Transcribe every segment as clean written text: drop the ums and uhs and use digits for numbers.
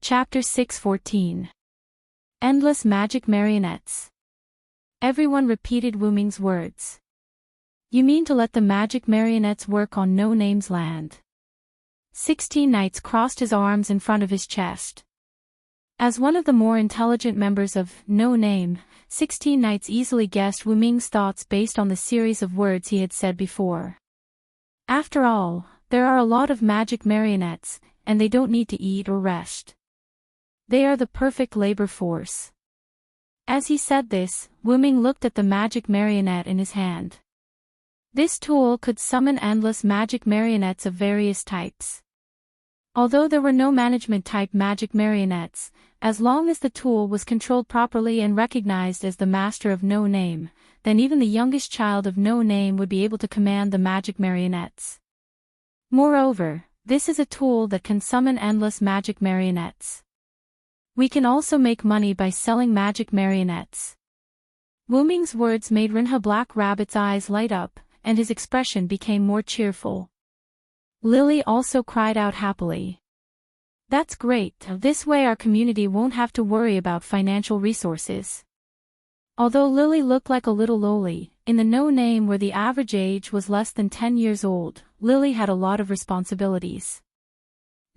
Chapter 6:14. Endless Magic Marionettes. Everyone repeated Wu Ming's words. You mean to let the magic marionettes work on No Name's land? 16 Knights crossed his arms in front of his chest. As one of the more intelligent members of No Name, 16 Knights easily guessed Wu Ming's thoughts based on the series of words he had said before. After all, there are a lot of magic marionettes, and they don't need to eat or rest. They are the perfect labor force. As he said this, Wu Ming looked at the magic marionette in his hand. This tool could summon endless magic marionettes of various types. Although there were no management-type magic marionettes, as long as the tool was controlled properly and recognized as the master of No Name, then even the youngest child of No Name would be able to command the magic marionettes. Moreover, this is a tool that can summon endless magic marionettes. We can also make money by selling magic marionettes. Wu Ming's words made Rinha Black Rabbit's eyes light up, and his expression became more cheerful. Lily also cried out happily. That's great, this way our community won't have to worry about financial resources. Although Lily looked like a little lowly, in the No Name where the average age was less than 10 years old, Lily had a lot of responsibilities.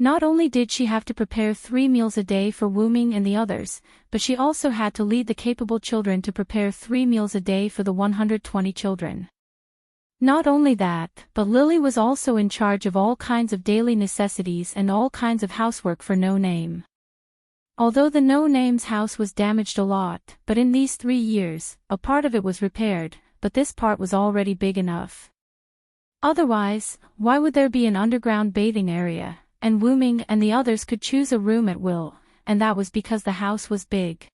Not only did she have to prepare 3 meals a day for Wu Ming and the others, but she also had to lead the capable children to prepare 3 meals a day for the 120 children. Not only that, but Lily was also in charge of all kinds of daily necessities and all kinds of housework for No Name. Although the No Name's house was damaged a lot, but in these 3 years, a part of it was repaired, but this part was already big enough. Otherwise, why would there be an underground bathing area? And Wu Ming and the others could choose a room at will, and that was because the house was big.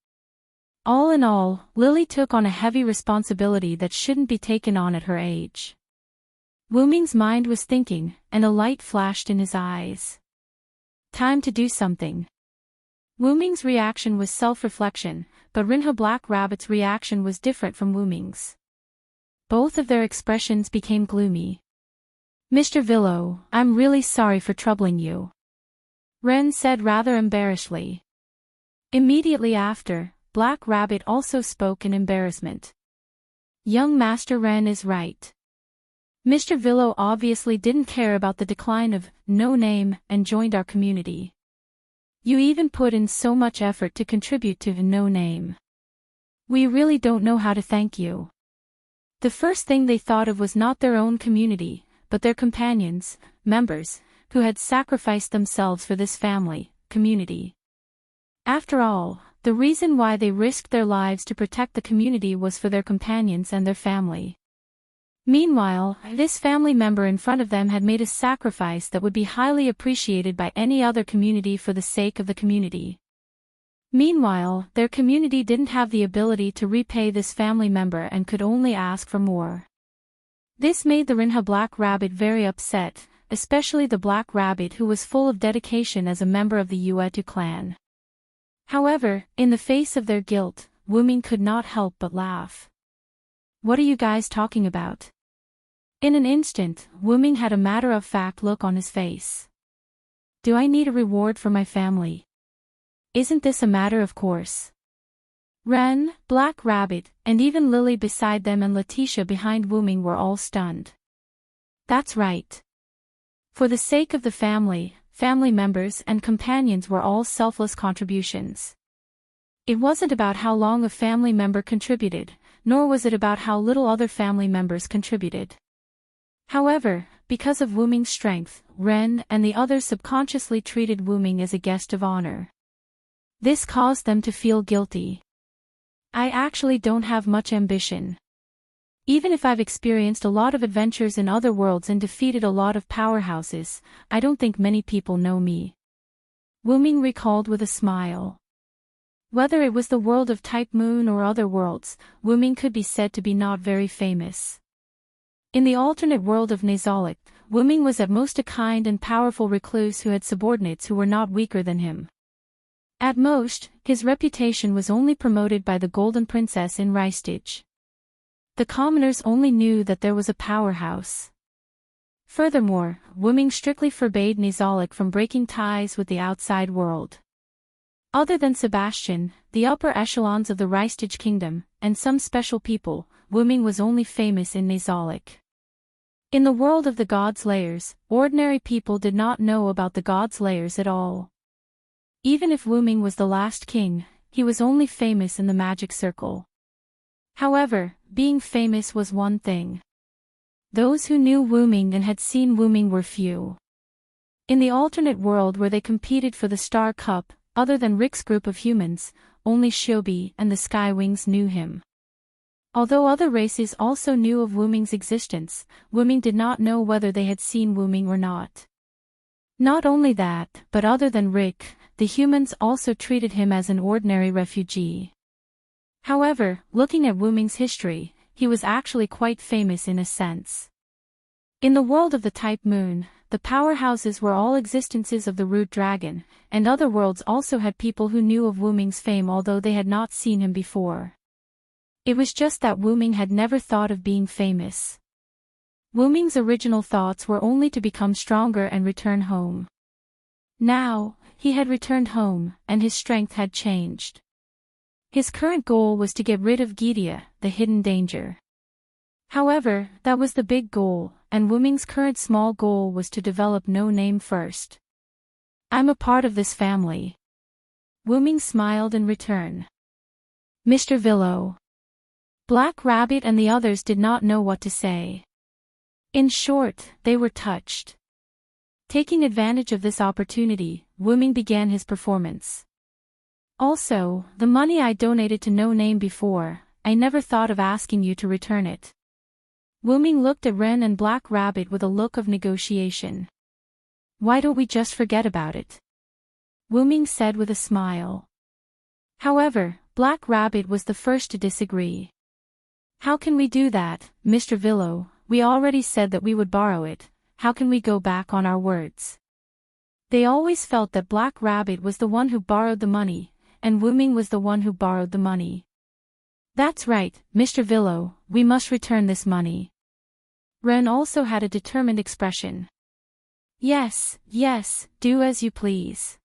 All in all, Lily took on a heavy responsibility that shouldn't be taken on at her age. Wu Ming's mind was thinking, and a light flashed in his eyes. Time to do something. Wu Ming's reaction was self-reflection, but Rinha Black Rabbit's reaction was different from Wu Ming's. Both of their expressions became gloomy. Mr. Villo, I'm really sorry for troubling you, Ren said rather embarrassedly. Immediately after, Black Rabbit also spoke in embarrassment. Young Master Ren is right. Mr. Villo obviously didn't care about the decline of No Name and joined our community. You even put in so much effort to contribute to No Name. We really don't know how to thank you. The first thing they thought of was not their own community, but their companions, members, who had sacrificed themselves for this family, community. After all, the reason why they risked their lives to protect the community was for their companions and their family. Meanwhile, this family member in front of them had made a sacrifice that would be highly appreciated by any other community for the sake of the community. Meanwhile, their community didn't have the ability to repay this family member and could only ask for more. This made the Rinha Black Rabbit very upset, especially the Black Rabbit who was full of dedication as a member of the Yuetu clan. However, in the face of their guilt, Wu Ming could not help but laugh. What are you guys talking about? In an instant, Wu Ming had a matter-of-fact look on his face. Do I need a reward for my family? Isn't this a matter of course? Ren, Black Rabbit, and even Lily beside them and Letitia behind Wu Ming were all stunned. That's right. For the sake of the family, family members and companions were all selfless contributions. It wasn't about how long a family member contributed, nor was it about how little other family members contributed. However, because of Wu Ming's strength, Ren and the others subconsciously treated Wu Ming as a guest of honor. This caused them to feel guilty. I actually don't have much ambition. Even if I've experienced a lot of adventures in other worlds and defeated a lot of powerhouses, I don't think many people know me. Wu Ming recalled with a smile. Whether it was the world of Type Moon or other worlds, Wu Ming could be said to be not very famous. In the alternate world of Nazalik, Wu Ming was at most a kind and powerful recluse who had subordinates who were not weaker than him. At most, his reputation was only promoted by the Golden Princess in Ristage. The commoners only knew that there was a powerhouse. Furthermore, Wu Ming strictly forbade Nazalik from breaking ties with the outside world. Other than Sebastian, the upper echelons of the Reistage kingdom, and some special people, Wuming was only famous in Nazalic. In the world of the gods' layers, ordinary people did not know about the gods' layers at all. Even if Wuming was the last king, he was only famous in the magic circle. However, being famous was one thing. Those who knew Wuming and had seen Wuming were few. In the alternate world where they competed for the Star Cup, other than Rick's group of humans, only Shobi and the Skywings knew him. Although other races also knew of Wuming's existence, Wuming did not know whether they had seen Wuming or not. Not only that, but other than Rick, the humans also treated him as an ordinary refugee. However, looking at Wuming's history, he was actually quite famous in a sense. In the world of the Type Moon, the powerhouses were all existences of the Root Dragon, and other worlds also had people who knew of Wuming's fame although they had not seen him before. It was just that Wuming had never thought of being famous. Wuming's original thoughts were only to become stronger and return home. Now, he had returned home, and his strength had changed. His current goal was to get rid of Gidia, the hidden danger. However, that was the big goal, and Wuming's current small goal was to develop No Name first. I'm a part of this family. Wuming smiled in return. Mr. Villo. Black Rabbit and the others did not know what to say. In short, they were touched. Taking advantage of this opportunity, Wuming began his performance. Also, the money I donated to No Name before, I never thought of asking you to return it. Wuming looked at Ren and Black Rabbit with a look of negotiation. Why don't we just forget about it? Wuming said with a smile. However, Black Rabbit was the first to disagree. How can we do that, Mr. Villo? We already said that we would borrow it. How can we go back on our words? They always felt that Black Rabbit was the one who borrowed the money, and Wuming was the one who borrowed the money. That's right, Mr. Villo, we must return this money. Ren also had a determined expression. Yes, yes, do as you please.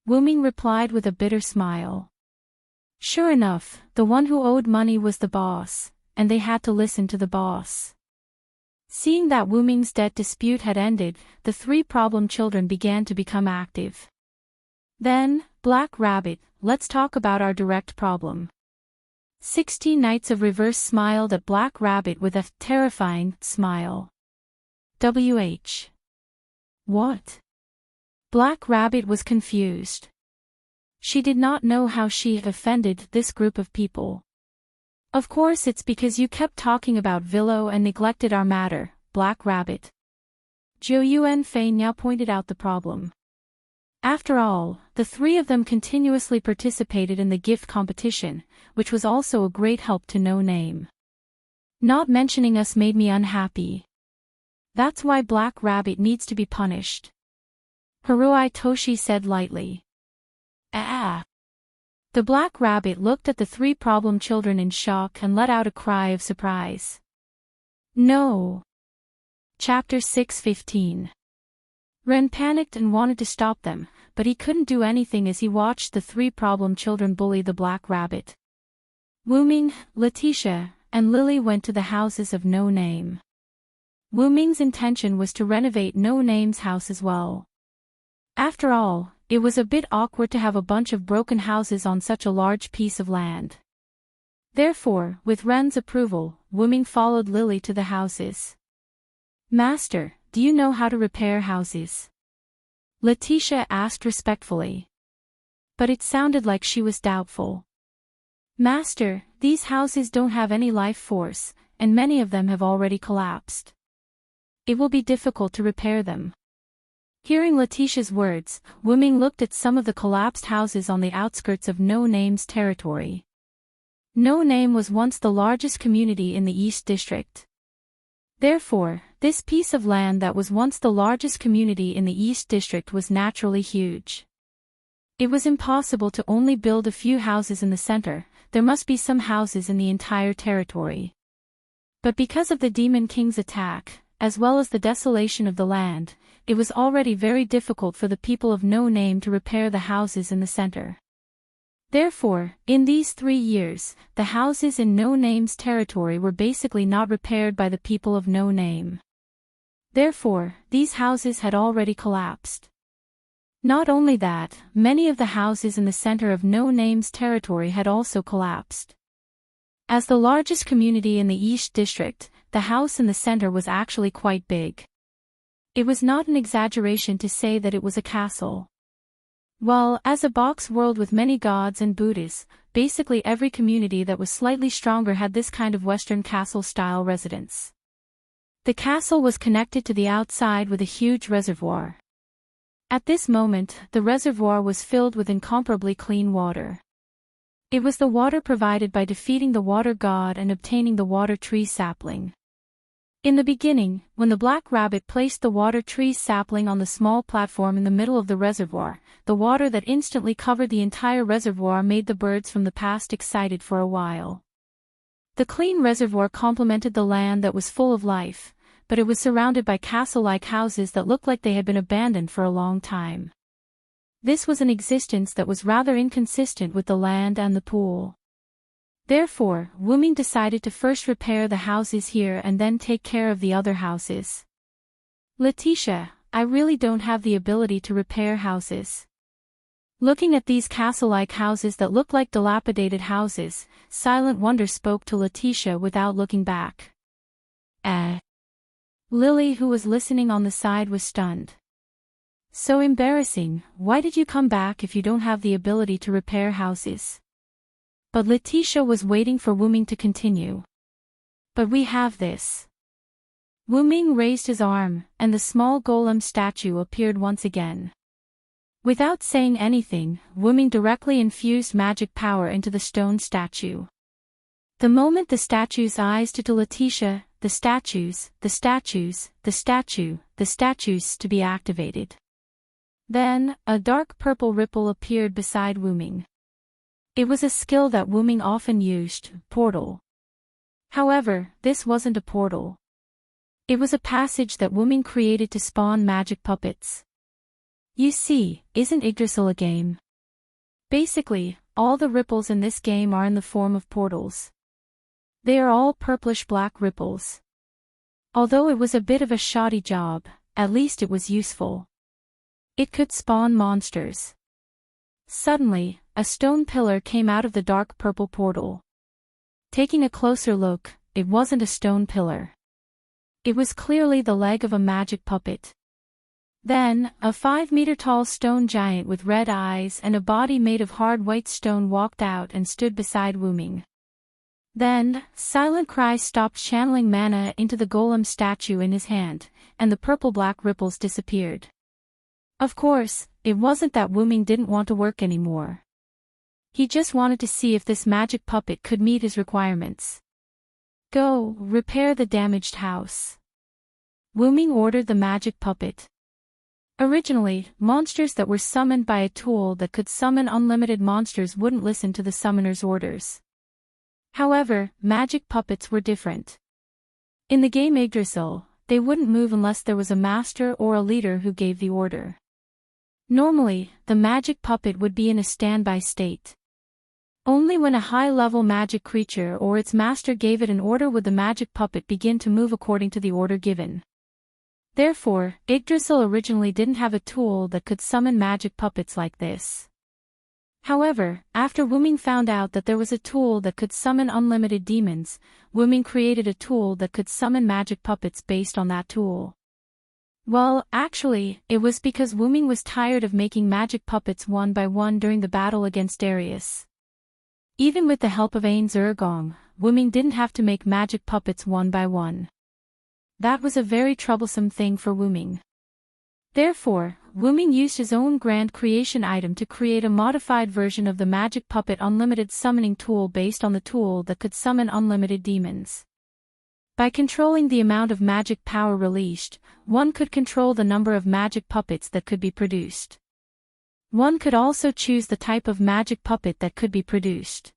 Wuming replied with a bitter smile. Sure enough, the one who owed money was the boss, and they had to listen to the boss. Seeing that Wuming's debt dispute had ended, the three problem children began to become active. Then, Black Rabbit, let's talk about our direct problem. 16 Knights of Reverse smiled at Black Rabbit with a terrifying smile. WH. What? Black Rabbit was confused. She did not know how she had offended this group of people. Of course it's because you kept talking about Villo and neglected our matter, Black Rabbit. Zhou Yuanfei now pointed out the problem. After all, the three of them continuously participated in the gift competition, which was also a great help to No Name. Not mentioning us made me unhappy. That's why Black Rabbit needs to be punished. Haruai Toshi said lightly. Ah! The Black Rabbit looked at the three problem children in shock and let out a cry of surprise. No! Chapter 6:15. Ren panicked and wanted to stop them, but he couldn't do anything as he watched the three problem children bully the Black Rabbit. Wuming, Letitia, and Lily went to the houses of No Name. Wuming's intention was to renovate No Name's house as well. After all, it was a bit awkward to have a bunch of broken houses on such a large piece of land. Therefore, with Ren's approval, Wuming followed Lily to the houses. Master, do you know how to repair houses? Letitia asked respectfully. But it sounded like she was doubtful. Master, these houses don't have any life force, and many of them have already collapsed. It will be difficult to repair them. Hearing Letitia's words, Wuming looked at some of the collapsed houses on the outskirts of No Name's territory. No Name was once the largest community in the East District. Therefore, this piece of land that was once the largest community in the East District was naturally huge. It was impossible to only build a few houses in the center, there must be some houses in the entire territory. But because of the Demon King's attack, as well as the desolation of the land, it was already very difficult for the people of No Name to repair the houses in the center. Therefore, in these 3 years, the houses in No Name's territory were basically not repaired by the people of No Name. Therefore, these houses had already collapsed. Not only that, many of the houses in the center of No Name's territory had also collapsed. As the largest community in the East District, the house in the center was actually quite big. It was not an exaggeration to say that it was a castle. Well, as a box world with many gods and Buddhas, basically every community that was slightly stronger had this kind of Western castle-style residence. The castle was connected to the outside with a huge reservoir. At this moment, the reservoir was filled with incomparably clean water. It was the water provided by defeating the water god and obtaining the water tree sapling. In the beginning, when the black rabbit placed the water tree sapling on the small platform in the middle of the reservoir, the water that instantly covered the entire reservoir made the birds from the past excited for a while. The clean reservoir complemented the land that was full of life, but it was surrounded by castle-like houses that looked like they had been abandoned for a long time. This was an existence that was rather inconsistent with the land and the pool. Therefore, Wuming decided to first repair the houses here and then take care of the other houses. Letitia, I really don't have the ability to repair houses. Looking at these castle-like houses that looked like dilapidated houses, Silent Wonder spoke to Letitia without looking back. Lily, who was listening on the side, was stunned. So embarrassing, why did you come back if you don't have the ability to repair houses? But Letitia was waiting for Wuming to continue. But we have this. Wuming raised his arm, and the small golem statue appeared once again. Without saying anything, Wuming directly infused magic power into the stone statue. The moment the statue's eyes to Letitia, the statues to be activated. Then, a dark purple ripple appeared beside Wuming. It was a skill that Wuming often used, portal. However, this wasn't a portal. It was a passage that Wuming created to spawn magic puppets. You see, isn't Yggdrasil a game? Basically, all the ripples in this game are in the form of portals. They are all purplish-black ripples. Although it was a bit of a shoddy job, at least it was useful. It could spawn monsters. Suddenly, a stone pillar came out of the dark purple portal. Taking a closer look, it wasn't a stone pillar. It was clearly the leg of a magic puppet. Then, a 5-meter-tall stone giant with red eyes and a body made of hard white stone walked out and stood beside Wuming. Then, Silent Cry stopped channeling mana into the golem statue in his hand, and the purple-black ripples disappeared. Of course, it wasn't that Wuming didn't want to work anymore. He just wanted to see if this magic puppet could meet his requirements. Go, repair the damaged house. Wuming ordered the magic puppet. Originally, monsters that were summoned by a tool that could summon unlimited monsters wouldn't listen to the summoner's orders. However, magic puppets were different. In the game Yggdrasil, they wouldn't move unless there was a master or a leader who gave the order. Normally, the magic puppet would be in a standby state. Only when a high-level magic creature or its master gave it an order would the magic puppet begin to move according to the order given. Therefore, Yggdrasil originally didn't have a tool that could summon magic puppets like this. However, after Wuming found out that there was a tool that could summon unlimited demons, Wuming created a tool that could summon magic puppets based on that tool. Well, actually, it was because Wuming was tired of making magic puppets one by one during the battle against Darius. Even with the help of Ain Zurgong, Wuming didn't have to make magic puppets one by one. That was a very troublesome thing for Wuming. Therefore, Wuming used his own grand creation item to create a modified version of the magic puppet unlimited summoning tool based on the tool that could summon unlimited demons. By controlling the amount of magic power released, one could control the number of magic puppets that could be produced. One could also choose the type of magic puppet that could be produced.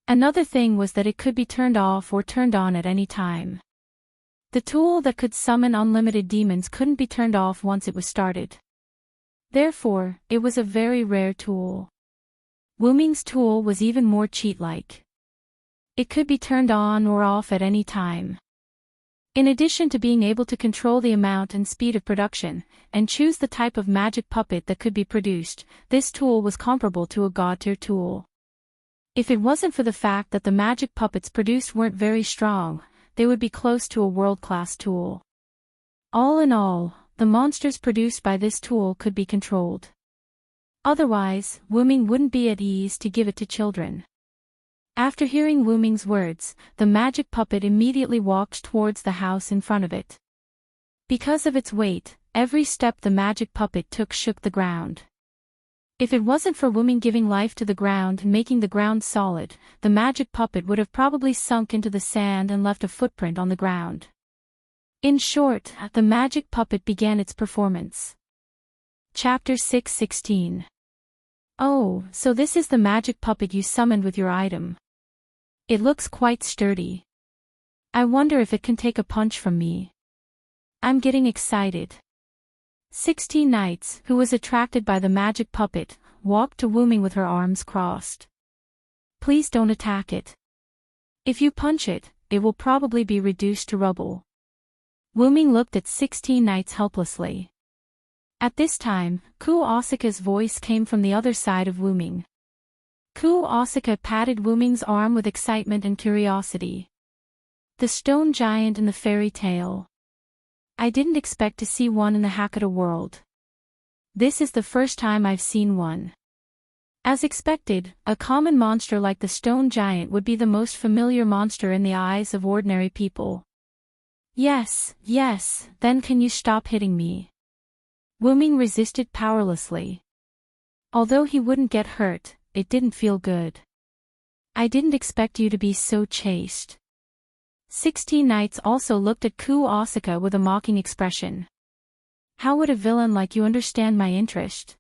Another thing was that it could be turned off or turned on at any time. The tool that could summon unlimited demons couldn't be turned off once it was started. Therefore, it was a very rare tool. Wu Ming's tool was even more cheat-like. It could be turned on or off at any time. In addition to being able to control the amount and speed of production, and choose the type of magic puppet that could be produced, this tool was comparable to a god-tier tool. If it wasn't for the fact that the magic puppets produced weren't very strong, they would be close to a world-class tool. All in all, the monsters produced by this tool could be controlled. Otherwise, Wu Ming wouldn't be at ease to give it to children. After hearing Wu Ming's words, the magic puppet immediately walked towards the house in front of it. Because of its weight, every step the magic puppet took shook the ground. If it wasn't for Wu Ming giving life to the ground and making the ground solid, the magic puppet would have probably sunk into the sand and left a footprint on the ground. In short, the magic puppet began its performance. Chapter 6:16. Oh, so this is the magic puppet you summoned with your item. It looks quite sturdy. I wonder if it can take a punch from me. I'm getting excited. 16 Knights, who was attracted by the magic puppet, walked to Wu Ming with her arms crossed. Please don't attack it. If you punch it, it will probably be reduced to rubble. Wu Ming looked at 16 Knights helplessly. At this time, Ku Osaka's voice came from the other side of Wu Ming. Ku Osaka patted Wu Ming's arm with excitement and curiosity. The stone giant in the fairy tale. I didn't expect to see one in the Hakata world. This is the first time I've seen one. As expected, a common monster like the stone giant would be the most familiar monster in the eyes of ordinary people. Yes, then can you stop hitting me? Wu Ming resisted powerlessly. Although he wouldn't get hurt, it didn't feel good. I didn't expect you to be so chaste. 16 Knights also looked at Ku Osaka with a mocking expression. How would a villain like you understand my interest?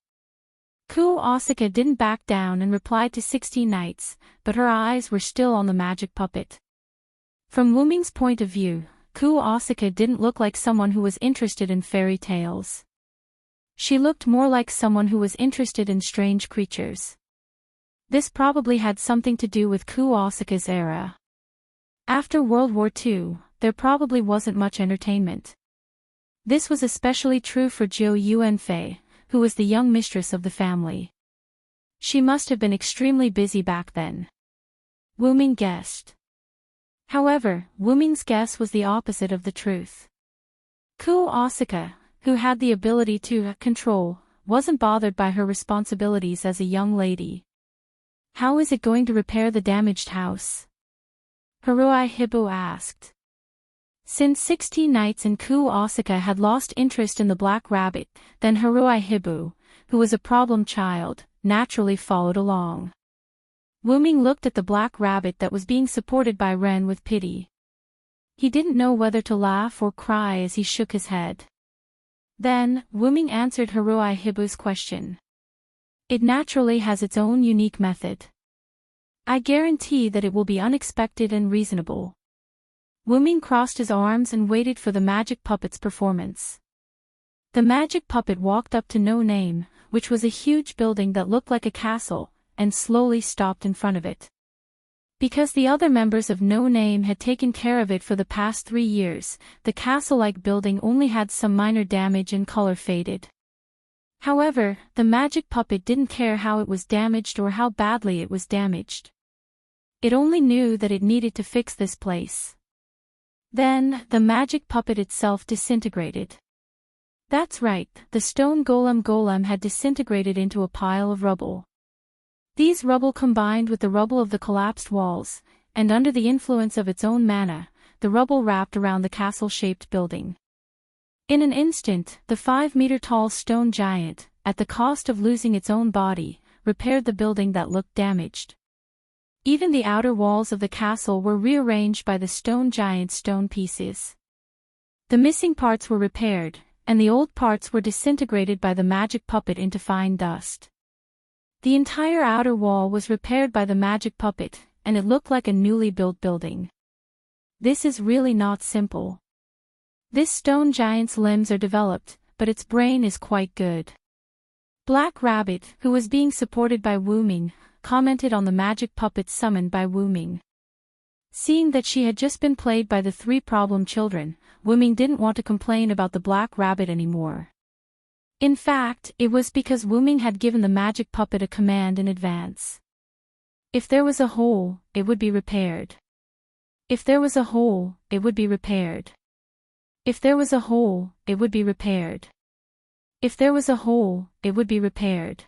Ku Osaka didn't back down and replied to 16 Knights, but her eyes were still on the magic puppet. From Wu Ming's point of view, Ku Osaka didn't look like someone who was interested in fairy tales. She looked more like someone who was interested in strange creatures. This probably had something to do with Ku Osaka's era. After World War II, there probably wasn't much entertainment. This was especially true for Zhou Yuanfei, who was the young mistress of the family. She must have been extremely busy back then. Wu Ming guessed. However, Wu Ming's guess was the opposite of the truth. Ku Osaka, who had the ability to control, wasn't bothered by her responsibilities as a young lady. How is it going to repair the damaged house? Haruai Hibu asked. Since 16 Knights and Ku Osaka had lost interest in the Black Rabbit, then Haruai Hibu, who was a problem child, naturally followed along. Wu Ming looked at the Black Rabbit that was being supported by Ren with pity. He didn't know whether to laugh or cry as he shook his head. Then, Wu Ming answered Haruai Hibu's question. It naturally has its own unique method. I guarantee that it will be unexpected and reasonable. Wu Ming crossed his arms and waited for the magic puppet's performance. The magic puppet walked up to No Name, which was a huge building that looked like a castle, and slowly stopped in front of it. Because the other members of No Name had taken care of it for the past 3 years, the castle-like building only had some minor damage and color faded. However, the magic puppet didn't care how it was damaged or how badly it was damaged. It only knew that it needed to fix this place. Then, the magic puppet itself disintegrated. That's right, the stone golem had disintegrated into a pile of rubble. These rubble combined with the rubble of the collapsed walls, and under the influence of its own mana, the rubble wrapped around the castle-shaped building. In an instant, the 5-meter-tall stone giant, at the cost of losing its own body, repaired the building that looked damaged. Even the outer walls of the castle were rearranged by the stone giant's stone pieces. The missing parts were repaired, and the old parts were disintegrated by the magic puppet into fine dust. The entire outer wall was repaired by the magic puppet, and it looked like a newly built building. This is really not simple. This stone giant's limbs are developed, but its brain is quite good. Black Rabbit, who was being supported by Wu Ming, commented on the magic puppets summoned by Wu Ming. Seeing that she had just been played by the 3 problem children, Wu Ming didn't want to complain about the Black Rabbit anymore. In fact, it was because Wu Ming had given the magic puppet a command in advance. If there was a hole, it would be repaired. If there was a hole, it would be repaired. If there was a hole, it would be repaired. If there was a hole, it would be repaired.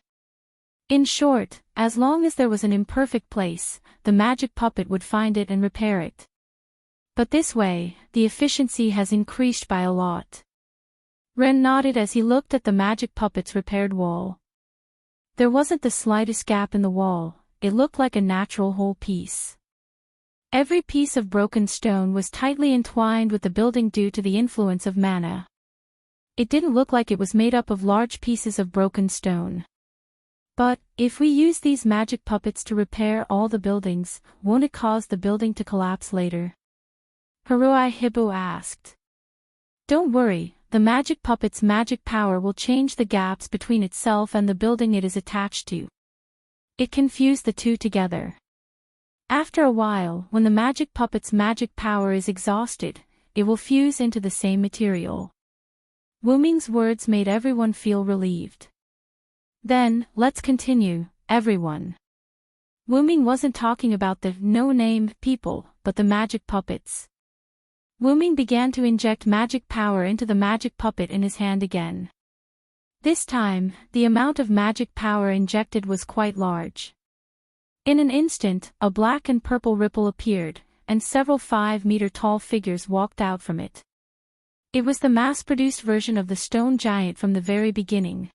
In short, as long as there was an imperfect place, the magic puppet would find it and repair it. But this way, the efficiency has increased by a lot. Ren nodded as he looked at the magic puppet's repaired wall. There wasn't the slightest gap in the wall, it looked like a natural whole piece. Every piece of broken stone was tightly entwined with the building due to the influence of mana. It didn't look like it was made up of large pieces of broken stone. But, if we use these magic puppets to repair all the buildings, won't it cause the building to collapse later? Haruai Hibbo asked. Don't worry, the magic puppet's magic power will change the gaps between itself and the building it is attached to. It can fuse the two together. After a while, when the magic puppet's magic power is exhausted, it will fuse into the same material. Wu Ming's words made everyone feel relieved. Then, let's continue, everyone. Wu Ming wasn't talking about the no-name people, but the magic puppets. Wu Ming began to inject magic power into the magic puppet in his hand again. This time, the amount of magic power injected was quite large. In an instant, a black and purple ripple appeared, and several 5-meter-tall figures walked out from it. It was the mass-produced version of the stone giant from the very beginning.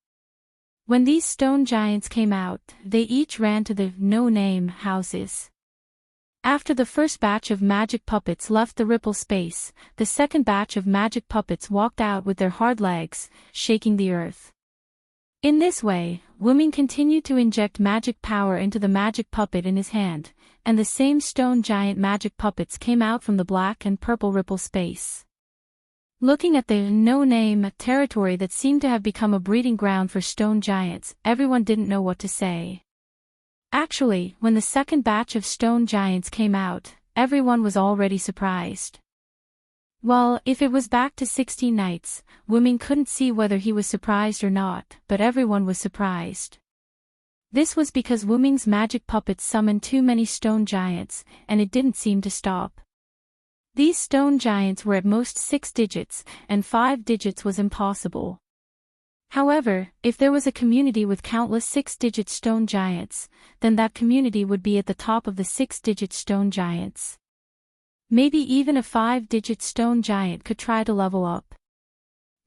When these stone giants came out, they each ran to the no-name houses. After the first batch of magic puppets left the ripple space, the second batch of magic puppets walked out with their hard legs, shaking the earth. In this way, Wu Ming continued to inject magic power into the magic puppet in his hand, and the same stone giant magic puppets came out from the black and purple ripple space. Looking at the no-name territory that seemed to have become a breeding ground for stone giants, everyone didn't know what to say. Actually, when the second batch of stone giants came out, everyone was already surprised. Well, if it was back to 16 nights, Wu Ming couldn't see whether he was surprised or not, but everyone was surprised. This was because Wu Ming's magic puppets summoned too many stone giants, and it didn't seem to stop. These stone giants were at most 6 digits, and 5 digits was impossible. However, if there was a community with countless 6-digit stone giants, then that community would be at the top of the 6-digit stone giants. Maybe even a 5-digit stone giant could try to level up.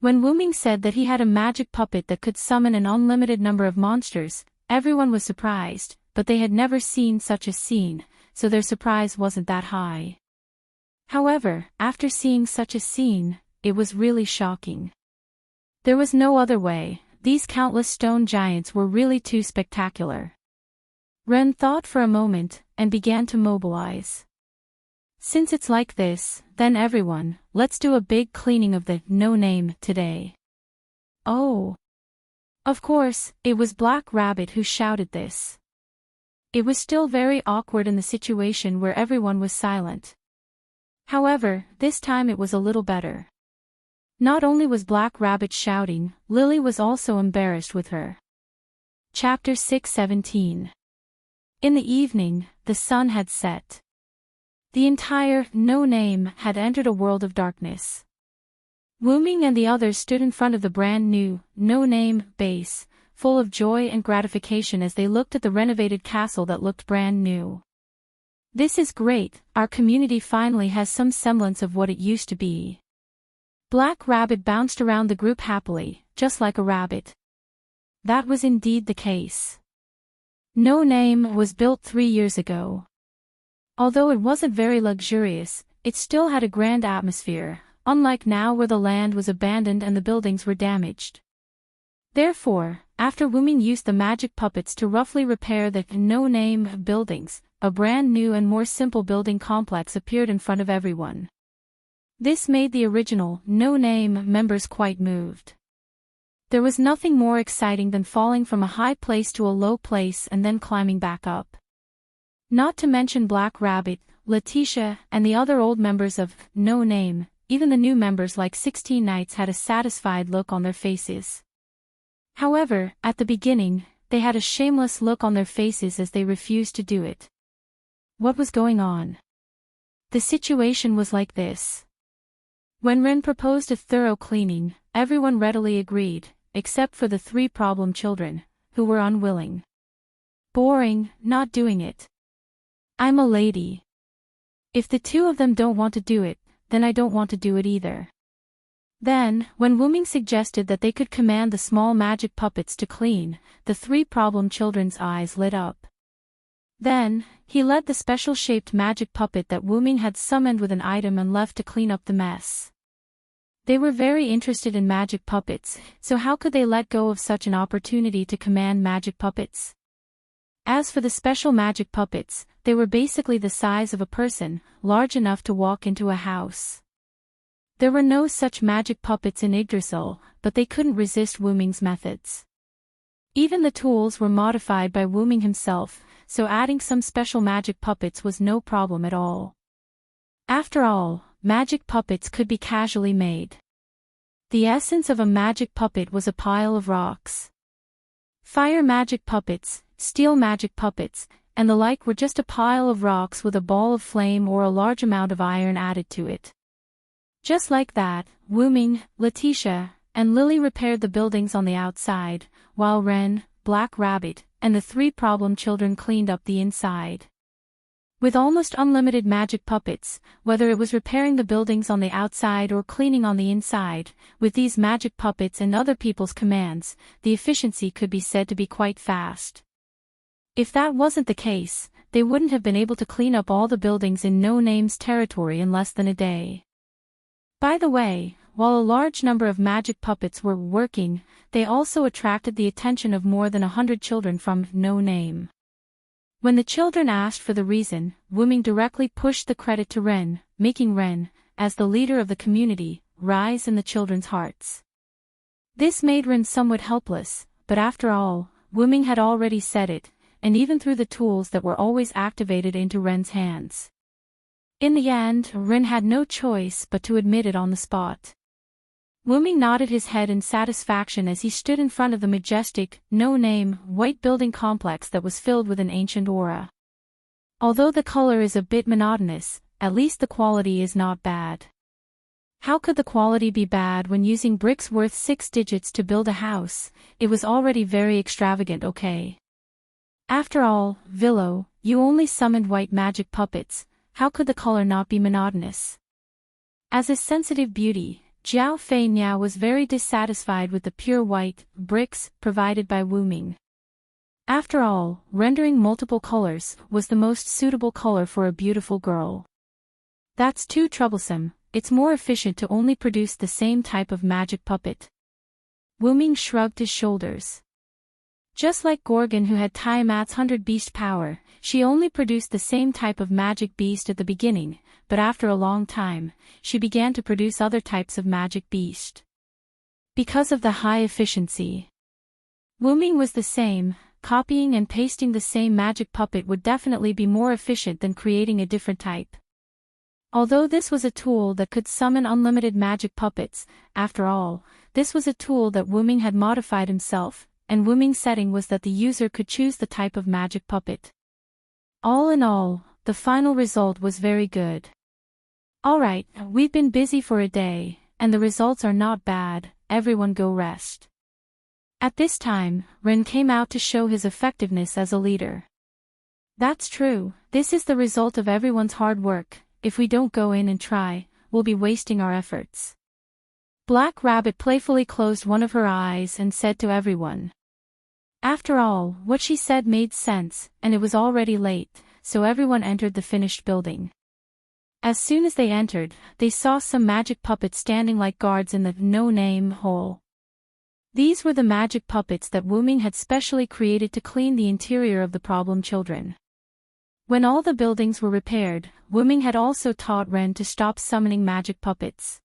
When Wu Ming said that he had a magic puppet that could summon an unlimited number of monsters, everyone was surprised, but they had never seen such a scene, so their surprise wasn't that high. However, after seeing such a scene, it was really shocking. There was no other way, these countless stone giants were really too spectacular. Ren thought for a moment, and began to mobilize. Since it's like this, then everyone, let's do a big cleaning of the no-name today. Oh! Of course, it was Black Rabbit who shouted this. It was still very awkward in the situation where everyone was silent. However, this time it was a little better. Not only was Black Rabbit shouting, Lily was also embarrassed with her. Chapter 6:17. In the evening, the sun had set. The entire no-name had entered a world of darkness. Wu Ming and the others stood in front of the brand new, no-name base, full of joy and gratification as they looked at the renovated castle that looked brand new. This is great, our community finally has some semblance of what it used to be. Black Rabbit bounced around the group happily, just like a rabbit. That was indeed the case. No Name was built 3 years ago. Although it wasn't very luxurious, it still had a grand atmosphere, unlike now where the land was abandoned and the buildings were damaged. Therefore, after Wu Ming used the magic puppets to roughly repair the no-name buildings, a brand new and more simple building complex appeared in front of everyone. This made the original, no-name members quite moved. There was nothing more exciting than falling from a high place to a low place and then climbing back up. Not to mention Black Rabbit, Letitia, and the other old members of No Name, even the new members like 16 Knights had a satisfied look on their faces. However, at the beginning, they had a shameless look on their faces as they refused to do it. What was going on? The situation was like this. When Ren proposed a thorough cleaning, everyone readily agreed, except for the 3 problem children, who were unwilling. Boring, not doing it. I'm a lady. If the 2 of them don't want to do it, then I don't want to do it either. Then, when Wuming suggested that they could command the small magic puppets to clean, the 3 problem children's eyes lit up. Then, he led the special-shaped magic puppet that Wuming had summoned with an item and left to clean up the mess. They were very interested in magic puppets, so how could they let go of such an opportunity to command magic puppets? As for the special magic puppets, they were basically the size of a person, large enough to walk into a house. There were no such magic puppets in Yggdrasil, but they couldn't resist Wuming's methods. Even the tools were modified by Wuming himself, so adding some special magic puppets was no problem at all. After all, magic puppets could be casually made. The essence of a magic puppet was a pile of rocks. Fire magic puppets, steel magic puppets, and the like were just a pile of rocks with a ball of flame or a large amount of iron added to it. Just like that, Wuming, Letitia, and Lily repaired the buildings on the outside, while Ren, Black Rabbit, and the 3 problem children cleaned up the inside. With almost unlimited magic puppets, whether it was repairing the buildings on the outside or cleaning on the inside, with these magic puppets and other people's commands, the efficiency could be said to be quite fast. If that wasn't the case, they wouldn't have been able to clean up all the buildings in No Name's territory in less than a day. By the way, while a large number of magic puppets were working, they also attracted the attention of more than 100 children from No Name. When the children asked for the reason, Wuming directly pushed the credit to Ren, making Ren, as the leader of the community, rise in the children's hearts. This made Ren somewhat helpless, but after all, Wuming had already said it, and even through the tools that were always activated into Ren's hands. In the end, Ren had no choice but to admit it on the spot. Wuming nodded his head in satisfaction as he stood in front of the majestic, no-name, white building complex that was filled with an ancient aura. Although the color is a bit monotonous, at least the quality is not bad. How could the quality be bad when using bricks worth 6 digits to build a house? It was already very extravagant, okay? After all, Villo, you only summoned white magic puppets, how could the color not be monotonous? As a sensitive beauty, Jiao Fei Niao was very dissatisfied with the pure white bricks provided by Wuming. After all, rendering multiple colors was the most suitable color for a beautiful girl. That's too troublesome, it's more efficient to only produce the same type of magic puppet. Wuming shrugged his shoulders. Just like Gorgon, who had Tiamat's 100 beast power, she only produced the same type of magic beast at the beginning, but after a long time, she began to produce other types of magic beast. Because of the high efficiency. Wuming was the same, copying and pasting the same magic puppet would definitely be more efficient than creating a different type. Although this was a tool that could summon unlimited magic puppets, after all, this was a tool that Wuming had modified himself, and Wuming's setting was that the user could choose the type of magic puppet. All in all, the final result was very good. Alright, we've been busy for a day, and the results are not bad, everyone go rest. At this time, Ren came out to show his effectiveness as a leader. That's true, this is the result of everyone's hard work, if we don't go in and try, we'll be wasting our efforts. Black Rabbit playfully closed one of her eyes and said to everyone. After all, what she said made sense, and it was already late, so everyone entered the finished building. As soon as they entered, they saw some magic puppets standing like guards in the no-name hole. These were the magic puppets that Wuming had specially created to clean the interior of the problem children. When all the buildings were repaired, Wu Ming had also taught Ren to stop summoning magic puppets.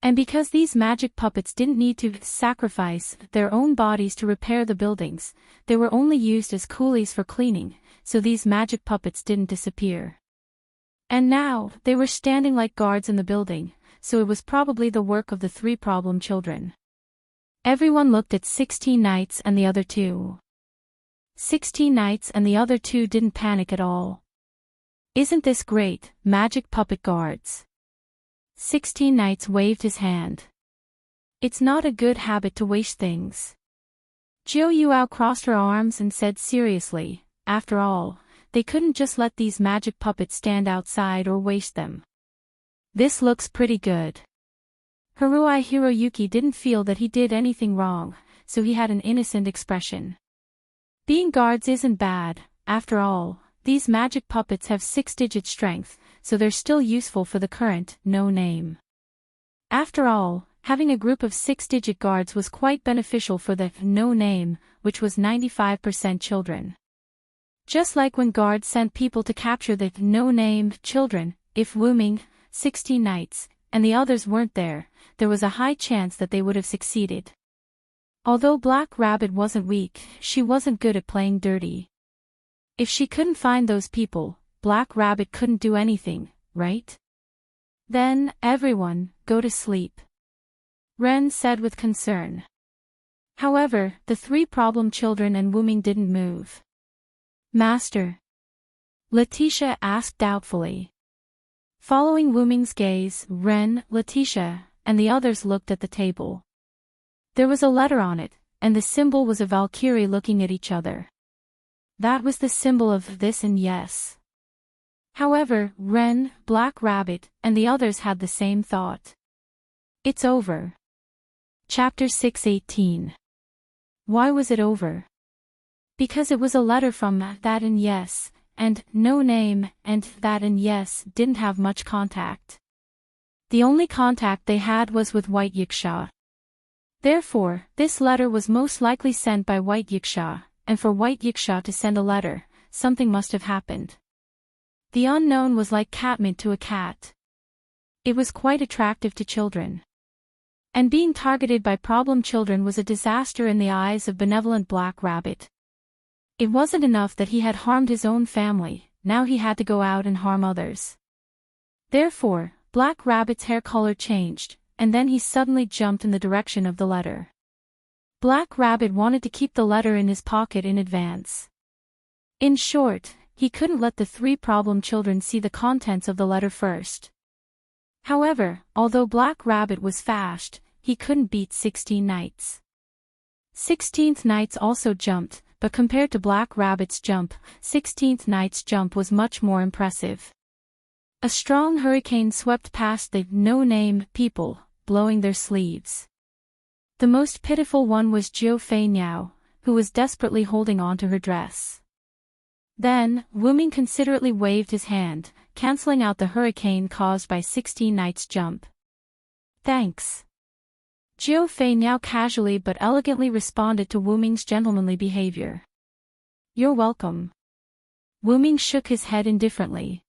And because these magic puppets didn't need to sacrifice their own bodies to repair the buildings, they were only used as coolies for cleaning, so these magic puppets didn't disappear. And now, they were standing like guards in the building, so it was probably the work of the 3 problem children. Everyone looked at 16 Knights and the other 2. 16 Knights and the other 2 didn't panic at all. "Isn't this great, magic puppet guards?" 16 Knights waved his hand. "It's not a good habit to waste things." Jiu Yuao crossed her arms and said seriously, after all, they couldn't just let these magic puppets stand outside or waste them. "This looks pretty good." Haruai Hiroyuki didn't feel that he did anything wrong, so he had an innocent expression. Being guards isn't bad, after all, these magic puppets have 6-digit strength, so they're still useful for the current no name. After all, having a group of 6-digit guards was quite beneficial for the no name, which was 95% children. Just like when guards sent people to capture the no name children, if Wu Ming, 16 Knights, and the others weren't there, there was a high chance that they would have succeeded. Although Black Rabbit wasn't weak, she wasn't good at playing dirty. If she couldn't find those people, Black Rabbit couldn't do anything, right? "Then, everyone, go to sleep," Ren said with concern. However, the 3 problem children and Wu Ming didn't move. "Master?" Letitia asked doubtfully. Following Wu Ming's gaze, Ren, Letitia, and the others looked at the table. There was a letter on it, and the symbol was a Valkyrie looking at each other. That was the symbol of this and yes. However, Ren, Black Rabbit, and the others had the same thought. It's over. Chapter 6:18. Why was it over? Because it was a letter from that and yes, and no name, and that and yes didn't have much contact. The only contact they had was with White Yiksha. Therefore, this letter was most likely sent by White Yiksha, and for White Yiksha to send a letter, something must have happened. The unknown was like catmint to a cat. It was quite attractive to children. And being targeted by problem children was a disaster in the eyes of benevolent Black Rabbit. It wasn't enough that he had harmed his own family, now he had to go out and harm others. Therefore, Black Rabbit's hair color changed, and then he suddenly jumped in the direction of the letter. Black Rabbit wanted to keep the letter in his pocket in advance. In short, he couldn't let the 3 problem children see the contents of the letter first. However, although Black Rabbit was fast, he couldn't beat 16 Knights. 16th Knights also jumped, but compared to Black Rabbit's jump, 16th Knight's jump was much more impressive. A strong hurricane swept past the no-name people, blowing their sleeves. The most pitiful one was Jiu Fei Niao, who was desperately holding on to her dress. Then, Wu Ming considerately waved his hand, cancelling out the hurricane caused by 16 Knights' jump. "Thanks." Jiu Fei Niao casually but elegantly responded to Wu Ming's gentlemanly behavior. "You're welcome." Wu Ming shook his head indifferently.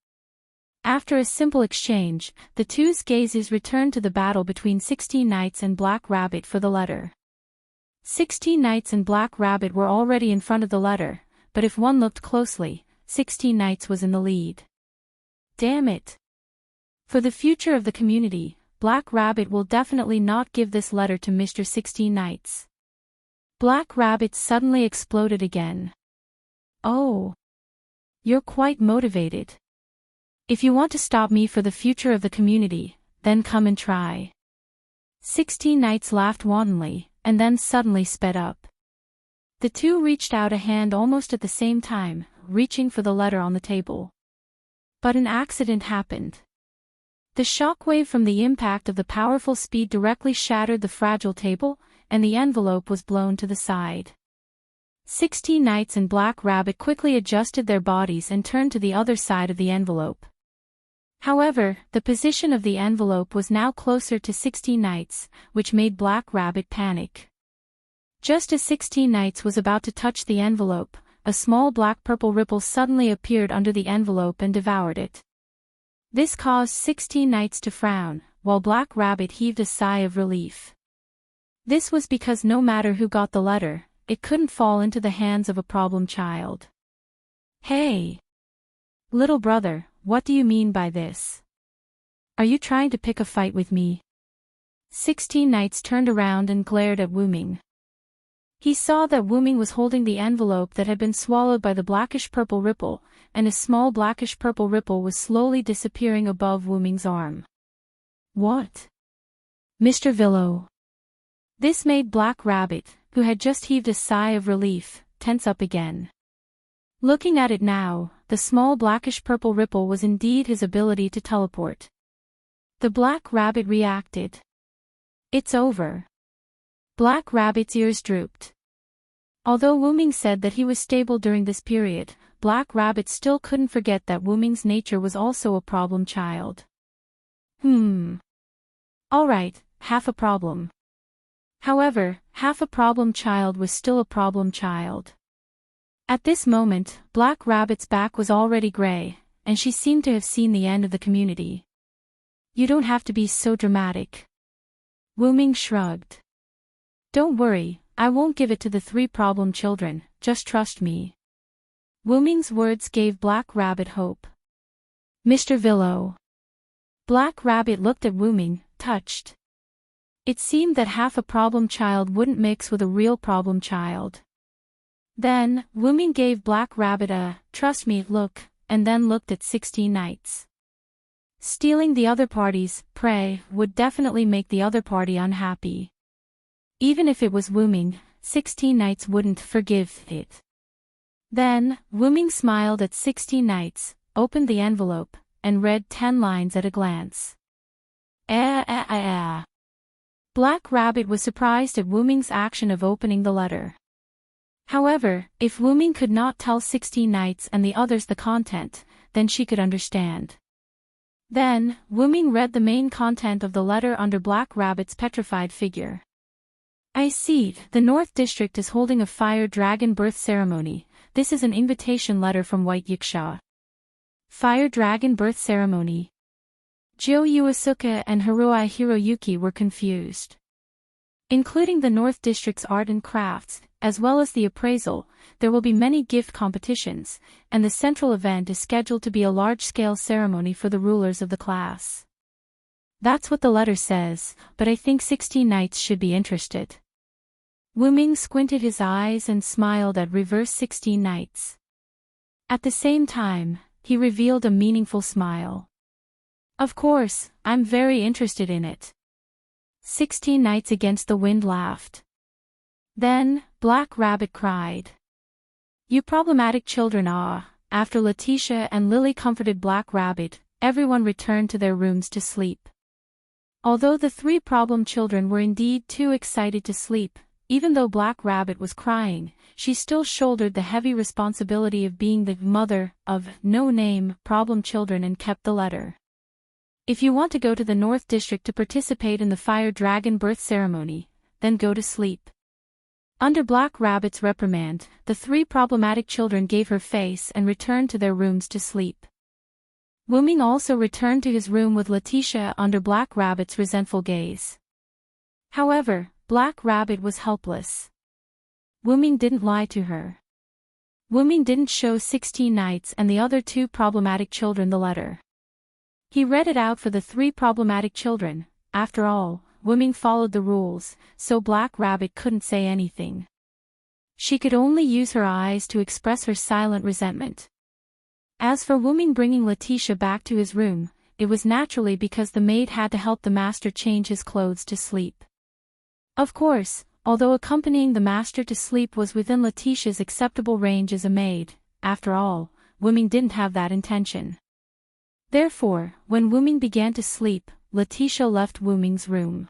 After a simple exchange, the two's gazes returned to the battle between 16 Knights and Black Rabbit for the letter. 16 Knights and Black Rabbit were already in front of the letter, but if one looked closely, 16 Knights was in the lead. Damn it! For the future of the community, Black Rabbit will definitely not give this letter to Mr. 16 Knights. Black Rabbit suddenly exploded again. "Oh! You're quite motivated. If you want to stop me for the future of the community, then come and try." 16 Knights laughed wantonly, and then suddenly sped up. The two reached out a hand almost at the same time, reaching for the letter on the table. But an accident happened. The shockwave from the impact of the powerful speed directly shattered the fragile table, and the envelope was blown to the side. 16 Knights and Black Rabbit quickly adjusted their bodies and turned to the other side of the envelope. However, the position of the envelope was now closer to 16 Knights, which made Black Rabbit panic. Just as 16 Knights was about to touch the envelope, a small black-purple ripple suddenly appeared under the envelope and devoured it. This caused 16 Knights to frown, while Black Rabbit heaved a sigh of relief. This was because no matter who got the letter, it couldn't fall into the hands of a problem child. Hey! Little brother, what do you mean by this? Are you trying to pick a fight with me? 16 Knights turned around and glared at Wu Ming. He saw that Wu Ming was holding the envelope that had been swallowed by the blackish-purple ripple, and a small blackish-purple ripple was slowly disappearing above Wu Ming's arm. What? Mr. Villo. This made Black Rabbit, who had just heaved a sigh of relief, tense up again. Looking at it now, the small blackish-purple ripple was indeed his ability to teleport. The Black Rabbit reacted. It's over. Black Rabbit's ears drooped. Although Wu Ming said that he was stable during this period, Black Rabbit still couldn't forget that Wu Ming's nature was also a problem child. Alright, half a problem. However, half a problem child was still a problem child. At this moment, Black Rabbit's back was already gray, and she seemed to have seen the end of the community. You don't have to be so dramatic. Wu Ming shrugged. Don't worry, I won't give it to the 3 problem children, just trust me. Wu Ming's words gave Black Rabbit hope. Mr. Villo. Black Rabbit looked at Wu Ming, touched. It seemed that half a problem child wouldn't mix with a real problem child. Then, Wu Ming gave Black Rabbit a, trust me, look, and then looked at 16 Knights. Stealing the other party's prey would definitely make the other party unhappy. Even if it was Wu Ming, 16 Knights wouldn't forgive it. Then, Wu Ming smiled at 16 Knights, opened the envelope, and read 10 lines at a glance. Black Rabbit was surprised at Wu Ming's action of opening the letter. However, if Wu Ming could not tell 16 Knights and the others the content, then she could understand. Then, Wu Ming read the main content of the letter under Black Rabbit's petrified figure. I see, the North District is holding a fire dragon birth ceremony. This is an invitation letter from White Yiksha. Fire dragon birth ceremony. Jo Yuasuke and Haruai Hiroyuki were confused. Including the North District's art and crafts, as well as the appraisal, there will be many gift competitions, and the central event is scheduled to be a large-scale ceremony for the rulers of the class. That's what the letter says, but I think 16 Knights should be interested. Wu Ming squinted his eyes and smiled at reverse 16 Knights. At the same time, he revealed a meaningful smile. Of course, I'm very interested in it. 16 Knights against the wind laughed. Then, Black Rabbit cried. You problematic children ah! After Letitia and Lily comforted Black Rabbit, everyone returned to their rooms to sleep. Although the 3 problem children were indeed too excited to sleep, even though Black Rabbit was crying, she still shouldered the heavy responsibility of being the mother of no-name problem children and kept the letter. If you want to go to the North District to participate in the Fire Dragon birth ceremony, then go to sleep. Under Black Rabbit's reprimand, the 3 problematic children gave her face and returned to their rooms to sleep. Wu Ming also returned to his room with Letitia under Black Rabbit's resentful gaze. However, Black Rabbit was helpless. Wu Ming didn't lie to her. Wu Ming didn't show 16 Knights and the other 2 problematic children the letter. He read it out for the 3 problematic children. After all, Wu Ming followed the rules, so Black Rabbit couldn't say anything. She could only use her eyes to express her silent resentment. As for Wu Ming bringing Letitia back to his room, it was naturally because the maid had to help the master change his clothes to sleep. Of course, although accompanying the master to sleep was within Letitia's acceptable range as a maid, after all, Wu Ming didn't have that intention. Therefore, when Wu Ming began to sleep, Letitia left Wu Ming's room.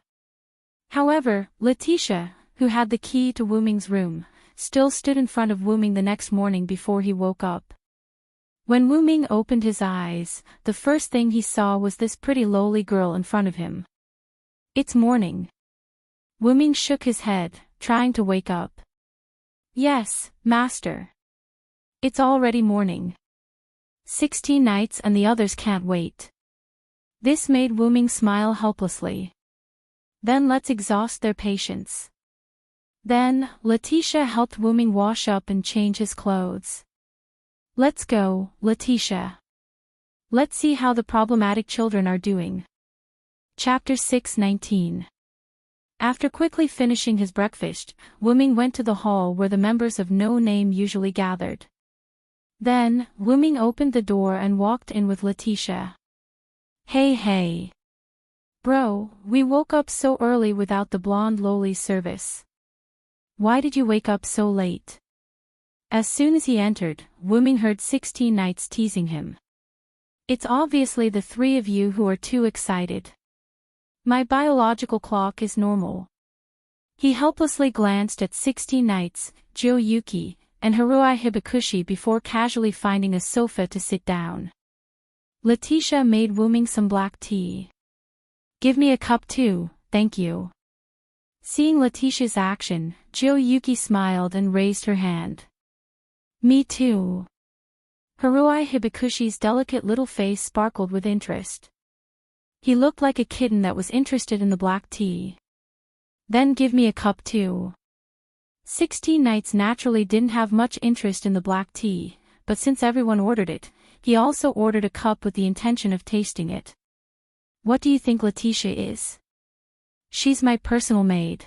However, Letitia, who had the key to Wu Ming's room, still stood in front of Wu Ming the next morning before he woke up. When Wu Ming opened his eyes, the first thing he saw was this pretty lowly girl in front of him. It's morning. Wu Ming shook his head, trying to wake up. Yes, master. It's already morning. 16 nights and the others can't wait. This made Wuming smile helplessly. Then let's exhaust their patience. Then, Letitia helped Wuming wash up and change his clothes. Let's go, Letitia. Let's see how the problematic children are doing. Chapter 6:19. After quickly finishing his breakfast, Wuming went to the hall where the members of No Name usually gathered. Then, Wuming opened the door and walked in with Letitia. Hey. Bro, we woke up so early without the blonde lowly service. Why did you wake up so late? As soon as he entered, Wuming heard 16 Nights teasing him. It's obviously the three of you who are too excited. My biological clock is normal. He helplessly glanced at 16 Nights, Jo Yuki, and Haruhi Hibikushi before casually finding a sofa to sit down. Letitia made Wuming some black tea. Give me a cup too, thank you. Seeing Letitia's action, Jo Yuki smiled and raised her hand. Me too. Haruhi Hibikushi's delicate little face sparkled with interest. He looked like a kitten that was interested in the black tea. Then give me a cup too. 16 Nights naturally didn't have much interest in the black tea, but since everyone ordered it, he also ordered a cup with the intention of tasting it. What do you think Letitia is? She's my personal maid.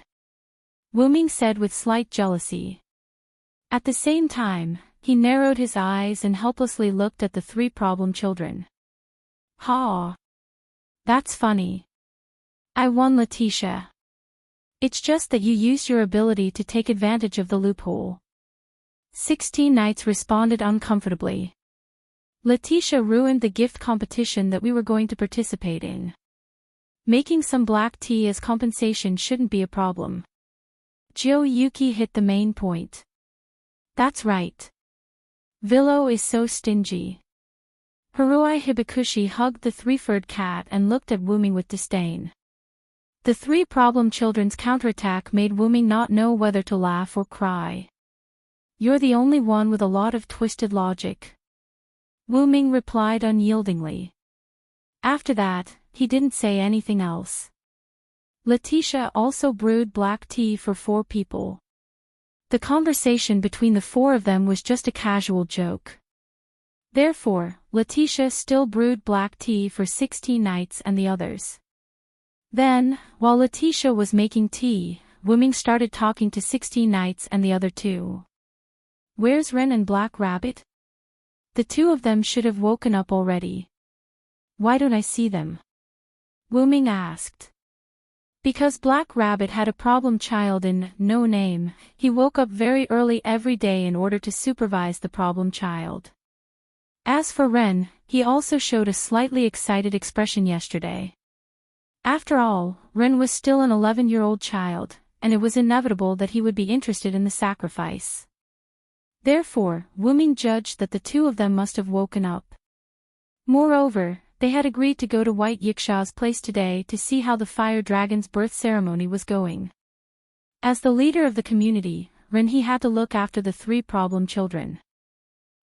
Wuming said with slight jealousy. At the same time, he narrowed his eyes and helplessly looked at the three problem children. Ha! That's funny. I won, Letitia. It's just that you used your ability to take advantage of the loophole. 16 Nights responded uncomfortably. Letitia ruined the gift competition that we were going to participate in. Making some black tea as compensation shouldn't be a problem. Jo Yuki hit the main point. That's right. Villo is so stingy. Haruhi Hibikushi hugged the three-furred cat and looked at Wuming with disdain. The three problem children's counterattack made Wuming not know whether to laugh or cry. You're the only one with a lot of twisted logic. Wuming replied unyieldingly. After that, he didn't say anything else. Letitia also brewed black tea for 4 people. The conversation between the 4 of them was just a casual joke. Therefore, Letitia still brewed black tea for 16 Nights and the others. Then, while Letitia was making tea, Wuming started talking to 16 Nights and the other 2. Where's Ren and Black Rabbit? The 2 of them should have woken up already. Why don't I see them? Wuming asked. Because Black Rabbit had a problem child in No Name, he woke up very early every day in order to supervise the problem child. As for Ren, he also showed a slightly excited expression yesterday. After all, Ren was still an 11-year-old child, and it was inevitable that he would be interested in the sacrifice. Therefore, Wuming judged that the 2 of them must have woken up. Moreover, they had agreed to go to White Yiksha's place today to see how the fire dragon's birth ceremony was going. As the leader of the community, Ren he had to look after the 3 problem children.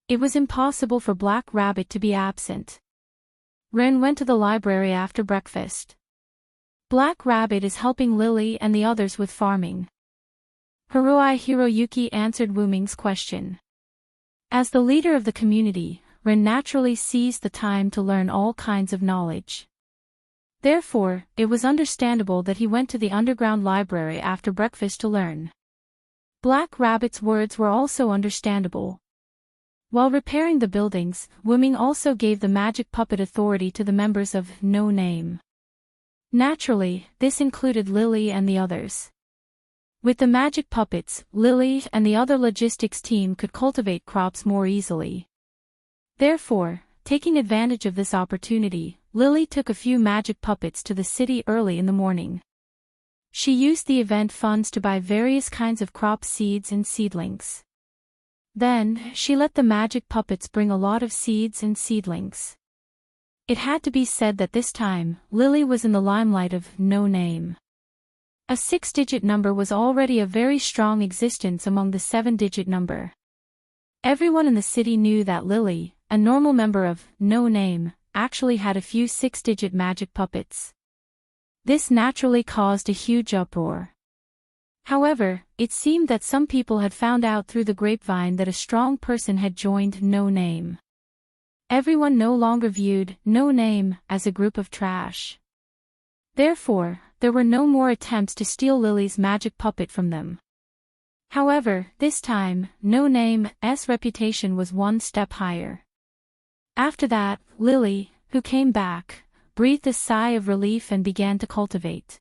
It was impossible for Black Rabbit to be absent. Ren went to the library after breakfast. Black Rabbit is helping Lily and the others with farming. Haruhi Hiroyuki answered Wuming's question. As the leader of the community, Ren naturally seized the time to learn all kinds of knowledge. Therefore, it was understandable that he went to the underground library after breakfast to learn. Black Rabbit's words were also understandable. While repairing the buildings, Wuming also gave the magic puppet authority to the members of No Name. Naturally, this included Lily and the others. With the magic puppets, Lily and the other logistics team could cultivate crops more easily. Therefore, taking advantage of this opportunity, Lily took a few magic puppets to the city early in the morning. She used the event funds to buy various kinds of crop seeds and seedlings. Then, she let the magic puppets bring a lot of seeds and seedlings. It had to be said that this time, Lily was in the limelight of No Name. A 6-digit number was already a very strong existence among the 7-digit number. Everyone in the city knew that Lily, a normal member of No Name, actually had a few six-digit magic puppets. This naturally caused a huge uproar. However, it seemed that some people had found out through the grapevine that a strong person had joined No Name. Everyone no longer viewed No Name as a group of trash. Therefore, there were no more attempts to steal Lily's magic puppet from them. However, this time, No Name's reputation was one step higher. After that, Lily, who came back, breathed a sigh of relief and began to cultivate.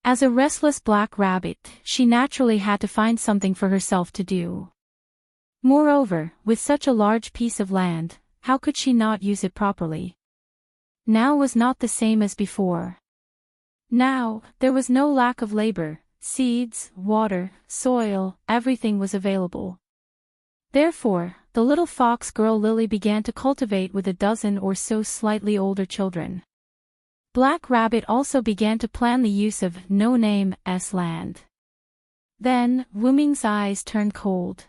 As a restless black rabbit, she naturally had to find something for herself to do. Moreover, with such a large piece of land, how could she not use it properly? Now was not the same as before. Now, there was no lack of labor, seeds, water, soil, everything was available. Therefore, the little fox girl Lily began to cultivate with a dozen or so slightly older children. Black Rabbit also began to plan the use of No Name's land. Then, Wuming's eyes turned cold.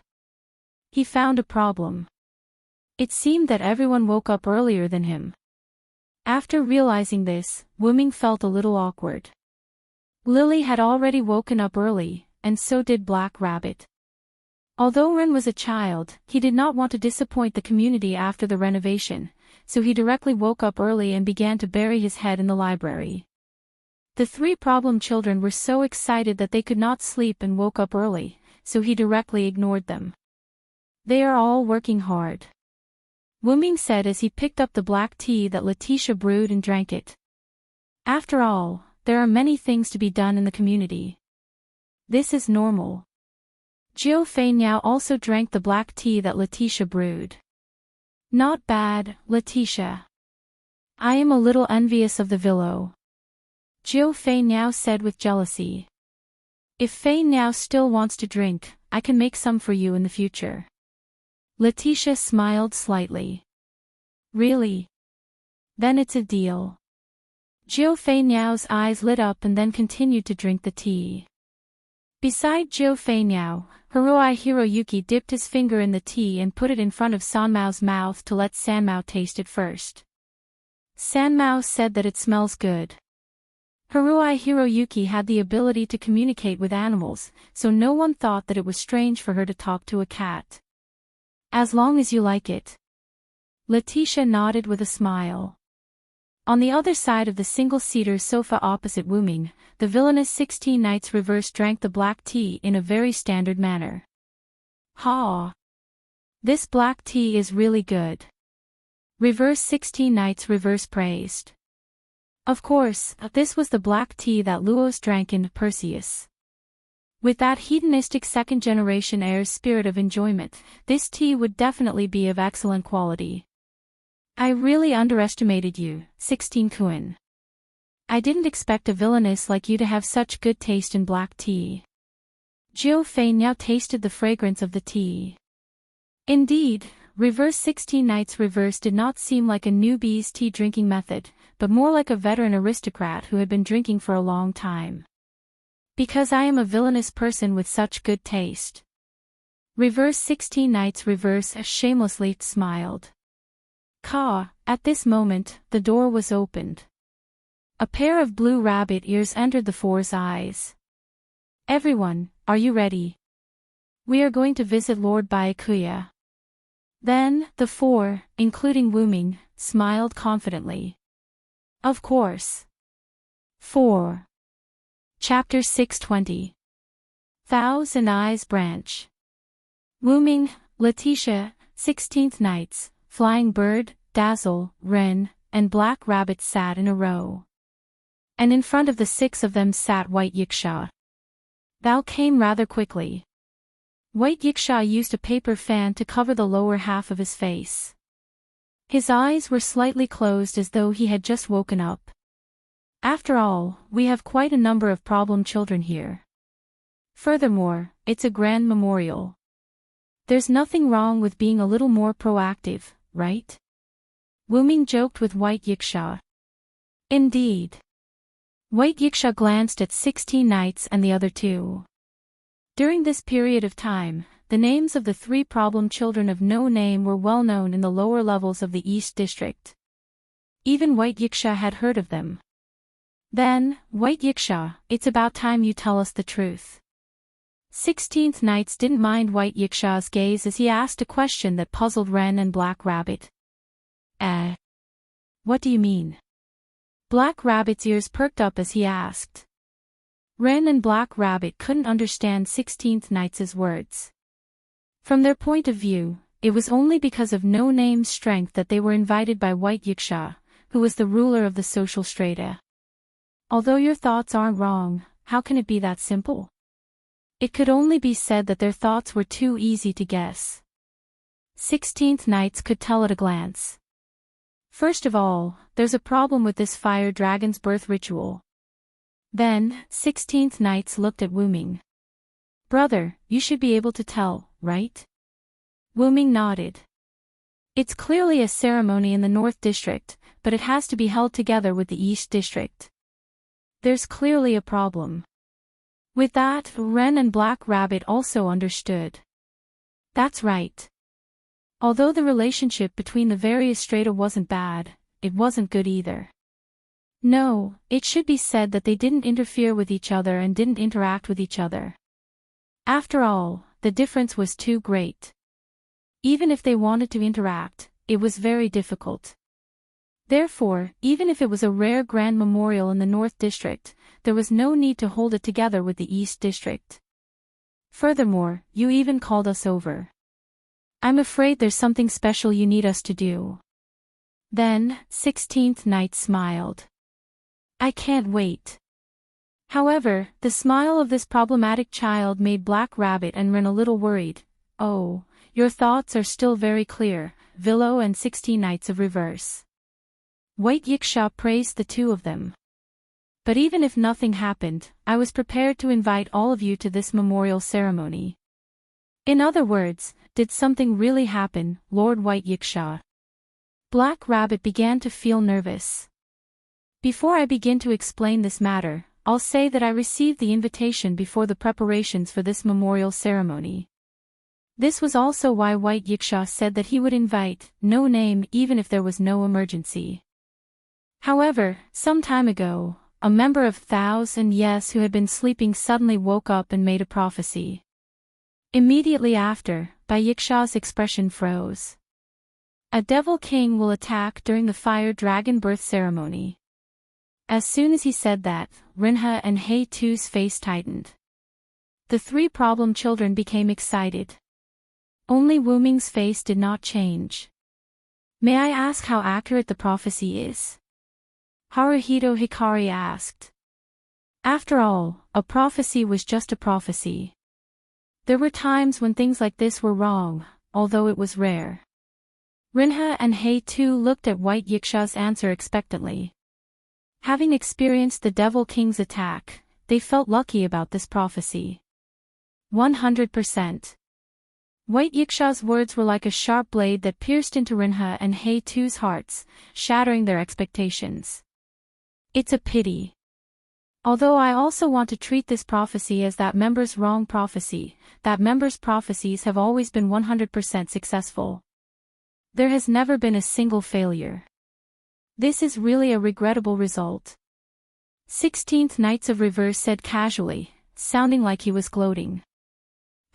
He found a problem. It seemed that everyone woke up earlier than him. After realizing this, Wuming felt a little awkward. Lily had already woken up early, and so did Black Rabbit. Although Ren was a child, he did not want to disappoint the community after the renovation, so he directly woke up early and began to bury his head in the library. The three problem children were so excited that they could not sleep and woke up early, so he directly ignored them. They are all working hard, Wuming said as he picked up the black tea that Letitia brewed and drank it. After all, there are many things to be done in the community. This is normal. Jiu Fei Niao also drank the black tea that Letitia brewed. Not bad, Letitia. I am a little envious of the Villo. Jiu Fei Niao said with jealousy. If Fei Niao still wants to drink, I can make some for you in the future. Letitia smiled slightly. Really? Then it's a deal. Jiu Fei Niao's eyes lit up and then continued to drink the tea. Beside Jiu Fei Niao, Haruai Hiroyuki dipped his finger in the tea and put it in front of Sanmao's mouth to let Sanmao taste it first. Sanmao said that it smells good. Haruai Hiroyuki had the ability to communicate with animals, so no one thought that it was strange for her to talk to a cat. As long as you like it. Letitia nodded with a smile. On the other side of the single-seater sofa opposite Wuming, the villainous 16 Knights Reverse drank the black tea in a very standard manner. Ha! This black tea is really good. Reverse 16 Knights Reverse praised. Of course, this was the black tea that Luos drank in Perseus. With that hedonistic second-generation heir's spirit of enjoyment, this tea would definitely be of excellent quality. I really underestimated you, 16 Kun. I didn't expect a villainess like you to have such good taste in black tea. Jiu Fei now tasted the fragrance of the tea. Indeed, Reverse 16 Knights Reverse did not seem like a newbie's tea drinking method, but more like a veteran aristocrat who had been drinking for a long time. Because I am a villainous person with such good taste. Reverse 16 Knights Reverse shamelessly smiled. At this moment, the door was opened. A pair of blue rabbit ears entered the four's eyes. Everyone, are you ready? We are going to visit Lord Byakuya. Then, the four, including Wuming, smiled confidently. Of course. 4. Chapter 620. Thousand Eyes Branch. Wuming, Letitia, 16th Knights, Flying Bird, Dazzle, Ren, and Black Rabbit sat in a row. And in front of the 6 of them sat White Yiksha. Thou came rather quickly. White Yiksha used a paper fan to cover the lower half of his face. His eyes were slightly closed as though he had just woken up. After all, we have quite a number of problem children here. Furthermore, it's a grand memorial. There's nothing wrong with being a little more proactive, right? Wuming joked with White Yiksha. Indeed. White Yiksha glanced at 16 Knights and the other 2. During this period of time, the names of the 3 problem children of no name were well known in the lower levels of the East District. Even White Yiksha had heard of them. Then, White Yiksha, it's about time you tell us the truth. 16th Nights didn't mind White Yiksha's gaze as he asked a question that puzzled Wren and Black Rabbit. What do you mean? Black Rabbit's ears perked up as he asked. Wren and Black Rabbit couldn't understand 16th Nights' words. From their point of view, it was only because of No Name's strength that they were invited by White Yiksha, who was the ruler of the social strata. Although your thoughts aren't wrong, how can it be that simple? It could only be said that their thoughts were too easy to guess. 16th Nights could tell at a glance. First of all, there's a problem with this fire dragon's birth ritual. Then, 16th Nights looked at Wuming. Brother, you should be able to tell, right? Wuming nodded. It's clearly a ceremony in the North District, but it has to be held together with the East District. There's clearly a problem. With that, Wren and Black Rabbit also understood. That's right. Although the relationship between the various strata wasn't bad, it wasn't good either. No, it should be said that they didn't interfere with each other and didn't interact with each other. After all, the difference was too great. Even if they wanted to interact, it was very difficult. Therefore, even if it was a rare grand memorial in the North District, there was no need to hold it together with the East District. Furthermore, you even called us over. I'm afraid there's something special you need us to do. Then, 16th Night smiled. I can't wait. However, the smile of this problematic child made Black Rabbit and Wren a little worried. Oh, your thoughts are still very clear, Villo and 16 Nights of Reverse. White Yiksha praised the 2 of them. But even if nothing happened, I was prepared to invite all of you to this memorial ceremony. In other words, did something really happen, Lord White Yiksha? Black Rabbit began to feel nervous. Before I begin to explain this matter, I'll say that I received the invitation before the preparations for this memorial ceremony. This was also why White Yiksha said that he would invite No Name even if there was no emergency. However, some time ago, a member of Thous and Yes who had been sleeping suddenly woke up and made a prophecy. Immediately after, Yiksha's expression froze. A devil king will attack during the fire dragon birth ceremony. As soon as he said that, Rinha and Hei-Tu's face tightened. The 3 problem children became excited. Only Wuming's face did not change. May I ask how accurate the prophecy is? Haruhito Hikari asked. After all, a prophecy was just a prophecy. There were times when things like this were wrong, although it was rare. Rinha and Hei-Tu looked at White Yiksha's answer expectantly. Having experienced the Devil King's attack, they felt lucky about this prophecy. 100%. White Yiksha's words were like a sharp blade that pierced into Rinha and Hei-Tu's hearts, shattering their expectations. It's a pity. Although I also want to treat this prophecy as that member's wrong prophecy, that member's prophecies have always been 100% successful. There has never been a single failure. This is really a regrettable result. 16th Nights of Reverse said casually, sounding like he was gloating.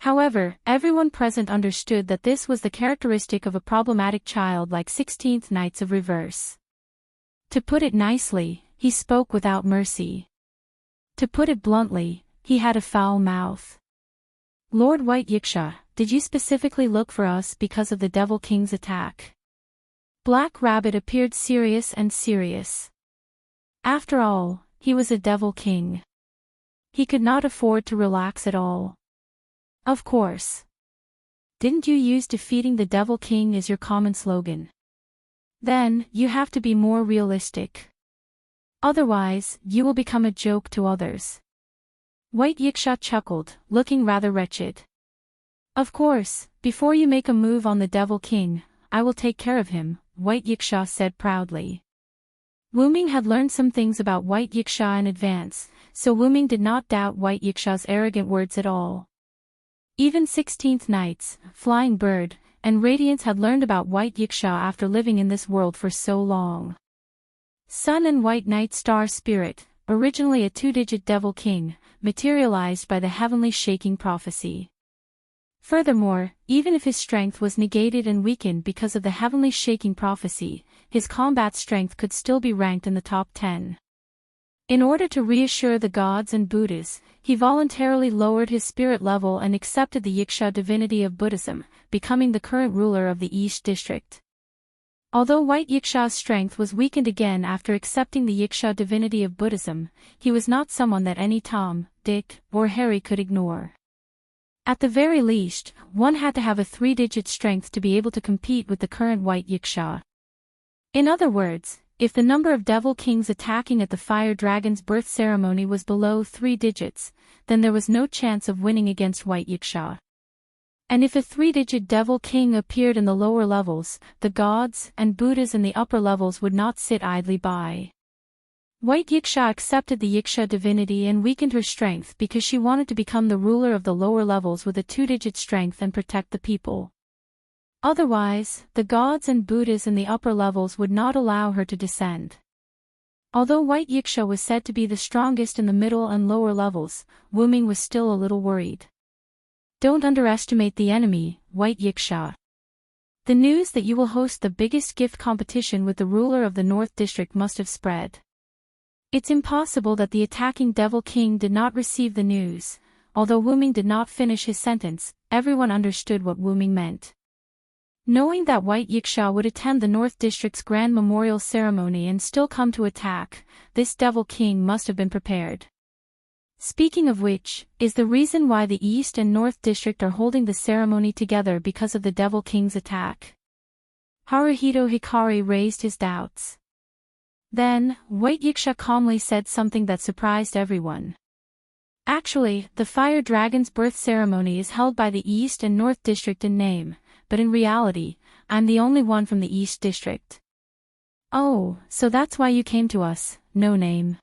However, everyone present understood that this was the characteristic of a problematic child like 16th Nights of Reverse. To put it nicely, he spoke without mercy. To put it bluntly, he had a foul mouth. Lord White Yiksha, did you specifically look for us because of the Devil King's attack? Black Rabbit appeared serious and serious. After all, he was a Devil King. He could not afford to relax at all. Of course. Didn't you use defeating the Devil King as your common slogan? Then, you have to be more realistic. Otherwise, you will become a joke to others. White Yiksha chuckled, looking rather wretched. Of course, before you make a move on the Devil King, I will take care of him, White Yiksha said proudly. Wuming had learned some things about White Yiksha in advance, so Wuming did not doubt White Yiksha's arrogant words at all. Even 16th Knights, Flying Bird, and Radiance had learned about White Yiksha after living in this world for so long. Sun and White Knight Star Spirit, originally a two-digit devil king, materialized by the heavenly shaking prophecy. Furthermore, even if his strength was negated and weakened because of the heavenly shaking prophecy, his combat strength could still be ranked in the top 10. In order to reassure the gods and Buddhas, he voluntarily lowered his spirit level and accepted the Yiksha divinity of Buddhism, becoming the current ruler of the East District. Although White Yiksha's strength was weakened again after accepting the Yiksha divinity of Buddhism, he was not someone that any Tom, Dick, or Harry could ignore. At the very least, one had to have a 3-digit strength to be able to compete with the current White Yiksha. In other words, if the number of devil kings attacking at the fire dragon's birth ceremony was below 3 digits, then there was no chance of winning against White Yiksha. And if a 3-digit devil king appeared in the lower levels, the gods and Buddhas in the upper levels would not sit idly by. White Yiksha accepted the Yiksha divinity and weakened her strength because she wanted to become the ruler of the lower levels with a 2-digit strength and protect the people. Otherwise, the gods and Buddhas in the upper levels would not allow her to descend. Although White Yiksha was said to be the strongest in the middle and lower levels, Wu Ming was still a little worried. Don't underestimate the enemy, White Yiksha. The news that you will host the biggest gift competition with the ruler of the North District must have spread. It's impossible that the attacking Devil King did not receive the news. Although Wu Ming did not finish his sentence, everyone understood what Wu Ming meant. Knowing that White Yiksha would attend the North District's grand memorial ceremony and still come to attack, this Devil King must have been prepared. Speaking of which, is the reason why the East and North District are holding the ceremony together because of the Devil King's attack. Haruhito Hikari raised his doubts. Then, White Yiksha calmly said something that surprised everyone. Actually, the Fire Dragon's birth ceremony is held by the East and North District in name, but in reality, I'm the only one from the East District. Oh, so that's why you came to us, no name.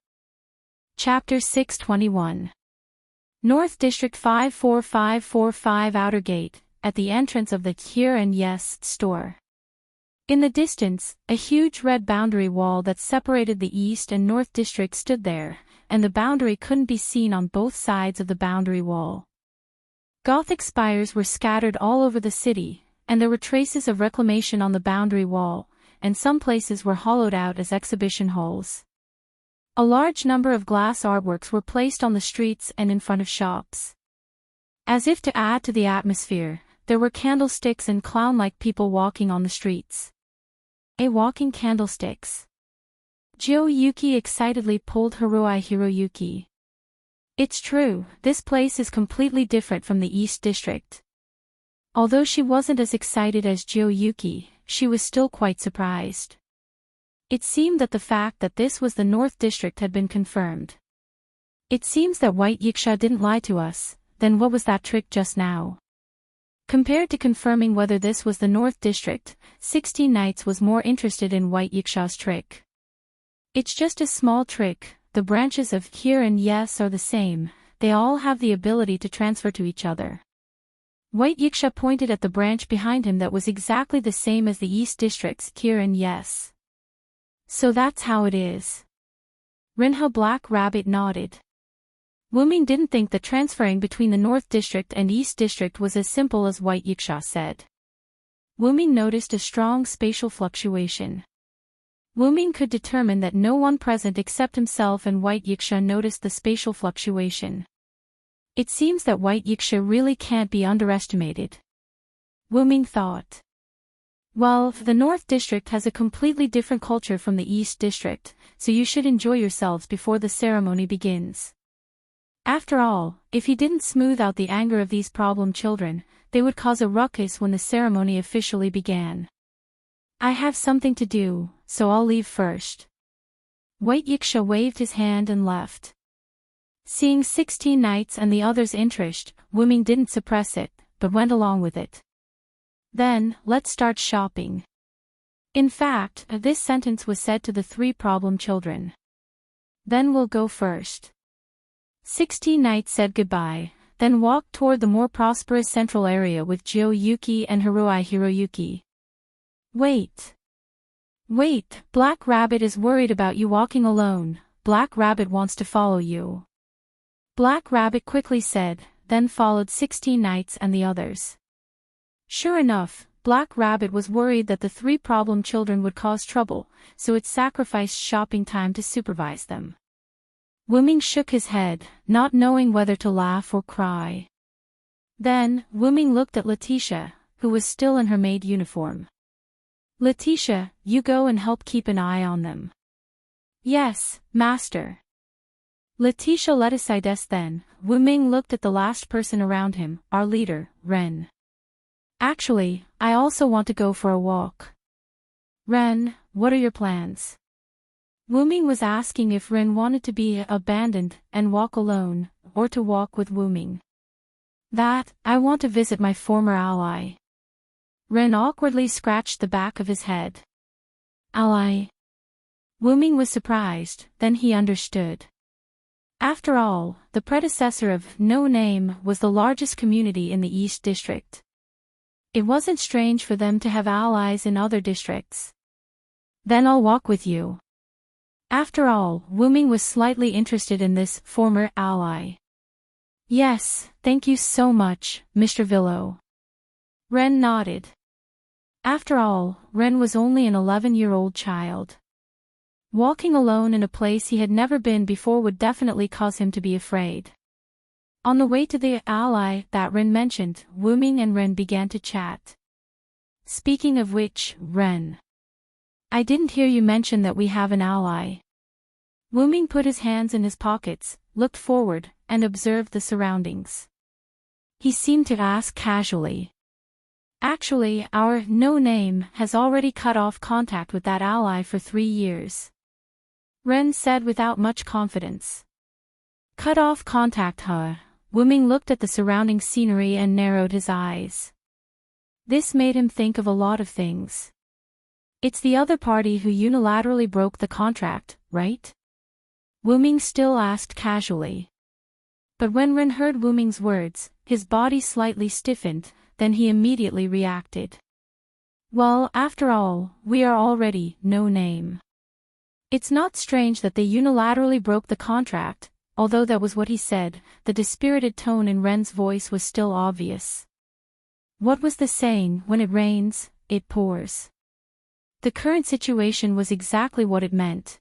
Chapter 621. North District 54545 Outer Gate, at the entrance of the Here and Yes store. In the distance, a huge red boundary wall that separated the East and North District stood there, and the boundary couldn't be seen on both sides of the boundary wall. Gothic spires were scattered all over the city, and there were traces of reclamation on the boundary wall, and some places were hollowed out as exhibition halls. A large number of glass artworks were placed on the streets and in front of shops. As if to add to the atmosphere, there were candlesticks and clown-like people walking on the streets. Walking candlesticks. Yuki excitedly pulled Haruhi Hiroyuki. It's true, this place is completely different from the East District. Although she wasn't as excited as Yuki, she was still quite surprised. It seemed that the fact that this was the North District had been confirmed. It seems that White Yiksha didn't lie to us, then what was that trick just now? Compared to confirming whether this was the North District, 16 Knights was more interested in White Yiksha's trick. It's just a small trick, the branches of Here and Yes are the same, they all have the ability to transfer to each other. White Yiksha pointed at the branch behind him that was exactly the same as the East District's Here and Yes. So that's how it is. Rinha Black Rabbit nodded. Wu Ming didn't think that transferring between the North District and East District was as simple as White Yiksha said. Wu Ming noticed a strong spatial fluctuation. Wu Ming could determine that no one present except himself and White Yiksha noticed the spatial fluctuation. It seems that White Yiksha really can't be underestimated. Wu Ming thought. Well, the North District has a completely different culture from the East District, so you should enjoy yourselves before the ceremony begins. After all, if he didn't smooth out the anger of these problem children, they would cause a ruckus when the ceremony officially began. I have something to do, so I'll leave first. White Yiksha waved his hand and left. Seeing 16 Knights and the others' interest, Wu Ming didn't suppress it, but went along with it. Then, let's start shopping. In fact, this sentence was said to the 3 problem children. Then we'll go first. 16 Knights said goodbye, then walked toward the more prosperous central area with Jio-yuki and Hiroyuki. Wait. Wait, Black Rabbit is worried about you walking alone. Black Rabbit wants to follow you. Black Rabbit quickly said, then followed 16 knights and the others. Sure enough, Black Rabbit was worried that the 3 problem children would cause trouble, so it sacrificed shopping time to supervise them. Wuming shook his head, not knowing whether to laugh or cry. Then, Wuming looked at Letitia, who was still in her maid uniform. Letitia, you go and help keep an eye on them. Yes, master. Letitia led aside. Then, Wuming looked at the last person around him, our leader, Ren. Actually, I also want to go for a walk. Ren, what are your plans? Wuming was asking if Ren wanted to be abandoned and walk alone, or to walk with Wuming. That, I want to visit my former ally. Ren awkwardly scratched the back of his head. Ally? Wuming was surprised, then he understood. After all, the predecessor of No Name was the largest community in the East District. It wasn't strange for them to have allies in other districts. Then I'll walk with you. After all, Wuming was slightly interested in this former ally. Yes, thank you so much, Mr. Villo. Ren nodded. After all, Ren was only an 11-year-old child. Walking alone in a place he had never been before would definitely cause him to be afraid. On the way to the ally that Ren mentioned, Wuming and Ren began to chat. Speaking of which, Ren. I didn't hear you mention that we have an ally. Wuming put his hands in his pockets, looked forward, and observed the surroundings. He seemed to ask casually. Actually, our No Name has already cut off contact with that ally for 3 years. Ren said without much confidence. Cut off contact, huh? Wuming looked at the surrounding scenery and narrowed his eyes. This made him think of a lot of things. It's the other party who unilaterally broke the contract, right? Wuming still asked casually. But when Ren heard Wuming's words, his body slightly stiffened, then he immediately reacted. Well, after all, we are already No Name. It's not strange that they unilaterally broke the contract, although that was what he said, the dispirited tone in Ren's voice was still obvious. What was the saying, when it rains, it pours? The current situation was exactly what it meant.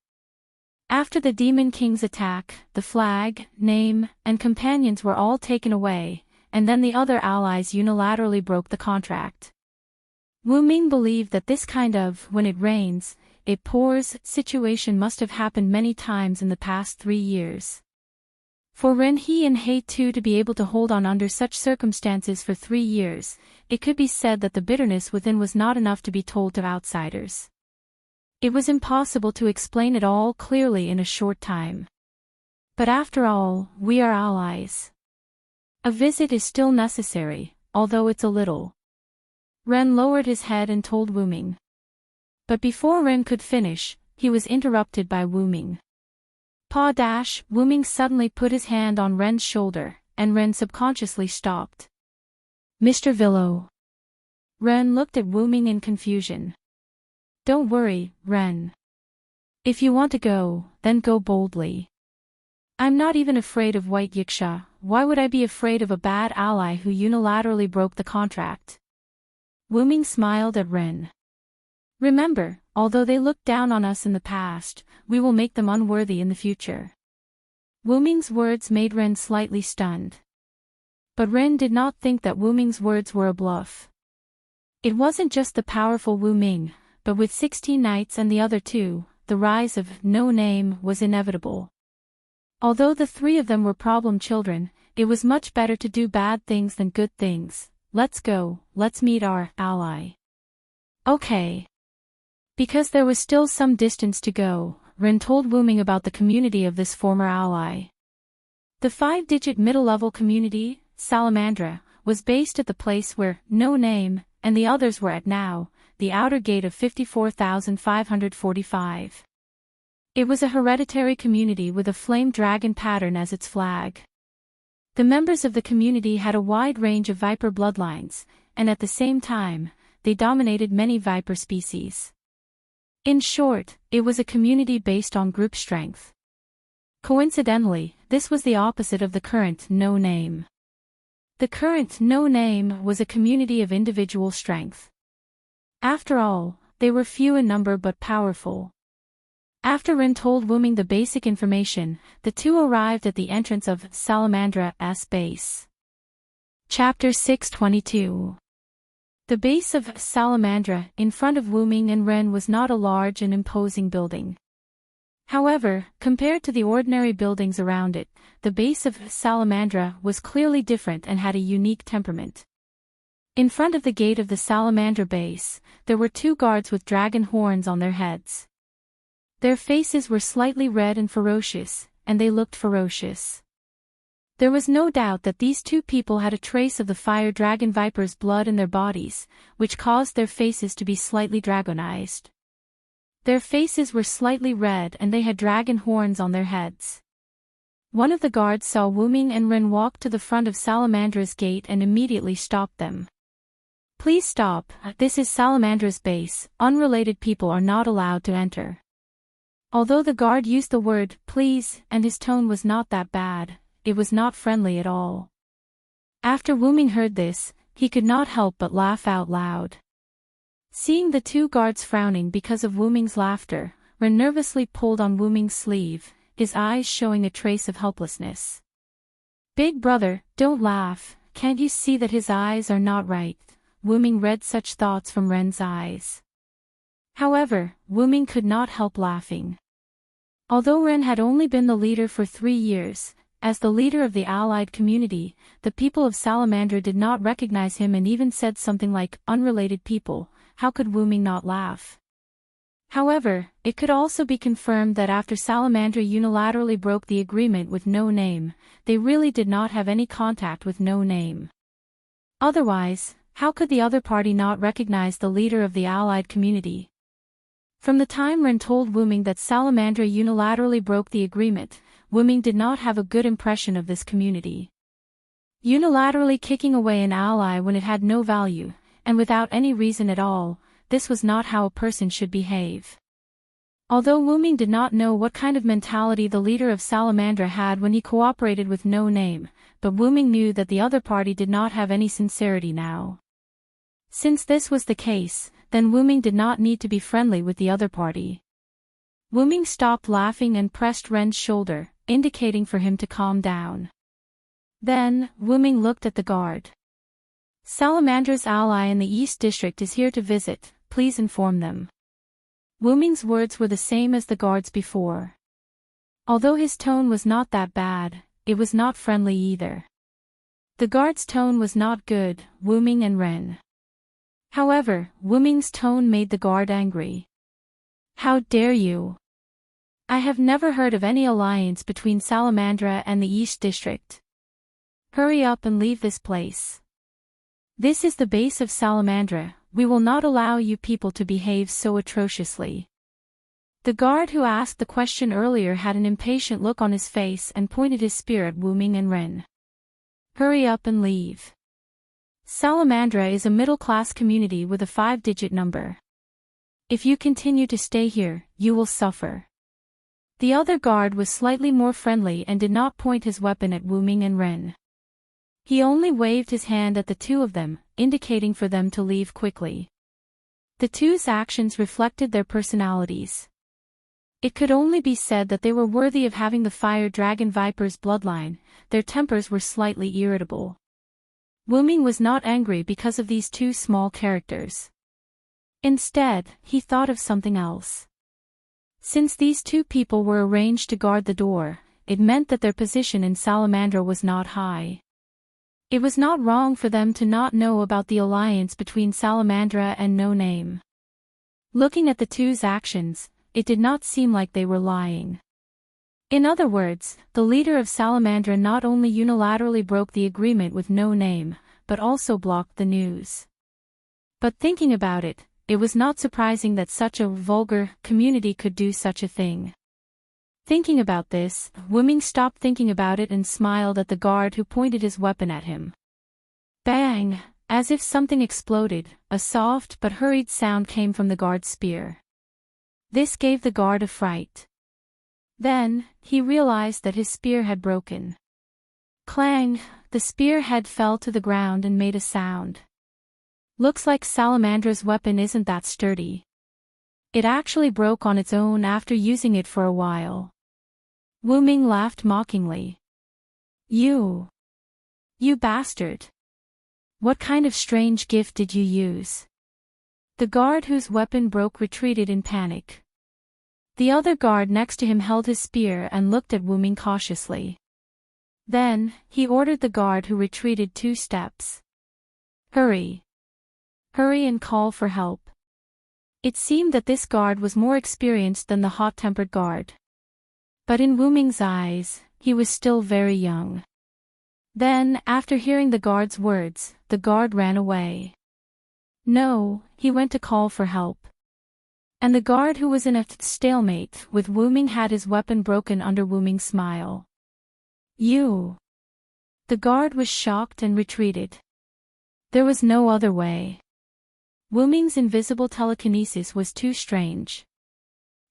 After the Demon King's attack, the flag, name, and companions were all taken away, and then the other allies unilaterally broke the contract. Wuming believed that this kind of, when it rains, it pours, situation must have happened many times in the past 3 years. For Ren He and Hei too to be able to hold on under such circumstances for 3 years, it could be said that the bitterness within was not enough to be told to outsiders. It was impossible to explain it all clearly in a short time. But after all, we are allies. A visit is still necessary, although it's a little. Ren lowered his head and told Wuming. But before Ren could finish, he was interrupted by Wuming. Wuming suddenly put his hand on Ren's shoulder, and Ren subconsciously stopped. Mr. Villo. Ren looked at Wuming in confusion. Don't worry, Ren. If you want to go, then go boldly. I'm not even afraid of White Yiksha. Why would I be afraid of a bad ally who unilaterally broke the contract? Wuming smiled at Ren. Remember, although they looked down on us in the past, we will make them unworthy in the future. Wuming's words made Ren slightly stunned. But Ren did not think that Wuming's words were a bluff. It wasn't just the powerful Wuming, but with 16 knights and the other 2, the rise of No Name was inevitable. Although the 3 of them were problem children, it was much better to do bad things than good things. Let's go, let's meet our ally. Okay. Because there was still some distance to go, Ren told Wuming about the community of this former ally. The 5-digit middle-level community, Salamandra, was based at the place where No Name and the others were at now, the outer gate of 54,545. It was a hereditary community with a flame dragon pattern as its flag. The members of the community had a wide range of viper bloodlines, and at the same time, they dominated many viper species. In short, it was a community based on group strength. Coincidentally, this was the opposite of the current no name. The current no name was a community of individual strength. After all, they were few in number but powerful. After Ren told Wuming the basic information, the two arrived at the entrance of Salamandra's base. Chapter 622. The base of Salamandra, in front of Wuming and Ren, was not a large and imposing building. However, compared to the ordinary buildings around it, the base of Salamandra was clearly different and had a unique temperament. In front of the gate of the Salamandra base, there were two guards with dragon horns on their heads. Their faces were slightly red and ferocious, and they looked ferocious. There was no doubt that these two people had a trace of the fire dragon viper's blood in their bodies, which caused their faces to be slightly dragonized. Their faces were slightly red and they had dragon horns on their heads. One of the guards saw Wuming and Ren walk to the front of Salamandra's gate and immediately stopped them. "Please stop, this is Salamandra's base, unrelated people are not allowed to enter." Although the guard used the word "please" and his tone was not that bad, it was not friendly at all. After Wuming heard this, he could not help but laugh out loud. Seeing the two guards frowning because of Wuming's laughter, Ren nervously pulled on Wuming's sleeve, his eyes showing a trace of helplessness. "Big brother, don't laugh, can't you see that his eyes are not right?" Wuming read such thoughts from Ren's eyes. However, Wuming could not help laughing. Although Ren had only been the leader for 3 years, as the leader of the allied community, the people of Salamandra did not recognize him and even said something like, "Unrelated people, how could Wuming not laugh?" However, it could also be confirmed that after Salamandra unilaterally broke the agreement with No Name, they really did not have any contact with No Name. Otherwise, how could the other party not recognize the leader of the allied community? From the time Ren told Wuming that Salamandra unilaterally broke the agreement, Wuming did not have a good impression of this community. Unilaterally kicking away an ally when it had no value, and without any reason at all, this was not how a person should behave. Although Wuming did not know what kind of mentality the leader of Salamandra had when he cooperated with No Name, but Wuming knew that the other party did not have any sincerity now. Since this was the case, then Wuming did not need to be friendly with the other party. Wuming stopped laughing and pressed Ren's shoulder, indicating for him to calm down. Then, Wuming looked at the guard. "Salamandra's ally in the East District is here to visit, please inform them." Wuming's words were the same as the guard's before. Although his tone was not that bad, it was not friendly either. The guard's tone was not good, Wuming and Ren. However, Wuming's tone made the guard angry. "How dare you? I have never heard of any alliance between Salamandra and the East District. Hurry up and leave this place. This is the base of Salamandra, we will not allow you people to behave so atrociously." The guard who asked the question earlier had an impatient look on his face and pointed his spear at Wuming and Ren. "Hurry up and leave. Salamandra is a middle-class community with a 5-digit number. If you continue to stay here, you will suffer." The other guard was slightly more friendly and did not point his weapon at Wuming and Ren. He only waved his hand at the two of them, indicating for them to leave quickly. The two's actions reflected their personalities. It could only be said that they were worthy of having the fire dragon viper's bloodline, their tempers were slightly irritable. Wuming was not angry because of these two small characters. Instead, he thought of something else. Since these two people were arranged to guard the door, it meant that their position in Salamandra was not high. It was not wrong for them to not know about the alliance between Salamandra and No Name. Looking at the two's actions, it did not seem like they were lying. In other words, the leader of Salamandra not only unilaterally broke the agreement with No Name, but also blocked the news. But thinking about it, it was not surprising that such a vulgar community could do such a thing. Thinking about this, Wuming stopped thinking about it and smiled at the guard who pointed his weapon at him. Bang! As if something exploded, a soft but hurried sound came from the guard's spear. This gave the guard a fright. Then, he realized that his spear had broken. Clang! The spear head fell to the ground and made a sound. Looks like Salamandra's weapon isn't that sturdy. It actually broke on its own after using it for a while. Wuming laughed mockingly. You bastard. What kind of strange gift did you use? The guard whose weapon broke retreated in panic. The other guard next to him held his spear and looked at Wuming cautiously. Then, he ordered the guard who retreated 2 steps. Hurry! Hurry and call for help. It seemed that this guard was more experienced than the hot-tempered guard. But in Wuming's eyes, he was still very young. Then, after hearing the guard's words, the guard ran away. No, he went to call for help. And the guard who was in a stalemate with Wuming had his weapon broken under Wuming's smile. You! The guard was shocked and retreated. There was no other way. Wuming's invisible telekinesis was too strange.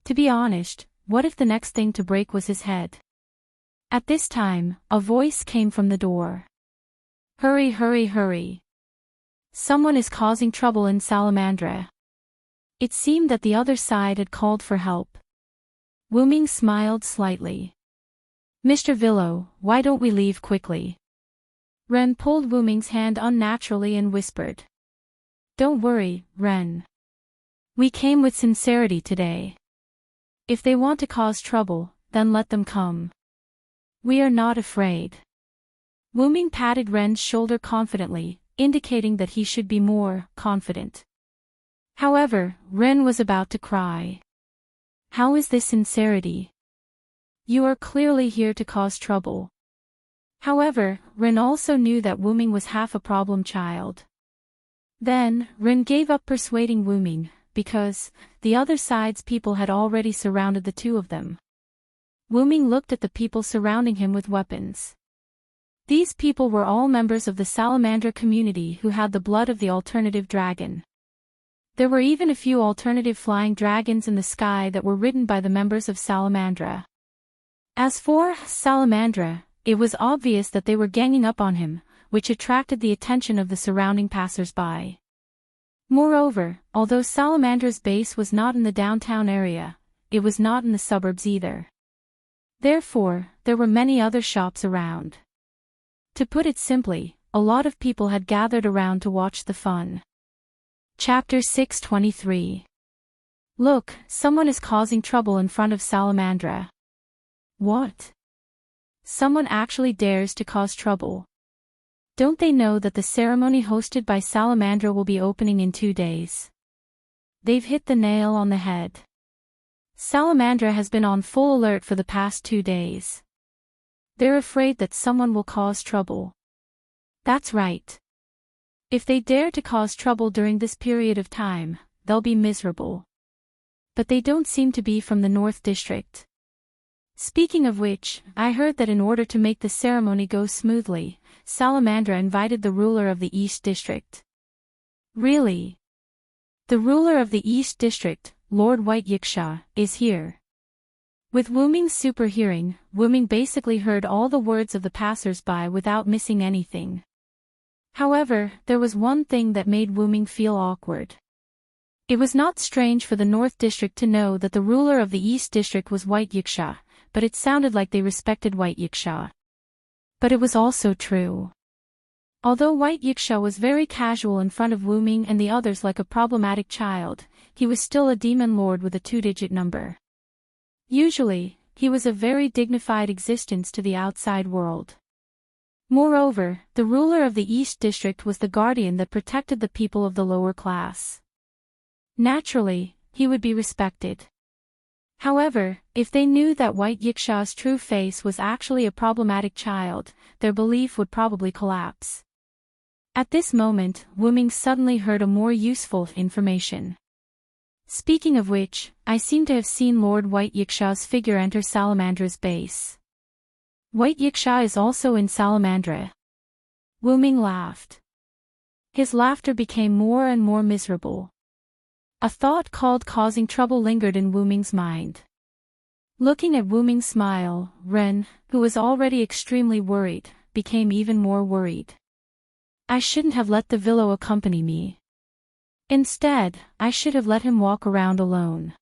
To be honest, what if the next thing to break was his head? At this time, a voice came from the door. Hurry, hurry, hurry. Someone is causing trouble in Salamandra. It seemed that the other side had called for help. Wuming smiled slightly. Mr. Villo, why don't we leave quickly? Ren pulled Wuming's hand unnaturally and whispered. Don't worry, Ren. We came with sincerity today. If they want to cause trouble, then let them come. We are not afraid. Wuming patted Ren's shoulder confidently, indicating that he should be more confident. However, Ren was about to cry. How is this sincerity? You are clearly here to cause trouble. However, Ren also knew that Wuming was half a problem child. Then, Ren gave up persuading Wuming, because the other side's people had already surrounded the two of them. Wuming looked at the people surrounding him with weapons. These people were all members of the Salamandra community who had the blood of the alternative dragon. There were even a few alternative flying dragons in the sky that were ridden by the members of Salamandra. As for Salamandra, it was obvious that they were ganging up on him, which attracted the attention of the surrounding passers-by. Moreover, although Salamandra's base was not in the downtown area, it was not in the suburbs either. Therefore, there were many other shops around. To put it simply, a lot of people had gathered around to watch the fun. Chapter 623. Look, someone is causing trouble in front of Salamandra. What? Someone actually dares to cause trouble. Don't they know that the ceremony hosted by Salamandra will be opening in 2 days? They've hit the nail on the head. Salamandra has been on full alert for the past 2 days. They're afraid that someone will cause trouble. That's right. If they dare to cause trouble during this period of time, they'll be miserable. But they don't seem to be from the North District. Speaking of which, I heard that in order to make the ceremony go smoothly, Salamandra invited the ruler of the East District. Really? The ruler of the East District, Lord White Yiksha, is here. With Wuming's super hearing, Wuming basically heard all the words of the passers-by without missing anything. However, there was one thing that made Wuming feel awkward. It was not strange for the North District to know that the ruler of the East District was White Yiksha, but it sounded like they respected White Yiksha. But it was also true. Although White Yiksha was very casual in front of Wuming and the others like a problematic child, he was still a demon lord with a 2-digit number. Usually, he was a very dignified existence to the outside world. Moreover, the ruler of the East District was the guardian that protected the people of the lower class. Naturally, he would be respected. However, if they knew that White Yiksha's true face was actually a problematic child, their belief would probably collapse. At this moment, Wuming suddenly heard a more useful information. Speaking of which, I seem to have seen Lord White Yiksha's figure enter Salamandra's base. White Yiksha is also in Salamandra. Wu Ming laughed. His laughter became more and more miserable. A thought called causing trouble lingered in Wu Ming's mind. Looking at Wu Ming's smile, Ren, who was already extremely worried, became even more worried. I shouldn't have let the Villo accompany me. Instead, I should have let him walk around alone.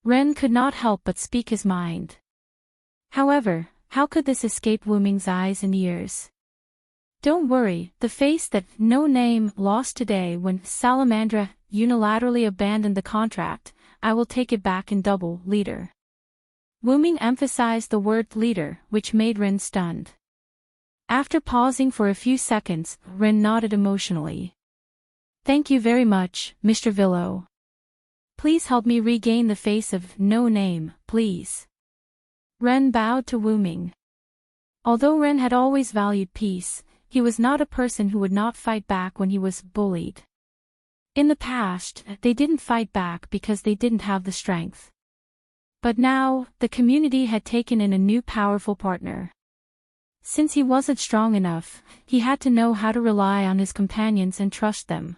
Ren could not help but speak his mind. However, how could this escape Wu Ming's eyes and ears? Don't worry, the face that no name lost today when Salamandra unilaterally abandoned the contract, I will take it back in double, leader. Wu Ming emphasized the word leader, which made Ren stunned. After pausing for a few seconds, Ren nodded emotionally. Thank you very much, Mr. Villo. Please help me regain the face of no name, please. Ren bowed to Wu Ming. Although Ren had always valued peace, he was not a person who would not fight back when he was bullied. In the past, they didn't fight back because they didn't have the strength. But now, the community had taken in a new powerful partner. Since he wasn't strong enough, he had to know how to rely on his companions and trust them.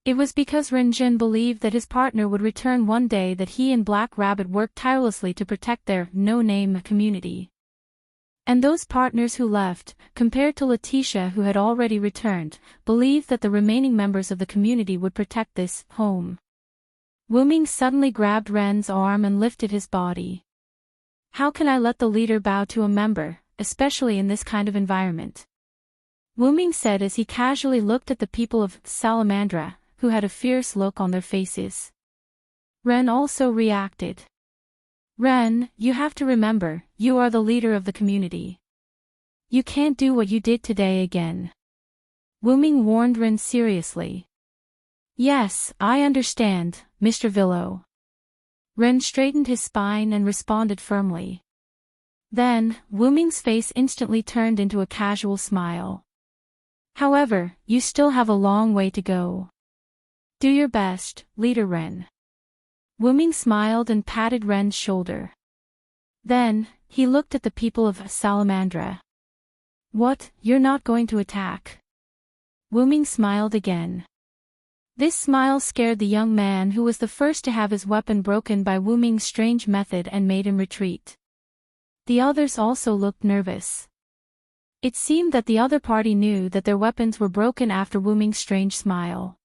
It was because Ren Jin believed that his partner would return one day that he and Black Rabbit worked tirelessly to protect their no-name community. And those partners who left, compared to Letitia who had already returned, believed that the remaining members of the community would protect this home. Wu Ming suddenly grabbed Ren's arm and lifted his body. How can I let the leader bow to a member, especially in this kind of environment? Wu Ming said as he casually looked at the people of Salamandra, who had a fierce look on their faces. Ren also reacted. Ren, you have to remember, you are the leader of the community. You can't do what you did today again. Wu Ming warned Ren seriously. Yes, I understand, Mr. Villo. Ren straightened his spine and responded firmly. Then, Wu Ming's face instantly turned into a casual smile. However, you still have a long way to go. Do your best, Leader Ren. Wu Ming smiled and patted Ren's shoulder. Then, he looked at the people of Salamandra. What, you're not going to attack? Wu Ming smiled again. This smile scared the young man who was the first to have his weapon broken by Wu Ming's strange method and made him retreat. The others also looked nervous. It seemed that the other party knew that their weapons were broken after Wu Ming's strange smile.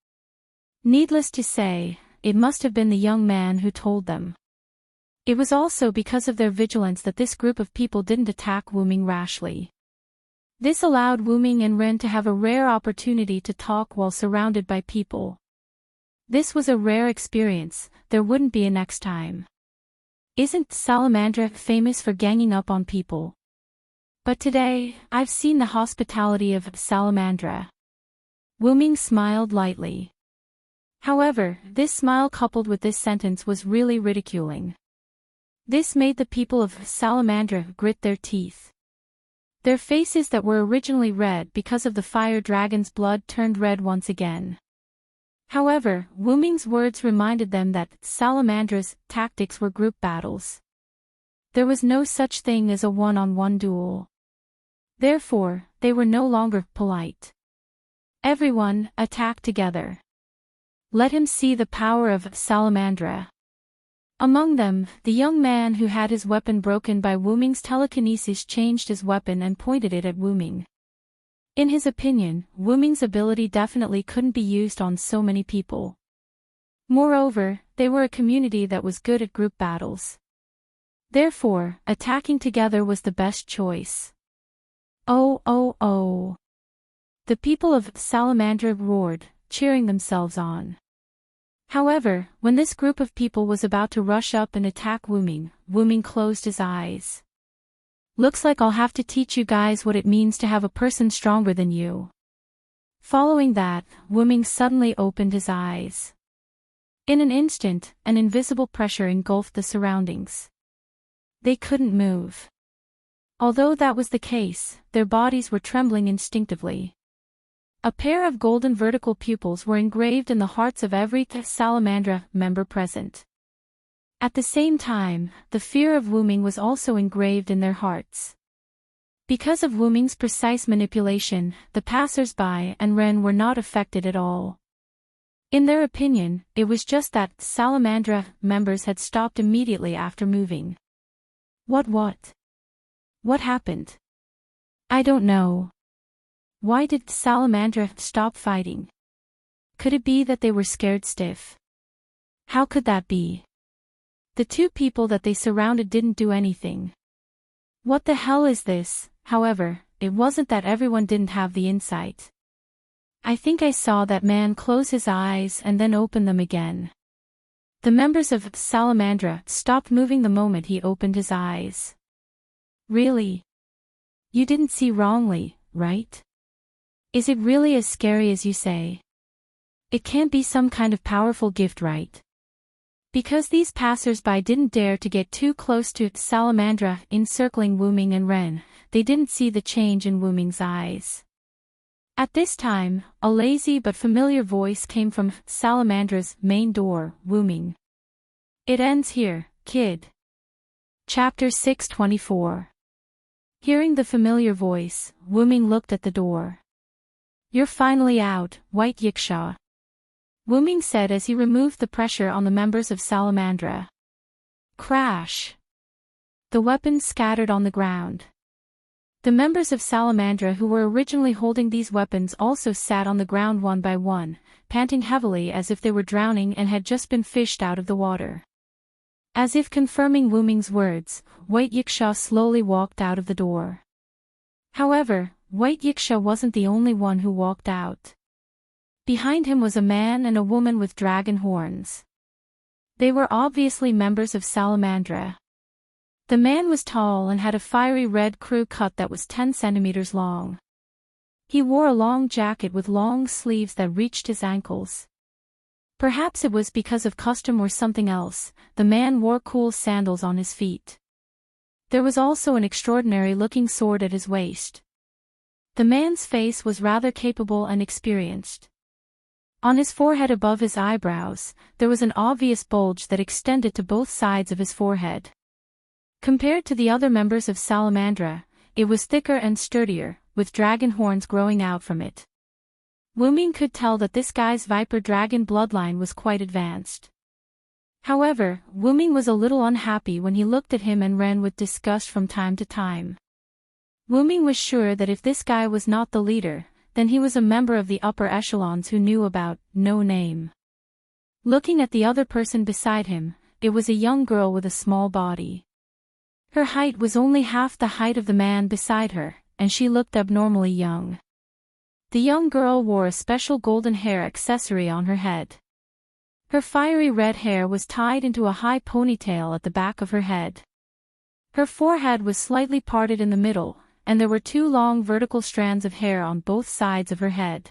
Needless to say, it must have been the young man who told them. It was also because of their vigilance that this group of people didn't attack Wu Ming rashly. This allowed Wu Ming and Ren to have a rare opportunity to talk while surrounded by people. This was a rare experience, there wouldn't be a next time. Isn't Salamandra famous for ganging up on people? But today, I've seen the hospitality of Salamandra. Wu Ming smiled lightly. However, this smile coupled with this sentence was really ridiculing. This made the people of Salamandra grit their teeth. Their faces that were originally red because of the fire dragon's blood turned red once again. However, Wu Ming's words reminded them that Salamandra's tactics were group battles. There was no such thing as a one-on-one duel. Therefore, they were no longer polite. Everyone, attack together. Let him see the power of Salamandra. Among them, the young man who had his weapon broken by Wu Ming's telekinesis changed his weapon and pointed it at Wu Ming. In his opinion, Wu Ming's ability definitely couldn't be used on so many people. Moreover, they were a community that was good at group battles. Therefore, attacking together was the best choice. Oh, oh, oh. The people of Salamandra roared, cheering themselves on. However, when this group of people was about to rush up and attack Wu Ming closed his eyes. Looks like I'll have to teach you guys what it means to have a person stronger than you. Following that, Wu Ming suddenly opened his eyes. In an instant, an invisible pressure engulfed the surroundings. They couldn't move. Although that was the case, their bodies were trembling instinctively. A pair of golden vertical pupils were engraved in the hearts of every Salamandra member present. At the same time, the fear of Wu-Ming was also engraved in their hearts. Because of Wu-Ming's precise manipulation, the passers-by and Ren were not affected at all. In their opinion, it was just that Salamandra members had stopped immediately after moving. What happened? I don't know. Why did Salamandra stop fighting? Could it be that they were scared stiff? How could that be? The two people that they surrounded didn't do anything. What the hell is this? However, it wasn't that everyone didn't have the insight. I think I saw that man close his eyes and then open them again. The members of Salamandra stopped moving the moment he opened his eyes. Really? You didn't see wrongly, right? Is it really as scary as you say? It can't be some kind of powerful gift, right? Because these passers-by didn't dare to get too close to Salamandra encircling Wu-Ming and Ren, they didn't see the change in Wu-Ming's eyes. At this time, a lazy but familiar voice came from Salamandra's main door, Wu-Ming. It ends here, kid. Chapter 624. Hearing the familiar voice, Wu-Ming looked at the door. You're finally out, White Yikshaw. Wu-Ming said as he removed the pressure on the members of Salamandra. Crash! The weapons scattered on the ground. The members of Salamandra who were originally holding these weapons also sat on the ground one by one, panting heavily as if they were drowning and had just been fished out of the water. As if confirming Wu-Ming's words, White Yikshaw slowly walked out of the door. However, White Yikshaw wasn't the only one who walked out. Behind him was a man and a woman with dragon horns. They were obviously members of Salamandra. The man was tall and had a fiery red crew cut that was 10 centimeters long. He wore a long jacket with long sleeves that reached his ankles. Perhaps it was because of custom or something else, the man wore cool sandals on his feet. There was also an extraordinary-looking sword at his waist. The man's face was rather capable and experienced. On his forehead above his eyebrows, there was an obvious bulge that extended to both sides of his forehead. Compared to the other members of Salamandra, it was thicker and sturdier, with dragon horns growing out from it. Wu-Ming could tell that this guy's viper dragon bloodline was quite advanced. However, Wu-Ming was a little unhappy when he looked at him and Ren with disgust from time to time. Wu-Ming was sure that if this guy was not the leader, then he was a member of the upper echelons who knew about no name. Looking at the other person beside him, it was a young girl with a small body. Her height was only half the height of the man beside her, and she looked abnormally young. The young girl wore a special golden hair accessory on her head. Her fiery red hair was tied into a high ponytail at the back of her head. Her forehead was slightly parted in the middle, and there were 2 long vertical strands of hair on both sides of her head.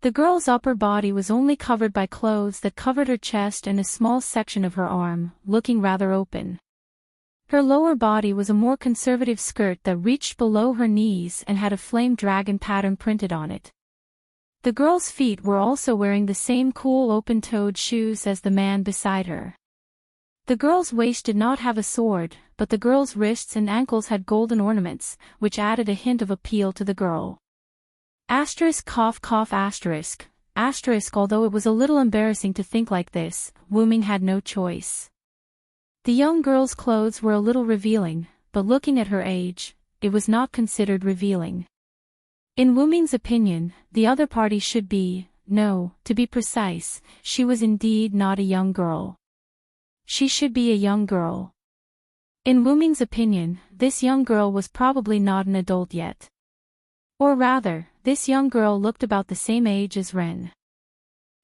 The girl's upper body was only covered by clothes that covered her chest and a small section of her arm, looking rather open. Her lower body was a more conservative skirt that reached below her knees and had a flame dragon pattern printed on it. The girl's feet were also wearing the same cool open-toed shoes as the man beside her. The girl's waist did not have a sword, but the girl's wrists and ankles had golden ornaments, which added a hint of appeal to the girl. Asterisk cough cough asterisk, asterisk. Although it was a little embarrassing to think like this, Wu-Ming had no choice. The young girl's clothes were a little revealing, but looking at her age, it was not considered revealing. In Wu-Ming's opinion, the other party should be, no, to be precise, she was indeed not a young girl. She should be a young girl. In Wu-Ming's opinion, this young girl was probably not an adult yet. Or rather, this young girl looked about the same age as Ren.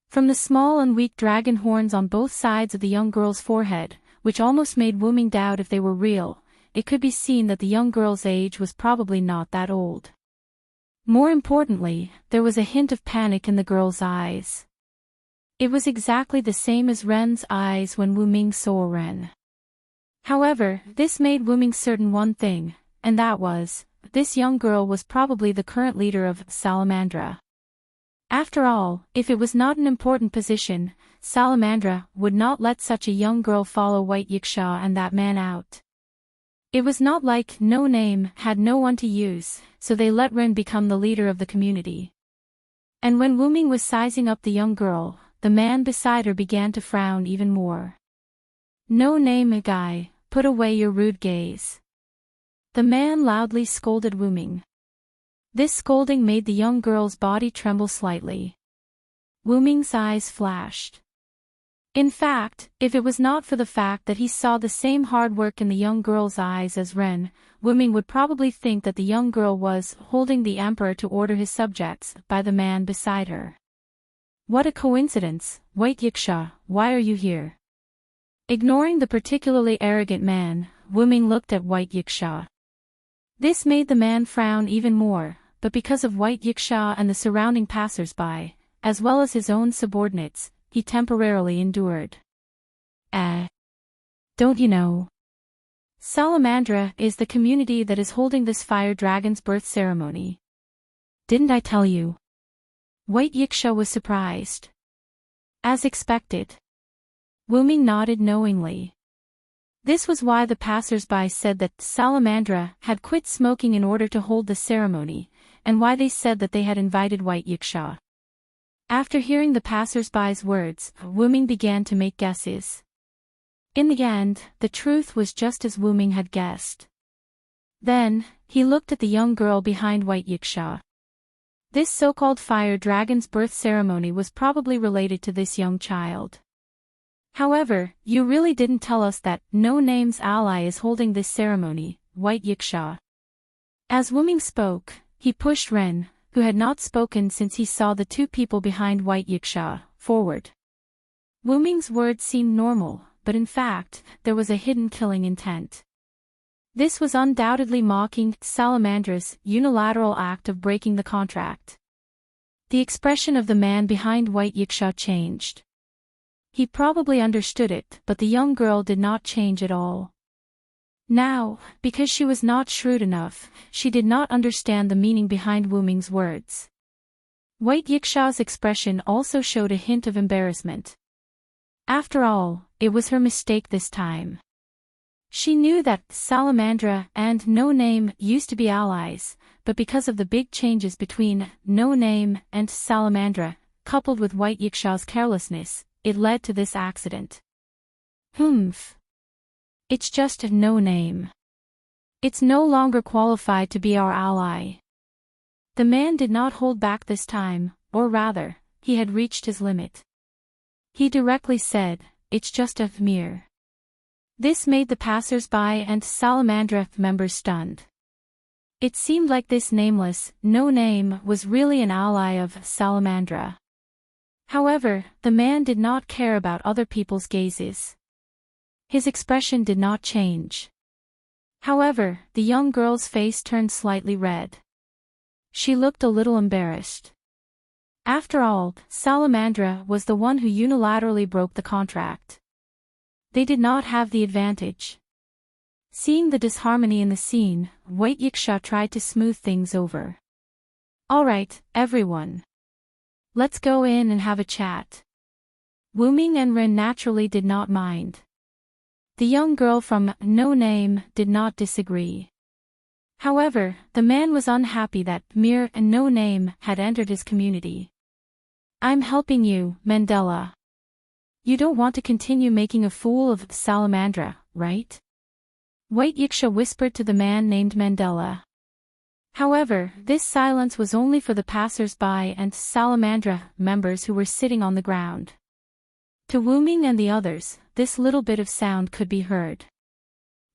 From the small and weak dragon horns on both sides of the young girl's forehead, which almost made Wu-Ming doubt if they were real, it could be seen that the young girl's age was probably not that old. More importantly, there was a hint of panic in the girl's eyes. It was exactly the same as Ren's eyes when Wu-Ming saw Ren. However, this made Wu-Ming certain one thing, and that was, this young girl was probably the current leader of Salamandra. After all, if it was not an important position, Salamandra would not let such a young girl follow White Yiksha and that man out. It was not like No Name had no one to use, so they let Ren become the leader of the community. And when Wu Ming was sizing up the young girl, the man beside her began to frown even more. No Name guy, put away your rude gaze. The man loudly scolded Wu Ming. This scolding made the young girl's body tremble slightly. Wu Ming's eyes flashed. In fact, if it was not for the fact that he saw the same hard work in the young girl's eyes as Ren, Wu Ming would probably think that the young girl was holding the emperor to order his subjects by the man beside her. What a coincidence, White Yiksha, why are you here? Ignoring the particularly arrogant man, Wu Ming looked at White Yiksha. This made the man frown even more, but because of White Yiksha and the surrounding passers-by, as well as his own subordinates, he temporarily endured. Don't you know? Salamandra is the community that is holding this fire dragon's birth ceremony. Didn't I tell you? White Yiksha was surprised. As expected. Wu Ming nodded knowingly. This was why the passers-by said that Salamandra had quit smoking in order to hold the ceremony, and why they said that they had invited White Yiksha. After hearing the passers-by's words, Wu Ming began to make guesses. In the end, the truth was just as Wu Ming had guessed. Then, he looked at the young girl behind White Yiksha. This so-called fire dragon's birth ceremony was probably related to this young child. However, you really didn't tell us that No Name's ally is holding this ceremony, White Yiksha. As Wu Ming spoke, he pushed Ren, who had not spoken since he saw the two people behind White Yiksha, forward. Wu Ming's words seemed normal, but in fact, there was a hidden killing intent. This was undoubtedly mocking Salamandra's unilateral act of breaking the contract. The expression of the man behind White Yiksha changed. He probably understood it, but the young girl did not change at all. Now, because she was not shrewd enough, she did not understand the meaning behind Wu Ming's words. White Yiksha's expression also showed a hint of embarrassment. After all, it was her mistake this time. She knew that Salamandra and No Name used to be allies, but because of the big changes between No Name and Salamandra, coupled with White Yiksha's carelessness, it led to this accident. It's just a No Name. It's no longer qualified to be our ally. The man did not hold back this time, or rather, he had reached his limit. He directly said, it's just a mere. This made the passers-by and Salamandra members stunned. It seemed like this nameless, No Name was really an ally of Salamandra. However, the man did not care about other people's gazes. His expression did not change. However, the young girl's face turned slightly red. She looked a little embarrassed. After all, Salamandra was the one who unilaterally broke the contract. They did not have the advantage. Seeing the disharmony in the scene, White Yiksha tried to smooth things over. All right, everyone. Let's go in and have a chat. Wu Ming and Ren naturally did not mind. The young girl from No Name did not disagree. However, the man was unhappy that Mir and No Name had entered his community. I'm helping you, Mandela. You don't want to continue making a fool of Salamandra, right? White Yiksha whispered to the man named Mandela. However, this silence was only for the passers-by and Salamandra members who were sitting on the ground. To Wu Ming and the others, this little bit of sound could be heard.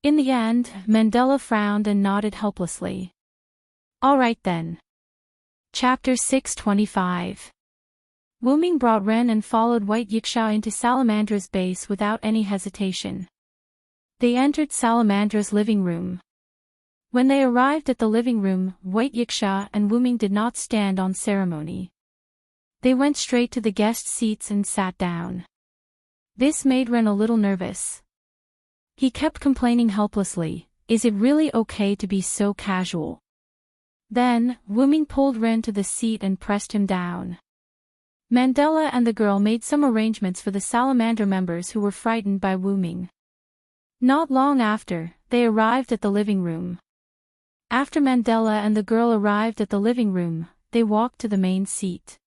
In the end, Mandela frowned and nodded helplessly. All right then. Chapter 625. Wu Ming brought Ren and followed White Yiksha into Salamandra's base without any hesitation. They entered Salamandra's living room. When they arrived at the living room, White Yiksha and Wu Ming did not stand on ceremony. They went straight to the guest seats and sat down. This made Ren a little nervous. He kept complaining helplessly, is it really okay to be so casual? Then, Wu Ming pulled Ren to the seat and pressed him down. Mandela and the girl made some arrangements for the salamander members who were frightened by Wu Ming. Not long after, they arrived at the living room. After Mandela and the girl arrived at the living room, they walked to the main seat.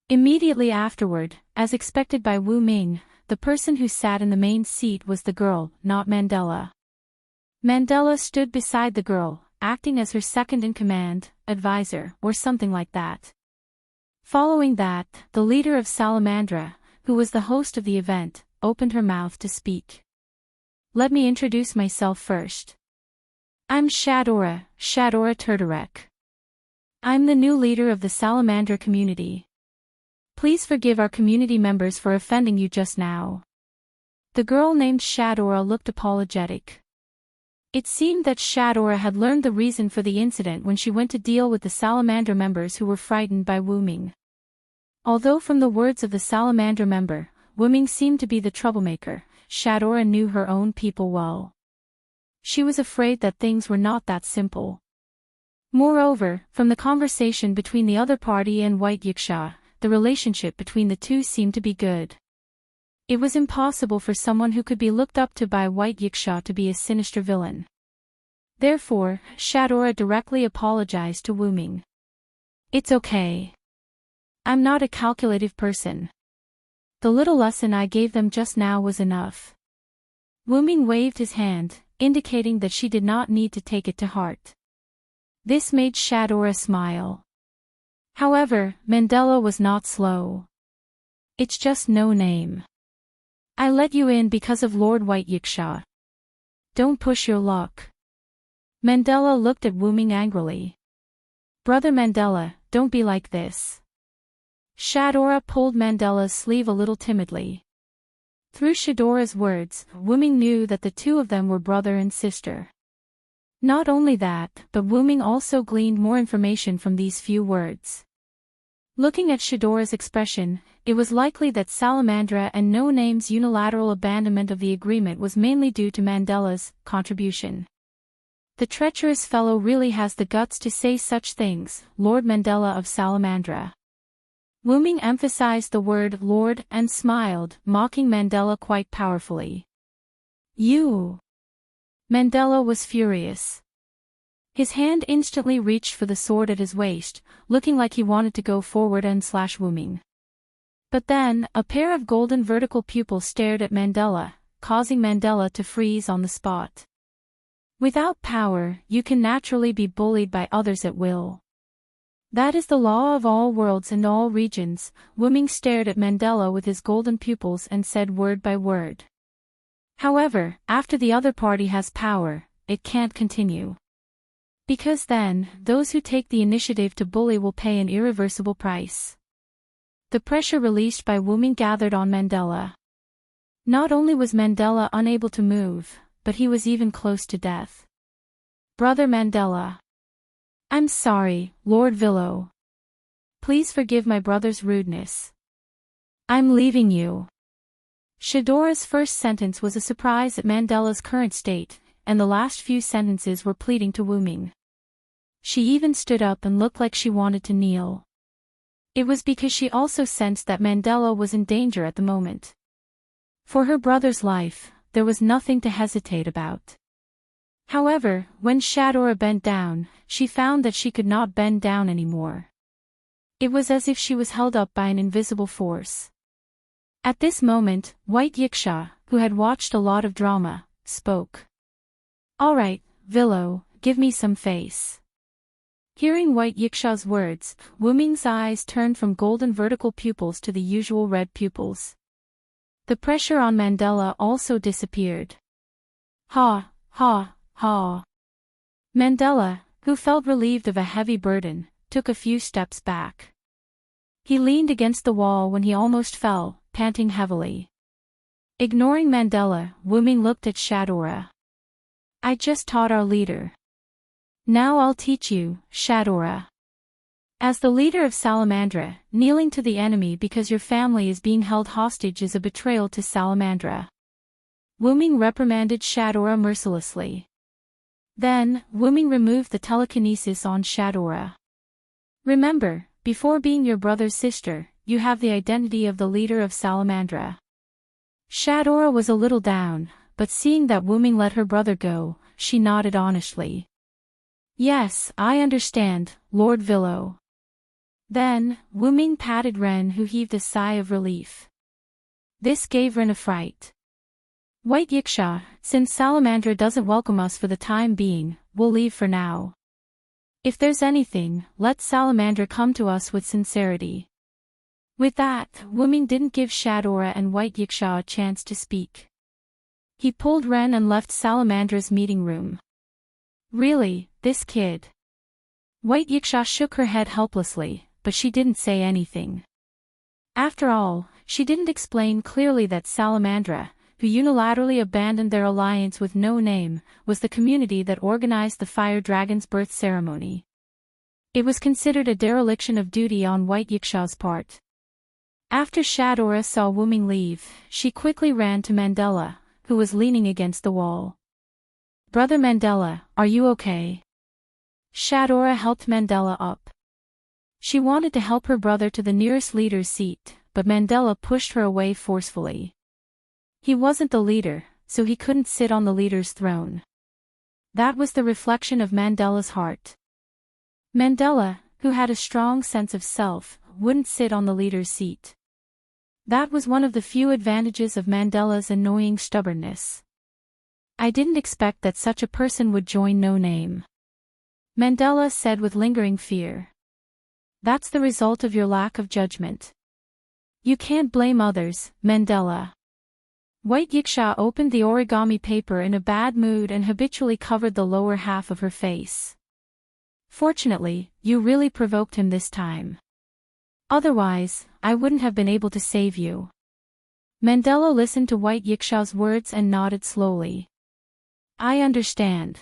Immediately afterward, as expected by Wu Ming, the person who sat in the main seat was the girl, not Mandela. Mandela stood beside the girl, acting as her second-in-command, advisor, or something like that. Following that, the leader of Salamandra, who was the host of the event, opened her mouth to speak. Let me introduce myself first. I'm Shadora Turturek. I'm the new leader of the Salamandra community. Please forgive our community members for offending you just now. The girl named Shadora looked apologetic. It seemed that Shadora had learned the reason for the incident when she went to deal with the Salamander members who were frightened by Wu Ming. Although from the words of the Salamander member, Wu Ming seemed to be the troublemaker, Shadora knew her own people well. She was afraid that things were not that simple. Moreover, from the conversation between the other party and White Yiksha, the relationship between the two seemed to be good. It was impossible for someone who could be looked up to by White Yiksha to be a sinister villain. Therefore, Shadora directly apologized to Wu Ming. It's okay. I'm not a calculative person. The little lesson I gave them just now was enough. Wu Ming waved his hand, indicating that she did not need to take it to heart. This made Shadora smile. However, Mandela was not slow. It's just no name. I let you in because of Lord White Yiksha. Don't push your luck. Mandela looked at Wu Ming angrily. Brother Mandela, don't be like this. Shadora pulled Mandela's sleeve a little timidly. Through Shadora's words, Wu Ming knew that the two of them were brother and sister. Not only that, but Wu Ming also gleaned more information from these few words. Looking at Shadora's expression, it was likely that Salamandra and No Name's unilateral abandonment of the agreement was mainly due to Mandela's contribution. The treacherous fellow really has the guts to say such things, Lord Mandela of Salamandra. Wu Ming emphasized the word Lord and smiled, mocking Mandela quite powerfully. You! Mandela was furious. His hand instantly reached for the sword at his waist, looking like he wanted to go forward and slash Wu Ming. But then, a pair of golden vertical pupils stared at Mandela, causing Mandela to freeze on the spot. Without power, you can naturally be bullied by others at will. That is the law of all worlds and all regions. Wu Ming stared at Mandela with his golden pupils and said word by word. However, after the other party has power, it can't continue. Because then, those who take the initiative to bully will pay an irreversible price. The pressure released by Wu Ming gathered on Mandela. Not only was Mandela unable to move, but he was even close to death. Brother Mandela. I'm sorry, Lord Villo. Please forgive my brother's rudeness. I'm leaving you. Shadora's first sentence was a surprise at Mandela's current state, and the last few sentences were pleading to Wu Ming. She even stood up and looked like she wanted to kneel. It was because she also sensed that Mandela was in danger at the moment. For her brother's life, there was nothing to hesitate about. However, when Shadora bent down, she found that she could not bend down anymore. It was as if she was held up by an invisible force. At this moment, White Yiksha, who had watched a lot of drama, spoke. All right, Villo, give me some face. Hearing White Yiksha's words, Wu Ming's eyes turned from golden vertical pupils to the usual red pupils. The pressure on Mandela also disappeared. Ha, ha, ha. Mandela, who felt relieved of a heavy burden, took a few steps back. He leaned against the wall when he almost fell, panting heavily. Ignoring Mandela, Wu Ming looked at Shadora. I just taught our leader. Now I'll teach you, Shadora. As the leader of Salamandra, kneeling to the enemy because your family is being held hostage is a betrayal to Salamandra. Wu Ming reprimanded Shadora mercilessly. Then, Wu Ming removed the telekinesis on Shadora. Remember, before being your brother's sister, you have the identity of the leader of Salamandra. Shadora was a little down, but seeing that Wu Ming let her brother go, she nodded honestly. Yes, I understand, Lord Villo. Then, Wu Ming patted Ren, who heaved a sigh of relief. This gave Ren a fright. White Yiksha, since Salamandra doesn't welcome us for the time being, we'll leave for now. If there's anything, let Salamandra come to us with sincerity. With that, Wu Ming didn't give Shadora and White Yiksha a chance to speak. He pulled Ren and left Salamandra's meeting room. Really, this kid? White Yiksha shook her head helplessly, but she didn't say anything. After all, she didn't explain clearly that Salamandra, who unilaterally abandoned their alliance with no name, was the community that organized the fire dragon's birth ceremony. It was considered a dereliction of duty on White Yiksha's part. After Shadora saw Wu Ming leave, she quickly ran to Mandela, who was leaning against the wall. Brother Mandela, are you okay? Shadora helped Mandela up. She wanted to help her brother to the nearest leader's seat, but Mandela pushed her away forcefully. He wasn't the leader, so he couldn't sit on the leader's throne. That was the reflection of Mandela's heart. Mandela, who had a strong sense of self, wouldn't sit on the leader's seat. That was one of the few advantages of Mandela's annoying stubbornness. I didn't expect that such a person would join No Name. Mandela said with lingering fear. That's the result of your lack of judgment. You can't blame others, Mandela. White Yiksha opened the origami paper in a bad mood and habitually covered the lower half of her face. Fortunately, you really provoked him this time. Otherwise, I wouldn't have been able to save you. Mandela listened to White Yiksha's words and nodded slowly. I understand.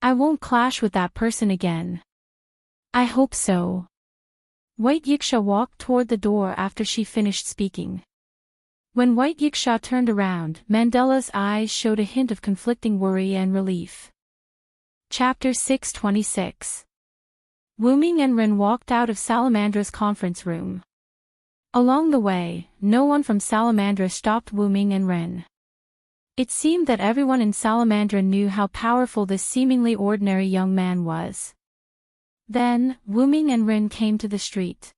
I won't clash with that person again. I hope so. White Yiksha walked toward the door after she finished speaking. When White Yiksha turned around, Mandela's eyes showed a hint of conflicting worry and relief. Chapter 626. Wu Ming and Ren walked out of Salamandra's conference room. Along the way, no one from Salamandra stopped Wu Ming and Ren. It seemed that everyone in Salamandra knew how powerful this seemingly ordinary young man was. Then, Wu Ming and Ren came to the street.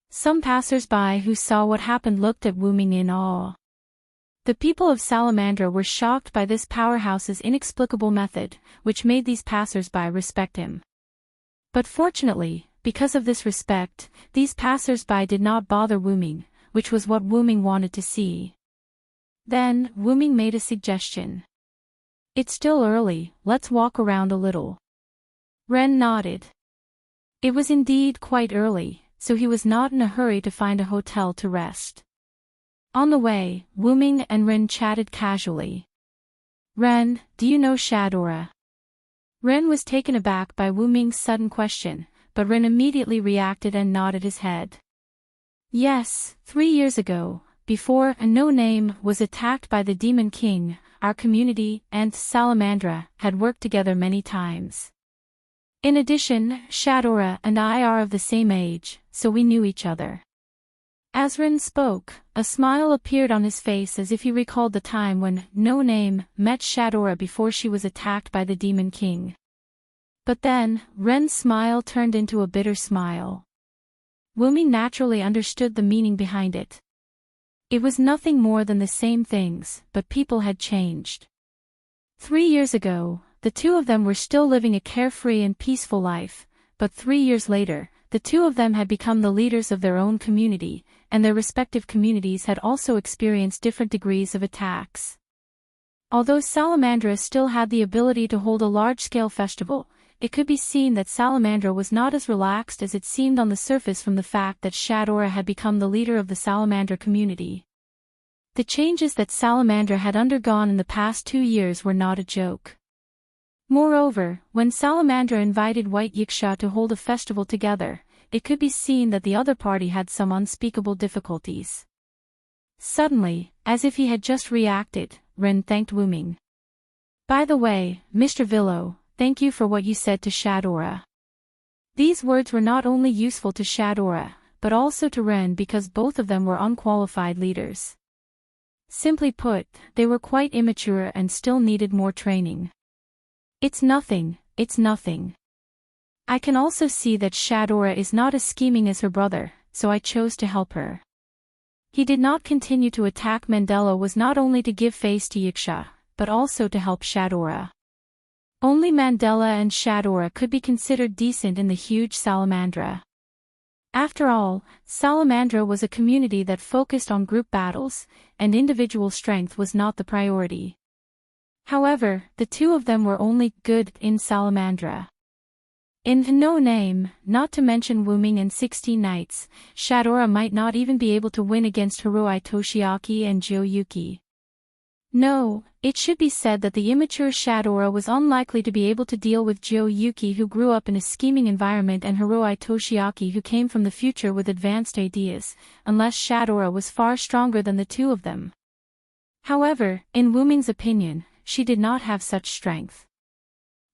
Some passers-by who saw what happened looked at Wu Ming in awe. The people of Salamandra were shocked by this powerhouse's inexplicable method, which made these passers-by respect him. But fortunately, because of this respect, these passers-by did not bother Wu Ming, which was what Wu Ming wanted to see. Then, Wu Ming made a suggestion. It's still early, let's walk around a little. Ren nodded. It was indeed quite early, so he was not in a hurry to find a hotel to rest. On the way, Wu Ming and Ren chatted casually. Ren, do you know Shadora? Ren was taken aback by Wu Ming's sudden question, but Ren immediately reacted and nodded his head. Yes, 3 years ago, before a No Name was attacked by the Demon King, our community and Salamandra had worked together many times. In addition, Shadora and I are of the same age, so we knew each other. As Ren spoke, a smile appeared on his face as if he recalled the time when No Name met Shadora before she was attacked by the Demon King. But then, Ren's smile turned into a bitter smile. Wu Ming naturally understood the meaning behind it. It was nothing more than the same things, but people had changed. 3 years ago, the two of them were still living a carefree and peaceful life, but 3 years later, the two of them had become the leaders of their own community, and their respective communities had also experienced different degrees of attacks. Although Salamandra still had the ability to hold a large-scale festival, it could be seen that Salamandra was not as relaxed as it seemed on the surface from the fact that Shadora had become the leader of the Salamandra community. The changes that Salamandra had undergone in the past 2 years were not a joke. Moreover, when Salamandra invited White Yiksha to hold a festival together, it could be seen that the other party had some unspeakable difficulties. Suddenly, as if he had just reacted, Ren thanked Wu Ming. By the way, Mr. Villo, thank you for what you said to Shadora. These words were not only useful to Shadora, but also to Ren because both of them were unqualified leaders. Simply put, they were quite immature and still needed more training. It's nothing. I can also see that Shadora is not as scheming as her brother, so I chose to help her. He did not continue to attack Mandela was not only to give face to Yiksha, but also to help Shadora. Only Mandela and Shadora could be considered decent in the huge Salamandra. After all, Salamandra was a community that focused on group battles, and individual strength was not the priority. However, the two of them were only good in Salamandra. In No Name, not to mention Wuming and 16 Nights, Shadora might not even be able to win against Hiroi Toshiaki and Jiyuki. No, it should be said that the immature Shadora was unlikely to be able to deal with Jiyuki, who grew up in a scheming environment, and Hiroi Toshiaki, who came from the future with advanced ideas, unless Shadora was far stronger than the two of them. However, in Wuming's opinion, she did not have such strength.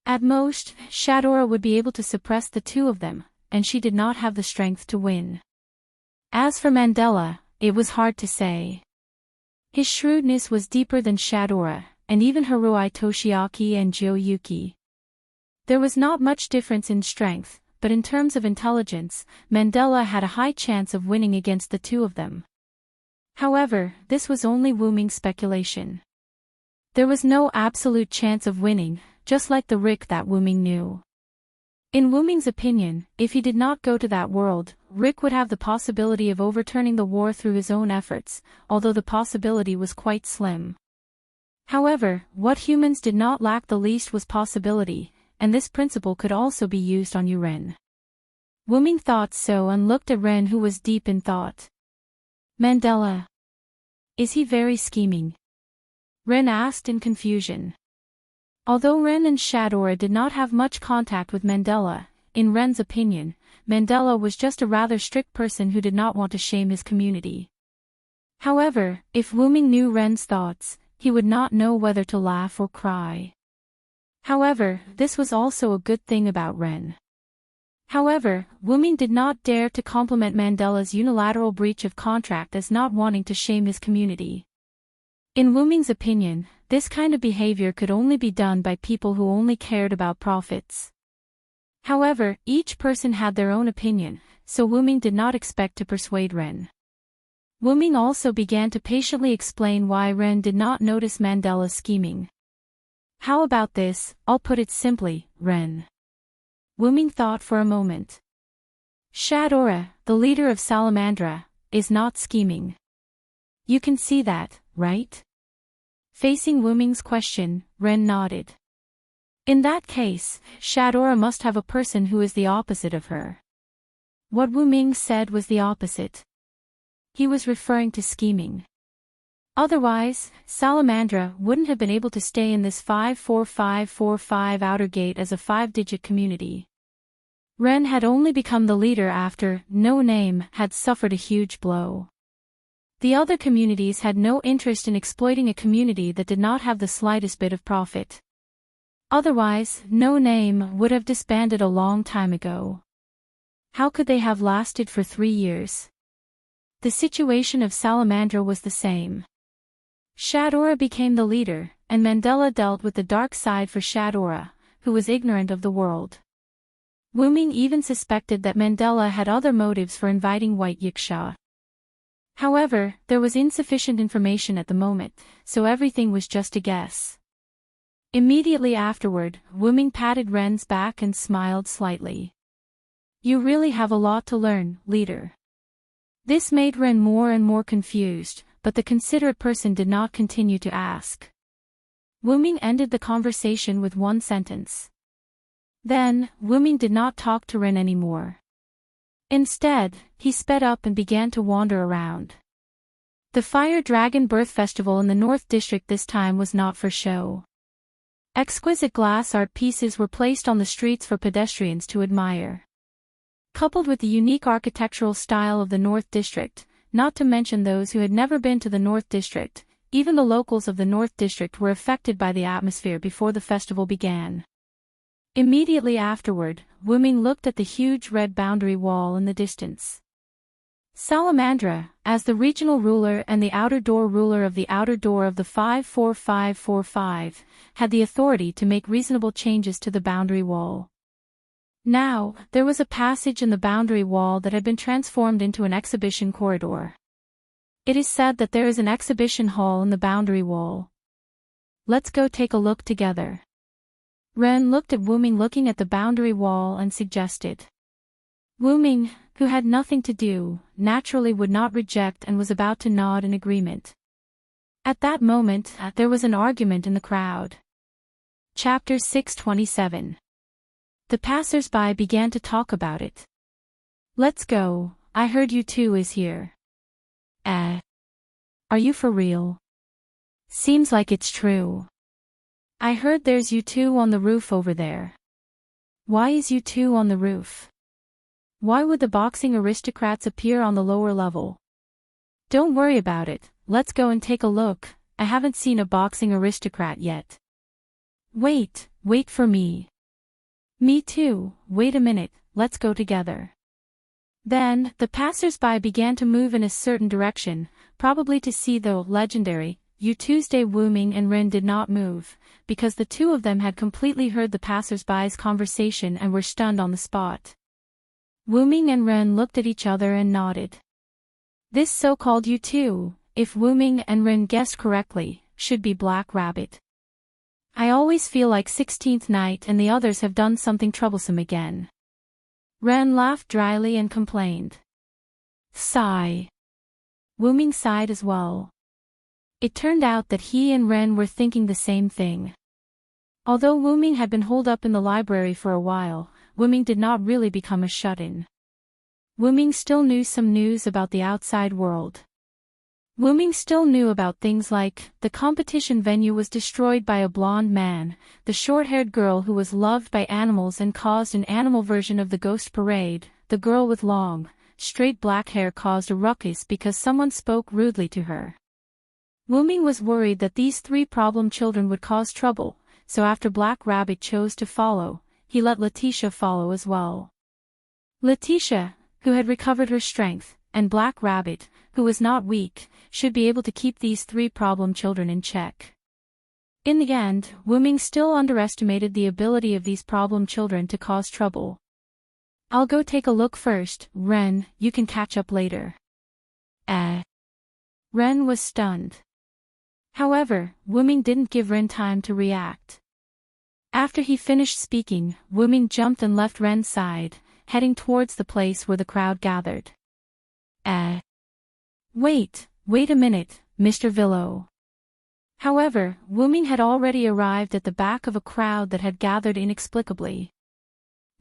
At most, Shadora would be able to suppress the two of them, and she did not have the strength to win. As for Mandela, it was hard to say. His shrewdness was deeper than Shadora, and even Hiroi Toshiaki and Jiyuki. There was not much difference in strength, but in terms of intelligence, Mandela had a high chance of winning against the two of them. However, this was only Wuming's speculation. There was no absolute chance of winning, just like the Rick that Wuming knew. In Wuming's opinion, if he did not go to that world, Rick would have the possibility of overturning the war through his own efforts, although the possibility was quite slim. However, what humans did not lack the least was possibility, and this principle could also be used on Ren. Wuming thought so and looked at Ren, who was deep in thought. Mandela. Is he very scheming? Ren asked in confusion. Although Ren and Shadora did not have much contact with Mandela, in Ren's opinion, Mandela was just a rather strict person who did not want to shame his community. However, if Wuming knew Ren's thoughts, he would not know whether to laugh or cry. However, this was also a good thing about Ren. However, Wuming did not dare to compliment Mandela's unilateral breach of contract as not wanting to shame his community. In Wuming's opinion, this kind of behavior could only be done by people who only cared about profits. However, each person had their own opinion, so Wuming did not expect to persuade Ren. Wuming also began to patiently explain why Ren did not notice Mandela's scheming. How about this? I'll put it simply, Ren. Wuming thought for a moment. Shadora, the leader of Salamandra, is not scheming. You can see that, right? Facing Wuming's question, Ren nodded. In that case, Shadora must have a person who is the opposite of her. What Wuming said was the opposite. He was referring to scheming. Otherwise, Salamandra wouldn't have been able to stay in this 54545 outer gate as a 5-digit community. Ren had only become the leader after No Name had suffered a huge blow. The other communities had no interest in exploiting a community that did not have the slightest bit of profit. Otherwise, No Name would have disbanded a long time ago. How could they have lasted for 3 years? The situation of Salamandra was the same. Shadora became the leader, and Mandela dealt with the dark side for Shadora, who was ignorant of the world. Wuming even suspected that Mandela had other motives for inviting White Yiksha. However, there was insufficient information at the moment, so everything was just a guess. Immediately afterward, Wuming patted Ren's back and smiled slightly. You really have a lot to learn, leader. This made Ren more and more confused, but the considerate person did not continue to ask. Wuming ended the conversation with one sentence. Then, Wuming did not talk to Ren anymore. Instead, he sped up and began to wander around. The Fire Dragon Birth Festival in the North District this time was not for show. Exquisite glass art pieces were placed on the streets for pedestrians to admire. Coupled with the unique architectural style of the North District, not to mention those who had never been to the North District, even the locals of the North District were affected by the atmosphere before the festival began. Immediately afterward, Wuming looked at the huge red boundary wall in the distance. Salamandra, as the regional ruler and the outer door ruler of the outer door of the 54545, had the authority to make reasonable changes to the boundary wall. Now, there was a passage in the boundary wall that had been transformed into an exhibition corridor. It is said that there is an exhibition hall in the boundary wall. Let's go take a look together. Ren looked at Wuming looking at the boundary wall and suggested. Wuming, who had nothing to do, naturally would not reject and was about to nod in agreement. At that moment, there was an argument in the crowd. Chapter 627. The passers-by began to talk about it. Let's go, I heard you two is here. Are you for real? Seems like it's true. I heard there's you two on the roof over there. Why is you two on the roof? Why would the boxing aristocrats appear on the lower level? Don't worry about it, let's go and take a look, I haven't seen a boxing aristocrat yet. Wait for me. Me too, wait a minute, let's go together. Then, the passers-by began to move in a certain direction, probably to see the legendary Tuesday. Wuming and Ren did not move, because the two of them had completely heard the passers-by's conversation and were stunned on the spot. Wuming and Ren looked at each other and nodded. This so-called U2, if Wuming and Ren guessed correctly, should be Black Rabbit. I always feel like 16th night and the others have done something troublesome again. Ren laughed dryly and complained. Sigh. Wuming sighed as well. It turned out that he and Ren were thinking the same thing. Although Wuming had been holed up in the library for a while, Wuming did not really become a shut-in. Wuming still knew some news about the outside world. Wuming still knew about things like, the competition venue was destroyed by a blonde man, the short-haired girl who was loved by animals and caused an animal version of the ghost parade, the girl with long, straight black hair caused a ruckus because someone spoke rudely to her. Wuming was worried that these three problem children would cause trouble, so after Black Rabbit chose to follow, he let Letitia follow as well. Letitia, who had recovered her strength, and Black Rabbit, who was not weak, should be able to keep these three problem children in check. In the end, Wuming still underestimated the ability of these problem children to cause trouble. I'll go take a look first, Ren, you can catch up later. Ren was stunned. However, Wuming didn't give Ren time to react. After he finished speaking, Wuming jumped and left Ren's side, heading towards the place where the crowd gathered. Wait a minute, Mr. Villo. However, Wuming had already arrived at the back of a crowd that had gathered inexplicably.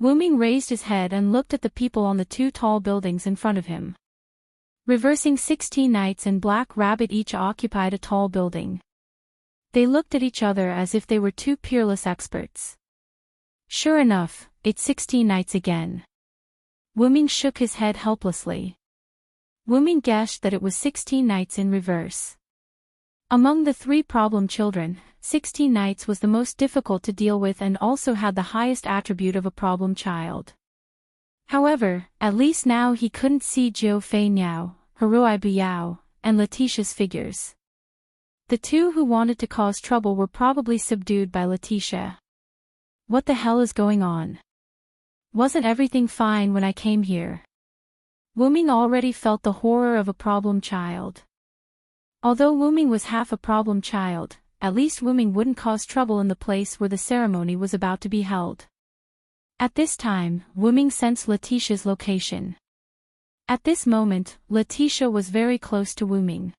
Wuming raised his head and looked at the people on the two tall buildings in front of him. Reversing 16 knights and Black Rabbit each occupied a tall building. They looked at each other as if they were two peerless experts. Sure enough, it's 16 knights again. Wuming shook his head helplessly. Wuming guessed that it was 16 knights in reverse. Among the three problem children, 16 knights was the most difficult to deal with and also had the highest attribute of a problem child. However, at least now he couldn't see Jiu Fei Niao, Haruai Buyao, and Letitia's figures. The two who wanted to cause trouble were probably subdued by Letitia. What the hell is going on? Wasn't everything fine when I came here? Wuming already felt the horror of a problem child. Although Wuming was half a problem child, at least Wuming wouldn't cause trouble in the place where the ceremony was about to be held. At this time, Wuming sensed Letitia's location. At this moment, Letitia was very close to Wuming.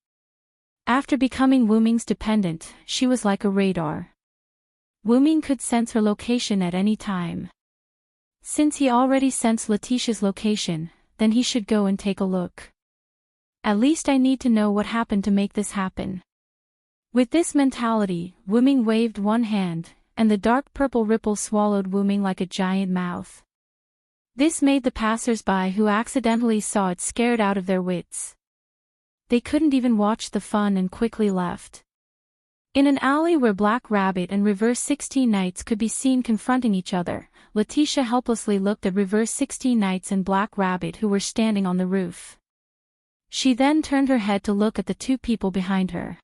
After becoming Wuming's dependent, she was like a radar. Wuming could sense her location at any time. Since he already sensed Letitia's location, then he should go and take a look. At least I need to know what happened to make this happen. With this mentality, Wuming waved one hand, and the dark purple ripple swallowed Wuming like a giant mouth. This made the passers-by who accidentally saw it scared out of their wits. They couldn't even watch the fun and quickly left. In an alley where Black Rabbit and Reverse 16 Knights could be seen confronting each other, Letitia helplessly looked at Reverse 16 Knights and Black Rabbit who were standing on the roof. She then turned her head to look at the two people behind her.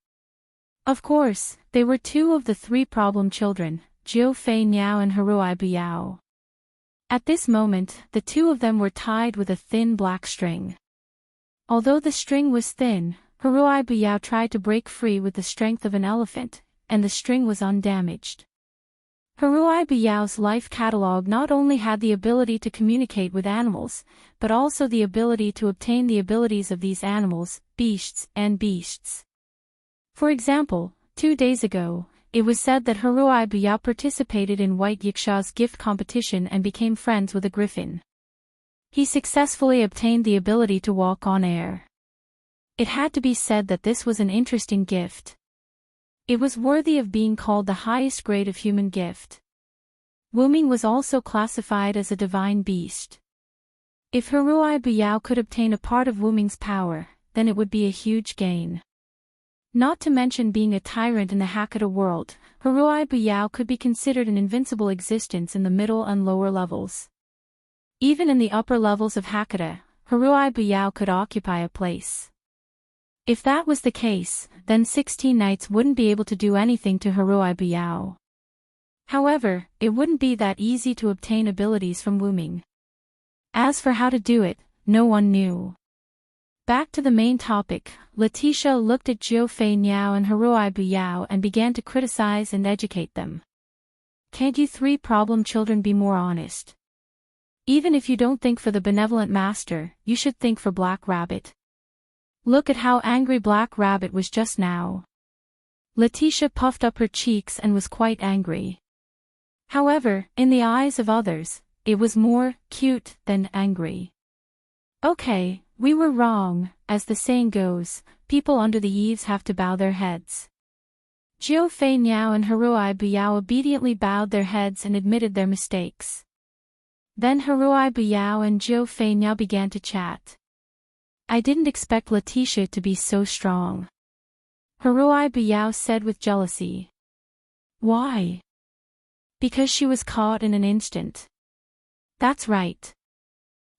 Of course, they were two of the three problem children, Jiu Fei Niao and Haruai Biao. At this moment, the two of them were tied with a thin black string. Although the string was thin, Haruai Biao tried to break free with the strength of an elephant, and the string was undamaged. Haruai Biao's life catalog not only had the ability to communicate with animals, but also the ability to obtain the abilities of these animals, beasts. For example, 2 days ago, it was said that Haruai Biao participated in White Yiksha's gift competition and became friends with a griffin. He successfully obtained the ability to walk on air. It had to be said that this was an interesting gift. It was worthy of being called the highest grade of human gift. Wuming was also classified as a divine beast. If Haruai Biao could obtain a part of Wuming's power, then it would be a huge gain. Not to mention being a tyrant in the Hakata world, Haruai Biao could be considered an invincible existence in the middle and lower levels. Even in the upper levels of Hakata, Haruai Biao could occupy a place. If that was the case, then 16 knights wouldn't be able to do anything to Haruai Biao. However, it wouldn't be that easy to obtain abilities from Wuming. As for how to do it, no one knew. Back to the main topic, Letitia looked at Jiu Fei Niao and Haruai Biao and began to criticize and educate them. Can't you three problem children be more honest? Even if you don't think for the benevolent master, you should think for Black Rabbit. Look at how angry Black Rabbit was just now. Letitia puffed up her cheeks and was quite angry. However, in the eyes of others, it was more cute than angry. Okay, we were wrong, as the saying goes, people under the eaves have to bow their heads. Jiu Fei Niao and Haruai Biao obediently bowed their heads and admitted their mistakes. Then Haruai Biao and Jiu Fei Niao began to chat. I didn't expect Letitia to be so strong. Haruai Biao said with jealousy. Why? Because she was caught in an instant. That's right.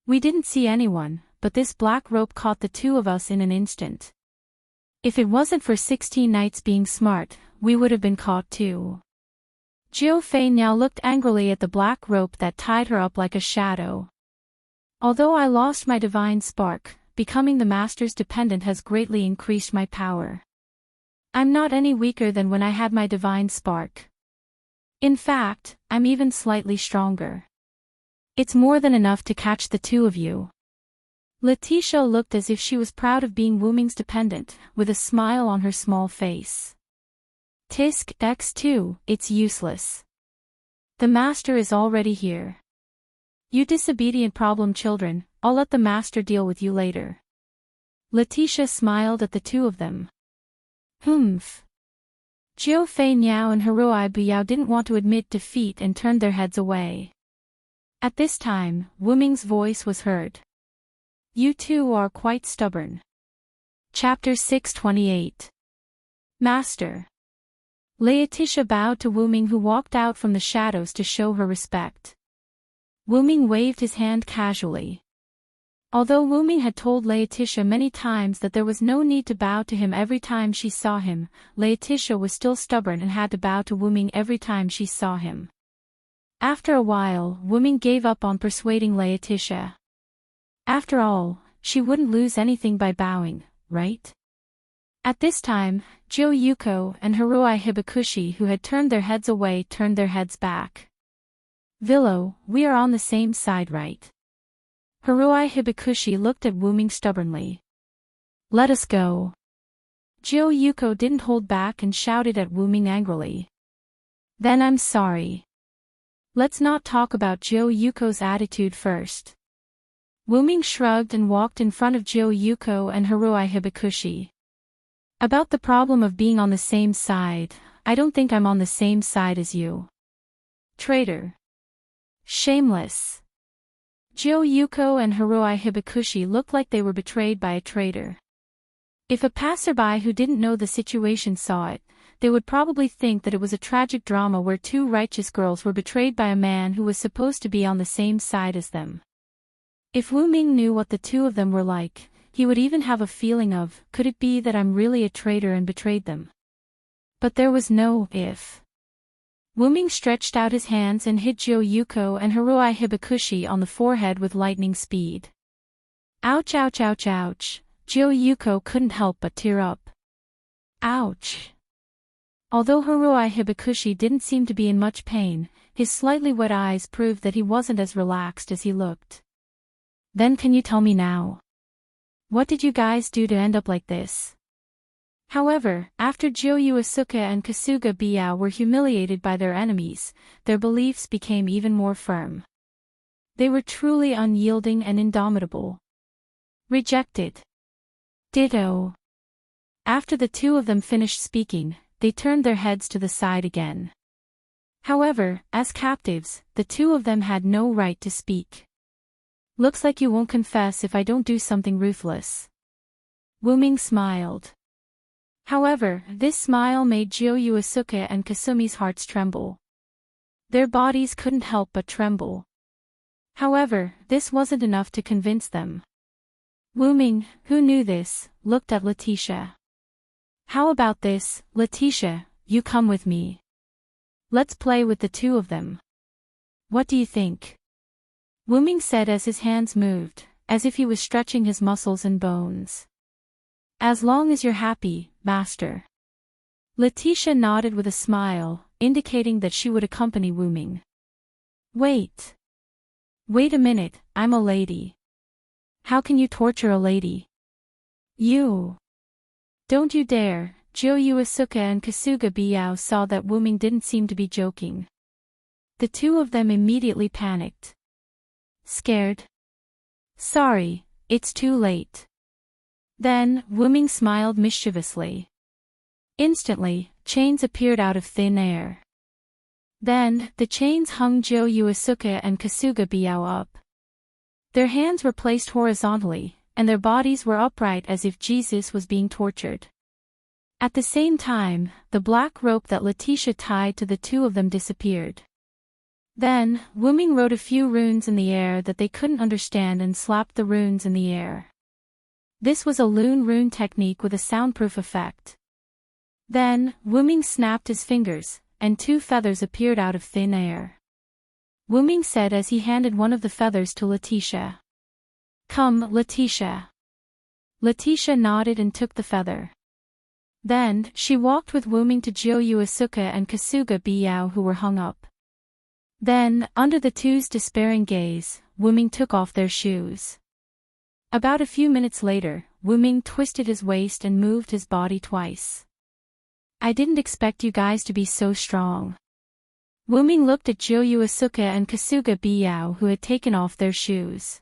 We didn't see anyone, but this black rope caught the two of us in an instant. If it wasn't for 16 knights being smart, we would have been caught too. Jiu Fei now looked angrily at the black rope that tied her up like a shadow. Although I lost my divine spark, becoming the master's dependent has greatly increased my power. I'm not any weaker than when I had my divine spark. In fact, I'm even slightly stronger. It's more than enough to catch the two of you. Letitia looked as if she was proud of being Wuming's dependent, with a smile on her small face. Tisk X2, it's useless. The master is already here. You disobedient problem children, I'll let the master deal with you later. Letitia smiled at the two of them. Humph. Jiu Fei Niao and Haruai Biao didn't want to admit defeat and turned their heads away. At this time, Wuming's voice was heard. You two are quite stubborn. Chapter 628. Master. Letitia bowed to Wuming, who walked out from the shadows to show her respect. Wuming waved his hand casually. Although Wuming had told Letitia many times that there was no need to bow to him every time she saw him, Letitia was still stubborn and had to bow to Wuming every time she saw him. After a while, Wuming gave up on persuading Letitia. After all, she wouldn't lose anything by bowing, right? At this time, Jo Yuko and Haruai Hibakushi, who had turned their heads away, turned their heads back. Villo, we are on the same side, right? Haruai Hibakushi looked at Wuming stubbornly. Let us go. Jo Yuko didn't hold back and shouted at Wuming angrily. Then I'm sorry. Let's not talk about Jo Yuko's attitude first. Wuming shrugged and walked in front of Jo Yuko and Haruai Hibakushi. About the problem of being on the same side, I don't think I'm on the same side as you. Traitor. Shameless. Jo Yuko and Haruai Hibakushi looked like they were betrayed by a traitor. If a passerby who didn't know the situation saw it, they would probably think that it was a tragic drama where two righteous girls were betrayed by a man who was supposed to be on the same side as them. If Wuming knew what the two of them were like, he would even have a feeling of, could it be that I'm really a traitor and betrayed them? But there was no if. Wuming stretched out his hands and hit Jyo Yuko and Hiroi Hibakushi on the forehead with lightning speed. Ouch, ouch, ouch, ouch. Jyo Yuko couldn't help but tear up. Ouch. Although Hiroi Hibakushi didn't seem to be in much pain, his slightly wet eyes proved that he wasn't as relaxed as he looked. Then can you tell me now? What did you guys do to end up like this? However, after Jyo Asuka and Kasuga Biao were humiliated by their enemies, their beliefs became even more firm. They were truly unyielding and indomitable. Rejected. Ditto. After the two of them finished speaking, they turned their heads to the side again. However, as captives, the two of them had no right to speak. Looks like you won't confess if I don't do something ruthless. Wuming smiled. However, this smile made Jyo Asuka and Kasumi's hearts tremble. Their bodies couldn't help but tremble. However, this wasn't enough to convince them. Wuming, who knew this, looked at Letitia. How about this, Letitia, you come with me. Let's play with the two of them. What do you think? Wuming said as his hands moved, as if he was stretching his muscles and bones. As long as you're happy, master. Letitia nodded with a smile, indicating that she would accompany Wuming. Wait. Wait a minute, I'm a lady. How can you torture a lady? You. Don't you dare. Jyo Asuka and Kasuga Biao saw that Wuming didn't seem to be joking. The two of them immediately panicked. Scared? Sorry, it's too late. Then, Wuming smiled mischievously. Instantly, chains appeared out of thin air. Then, the chains hung Jyo Asuka and Kasuga Biao up. Their hands were placed horizontally, and their bodies were upright as if Jesus was being tortured. At the same time, the black rope that Letitia tied to the two of them disappeared. Then, Wuming wrote a few runes in the air that they couldn't understand and slapped the runes in the air. This was a Lune rune technique with a soundproof effect. Then, Wuming snapped his fingers, and two feathers appeared out of thin air. Wuming said as he handed one of the feathers to Letitia. Come, Letitia. Letitia nodded and took the feather. Then, she walked with Wuming to Jyo Asuka and Kasuga Biao who were hung up. Then, under the two's despairing gaze, Wuming took off their shoes. About a few minutes later, Wuming twisted his waist and moved his body twice. I didn't expect you guys to be so strong. Wuming looked at Jyo Asuka and Kasuga Biao who had taken off their shoes.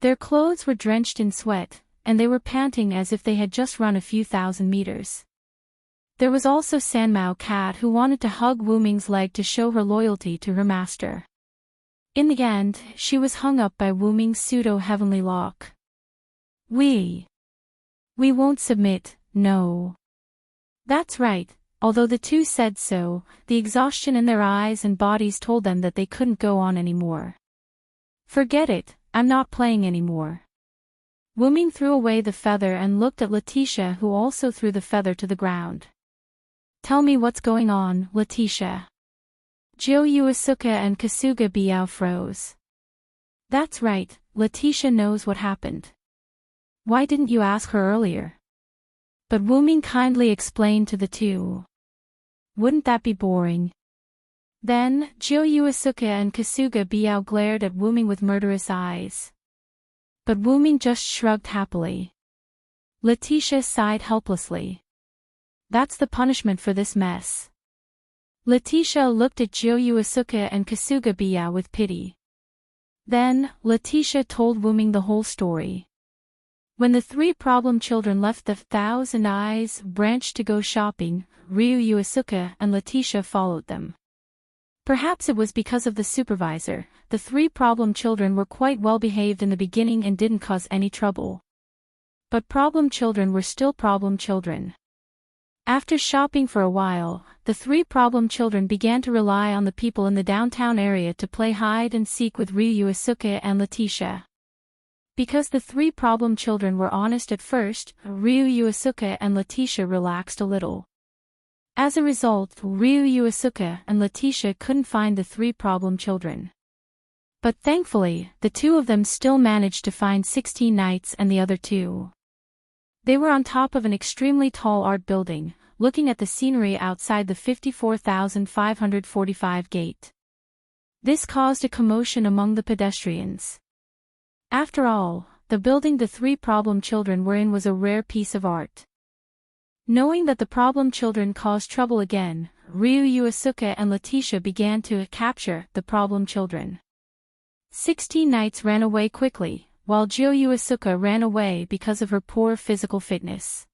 Their clothes were drenched in sweat, and they were panting as if they had just run a few thousand meters. There was also Sanmao Cat who wanted to hug Wuming's leg to show her loyalty to her master. In the end, she was hung up by Wuming's pseudo-heavenly lock. We won't submit, no. That's right, although the two said so, the exhaustion in their eyes and bodies told them that they couldn't go on anymore. Forget it, I'm not playing anymore. Wuming threw away the feather and looked at Letitia who also threw the feather to the ground. Tell me what's going on, Letitia. Jyo Asuka and Kasuga Biao froze. That's right, Letitia knows what happened. Why didn't you ask her earlier? But Wuming kindly explained to the two. Wouldn't that be boring? Then, Jyo Asuka and Kasuga Biao glared at Wuming with murderous eyes. But Wuming just shrugged happily. Letitia sighed helplessly. That's the punishment for this mess. Letitia looked at Jyo Asuka and Kasuga Biao with pity. Then, Letitia told Wuming the whole story. When the three problem children left the Thousand Eyes branch to go shopping, Ryu Asuka and Letitia followed them. Perhaps it was because of the supervisor, the three problem children were quite well behaved in the beginning and didn't cause any trouble. But problem children were still problem children. After shopping for a while, the three problem children began to rely on the people in the downtown area to play hide and seek with Ryu Asuka and Letitia. Because the three problem children were honest at first, Ryu Yuasuke and Letitia relaxed a little. As a result, Ryu Yuasuke and Letitia couldn't find the three problem children. But thankfully, the two of them still managed to find 16 knights and the other two. They were on top of an extremely tall art building, looking at the scenery outside the 54,545 gate. This caused a commotion among the pedestrians. After all, the building the three problem children were in was a rare piece of art. Knowing that the problem children caused trouble again, Ryu Yuasuke and Letitia began to capture the problem children. 16 knights ran away quickly, while Jo Yuasuke ran away because of her poor physical fitness.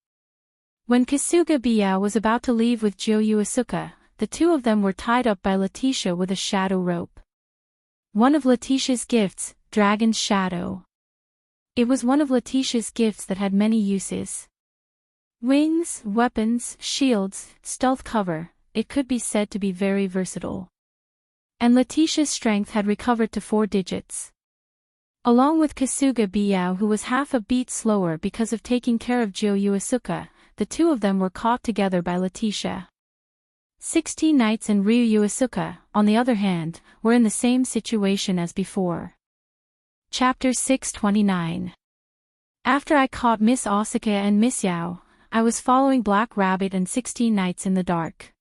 When Kasuga Biao was about to leave with Jo Yuasuke, the two of them were tied up by Letitia with a shadow rope. One of Letitia's gifts, Dragon's Shadow. It was one of Letitia's gifts that had many uses. Wings, weapons, shields, stealth cover, it could be said to be very versatile. And Letitia's strength had recovered to 4 digits. Along with Kasuga Biao, who was half a beat slower because of taking care of Jo Yuasuke, the two of them were caught together by Letitia. 16 knights and Ryu Yuasuke, on the other hand, were in the same situation as before. Chapter 629. After I caught Miss Asuka and Miss Yao, I was following Black Rabbit and 16 knights in the dark.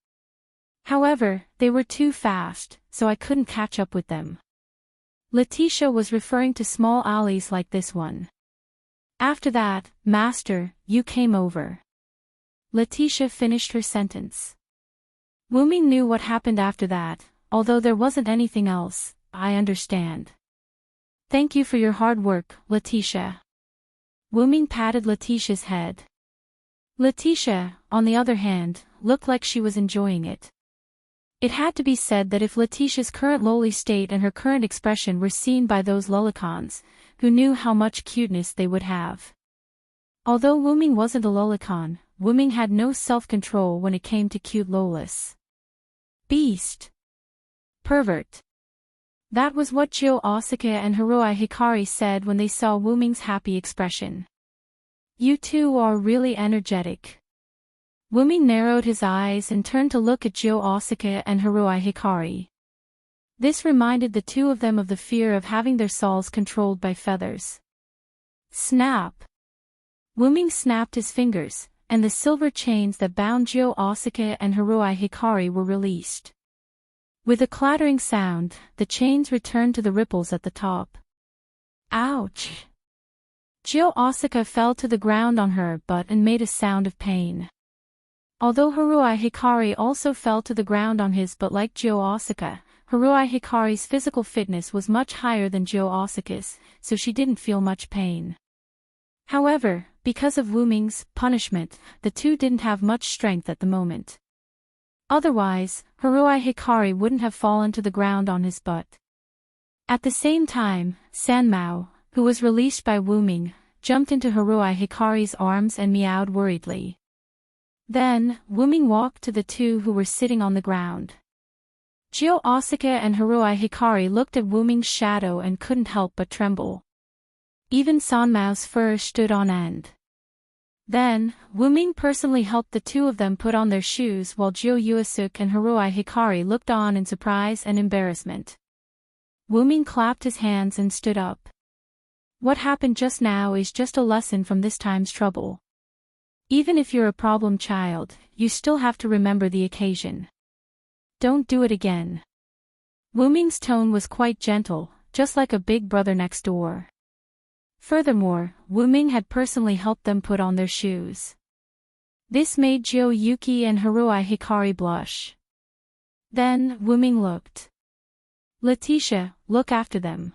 However, they were too fast, so I couldn't catch up with them. Letitia was referring to small alleys like this one. After that, Master, you came over. Letitia finished her sentence. Wuming knew what happened after that, although there wasn't anything else. I understand. Thank you for your hard work, Letitia. Wuming patted Letitia's head. Letitia, on the other hand, looked like she was enjoying it. It had to be said that if Letitia's current lowly state and her current expression were seen by those lolicons, who knew how much cuteness they would have. Although Wuming wasn't a lolicon, Wuming had no self-control when it came to cute lolis. Beast. Pervert. That was what Jo Asuka and Hiroi Hikari said when they saw Wuming's happy expression. You two are really energetic. Wuming narrowed his eyes and turned to look at Jo Asuka and Hiroi Hikari. This reminded the two of them of the fear of having their souls controlled by feathers. Snap! Wuming snapped his fingers, and the silver chains that bound Jo Asuka and Hiroi Hikari were released. With a clattering sound, the chains returned to the ripples at the top. Ouch! Jo Asuka fell to the ground on her butt and made a sound of pain. Although Hiroi Hikari also fell to the ground on his butt like Jo Asuka, Hiroi Hikari's physical fitness was much higher than Jo Asuka's, so she didn't feel much pain. However, because of Wuming's punishment, the two didn't have much strength at the moment. Otherwise, Hiroi Hikari wouldn't have fallen to the ground on his butt. At the same time, Sanmao, who was released by Wuming, jumped into Hiroi Hikari's arms and meowed worriedly. Then, Wuming walked to the two who were sitting on the ground. Jo Asuka and Hiroi Hikari looked at Wuming's shadow and couldn't help but tremble. Even Sanmao's fur stood on end. Then, Wuming personally helped the two of them put on their shoes while Jo Yuasuke and Hiroi Hikari looked on in surprise and embarrassment. Wuming clapped his hands and stood up. What happened just now is just a lesson from this time's trouble. Even if you're a problem child, you still have to remember the occasion. Don't do it again. Wuming's tone was quite gentle, just like a big brother next door. Furthermore, Wuming had personally helped them put on their shoes. This made Jo Yuki and Hiroi Hikari blush. Then, Wuming looked. Letitia, look after them.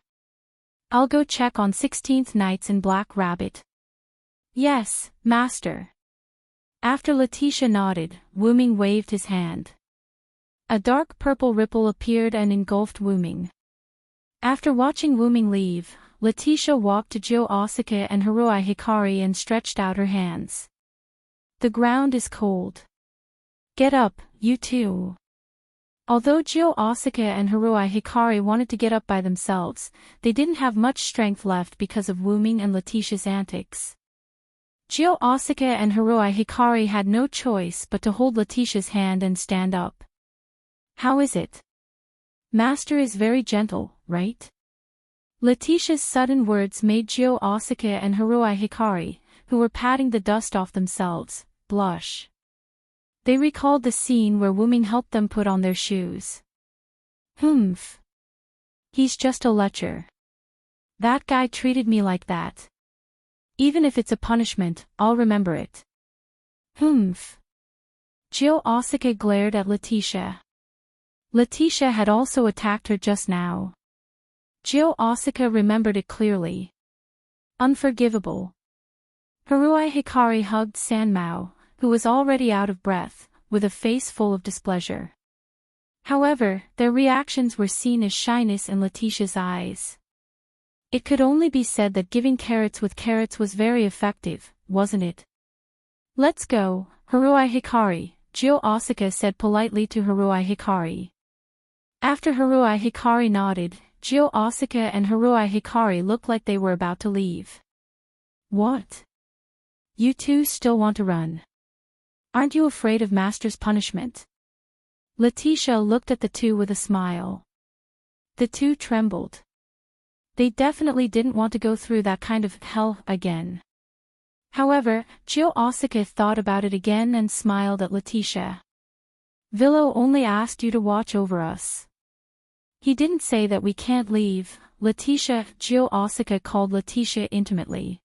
I'll go check on 16th Knights and Black Rabbit. Yes, Master. After Letitia nodded, Wuming waved his hand. A dark purple ripple appeared and engulfed Wuming. After watching Wuming leave, Letitia walked to Jo Asuka and Hiroi Hikari and stretched out her hands. The ground is cold. Get up, you two. Although Jio Asuka and Haruhi Hikari wanted to get up by themselves, they didn't have much strength left because of Wu Ming and Letitia's antics. Jio Asuka and Haruhi Hikari had no choice but to hold Letitia's hand and stand up. "How is it? Master is very gentle, right?" Letitia's sudden words made Jio Asuka and Haruhi Hikari, who were patting the dust off themselves, blush. They recalled the scene where Wu Ming helped them put on their shoes. "Humph. He's just a lecher. That guy treated me like that. Even if it's a punishment, I'll remember it." "Humph." Jio Asuka glared at Letitia. Letitia had also attacked her just now. Jio Asuka remembered it clearly. Unforgivable. Haruhi Hikari hugged Sanmao, who was already out of breath, with a face full of displeasure. However, their reactions were seen as shyness in Letitia's eyes. It could only be said that giving carrots with carrots was very effective, wasn't it? "Let's go, Haruhi Hikari," Jio Asuka said politely to Haruhi Hikari. After Haruhi Hikari nodded, Jio Asuka and Haruhi Hikari looked like they were about to leave. "What? You two still want to run? Aren't you afraid of Master's punishment?" Letitia looked at the two with a smile. The two trembled. They definitely didn't want to go through that kind of hell again. However, Jio Asuka thought about it again and smiled at Letitia. "Villo only asked you to watch over us. He didn't say that we can't leave." Jio Asuka called Letitia intimately.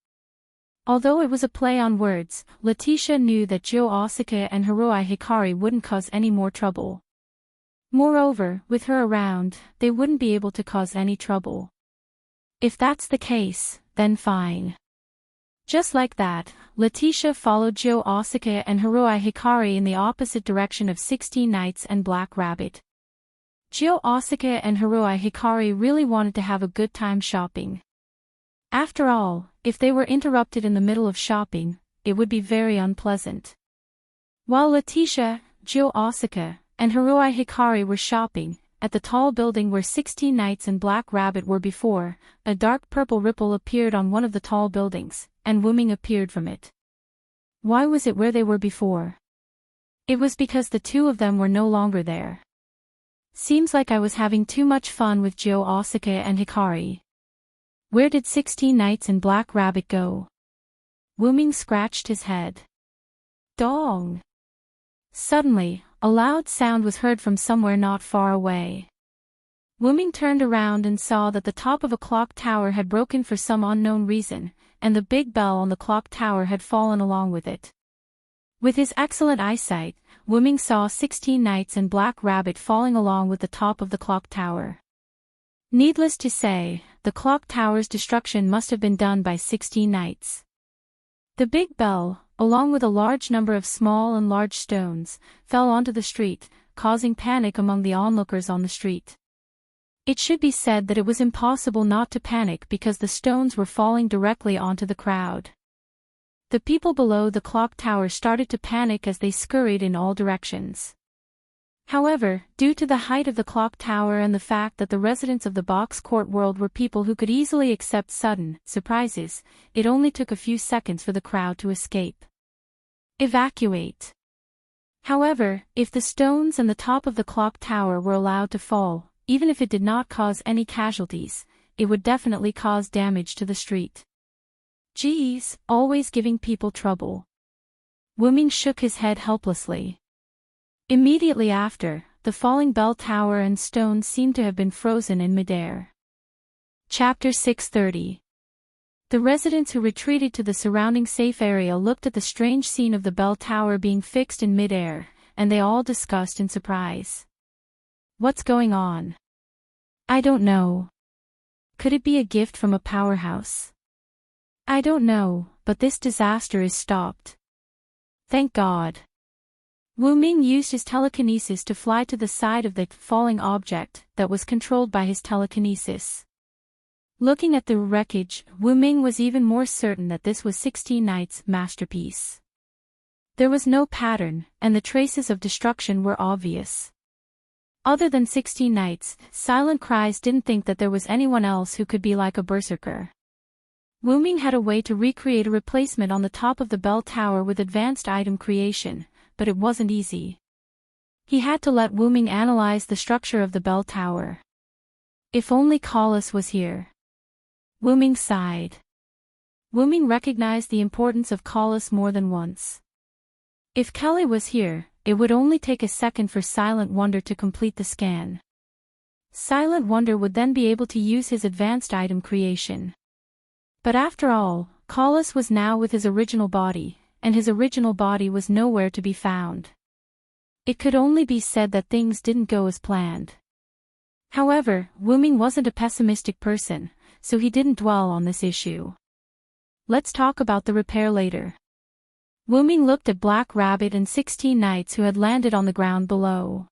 Although it was a play on words, Letitia knew that Jio Asuka and Haruhi Hikari wouldn't cause any more trouble. Moreover, with her around, they wouldn't be able to cause any trouble. If that's the case, then fine. Just like that, Letitia followed Jio Asuka and Haruhi Hikari in the opposite direction of 16 Nights and Black Rabbit. Jio Asuka and Haruhi Hikari really wanted to have a good time shopping. After all, if they were interrupted in the middle of shopping, it would be very unpleasant. While Letitia, Jio Asuka, and Haruhi Hikari were shopping, at the tall building where 16 Nights and Black Rabbit were before, a dark purple ripple appeared on one of the tall buildings, and Wu Ming appeared from it. Why was it where they were before? It was because the two of them were no longer there. Seems like I was having too much fun with Jio Asuka and Hikari. Where did 16 Nights and Black Rabbit go? Wu Ming scratched his head. Dong! Suddenly, a loud sound was heard from somewhere not far away. Wu Ming turned around and saw that the top of a clock tower had broken for some unknown reason, and the big bell on the clock tower had fallen along with it. With his excellent eyesight, Wu Ming saw 16 Nights and Black Rabbit falling along with the top of the clock tower. Needless to say, the clock tower's destruction must have been done by 16 Nights. The big bell, along with a large number of small and large stones, fell onto the street, causing panic among the onlookers on the street. It should be said that it was impossible not to panic because the stones were falling directly onto the crowd. The people below the clock tower started to panic as they scurried in all directions. However, due to the height of the clock tower and the fact that the residents of the box court world were people who could easily accept sudden surprises, it only took a few seconds for the crowd to escape. Evacuate. However, if the stones and the top of the clock tower were allowed to fall, even if it did not cause any casualties, it would definitely cause damage to the street. Geez, always giving people trouble. Wu Ming shook his head helplessly. Immediately after, the falling bell tower and stones seemed to have been frozen in midair. Chapter 630. The residents who retreated to the surrounding safe area looked at the strange scene of the bell tower being fixed in midair, and they all discussed in surprise. What's going on? I don't know. Could it be a gift from a powerhouse? I don't know, but this disaster is stopped. Thank God. Wu Ming used his telekinesis to fly to the side of the falling object that was controlled by his telekinesis. Looking at the wreckage, Wu Ming was even more certain that this was 16 Nights' masterpiece. There was no pattern, and the traces of destruction were obvious. Other than 16 Knights, Silent Cries didn't think that there was anyone else who could be like a berserker. Wu Ming had a way to recreate a replacement on the top of the bell tower with advanced item creation, but it wasn't easy. He had to let Wu Ming analyze the structure of the bell tower. If only Collis was here. Wu Ming sighed. Wu Ming recognized the importance of Collis more than once. If Kelly was here, it would only take a second for Silent Wonder to complete the scan. Silent Wonder would then be able to use his advanced item creation. But after all, Collis was now with his original body, and his original body was nowhere to be found. It could only be said that things didn't go as planned. However, Wu Ming wasn't a pessimistic person, so he didn't dwell on this issue. Let's talk about the repair later. Wu Ming looked at Black Rabbit and 16 Knights who had landed on the ground below.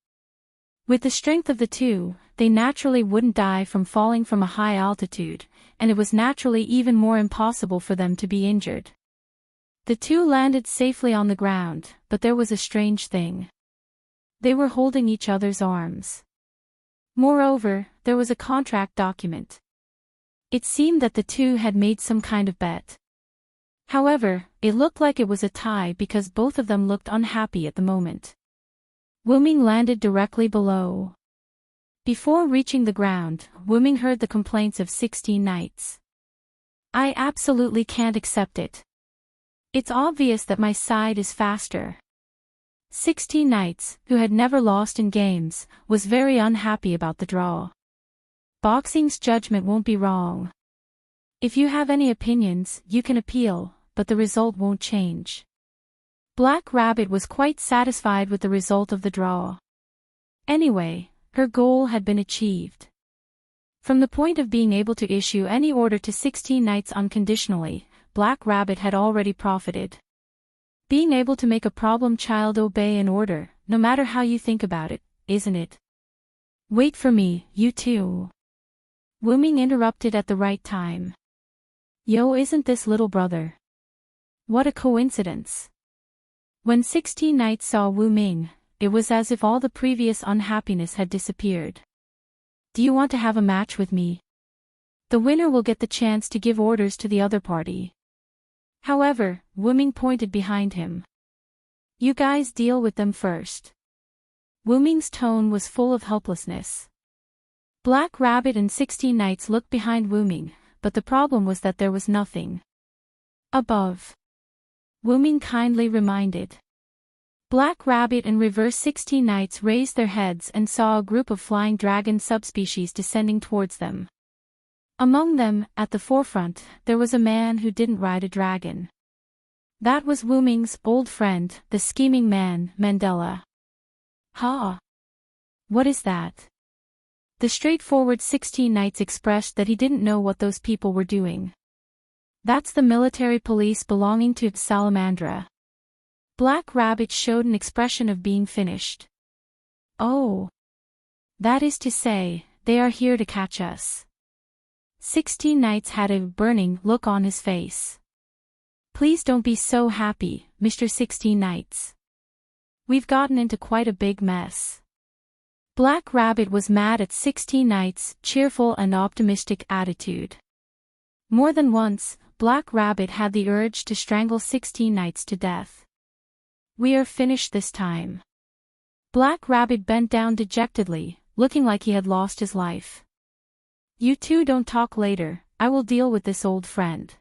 With the strength of the two, they naturally wouldn't die from falling from a high altitude, and it was naturally even more impossible for them to be injured. The two landed safely on the ground, but there was a strange thing. They were holding each other's arms. Moreover, there was a contract document. It seemed that the two had made some kind of bet. However, it looked like it was a tie because both of them looked unhappy at the moment. Wu Ming landed directly below. Before reaching the ground, Wu Ming heard the complaints of 16 Knights. I absolutely can't accept it. It's obvious that my side is faster. 16 Knights, who had never lost in games, was very unhappy about the draw. Boxing's judgment won't be wrong. If you have any opinions, you can appeal, but the result won't change. Black Rabbit was quite satisfied with the result of the draw. Anyway, her goal had been achieved. From the point of being able to issue any order to 16 Knights unconditionally, Black Rabbit had already profited. Being able to make a problem child obey an order, no matter how you think about it, isn't it? Wait for me, you two. Wu Ming interrupted at the right time. Yo, isn't this little brother? What a coincidence. When 16 Knights saw Wu Ming, it was as if all the previous unhappiness had disappeared. Do you want to have a match with me? The winner will get the chance to give orders to the other party. However, Wu Ming pointed behind him. You guys deal with them first. Wu Ming's tone was full of helplessness. Black Rabbit and 16 Knights looked behind Wu Ming, but the problem was that there was nothing above. Wu Ming kindly reminded. Black Rabbit and reverse 16 Knights raised their heads and saw a group of flying dragon subspecies descending towards them. Among them, at the forefront, there was a man who didn't ride a dragon. That was Wu Ming's old friend, the scheming man, Mandela. Ha! What is that? The straightforward 16 Knights expressed that he didn't know what those people were doing. That's the military police belonging to Salamandra. Black Rabbit showed an expression of being finished. Oh! That is to say, they are here to catch us. 16 Knights had a burning look on his face. Please don't be so happy, Mr. 16 Knights. We've gotten into quite a big mess. Black Rabbit was mad at 16 Knights' cheerful and optimistic attitude. More than once, Black Rabbit had the urge to strangle 16 Knights to death. We are finished this time. Black Rabbit bent down dejectedly, looking like he had lost his life. You two don't talk later, I will deal with this old friend.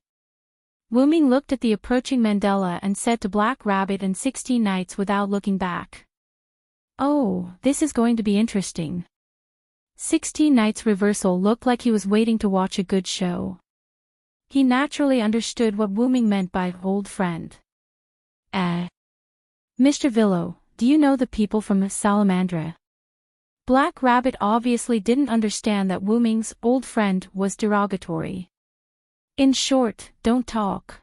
Wu Ming looked at the approaching Mandela and said to Black Rabbit and 16 Knights without looking back. Oh, this is going to be interesting. 16 Knights' reversal looked like he was waiting to watch a good show. He naturally understood what Wu Ming meant by old friend. Mr. Villo, do you know the people from Salamandra? Black Rabbit obviously didn't understand that Wu Ming's old friend was derogatory. In short, don't talk.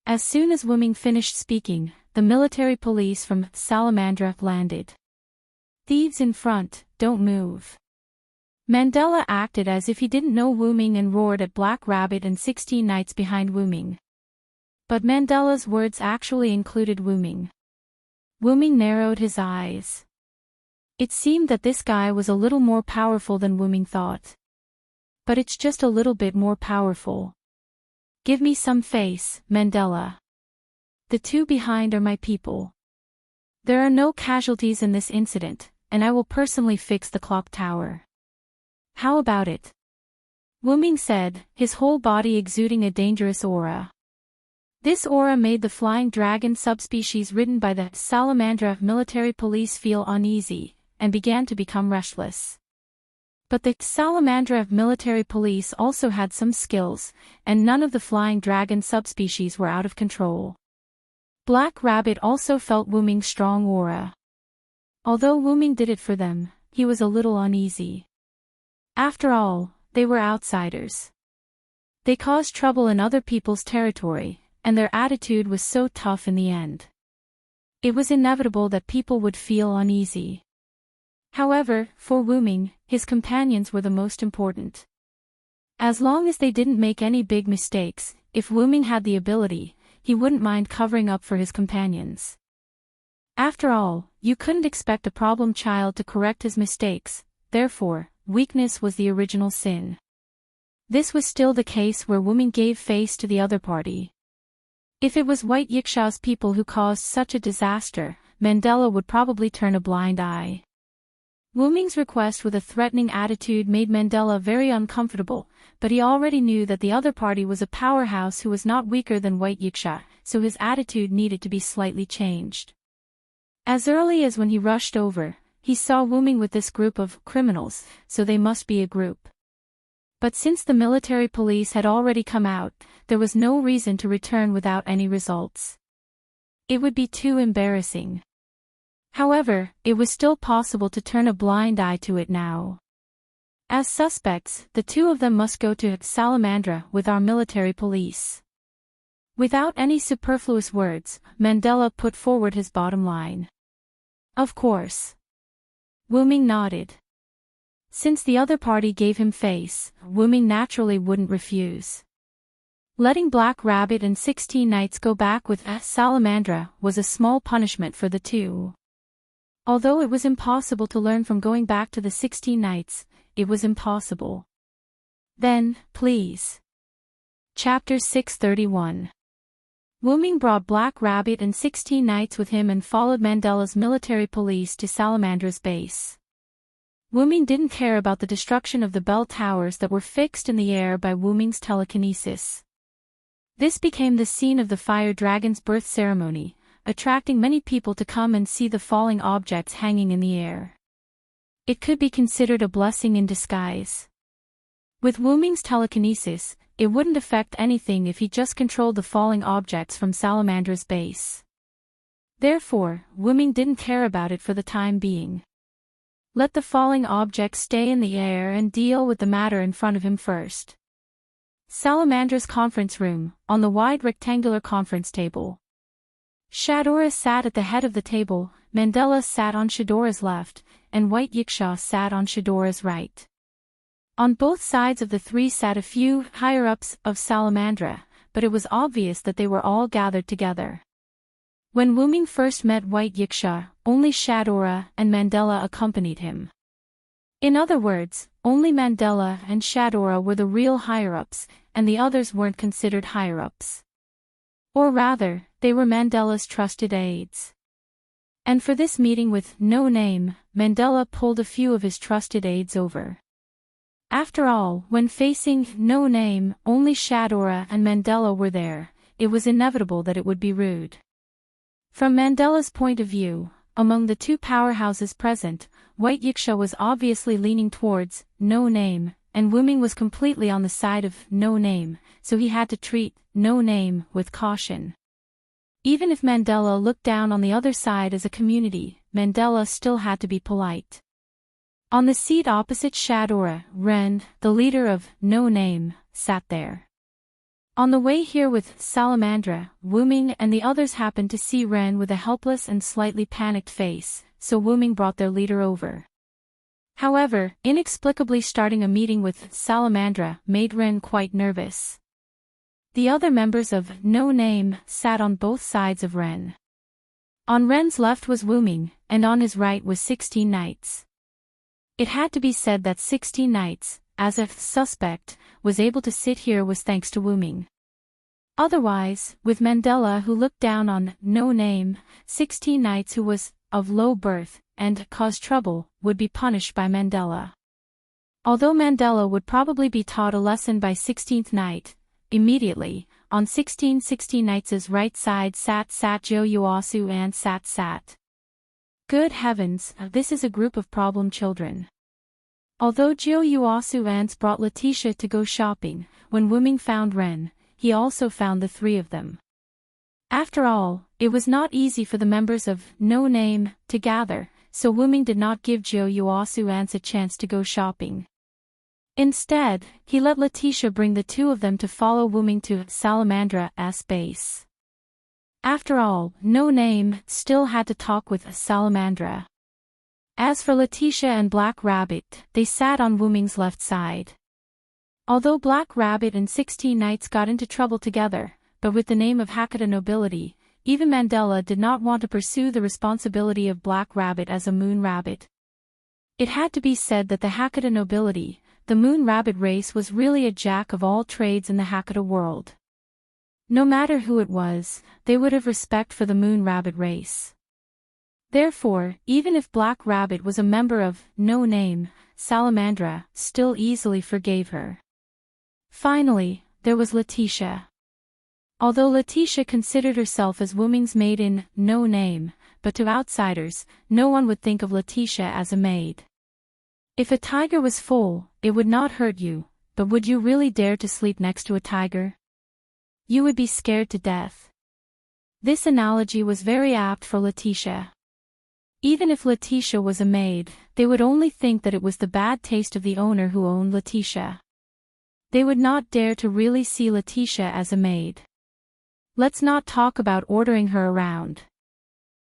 As soon as Wu Ming finished speaking, the military police from Salamandra landed. Thieves in front, don't move. Mandela acted as if he didn't know Wu Ming and roared at Black Rabbit and 16 Knights behind Wu Ming. But Mandela's words actually included Wu Ming. Wu Ming narrowed his eyes. It seemed that this guy was a little more powerful than Wu Ming thought. But it's just a little bit more powerful. Give me some face, Mandela. The two behind are my people. There are no casualties in this incident, and I will personally fix the clock tower. How about it? Wu Ming said, his whole body exuding a dangerous aura. This aura made the flying dragon subspecies ridden by the Salamandra military police feel uneasy, and began to become restless. But the Salamandra military police also had some skills, and none of the flying dragon subspecies were out of control. Black Rabbit also felt Wu Ming's strong aura. Although Wu Ming did it for them, he was a little uneasy. After all, they were outsiders. They caused trouble in other people's territory, and their attitude was so tough in the end. It was inevitable that people would feel uneasy. However, for Wu Ming, his companions were the most important. As long as they didn't make any big mistakes, if Wu Ming had the ability, he wouldn't mind covering up for his companions. After all, you couldn't expect a problem child to correct his mistakes, therefore, weakness was the original sin. This was still the case where Wu Ming gave face to the other party. If it was White Yiksha's people who caused such a disaster, Mandela would probably turn a blind eye. Wu Ming's request with a threatening attitude made Mandela very uncomfortable, but he already knew that the other party was a powerhouse who was not weaker than White Yiksha, so his attitude needed to be slightly changed. As early as when he rushed over, he saw Wu Ming with this group of criminals, so they must be a group. But since the military police had already come out, there was no reason to return without any results. It would be too embarrassing. However, it was still possible to turn a blind eye to it now. As suspects, the two of them must go to Salamandra with our military police. Without any superfluous words, Mandela put forward his bottom line. Of course. Wu Ming nodded. Since the other party gave him face, Wu Ming naturally wouldn't refuse. Letting Black Rabbit and 16 Knights go back with Salamandra was a small punishment for the two. Although it was impossible to learn from going back to the 16 Knights, it was impossible. Then, please. Chapter 631. Wu Ming brought Black Rabbit and 16 Knights with him and followed Mandela's military police to Salamandra's base. Wu Ming didn't care about the destruction of the bell towers that were fixed in the air by Wu Ming's telekinesis. This became the scene of the fire dragon's birth ceremony, attracting many people to come and see the falling objects hanging in the air. It could be considered a blessing in disguise. With Wu Ming's telekinesis, it wouldn't affect anything if he just controlled the falling objects from Salamandra's base. Therefore, Wu Ming didn't care about it for the time being. Let the falling objects stay in the air and deal with the matter in front of him first. Salamandra's conference room, on the wide rectangular conference table. Shadora sat at the head of the table, Mandela sat on Shadora's left, and White Yiksha sat on Shadora's right. On both sides of the three sat a few higher-ups of Salamandra, but it was obvious that they were all gathered together. When Wu Ming first met White Yiksha, only Shadora and Mandela accompanied him. In other words, only Mandela and Shadora were the real higher-ups, and the others weren't considered higher-ups. Or rather, they were Mandela's trusted aides. And for this meeting with no name, Mandela pulled a few of his trusted aides over. After all, when facing no name, only Shadora and Mandela were there, it was inevitable that it would be rude. From Mandela's point of view, among the two powerhouses present, White Yiksha was obviously leaning towards no name, and Wu Ming was completely on the side of no name, so he had to treat no name with caution. Even if Mandela looked down on the other side as a community, Mandela still had to be polite. On the seat opposite Shadora, Ren, the leader of no name, sat there. On the way here with Salamandra, Wu Ming and the others happened to see Ren with a helpless and slightly panicked face, so Wu Ming brought their leader over. However, inexplicably starting a meeting with Salamandra made Ren quite nervous. The other members of no name sat on both sides of Ren. On Ren's left was Wu Ming, and on his right was 16 knights. It had to be said that 16 knights, as a suspect, was able to sit here was thanks to Wu Ming. Otherwise, with Mandela who looked down on no name, 16 knights who was of low birth, and caused trouble, would be punished by Mandela. Although Mandela would probably be taught a lesson by 16th knight, immediately, on 16 knights' right side sat Jo Yuasu and sat. Good heavens, this is a group of problem children. Although Jo Yuasu Ans brought Letitia to go shopping, when Wu Ming found Ren, he also found the three of them. After all, it was not easy for the members of No Name to gather, so Wu Ming did not give Jo Yuasu Ans a chance to go shopping. Instead, he let Letitia bring the two of them to follow Wu Ming to Salamandra's base. After all, No Name still had to talk with Salamandra. As for Letitia and Black Rabbit, they sat on Wu Ming's left side. Although Black Rabbit and 16 knights got into trouble together, but with the name of Hakata nobility, even Mandela did not want to pursue the responsibility of Black Rabbit as a moon rabbit. It had to be said that the Hakata nobility, the moon rabbit race, was really a jack of all trades in the Hakata world. No matter who it was, they would have respect for the moon rabbit race. Therefore, even if Black Rabbit was a member of No Name, Salamandra still easily forgave her. Finally, there was Letitia. Although Letitia considered herself as Wu Ming's maid in No Name, but to outsiders, no one would think of Letitia as a maid. If a tiger was full, it would not hurt you, but would you really dare to sleep next to a tiger? You would be scared to death. This analogy was very apt for Letitia. Even if Letitia was a maid, they would only think that it was the bad taste of the owner who owned Letitia. They would not dare to really see Letitia as a maid. Let's not talk about ordering her around.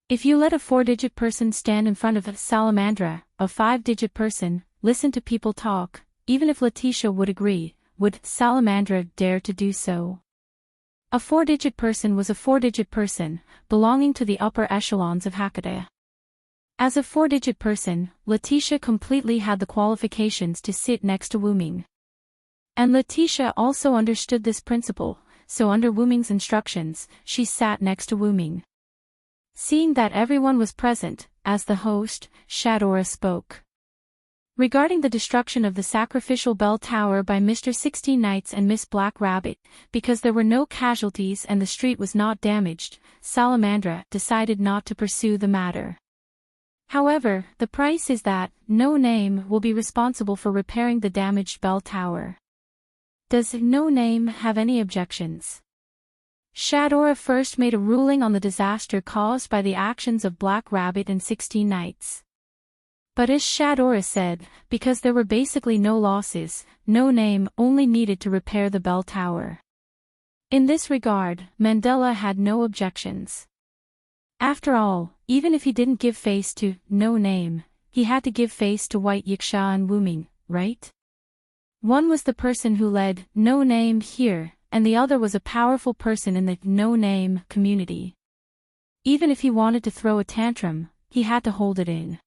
If you let a 4-digit person stand in front of a Salamandra, a 5-digit person, listen to people talk, even if Letitia would agree, would Salamandra dare to do so? A 4-digit person was a 4-digit person, belonging to the upper echelons of Hakata. As a 4-digit person, Letitia completely had the qualifications to sit next to Wu Ming. And Letitia also understood this principle, so under Wu Ming's instructions, she sat next to Wu Ming. Seeing that everyone was present, as the host, Shadora spoke. Regarding the destruction of the sacrificial bell tower by Mr. 16 Knights and Miss Black Rabbit, because there were no casualties and the street was not damaged, Salamandra decided not to pursue the matter. However, the price is that No Name will be responsible for repairing the damaged bell tower. Does No Name have any objections? Shadora first made a ruling on the disaster caused by the actions of Black Rabbit and 16 Knights. But as Shadora said, because there were basically no losses, No Name only needed to repair the bell tower. In this regard, Mandela had no objections. After all, even if he didn't give face to No Name, he had to give face to White Yiksha and Wu Ming, right? One was the person who led No Name here, and the other was a powerful person in the No Name community. Even if he wanted to throw a tantrum, he had to hold it in.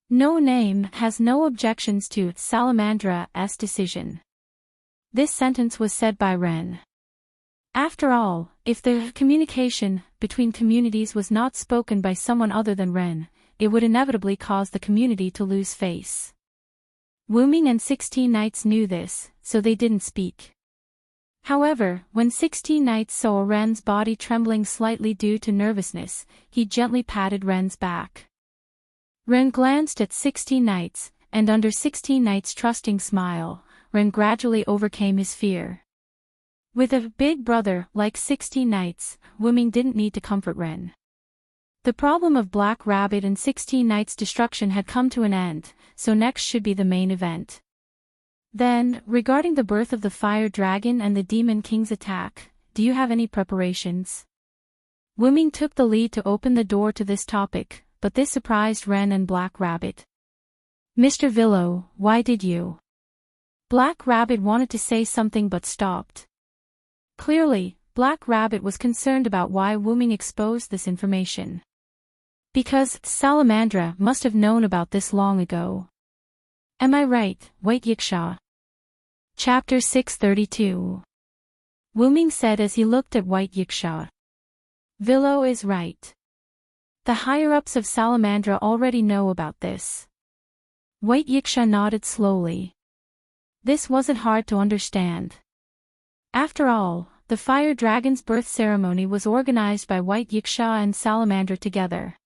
No Name has no objections to Salamandra's decision. This sentence was said by Ren. After all, if the communication between communities was not spoken by someone other than Ren, it would inevitably cause the community to lose face. Wu Ming and 16 Knights knew this, so they didn't speak. However, when 16 Knights saw Ren's body trembling slightly due to nervousness, he gently patted Ren's back. Ren glanced at 16 Knights, and under 16 Knights' trusting smile, Ren gradually overcame his fear. With a big brother like 16 Knights, Wu Ming didn't need to comfort Ren. The problem of Black Rabbit and 16 Knights' destruction had come to an end, so next should be the main event. Then, regarding the birth of the Fire Dragon and the Demon King's attack, do you have any preparations? Wu Ming took the lead to open the door to this topic, but this surprised Ren and Black Rabbit. Mr. Villo, why did you? Black Rabbit wanted to say something but stopped. Clearly, Black Rabbit was concerned about why Wu Ming exposed this information. Because Salamandra must have known about this long ago. Am I right, White Yiksha? Chapter 632. Wuming said as he looked at White Yiksha. Vilo is right. The higher-ups of Salamandra already know about this. White Yiksha nodded slowly. This wasn't hard to understand. After all, the fire dragon's birth ceremony was organized by White Yiksha and Salamandra together.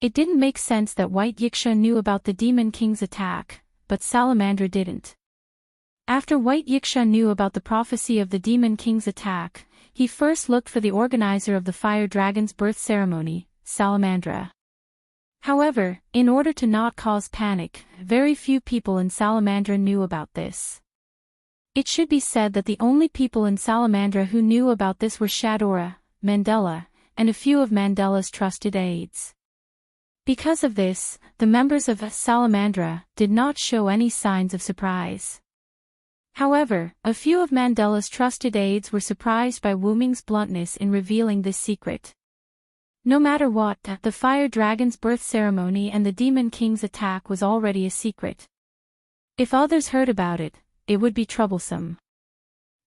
It didn't make sense that White Yiksha knew about the Demon King's attack, but Salamandra didn't. After White Yiksha knew about the prophecy of the Demon King's attack, he first looked for the organizer of the fire dragon's birth ceremony, Salamandra. However, in order to not cause panic, very few people in Salamandra knew about this. It should be said that the only people in Salamandra who knew about this were Shadora, Mandela, and a few of Mandela's trusted aides. Because of this, the members of Salamandra did not show any signs of surprise. However, a few of Mandela's trusted aides were surprised by Wuming's bluntness in revealing this secret. No matter what, the fire dragon's birth ceremony and the Demon King's attack was already a secret. If others heard about it, it would be troublesome.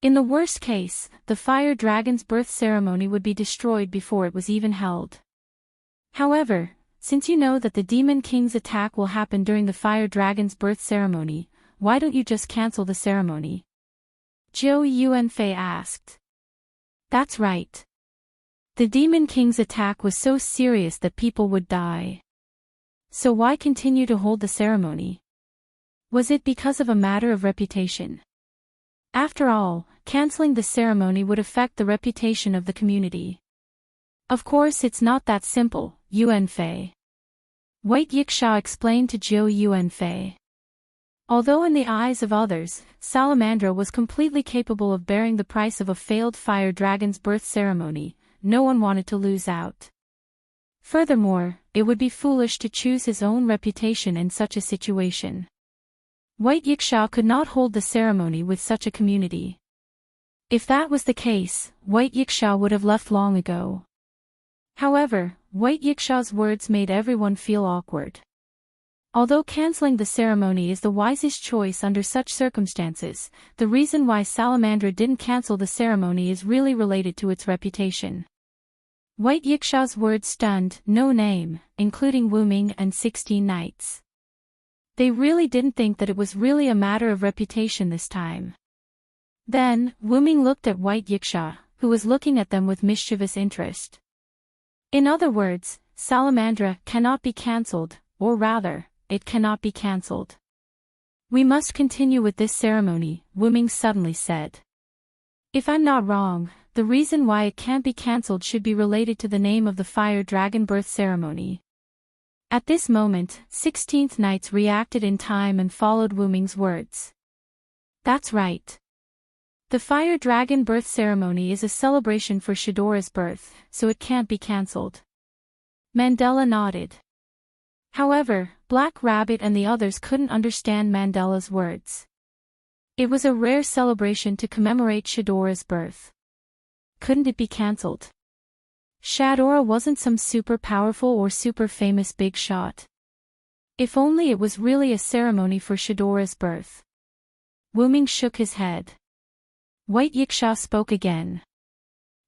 In the worst case, the fire dragon's birth ceremony would be destroyed before it was even held. However, since you know that the Demon King's attack will happen during the fire dragon's birth ceremony, why don't you just cancel the ceremony? Zhou Yuanfei asked. That's right. The Demon King's attack was so serious that people would die. So why continue to hold the ceremony? Was it because of a matter of reputation? After all, canceling the ceremony would affect the reputation of the community. Of course it's not that simple, Yuanfei. White Yiksha explained to Zhou Yuanfei. Although in the eyes of others, Salamandra was completely capable of bearing the price of a failed fire dragon's birth ceremony, no one wanted to lose out. Furthermore, it would be foolish to choose his own reputation in such a situation. White Yiksha could not hold the ceremony with such a community. If that was the case, White Yiksha would have left long ago. However, White Yiksha's words made everyone feel awkward. Although canceling the ceremony is the wisest choice under such circumstances, the reason why Salamandra didn't cancel the ceremony is really related to its reputation. White Yiksha's words stunned no name, including Wuming and 16 knights. They really didn't think that it was really a matter of reputation this time. Then, Wuming looked at White Yiksha, who was looking at them with mischievous interest. In other words, Salamandra cannot be cancelled, or rather, it cannot be cancelled. We must continue with this ceremony, Wuming suddenly said. If I'm not wrong, the reason why it can't be cancelled should be related to the name of the fire dragon birth ceremony. At this moment, 16th Knights reacted in time and followed Wuming's words. That's right. The fire dragon birth ceremony is a celebration for Shadora's birth, so it can't be cancelled. Mandela nodded. However, Black Rabbit and the others couldn't understand Mandela's words. It was a rare celebration to commemorate Shadora's birth. Couldn't it be cancelled? Shadora wasn't some super powerful or super famous big shot. If only it was really a ceremony for Shadora's birth. Wuming shook his head. White Yiksha spoke again.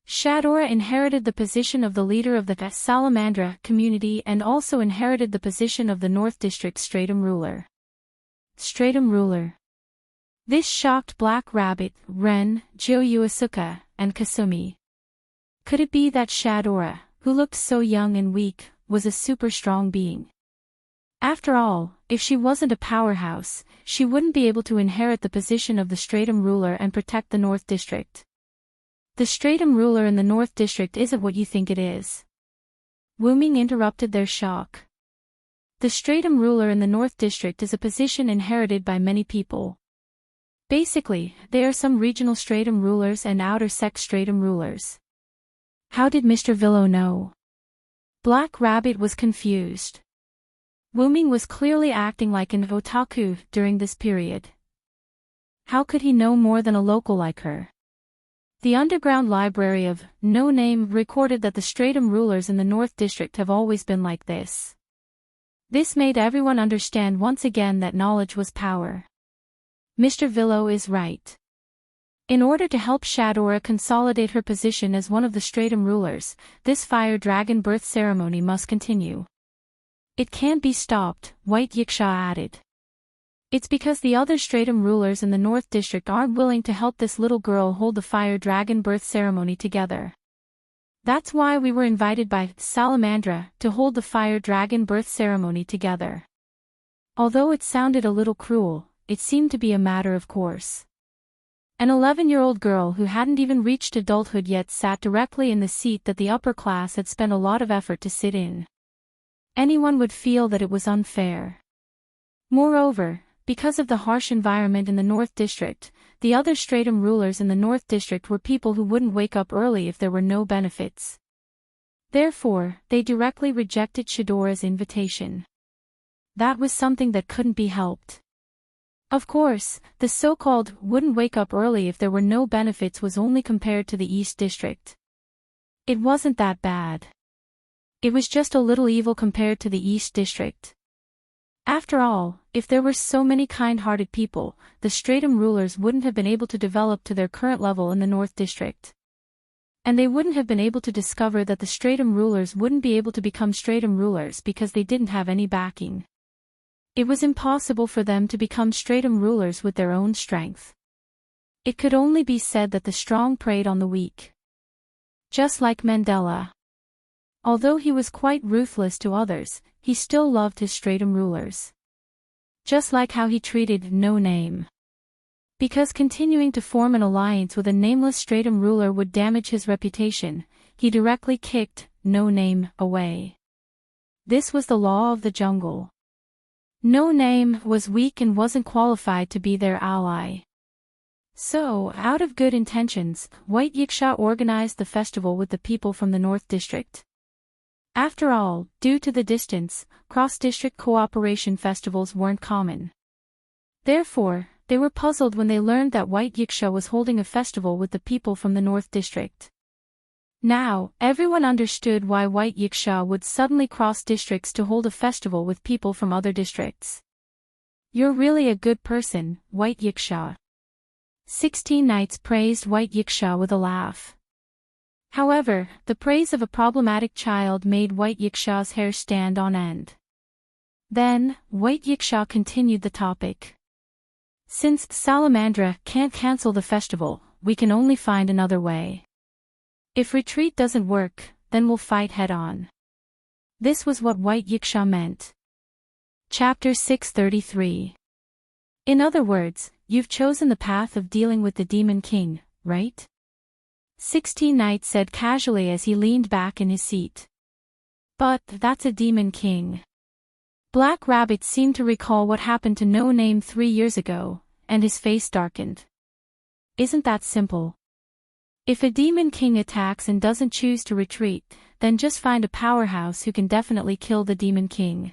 Shadora inherited the position of the leader of the Salamandra community and also inherited the position of the North District Stratum ruler. Stratum ruler. This shocked Black Rabbit, Ren, Joyuasuka, and Kasumi. Could it be that Shadora, who looked so young and weak, was a super strong being? After all, if she wasn't a powerhouse, she wouldn't be able to inherit the position of the Stratum ruler and protect the North District. The Stratum ruler in the North District isn't what you think it is. Wuming interrupted their shock. The Stratum ruler in the North District is a position inherited by many people. Basically, they are some regional Stratum rulers and outer sect Stratum rulers. How did Mr. Villo know? Black Rabbit was confused. Wuming was clearly acting like an otaku during this period. How could he know more than a local like her? The underground library of No Name recorded that the Stratum rulers in the North District have always been like this. This made everyone understand once again that knowledge was power. Mr. Villo is right. In order to help Shadora consolidate her position as one of the Stratum rulers, this fire dragon birth ceremony must continue. It can't be stopped, White Yiksha added. It's because the other Stratum rulers in the North District aren't willing to help this little girl hold the fire dragon birth ceremony together. That's why we were invited by Salamandra to hold the fire dragon birth ceremony together. Although it sounded a little cruel, it seemed to be a matter of course. An 11-year-old girl who hadn't even reached adulthood yet sat directly in the seat that the upper class had spent a lot of effort to sit in. Anyone would feel that it was unfair. Moreover, because of the harsh environment in the North District, the other Stratum rulers in the North District were people who wouldn't wake up early if there were no benefits. Therefore, they directly rejected Shadora's invitation. That was something that couldn't be helped. Of course, the so-called wouldn't wake up early if there were no benefits was only compared to the East District. It wasn't that bad. It was just a little evil compared to the East District. After all, if there were so many kind-hearted people, the Stratum rulers wouldn't have been able to develop to their current level in the North District. And they wouldn't have been able to discover that the Stratum rulers wouldn't be able to become Stratum rulers because they didn't have any backing. It was impossible for them to become Stratum rulers with their own strength. It could only be said that the strong preyed on the weak. Just like Mandela. Although he was quite ruthless to others, he still loved his Stratum rulers. Just like how he treated No Name. Because continuing to form an alliance with a nameless Stratum ruler would damage his reputation, he directly kicked No Name away. This was the law of the jungle. No Name was weak and wasn't qualified to be their ally. So, out of good intentions, White Yiksha organized the festival with the people from the North District. After all, due to the distance, cross-district cooperation festivals weren't common. Therefore, they were puzzled when they learned that White Yiksha was holding a festival with the people from the North District. Now, everyone understood why White Yiksha would suddenly cross districts to hold a festival with people from other districts. You're really a good person, White Yiksha. 16 knights praised White Yiksha with a laugh. However, the praise of a problematic child made White Yiksha's hair stand on end. Then, White Yiksha continued the topic. Since Salamandra can't cancel the festival, we can only find another way. If retreat doesn't work, then we'll fight head-on. This was what White Yiksha meant. Chapter 633. In other words, you've chosen the path of dealing with the Demon King, right? 16 Knight said casually as he leaned back in his seat. But that's a Demon King. Black Rabbit seemed to recall what happened to No Name 3 years ago, and his face darkened. Isn't that simple? If a Demon King attacks and doesn't choose to retreat, then just find a powerhouse who can definitely kill the Demon King.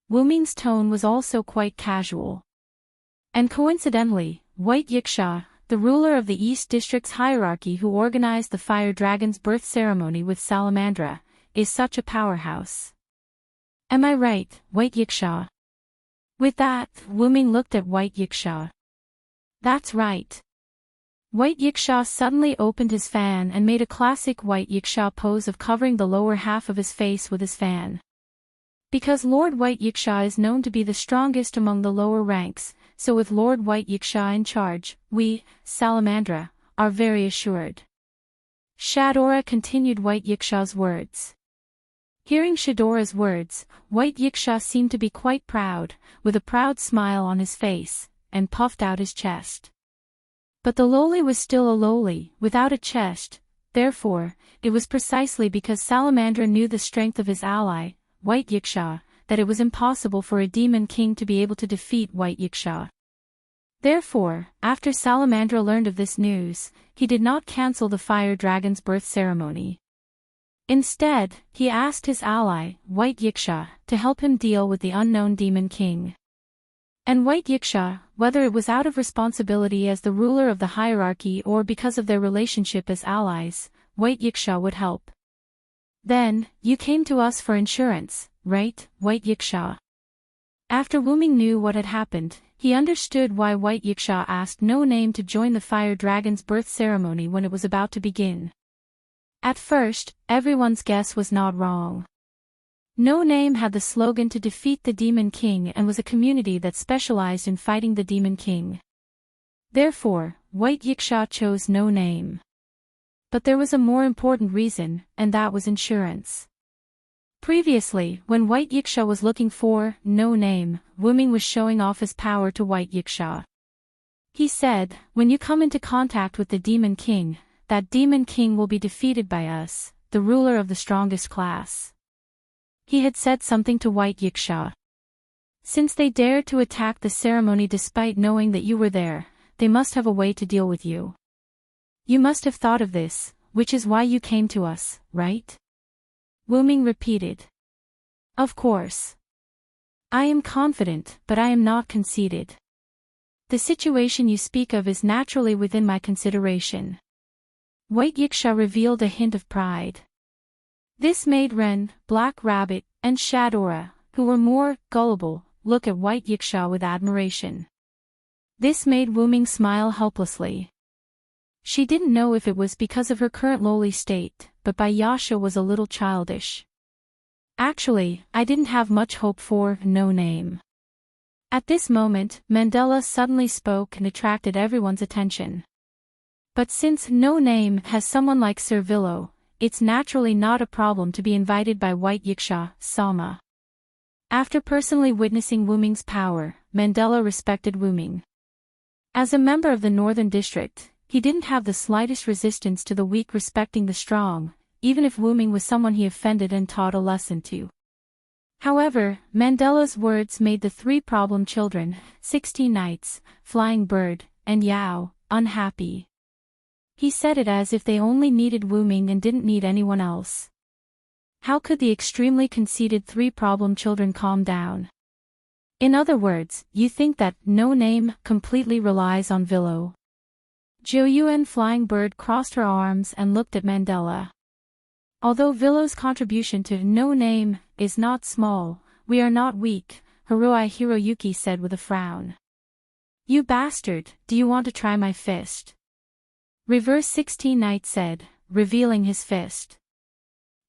Wu Ming's tone was also quite casual. And coincidentally, White Yiksha, the ruler of the East District's hierarchy who organized the Fire Dragon's birth ceremony with Salamandra, is such a powerhouse. Am I right, White Yiksha? With that, Wu Ming looked at White Yiksha. That's right. White Yiksha suddenly opened his fan and made a classic White Yiksha pose of covering the lower half of his face with his fan. Because Lord White Yiksha is known to be the strongest among the lower ranks, so with Lord White Yiksha in charge, we, Salamandra, are very assured. Shadora continued White Yiksha's words. Hearing Shadora's words, White Yiksha seemed to be quite proud, with a proud smile on his face, and puffed out his chest. But the lowly was still a lowly, without a chest, therefore, it was precisely because Salamandra knew the strength of his ally, White Yiksha, that it was impossible for a Demon King to be able to defeat White Yiksha. Therefore, after Salamandra learned of this news, he did not cancel the Fire Dragon's birth ceremony. Instead, he asked his ally, White Yiksha, to help him deal with the unknown Demon King. And White Yiksha, whether it was out of responsibility as the ruler of the hierarchy or because of their relationship as allies, White Yiksha would help. Then, you came to us for insurance, right, White Yiksha? After Wu Ming knew what had happened, he understood why White Yiksha asked No Name to join the fire dragon's birth ceremony when it was about to begin. At first, everyone's guess was not wrong. No Name had the slogan to defeat the Demon King and was a community that specialized in fighting the Demon King. Therefore, White Yiksha chose No Name. But there was a more important reason, and that was insurance. Previously, when White Yiksha was looking for No Name, Wu Ming was showing off his power to White Yiksha. He said, when you come into contact with the Demon King, that Demon King will be defeated by us, the ruler of the strongest class. He had said something to White Yiksha. Since they dared to attack the ceremony despite knowing that you were there, they must have a way to deal with you. You must have thought of this, which is why you came to us, right? Wu Ming repeated. Of course. I am confident, but I am not conceited. The situation you speak of is naturally within my consideration. White Yiksha revealed a hint of pride. This made Ren, Black Rabbit, and Shadora, who were more gullible, look at White Yiksha with admiration. This made Wu Ming smile helplessly. She didn't know if it was because of her current lowly state, but Yasha was a little childish. Actually, I didn't have much hope for No Name. At this moment, Mandela suddenly spoke and attracted everyone's attention. But since No Name has someone like Sir Villo, it's naturally not a problem to be invited by White Yiksha, Sama. After personally witnessing Wu Ming's power, Mandela respected Wu Ming. As a member of the Northern District, he didn't have the slightest resistance to the weak respecting the strong, even if Wu Ming was someone he offended and taught a lesson to. However, Mandela's words made the three problem children, 16 Knights, Flying Bird, and Yao, unhappy. He said it as if they only needed Wu Ming and didn't need anyone else. How could the extremely conceited three problem children calm down? In other words, you think that No Name completely relies on Villo? Zhou Yuan Flying Bird crossed her arms and looked at Mandela. Although Villo's contribution to No Name is not small, we are not weak, Haruai Hiroyuki said with a frown. You bastard, do you want to try my fist? Reverse 16 Knight said, revealing his fist.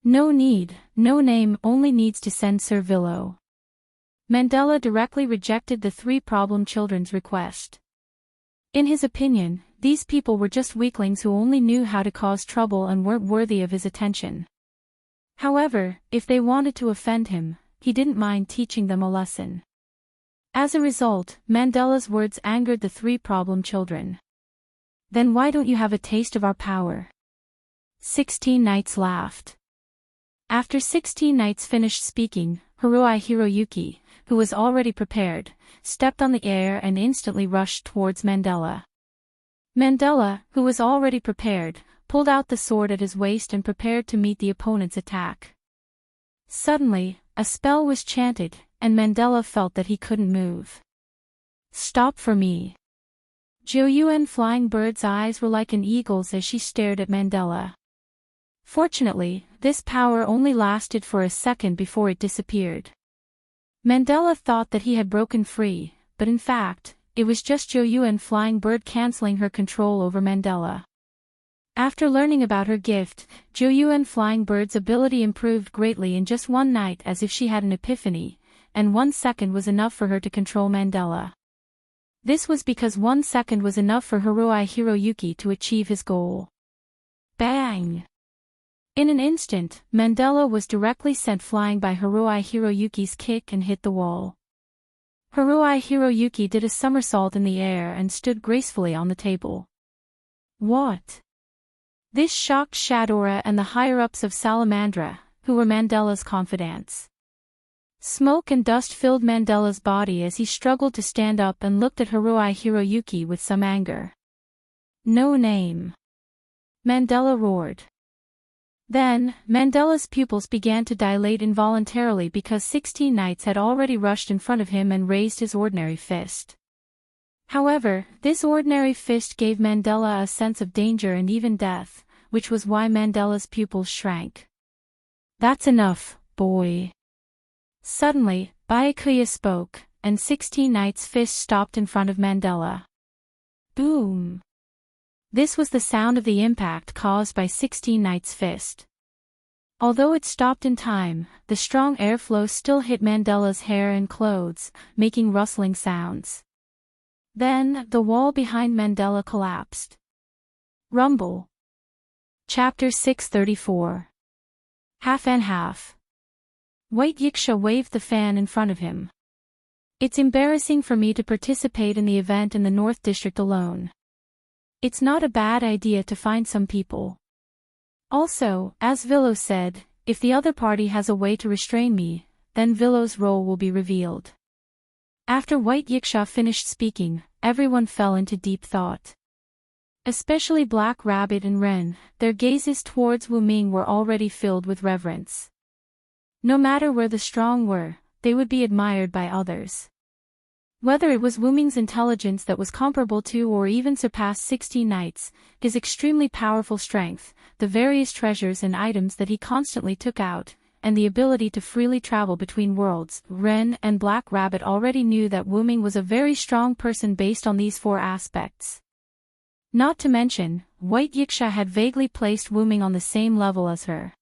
No need, No Name only needs to send Sir Villo. Mandela directly rejected the three problem children's request. In his opinion, these people were just weaklings who only knew how to cause trouble and weren't worthy of his attention. However, if they wanted to offend him, he didn't mind teaching them a lesson. As a result, Mandela's words angered the three problem children. Then why don't you have a taste of our power? 16 Knights laughed. After 16 Knights finished speaking, Haruai Hiroyuki, who was already prepared, stepped on the air and instantly rushed towards Mandela. Mandela, who was already prepared, pulled out the sword at his waist and prepared to meet the opponent's attack. Suddenly, a spell was chanted, and Mandela felt that he couldn't move. Stop for me. Zhou Yuan Flying Bird's eyes were like an eagle's as she stared at Mandela. Fortunately, this power only lasted for a second before it disappeared. Mandela thought that he had broken free, but in fact, it was just Zhou Yuan Flying Bird canceling her control over Mandela. After learning about her gift, Zhou Yuan Flying Bird's ability improved greatly in just one night as if she had an epiphany, and 1 second was enough for her to control Mandela. This was because 1 second was enough for Haruai Hiroyuki to achieve his goal. Bang! In an instant, Mandela was directly sent flying by Haruai Hiroyuki's kick and hit the wall. Haruai Hiroyuki did a somersault in the air and stood gracefully on the table. What? This shocked Shadora and the higher-ups of Salamandra, who were Mandela's confidants. Smoke and dust filled Mandela's body as he struggled to stand up and looked at Haruai Hiroyuki with some anger. No Name. Mandela roared. Then, Mandela's pupils began to dilate involuntarily because 16 Knights had already rushed in front of him and raised his ordinary fist. However, this ordinary fist gave Mandela a sense of danger and even death, which was why Mandela's pupils shrank. "That's enough, boy." Suddenly, Byakuya spoke, and 16 Knights' fist stopped in front of Mandela. Boom! This was the sound of the impact caused by 16 Knights' fist. Although it stopped in time, the strong airflow still hit Mandela's hair and clothes, making rustling sounds. Then, the wall behind Mandela collapsed. Rumble. Chapter 634. Half and Half. White Yiksha waved the fan in front of him. "It's embarrassing for me to participate in the event in the North District alone. It's not a bad idea to find some people. Also, as Villo said, if the other party has a way to restrain me, then Villo's role will be revealed." After White Yiksha finished speaking, everyone fell into deep thought. Especially Black Rabbit and Ren, their gazes towards Wu Ming were already filled with reverence. No matter where the strong were, they would be admired by others. Whether it was Wu Ming's intelligence that was comparable to or even surpassed 16 Knights, his extremely powerful strength, the various treasures and items that he constantly took out, and the ability to freely travel between worlds, Ren and Black Rabbit already knew that Wu Ming was a very strong person based on these 4 aspects. Not to mention, White Yiksha had vaguely placed Wu Ming on the same level as her.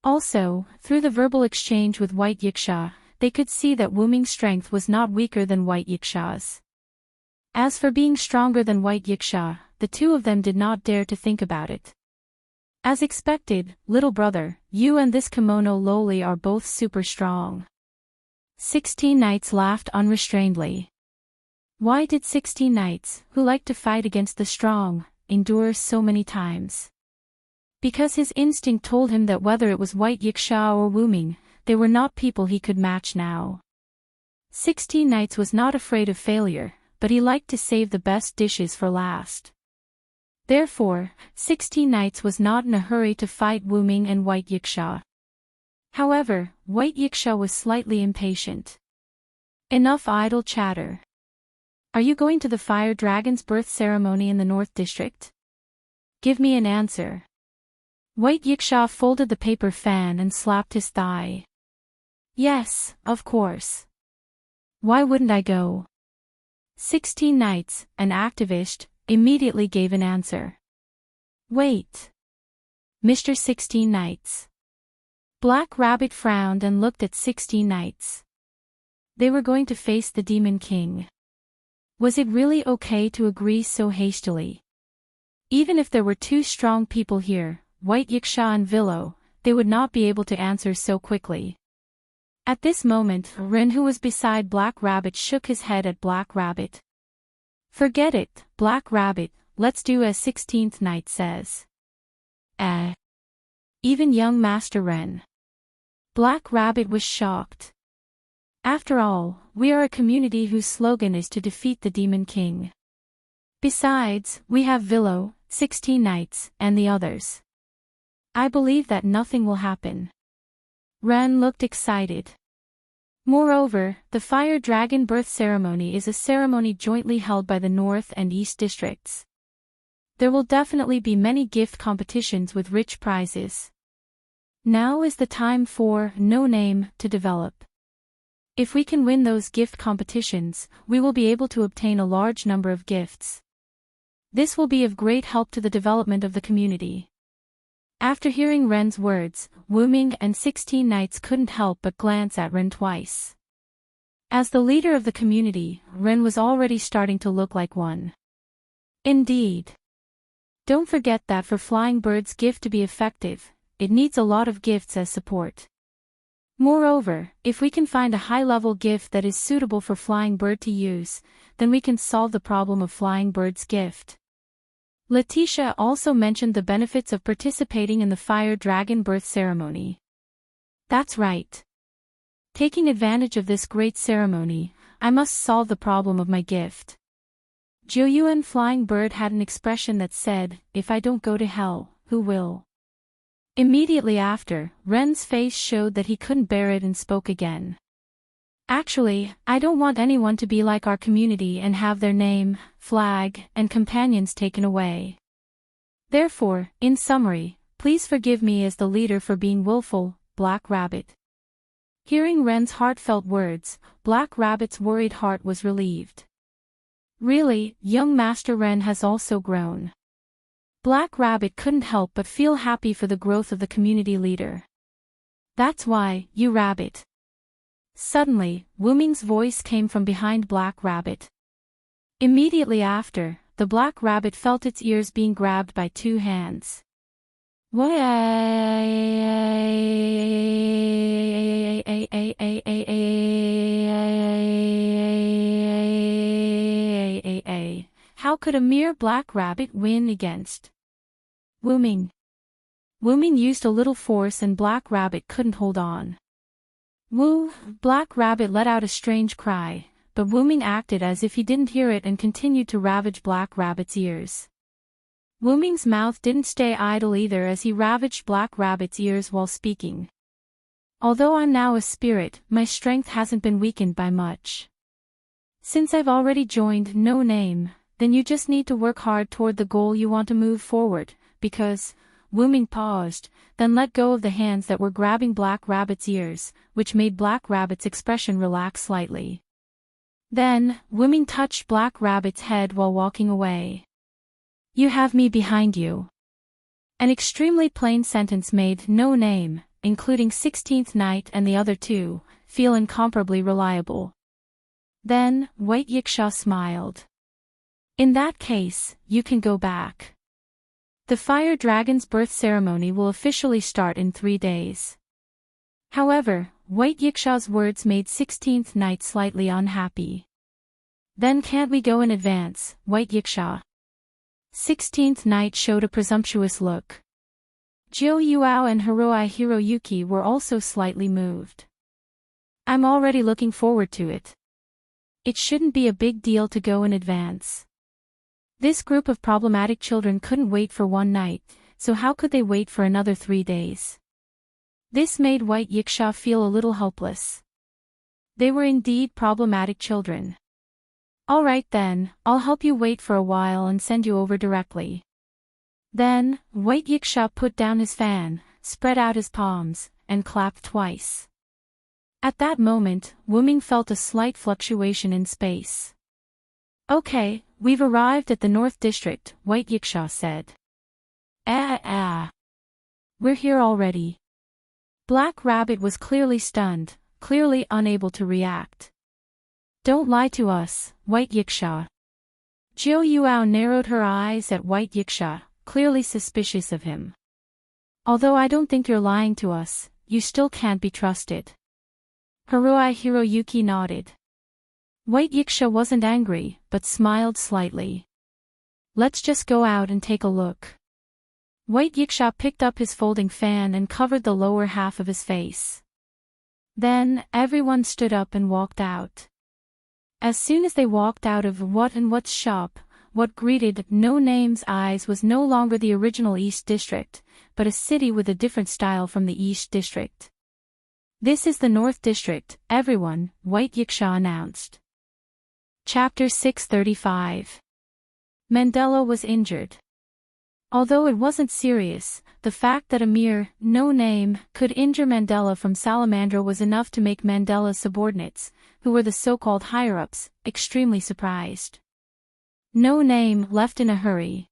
Also, through the verbal exchange with White Yiksha, they could see that Wu Ming's strength was not weaker than White Yiksha's. As for being stronger than White Yiksha, the two of them did not dare to think about it. As expected, little brother, you and this kimono loli are both super strong. 16 Knights laughed unrestrainedly. Why did 16 Knights, who liked to fight against the strong, endure so many times? Because his instinct told him that whether it was White Yiksha or Wu Ming, they were not people he could match now. 16 Knights was not afraid of failure, but he liked to save the best dishes for last. Therefore, 16 Knights was not in a hurry to fight Wu Ming and White Yiksha. However, White Yiksha was slightly impatient. Enough idle chatter. Are you going to the Fire Dragon's birth ceremony in the North District? Give me an answer. White Yiksha folded the paper fan and slapped his thigh. Yes, of course. Why wouldn't I go? 16 Knights, an activist, immediately gave an answer. Wait. Mr. 16 Knights. Black Rabbit frowned and looked at 16 Knights. They were going to face the Demon King. Was it really okay to agree so hastily? Even if there were 2 strong people here, White Yiksha and Villo, they would not be able to answer so quickly. At this moment, Ren, who was beside Black Rabbit, shook his head at Black Rabbit. Forget it, Black Rabbit, let's do as 16th Knight says. Even young Master Ren. Black Rabbit was shocked. After all, we are a community whose slogan is to defeat the Demon King. Besides, we have Villo, 16 Knights, and the others. I believe that nothing will happen. Ren looked excited. Moreover, the Fire Dragon birth ceremony is a ceremony jointly held by the North and East districts. There will definitely be many gift competitions with rich prizes. Now is the time for No Name to develop. If we can win those gift competitions, we will be able to obtain a large number of gifts. This will be of great help to the development of the community. After hearing Ren's words, Wu Ming and 16 Knights couldn't help but glance at Ren twice. As the leader of the community, Ren was already starting to look like one. Indeed. Don't forget that for Flying Bird's gift to be effective, it needs a lot of gifts as support. Moreover, if we can find a high-level gift that is suitable for Flying Bird to use, then we can solve the problem of Flying Bird's gift. Letitia also mentioned the benefits of participating in the Fire Dragon birth ceremony. That's right. Taking advantage of this great ceremony, I must solve the problem of my gift. Jiuyuan Flying Bird had an expression that said, if I don't go to hell, who will? Immediately after, Ren's face showed that he couldn't bear it and spoke again. Actually, I don't want anyone to be like our community and have their name, flag, and companions taken away. Therefore, in summary, please forgive me as the leader for being willful, Black Rabbit." Hearing Ren's heartfelt words, Black Rabbit's worried heart was relieved. Really, young Master Ren has also grown. Black Rabbit couldn't help but feel happy for the growth of the community leader. "That's why, you rabbit." Suddenly, Wu Ming's voice came from behind Black Rabbit. Immediately after, the Black Rabbit felt its ears being grabbed by two hands. How could a mere Black Rabbit win against Wu Ming? Wu Ming used a little force and Black Rabbit couldn't hold on. Black Rabbit let out a strange cry, but Wu Ming acted as if he didn't hear it and continued to ravage Black Rabbit's ears. Wu Ming's mouth didn't stay idle either as he ravaged Black Rabbit's ears while speaking. "Although I'm now a spirit, my strength hasn't been weakened by much. Since I've already joined No Name, then you just need to work hard toward the goal you want to move forward, because..." Wu Ming paused, then let go of the hands that were grabbing Black Rabbit's ears, which made Black Rabbit's expression relax slightly. Then, Wu Ming touched Black Rabbit's head while walking away. "You have me behind you." An extremely plain sentence made No Name, including 16th Night and the other two, feel incomparably reliable. Then, White Yiksha smiled. "In that case, you can go back. The Fire Dragon's birth ceremony will officially start in 3 days." However, White Yiksha's words made 16th Night slightly unhappy. "Then can't we go in advance, White Yiksha?" 16th Night showed a presumptuous look. Jiu Yuao and Hiroi Hiroyuki were also slightly moved. "I'm already looking forward to it. It shouldn't be a big deal to go in advance." This group of problematic children couldn't wait for one night, so how could they wait for another 3 days? This made White Yiksha feel a little helpless. They were indeed problematic children. "All right then, I'll help you wait for a while and send you over directly." Then, White Yiksha put down his fan, spread out his palms, and clapped twice. At that moment, Wu Ming felt a slight fluctuation in space. "Okay, we've arrived at the North District," White Yiksha said. We're here already." Black Rabbit was clearly stunned, clearly unable to react. "Don't lie to us, White Yiksha." Jiu Yuao narrowed her eyes at White Yiksha, clearly suspicious of him. "Although I don't think you're lying to us, you still can't be trusted." Hiroi Hiroyuki nodded. White Yiksha wasn't angry, but smiled slightly. "Let's just go out and take a look." White Yiksha picked up his folding fan and covered the lower half of his face. Then, everyone stood up and walked out. As soon as they walked out of What's shop, what greeted No Name's eyes was no longer the original East District, but a city with a different style from the East District. "This is the North District, everyone," White Yiksha announced. Chapter 635. Mandela was injured. Although it wasn't serious, the fact that a mere No Name could injure Mandela from Salamandra was enough to make Mandela's subordinates, who were the so-called higher-ups, extremely surprised. No Name left in a hurry.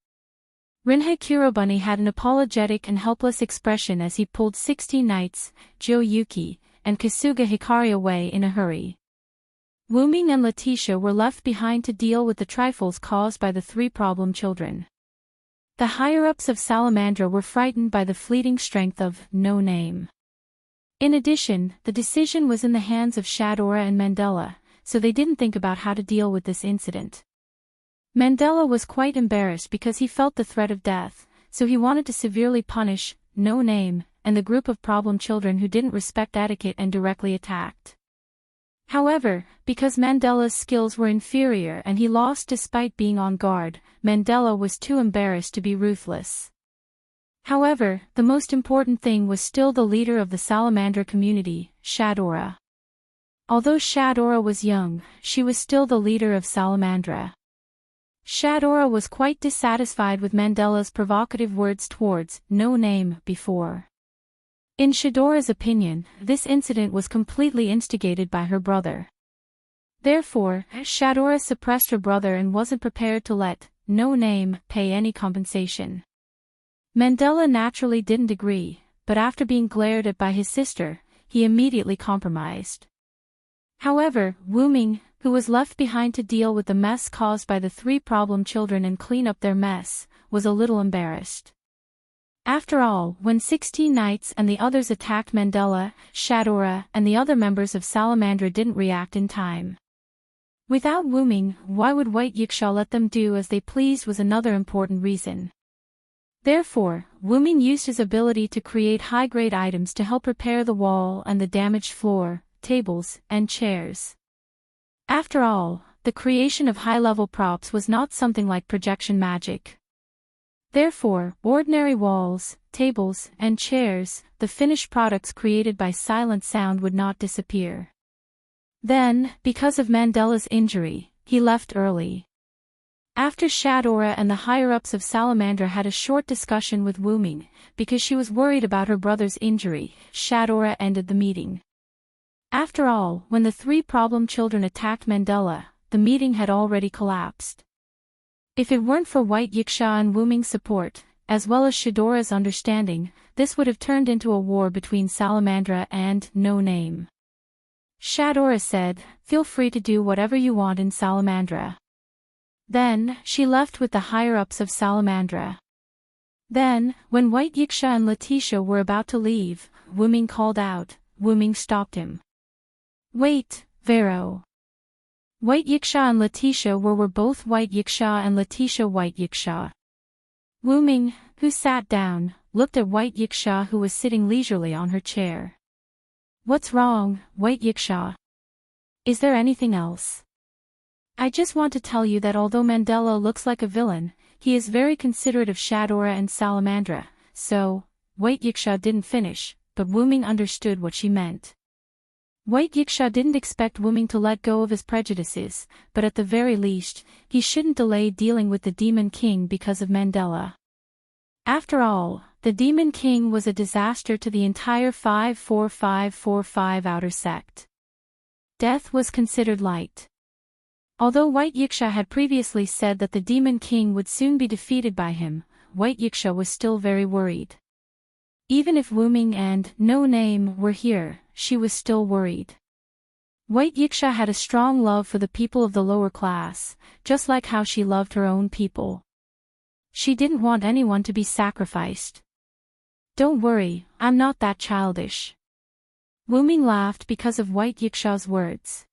Rinhei Kurobunny had an apologetic and helpless expression as he pulled 16 knights, Jo Yuki, and Kasuga Hikari away in a hurry. Wu Ming and Letitia were left behind to deal with the trifles caused by the 3 problem children. The higher-ups of Salamandra were frightened by the fleeting strength of No Name. In addition, the decision was in the hands of Shadora and Mandela, so they didn't think about how to deal with this incident. Mandela was quite embarrassed because he felt the threat of death, so he wanted to severely punish No Name and the group of problem children who didn't respect etiquette and directly attacked. However, because Mandela's skills were inferior and he lost despite being on guard, Mandela was too embarrassed to be ruthless. However, the most important thing was still the leader of the Salamander community, Shadora. Although Shadora was young, she was still the leader of Salamandra. Shadora was quite dissatisfied with Mandela's provocative words towards no name before. In Shadora's opinion, this incident was completely instigated by her brother. Therefore, Shadora suppressed her brother and wasn't prepared to let no name pay any compensation. Mandela naturally didn't agree, but after being glared at by his sister, he immediately compromised. However, Wu Ming, who was left behind to deal with the mess caused by the 3 problem children and clean up their mess, was a little embarrassed. After all, when 16 Knights and the others attacked Mandela, Shadora and the other members of Salamandra didn't react in time. Without Wu Ming, why would White Yiksha let them do as they pleased was another important reason. Therefore, Wu Ming used his ability to create high-grade items to help repair the wall and the damaged floor, tables, and chairs. After all, the creation of high-level props was not something like projection magic. Therefore, ordinary walls, tables, and chairs, the finished products created by silent sound would not disappear. Then, because of Mandela's injury, he left early. After Shadora and the higher-ups of Salamandra had a short discussion with Wu Ming, because she was worried about her brother's injury, Shadora ended the meeting. After all, when the 3 problem children attacked Mandela, the meeting had already collapsed. If it weren't for White Yiksha and Wu Ming's support, as well as Shadora's understanding, this would have turned into a war between Salamandra and No Name. Shadora said, "Feel free to do whatever you want in Salamandra." Then, she left with the higher-ups of Salamandra. Then, when White Yiksha and Letitia were about to leave, Wu Ming called out. Wu Ming stopped him. "Wait, Vero." White Yiksha and Letitia were both White Yiksha and Letitia White Yiksha. Wu Ming, who sat down, looked at White Yiksha who was sitting leisurely on her chair. "What's wrong, White Yiksha? Is there anything else?" "I just want to tell you that although Mandela looks like a villain, he is very considerate of Shadora and Salamandra," so, White Yiksha didn't finish, but Wu Ming understood what she meant. White Yiksha didn't expect Wu Ming to let go of his prejudices, but at the very least, he shouldn't delay dealing with the Demon King because of Mandela. After all, the Demon King was a disaster to the entire 54545 outer sect. Death was considered light. Although White Yiksha had previously said that the Demon King would soon be defeated by him, White Yiksha was still very worried. Even if Wu Ming and No Name were here, she was still worried. White Yiksha had a strong love for the people of the lower class, just like how she loved her own people. She didn't want anyone to be sacrificed. "Don't worry, I'm not that childish." Wu Ming laughed because of White Yiksha's words.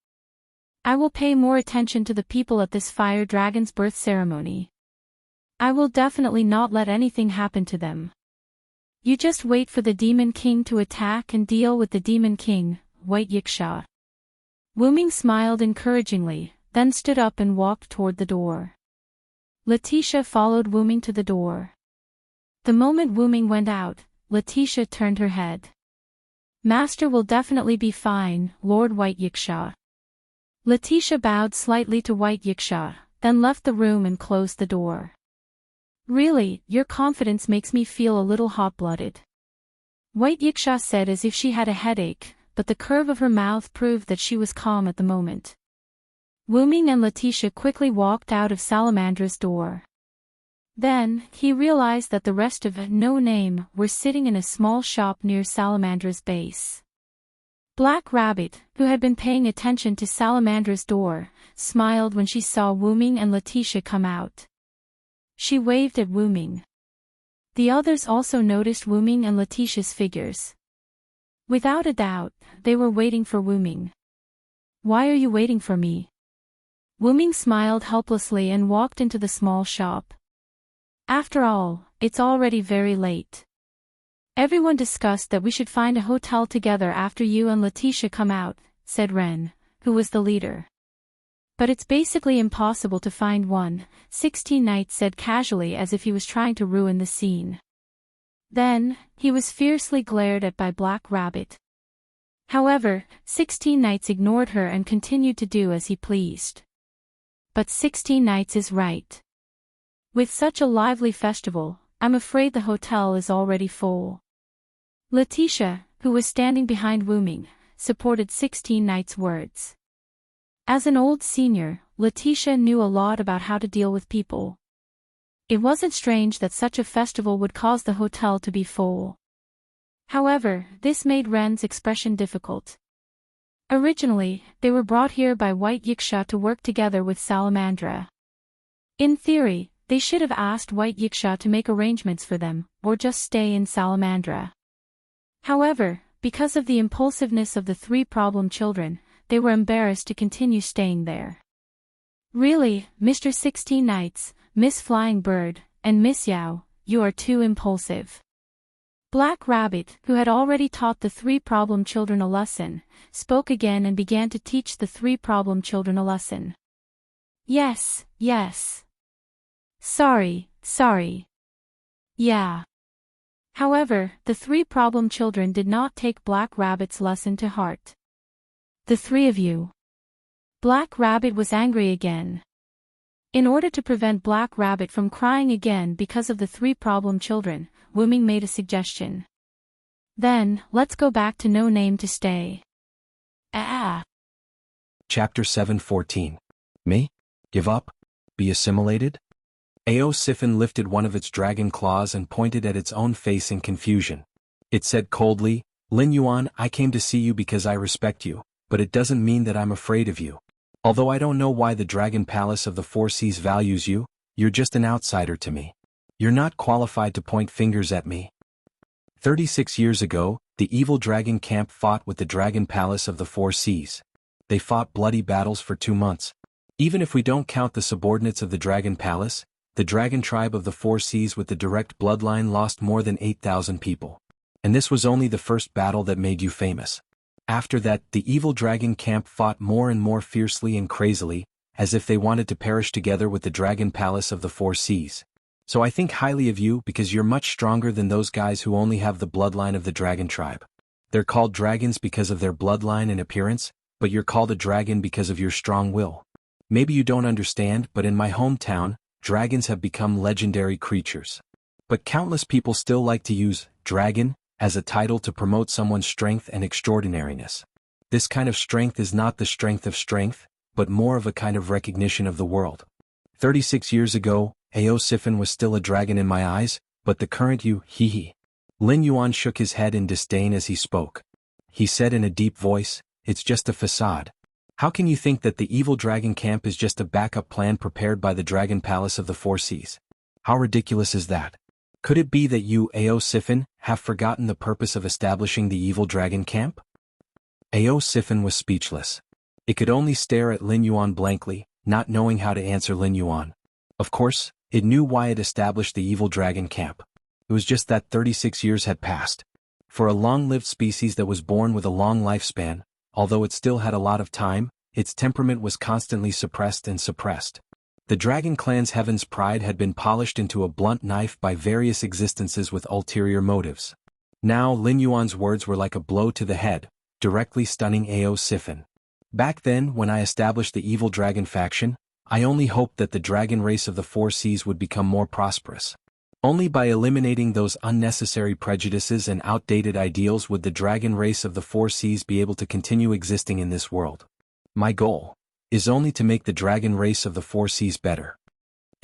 "I will pay more attention to the people at this fire dragon's birth ceremony. I will definitely not let anything happen to them. You just wait for the Demon King to attack and deal with the Demon King, White Yiksha." Wu Ming smiled encouragingly, then stood up and walked toward the door. Letitia followed Wu Ming to the door. The moment Wu Ming went out, Letitia turned her head. "Master will definitely be fine, Lord White Yiksha." Letitia bowed slightly to White Yiksha, then left the room and closed the door. "Really, your confidence makes me feel a little hot-blooded," White Yiksha said as if she had a headache, but the curve of her mouth proved that she was calm at the moment. Wu Ming and Letitia quickly walked out of Salamandra's door. Then, he realized that the rest of No Name were sitting in a small shop near Salamandra's base. Black Rabbit, who had been paying attention to Salamandra's door, smiled when she saw Wu Ming and Letitia come out. She waved at Wu Ming. The others also noticed Wu Ming and Letitia's figures. Without a doubt, they were waiting for Wu Ming. "Why are you waiting for me?" Wu Ming smiled helplessly and walked into the small shop. "After all, it's already very late. Everyone discussed that we should find a hotel together after you and Letitia come out," said Ren, who was the leader. "But it's basically impossible to find one," 16 Knights said casually as if he was trying to ruin the scene. Then, he was fiercely glared at by Black Rabbit. However, 16 Knights ignored her and continued to do as he pleased. But 16 Knights is right. With such a lively festival, I'm afraid the hotel is already full. Letitia, who was standing behind Wu Ming, supported 16 Knights' words. As an old senior, Letitia knew a lot about how to deal with people. It wasn't strange that such a festival would cause the hotel to be full. However, this made Ren's expression difficult. Originally, they were brought here by White Yiksha to work together with Salamandra. In theory, they should have asked White Yiksha to make arrangements for them, or just stay in Salamandra. However, because of the impulsiveness of the 3 problem children, they were embarrassed to continue staying there. Really, Mr. 16 Knights, Miss Flying Bird, and Miss Yao, you are too impulsive. Black Rabbit, who had already taught the 3 problem children a lesson, spoke again and began to teach the 3 problem children a lesson. Yes, yes. Sorry. Yeah. However, the 3 problem children did not take Black Rabbit's lesson to heart. The 3 of you. Black Rabbit was angry again. In order to prevent Black Rabbit from crying again because of the 3 problem children, Wu Ming made a suggestion. Then, let's go back to No Name to stay. Chapter 7:14. Me? Give up? Be assimilated? Ao Siphon lifted one of its dragon claws and pointed at its own face in confusion. It said coldly, Lin Yuan, I came to see you because I respect you, but it doesn't mean that I'm afraid of you. Although I don't know why the Dragon Palace of the Four Seas values you, you're just an outsider to me. You're not qualified to point fingers at me. 36 years ago, the evil dragon camp fought with the Dragon Palace of the Four Seas. They fought bloody battles for 2 months. Even if we don't count the subordinates of the Dragon Palace, the Dragon Tribe of the Four Seas with the direct bloodline lost more than 8,000 people. And this was only the first battle that made you famous. After that, the evil dragon camp fought more and more fiercely and crazily, as if they wanted to perish together with the Dragon Palace of the Four Seas. So I think highly of you because you're much stronger than those guys who only have the bloodline of the Dragon Tribe. They're called dragons because of their bloodline and appearance, but you're called a dragon because of your strong will. Maybe you don't understand, but in my hometown, dragons have become legendary creatures. But countless people still like to use dragon as a title to promote someone's strength and extraordinariness. This kind of strength is not the strength of strength, but more of a kind of recognition of the world. 36 years ago, Ao Siphon was still a dragon in my eyes, but the current you, hee. Lin Yuan shook his head in disdain as he spoke. He said in a deep voice, it's just a facade. How can you think that the evil dragon camp is just a backup plan prepared by the Dragon Palace of the Four Seas? How ridiculous is that? Could it be that you, Ao Siphon, have forgotten the purpose of establishing the evil dragon camp? Ao Siphon was speechless. It could only stare at Lin Yuan blankly, not knowing how to answer Lin Yuan. Of course, it knew why it established the evil dragon camp. It was just that 36 years had passed. For a long-lived species that was born with a long lifespan, although it still had a lot of time, its temperament was constantly suppressed and suppressed. The Dragon Clan's heaven's pride had been polished into a blunt knife by various existences with ulterior motives. Now Lin Yuan's words were like a blow to the head, directly stunning Ao Siphon. Back then, when I established the evil dragon faction, I only hoped that the dragon race of the Four Seas would become more prosperous. Only by eliminating those unnecessary prejudices and outdated ideals would the dragon race of the Four Seas be able to continue existing in this world. My goal is only to make the dragon race of the Four Seas better.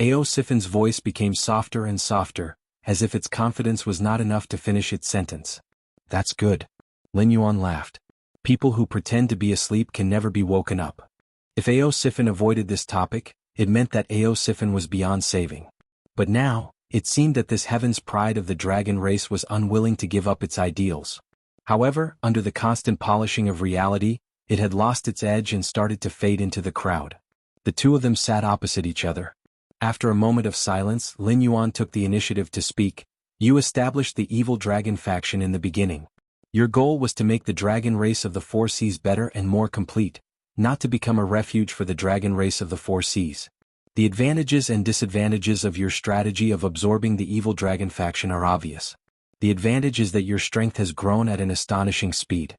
Ao Siphon's voice became softer and softer, as if its confidence was not enough to finish its sentence. That's good. Lin Yuan laughed. People who pretend to be asleep can never be woken up. If Ao Siphon avoided this topic, it meant that Ao Siphon was beyond saving. But now, it seemed that this heaven's pride of the dragon race was unwilling to give up its ideals. However, under the constant polishing of reality, it had lost its edge and started to fade into the crowd. The two of them sat opposite each other. After a moment of silence, Lin Yuan took the initiative to speak. You established the evil dragon faction in the beginning. Your goal was to make the dragon race of the Four Seas better and more complete, not to become a refuge for the dragon race of the Four Seas. The advantages and disadvantages of your strategy of absorbing the evil dragon faction are obvious. The advantage is that your strength has grown at an astonishing speed.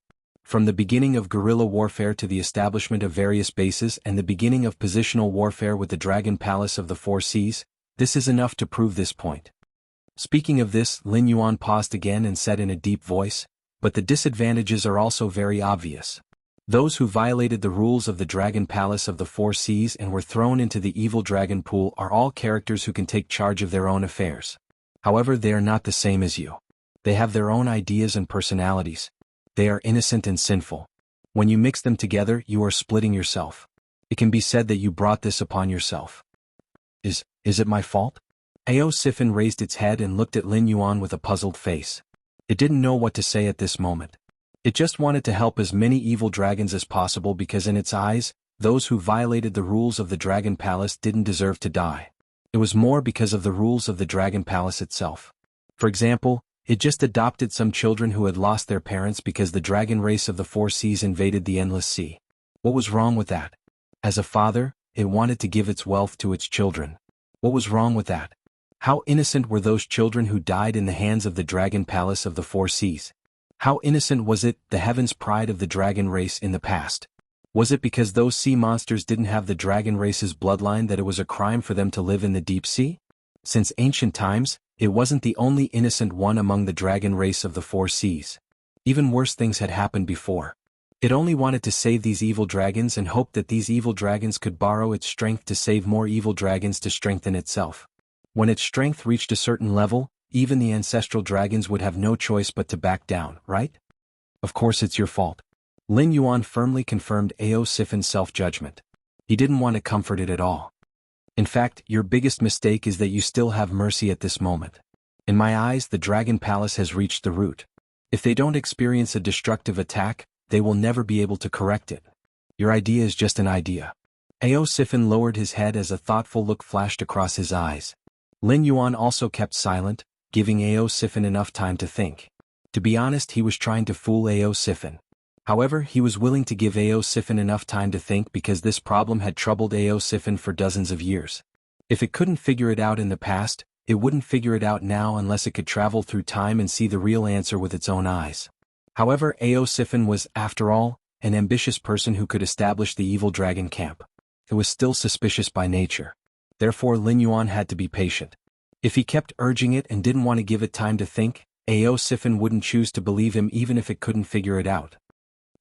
From the beginning of guerrilla warfare to the establishment of various bases and the beginning of positional warfare with the Dragon Palace of the Four Seas, this is enough to prove this point. Speaking of this, Lin Yuan paused again and said in a deep voice, but the disadvantages are also very obvious. Those who violated the rules of the Dragon Palace of the Four Seas and were thrown into the evil dragon pool are all characters who can take charge of their own affairs. However, they are not the same as you. They have their own ideas and personalities. They are innocent and sinful. When you mix them together, you are splitting yourself. It can be said that you brought this upon yourself. Is it my fault? Ao Sifin raised its head and looked at Lin Yuan with a puzzled face. It didn't know what to say at this moment. It just wanted to help as many evil dragons as possible because in its eyes, those who violated the rules of the Dragon Palace didn't deserve to die. It was more because of the rules of the Dragon Palace itself. For example, it just adopted some children who had lost their parents because the dragon race of the Four Seas invaded the Endless Sea. What was wrong with that? As a father, it wanted to give its wealth to its children. What was wrong with that? How innocent were those children who died in the hands of the Dragon Palace of the Four Seas? How innocent was it, the heaven's pride of the dragon race in the past? Was it because those sea monsters didn't have the dragon race's bloodline that it was a crime for them to live in the deep sea? Since ancient times, it wasn't the only innocent one among the dragon race of the Four Seas. Even worse things had happened before. It only wanted to save these evil dragons and hoped that these evil dragons could borrow its strength to save more evil dragons to strengthen itself. When its strength reached a certain level, even the ancestral dragons would have no choice but to back down, right? Of course it's your fault. Lin Yuan firmly confirmed Ao Sifin's self-judgment. He didn't want to comfort it at all. In fact, your biggest mistake is that you still have mercy at this moment. In my eyes, the Dragon Palace has reached the root. If they don't experience a destructive attack, they will never be able to correct it. Your idea is just an idea. Ao Sifin lowered his head as a thoughtful look flashed across his eyes. Lin Yuan also kept silent, giving Ao Sifin enough time to think. To be honest, he was trying to fool Ao Sifin. However, he was willing to give Ao Sifin enough time to think because this problem had troubled Ao Sifin for dozens of years. If it couldn't figure it out in the past, it wouldn't figure it out now unless it could travel through time and see the real answer with its own eyes. However, Ao Sifin was, after all, an ambitious person who could establish the evil dragon camp. It was still suspicious by nature. Therefore Lin Yuan had to be patient. If he kept urging it and didn't want to give it time to think, Ao Sifin wouldn't choose to believe him even if it couldn't figure it out.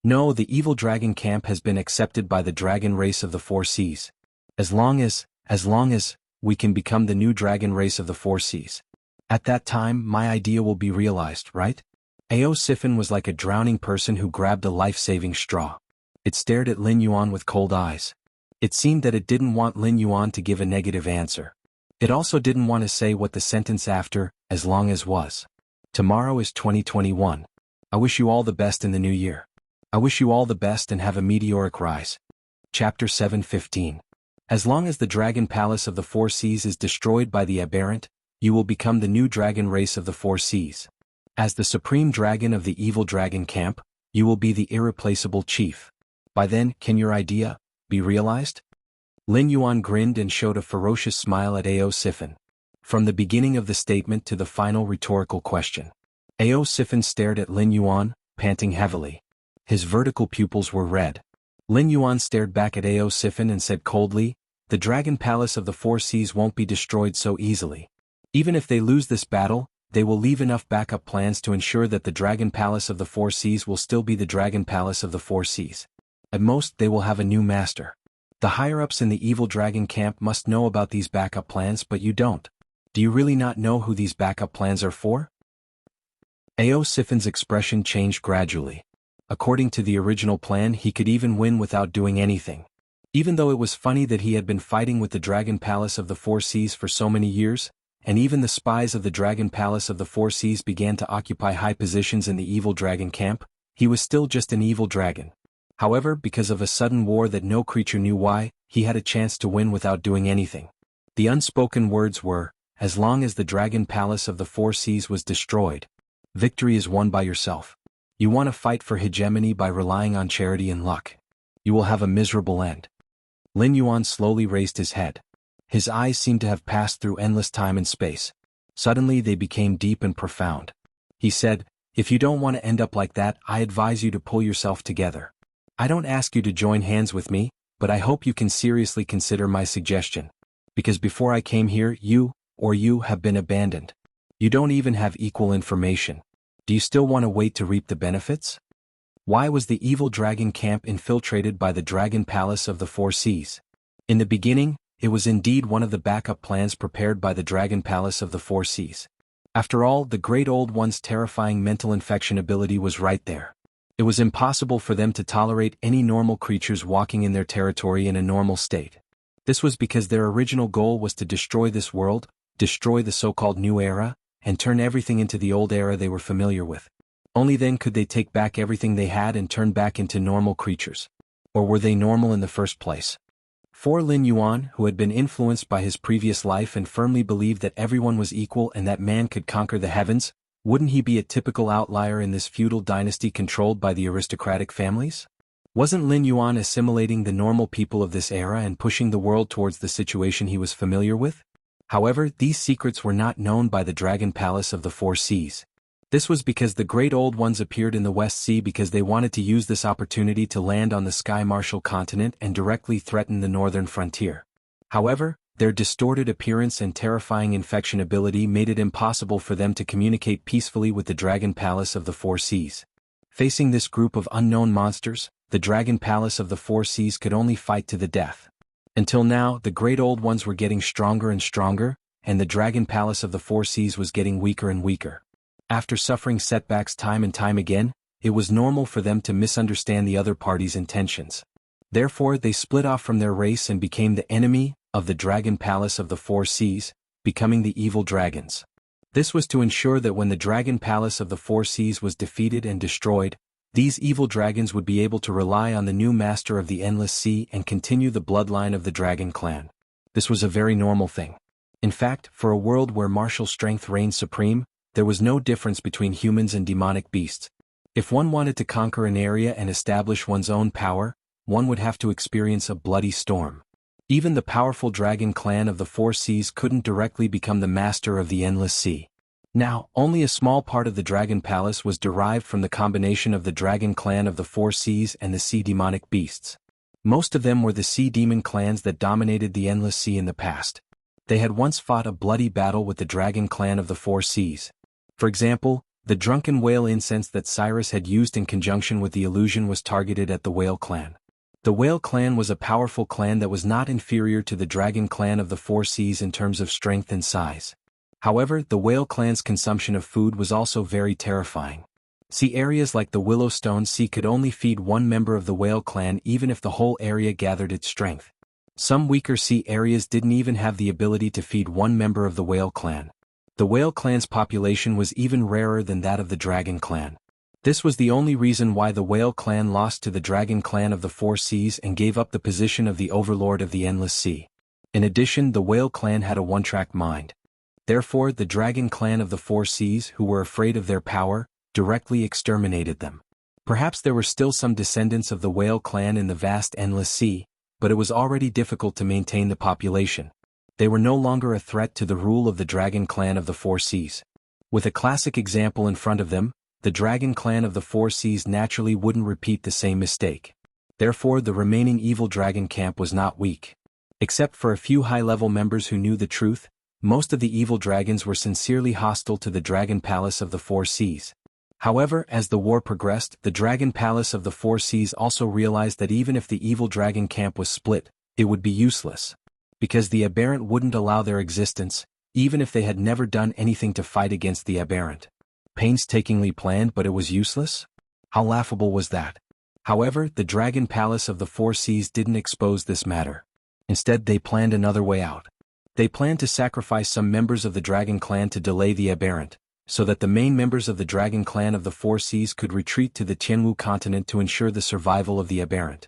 No, the evil dragon camp has been accepted by the dragon race of the Four Seas. As long as we can become the new dragon race of the Four Seas. At that time, my idea will be realized, right? Ao Sifin was like a drowning person who grabbed a life-saving straw. It stared at Lin Yuan with cold eyes. It seemed that it didn't want Lin Yuan to give a negative answer. It also didn't want to say what the sentence after, as long as was. Tomorrow is 2021. I wish you all the best in the new year. I wish you all the best and have a meteoric rise. Chapter 7:15. As long as the Dragon Palace of the Four Seas is destroyed by the aberrant, you will become the new dragon race of the Four Seas. As the supreme dragon of the evil dragon camp, you will be the irreplaceable chief. By then, can your idea be realized? Lin Yuan grinned and showed a ferocious smile at Ao Sifin. From the beginning of the statement to the final rhetorical question. Ao Sifin stared at Lin Yuan, panting heavily. His vertical pupils were red. Lin Yuan stared back at Ao Sifin and said coldly, "The Dragon Palace of the Four Seas won't be destroyed so easily. Even if they lose this battle, they will leave enough backup plans to ensure that the Dragon Palace of the Four Seas will still be the Dragon Palace of the Four Seas. At most, they will have a new master. The higher-ups in the evil dragon camp must know about these backup plans, but you don't. Do you really not know who these backup plans are for?" Ao Sifin's expression changed gradually. According to the original plan, he could even win without doing anything. Even though it was funny that he had been fighting with the Dragon Palace of the Four Seas for so many years, and even the spies of the Dragon Palace of the Four Seas began to occupy high positions in the evil dragon camp, he was still just an evil dragon. However, because of a sudden war that no creature knew why, he had a chance to win without doing anything. The unspoken words were, as long as the Dragon Palace of the Four Seas was destroyed, victory is won by yourself. You want to fight for hegemony by relying on charity and luck. You will have a miserable end. Lin Yuan slowly raised his head. His eyes seemed to have passed through endless time and space. Suddenly they became deep and profound. He said, If you don't want to end up like that, I advise you to pull yourself together. I don't ask you to join hands with me, but I hope you can seriously consider my suggestion. Because before I came here, you have been abandoned. You don't even have equal information. Do you still want to wait to reap the benefits? Why was the evil dragon camp infiltrated by the Dragon Palace of the Four Seas? In the beginning, it was indeed one of the backup plans prepared by the Dragon Palace of the Four Seas. After all, the Great Old One's terrifying mental infection ability was right there. It was impossible for them to tolerate any normal creatures walking in their territory in a normal state. This was because their original goal was to destroy this world, destroy the so-called new era, and turn everything into the old era they were familiar with. Only then could they take back everything they had and turn back into normal creatures. Or were they normal in the first place? For Lin Yuan, who had been influenced by his previous life and firmly believed that everyone was equal and that man could conquer the heavens, wouldn't he be a typical outlier in this feudal dynasty controlled by the aristocratic families? Wasn't Lin Yuan assimilating the normal people of this era and pushing the world towards the situation he was familiar with? However, these secrets were not known by the Dragon Palace of the Four Seas. This was because the Great Old Ones appeared in the West Sea because they wanted to use this opportunity to land on the Sky Marshal continent and directly threaten the northern frontier. However, their distorted appearance and terrifying infection ability made it impossible for them to communicate peacefully with the Dragon Palace of the Four Seas. Facing this group of unknown monsters, the Dragon Palace of the Four Seas could only fight to the death. Until now, the Great Old Ones were getting stronger and stronger, and the Dragon Palace of the Four Seas was getting weaker and weaker. After suffering setbacks time and time again, it was normal for them to misunderstand the other party's intentions. Therefore, they split off from their race and became the enemy of the Dragon Palace of the Four Seas, becoming the evil dragons. This was to ensure that when the Dragon Palace of the Four Seas was defeated and destroyed, these evil dragons would be able to rely on the new master of the Endless Sea and continue the bloodline of the Dragon Clan. This was a very normal thing. In fact, for a world where martial strength reigned supreme, there was no difference between humans and demonic beasts. If one wanted to conquer an area and establish one's own power, one would have to experience a bloody storm. Even the powerful Dragon Clan of the Four Seas couldn't directly become the master of the Endless Sea. Now, only a small part of the Dragon Palace was derived from the combination of the Dragon Clan of the Four Seas and the Sea Demonic Beasts. Most of them were the Sea Demon clans that dominated the Endless Sea in the past. They had once fought a bloody battle with the Dragon Clan of the Four Seas. For example, the drunken whale incense that Cyrus had used in conjunction with the illusion was targeted at the Whale Clan. The Whale Clan was a powerful clan that was not inferior to the Dragon Clan of the Four Seas in terms of strength and size. However, the Whale Clan's consumption of food was also very terrifying. Sea areas like the Willowstone Sea could only feed one member of the Whale Clan even if the whole area gathered its strength. Some weaker sea areas didn't even have the ability to feed one member of the Whale Clan. The Whale Clan's population was even rarer than that of the Dragon Clan. This was the only reason why the Whale Clan lost to the Dragon Clan of the Four Seas and gave up the position of the Overlord of the Endless Sea. In addition, the Whale Clan had a one-track mind. Therefore, the Dragon Clan of the Four Seas, who were afraid of their power, directly exterminated them. Perhaps there were still some descendants of the Whale Clan in the vast Endless Sea, but it was already difficult to maintain the population. They were no longer a threat to the rule of the Dragon Clan of the Four Seas. With a classic example in front of them, the Dragon Clan of the Four Seas naturally wouldn't repeat the same mistake. Therefore, the remaining evil dragon camp was not weak. Except for a few high-level members who knew the truth, most of the evil dragons were sincerely hostile to the Dragon Palace of the Four Seas. However, as the war progressed, the Dragon Palace of the Four Seas also realized that even if the evil dragon camp was split, it would be useless. Because the aberrant wouldn't allow their existence, even if they had never done anything to fight against the aberrant. Painstakingly planned, but it was useless? How laughable was that? However, the Dragon Palace of the Four Seas didn't expose this matter. Instead, they planned another way out. They planned to sacrifice some members of the Dragon Clan to delay the aberrant, so that the main members of the Dragon Clan of the Four Seas could retreat to the Tianwu continent to ensure the survival of the aberrant.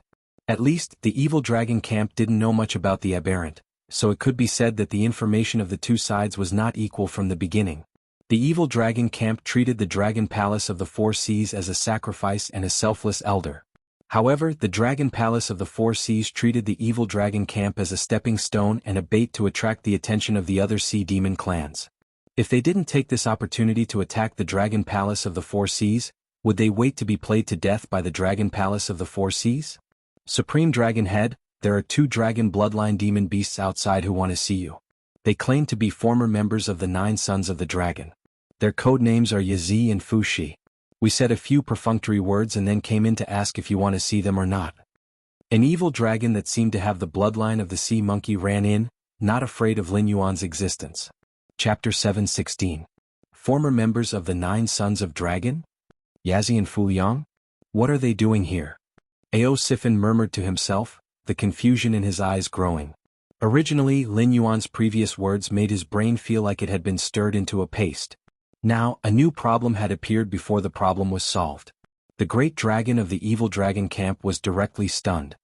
At least, the evil dragon camp didn't know much about the aberrant, so it could be said that the information of the two sides was not equal from the beginning. The evil dragon camp treated the Dragon Palace of the Four Seas as a sacrifice and a selfless elder. However, the Dragon Palace of the Four Seas treated the evil dragon camp as a stepping stone and a bait to attract the attention of the other sea demon clans. If they didn't take this opportunity to attack the Dragon Palace of the Four Seas, would they wait to be played to death by the Dragon Palace of the Four Seas? Supreme Dragon Head, there are 2 dragon bloodline demon beasts outside who want to see you. They claim to be former members of the 9 Sons of the Dragon. Their code names are Yazi and Fushi. We said a few perfunctory words and then came in to ask if you want to see them or not. An evil dragon that seemed to have the bloodline of the sea monkey ran in, not afraid of Lin Yuan's existence. Chapter 7:16. Former members of the 9 Sons of Dragon? Yazi and Fu Liang? What are they doing here? Ao Sifin murmured to himself, the confusion in his eyes growing. Originally, Lin Yuan's previous words made his brain feel like it had been stirred into a paste. Now, a new problem had appeared before the problem was solved. The great dragon of the evil dragon camp was directly stunned.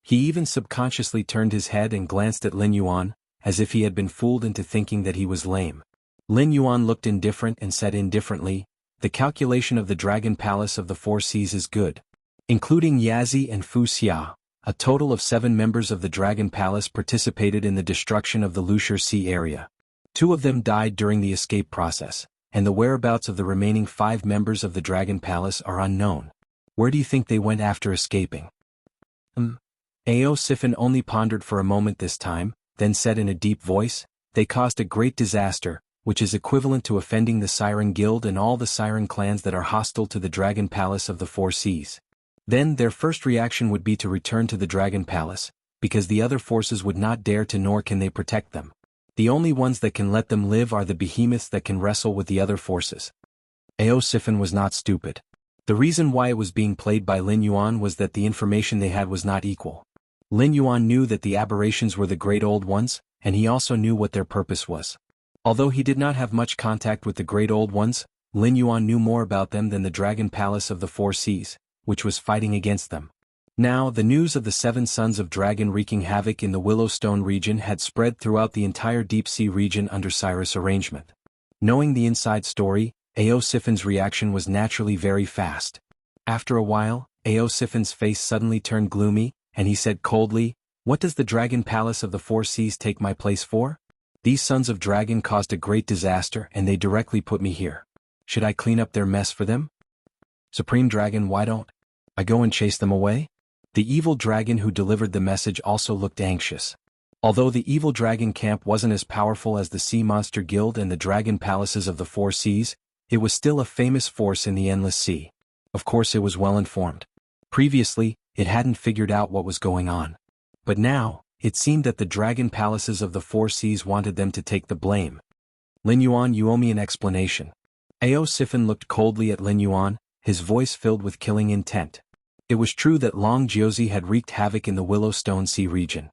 He even subconsciously turned his head and glanced at Lin Yuan, as if he had been fooled into thinking that he was lame. Lin Yuan looked indifferent and said indifferently, "The calculation of the Dragon Palace of the Four Seas is good. Including Yazi and Fu Xia, a total of 7 members of the Dragon Palace participated in the destruction of the Lushur Sea area. 2 of them died during the escape process, and the whereabouts of the remaining 5 members of the Dragon Palace are unknown. Where do you think they went after escaping?" Ao Sifin only pondered for a moment this time, then said in a deep voice, "They caused a great disaster, which is equivalent to offending the Siren Guild and all the Siren clans that are hostile to the Dragon Palace of the Four Seas. Then their first reaction would be to return to the Dragon Palace, because the other forces would not dare to nor can they protect them. The only ones that can let them live are the behemoths that can wrestle with the other forces." Ao Sifin was not stupid. The reason why it was being played by Lin Yuan was that the information they had was not equal. Lin Yuan knew that the aberrations were the Great Old Ones, and he also knew what their purpose was. Although he did not have much contact with the Great Old Ones, Lin Yuan knew more about them than the Dragon Palace of the Four Seas, which was fighting against them. Now, the news of the 7 Sons of Dragon wreaking havoc in the Willowstone region had spread throughout the entire Deep Sea region under Cyrus' arrangement. Knowing the inside story, Ao Sifin's reaction was naturally very fast. After a while, Ao Sifin's face suddenly turned gloomy, and he said coldly, "What does the Dragon Palace of the Four Seas take my place for? These Sons of Dragon caused a great disaster and they directly put me here. Should I clean up their mess for them? Supreme Dragon, why don't I go and chase them away?" The evil dragon who delivered the message also looked anxious. Although the evil dragon camp wasn't as powerful as the Sea Monster Guild and the Dragon Palaces of the Four Seas, it was still a famous force in the Endless Sea. Of course it was well informed. Previously, it hadn't figured out what was going on. But now, it seemed that the Dragon Palaces of the Four Seas wanted them to take the blame. "Lin Yuan, you owe me an explanation." Ao Sifin looked coldly at Lin Yuan, his voice filled with killing intent. It was true that Long Jiuzi had wreaked havoc in the Willowstone Sea region.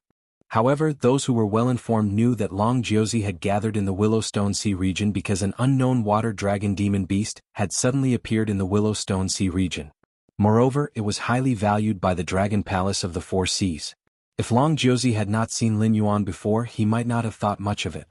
However, those who were well-informed knew that Long Jiuzi had gathered in the Willowstone Sea region because an unknown water dragon demon beast had suddenly appeared in the Willowstone Sea region. Moreover, it was highly valued by the Dragon Palace of the Four Seas. If Long Jiuzi had not seen Lin Yuan before, he might not have thought much of it.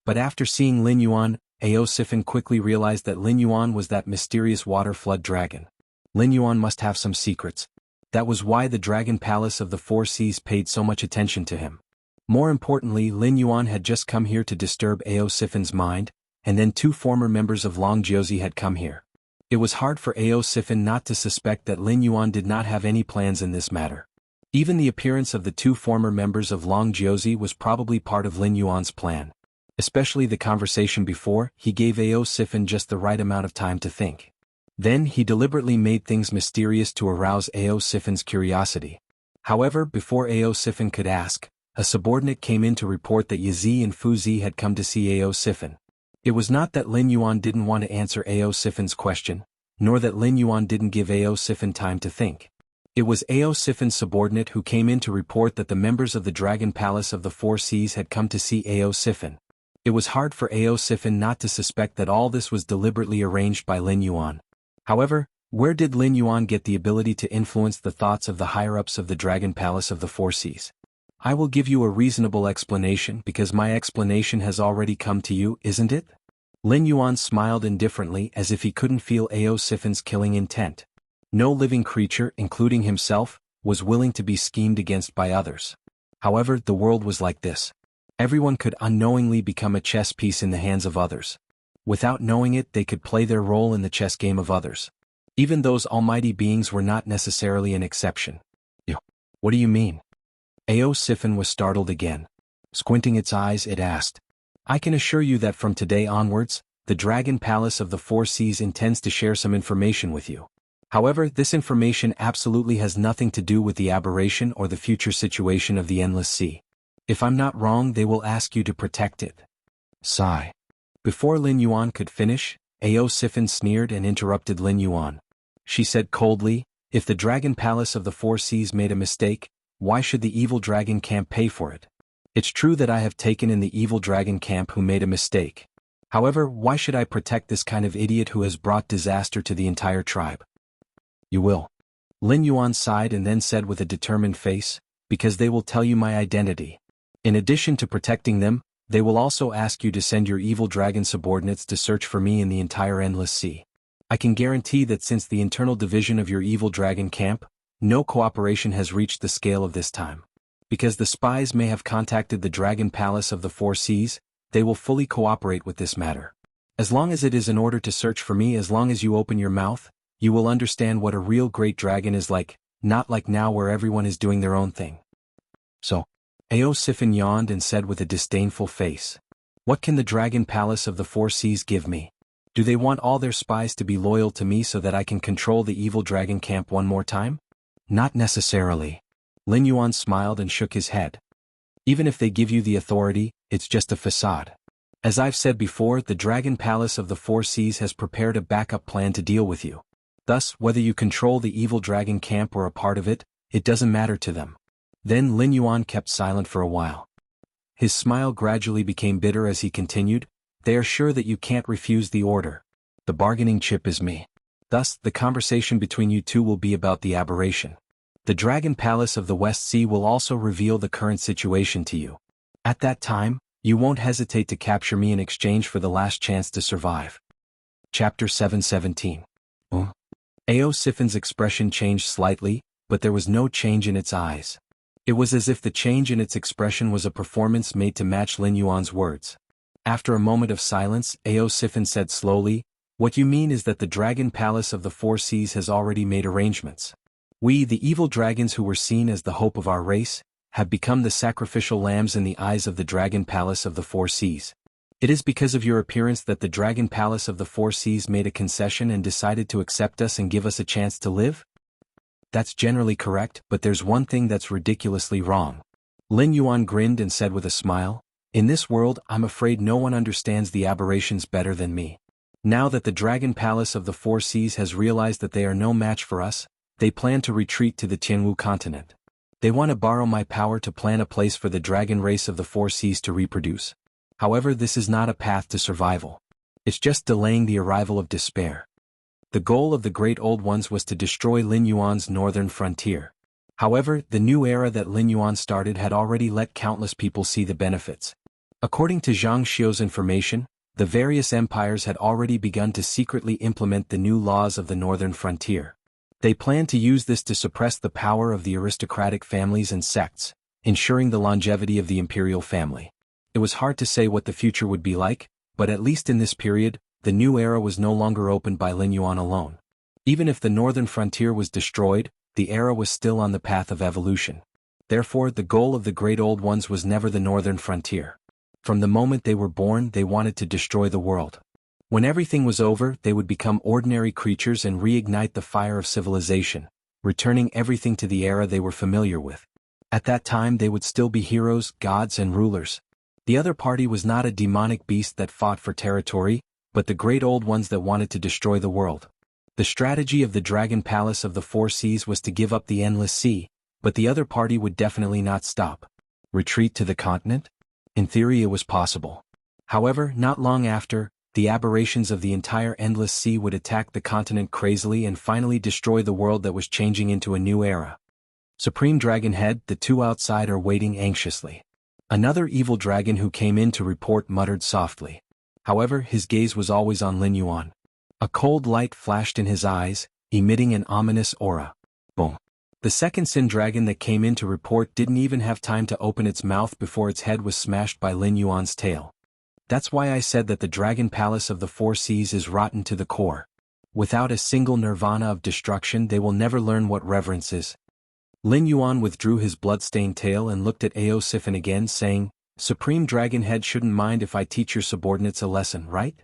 But after seeing Lin Yuan, Ao Sifin quickly realized that Lin Yuan was that mysterious water flood dragon. Lin Yuan must have some secrets. That was why the Dragon Palace of the Four Seas paid so much attention to him. More importantly, Lin Yuan had just come here to disturb Ao Sifin's mind, and then 2 former members of Long Jiuzi had come here. It was hard for Ao Sifin not to suspect that Lin Yuan did not have any plans in this matter. Even the appearance of the 2 former members of Long Jiuzi was probably part of Lin Yuan's plan. Especially the conversation before, he gave Ao Sifin just the right amount of time to think. Then he deliberately made things mysterious to arouse Ao Sifin's curiosity. However, before Ao Sifin could ask, a subordinate came in to report that Yazi and Fu Zi had come to see Ao Sifin. It was not that Lin Yuan didn't want to answer Ao Sifin's question, nor that Lin Yuan didn't give Ao Sifin time to think. It was Ao Sifin's subordinate who came in to report that the members of the Dragon Palace of the Four Seas had come to see Ao Sifin. It was hard for Ao Sifin not to suspect that all this was deliberately arranged by Lin Yuan. However, where did Lin Yuan get the ability to influence the thoughts of the higher-ups of the Dragon Palace of the Four Seas? I will give you a reasonable explanation because my explanation has already come to you, isn't it? Lin Yuan smiled indifferently as if he couldn't feel Ao Sifin's killing intent. No living creature, including himself, was willing to be schemed against by others. However, the world was like this. Everyone could unknowingly become a chess piece in the hands of others. Without knowing it, they could play their role in the chess game of others. Even those almighty beings were not necessarily an exception. What do you mean? Ao Sifin was startled again. Squinting its eyes, it asked. I can assure you that from today onwards, the Dragon Palace of the Four Seas intends to share some information with you. However, this information absolutely has nothing to do with the aberration or the future situation of the Endless Sea. If I'm not wrong, they will ask you to protect it. Sigh. Before Lin Yuan could finish, Ao Sifin sneered and interrupted Lin Yuan. She said coldly, if the Dragon Palace of the Four Seas made a mistake, why should the evil dragon camp pay for it? It's true that I have taken in the evil dragon camp who made a mistake. However, why should I protect this kind of idiot who has brought disaster to the entire tribe? You will. Lin Yuan sighed and then said with a determined face, because they will tell you my identity. In addition to protecting them, they will also ask you to send your evil dragon subordinates to search for me in the entire Endless Sea. I can guarantee that since the internal division of your evil dragon camp, no cooperation has reached the scale of this time. Because the spies may have contacted the Dragon Palace of the Four Seas, they will fully cooperate with this matter. As long as it is in order to search for me, as long as you open your mouth, you will understand what a real great dragon is like, not like now where everyone is doing their own thing. So, Ao Sifin yawned and said with a disdainful face. What can the Dragon Palace of the Four Seas give me? Do they want all their spies to be loyal to me so that I can control the evil dragon camp one more time? Not necessarily. Lin Yuan smiled and shook his head. Even if they give you the authority, it's just a facade. As I've said before, the Dragon Palace of the Four Seas has prepared a backup plan to deal with you. Thus, whether you control the evil dragon camp or a part of it, it doesn't matter to them. Then Lin Yuan kept silent for a while. His smile gradually became bitter as he continued, they are sure that you can't refuse the order. The bargaining chip is me. Thus, the conversation between you two will be about the aberration. The Dragon Palace of the West Sea will also reveal the current situation to you. At that time, you won't hesitate to capture me in exchange for the last chance to survive. Chapter 717. Ao Sifin's expression changed slightly, but there was no change in its eyes. It was as if the change in its expression was a performance made to match Lin Yuan's words. After a moment of silence, Ao Sifin said slowly, what you mean is that the Dragon Palace of the Four Seas has already made arrangements. We, the evil dragons who were seen as the hope of our race, have become the sacrificial lambs in the eyes of the Dragon Palace of the Four Seas. It is because of your appearance that the Dragon Palace of the Four Seas made a concession and decided to accept us and give us a chance to live? That's generally correct, but there's one thing that's ridiculously wrong. Lin Yuan grinned and said with a smile, in this world, I'm afraid no one understands the aberrations better than me. Now that the Dragon Palace of the Four Seas has realized that they are no match for us, they plan to retreat to the Tianwu continent. They want to borrow my power to plan a place for the dragon race of the Four Seas to reproduce. However, this is not a path to survival. It's just delaying the arrival of despair. The goal of the Great Old Ones was to destroy Lin Yuan's northern frontier. However, the new era that Lin Yuan started had already let countless people see the benefits. According to Zhang Xiu's information, the various empires had already begun to secretly implement the new laws of the northern frontier. They planned to use this to suppress the power of the aristocratic families and sects, ensuring the longevity of the imperial family. It was hard to say what the future would be like, but at least in this period, the new era was no longer opened by Lin Yuan alone. Even if the northern frontier was destroyed, the era was still on the path of evolution. Therefore, the goal of the Great Old Ones was never the northern frontier. From the moment they were born, they wanted to destroy the world. When everything was over, they would become ordinary creatures and reignite the fire of civilization, returning everything to the era they were familiar with. At that time they would still be heroes, gods and rulers. The other party was not a demonic beast that fought for territory, but the Great Old Ones that wanted to destroy the world. The strategy of the Dragon Palace of the Four Seas was to give up the Endless Sea, but the other party would definitely not stop. Retreat to the continent? In theory it was possible. However, not long after, the aberrations of the entire Endless Sea would attack the continent crazily and finally destroy the world that was changing into a new era. Supreme Dragon Head, the two outside are waiting anxiously. Another evil dragon who came in to report muttered softly. However, his gaze was always on Lin Yuan. A cold light flashed in his eyes, emitting an ominous aura. Boom. The second Sin Dragon that came in to report didn't even have time to open its mouth before its head was smashed by Lin Yuan's tail. That's why I said that the dragon palace of the four seas is rotten to the core. Without a single nirvana of destruction, they will never learn what reverence is. Lin Yuan withdrew his blood-stained tail and looked at Ao Sifin again, saying, Supreme Dragon Head shouldn't mind if I teach your subordinates a lesson, right?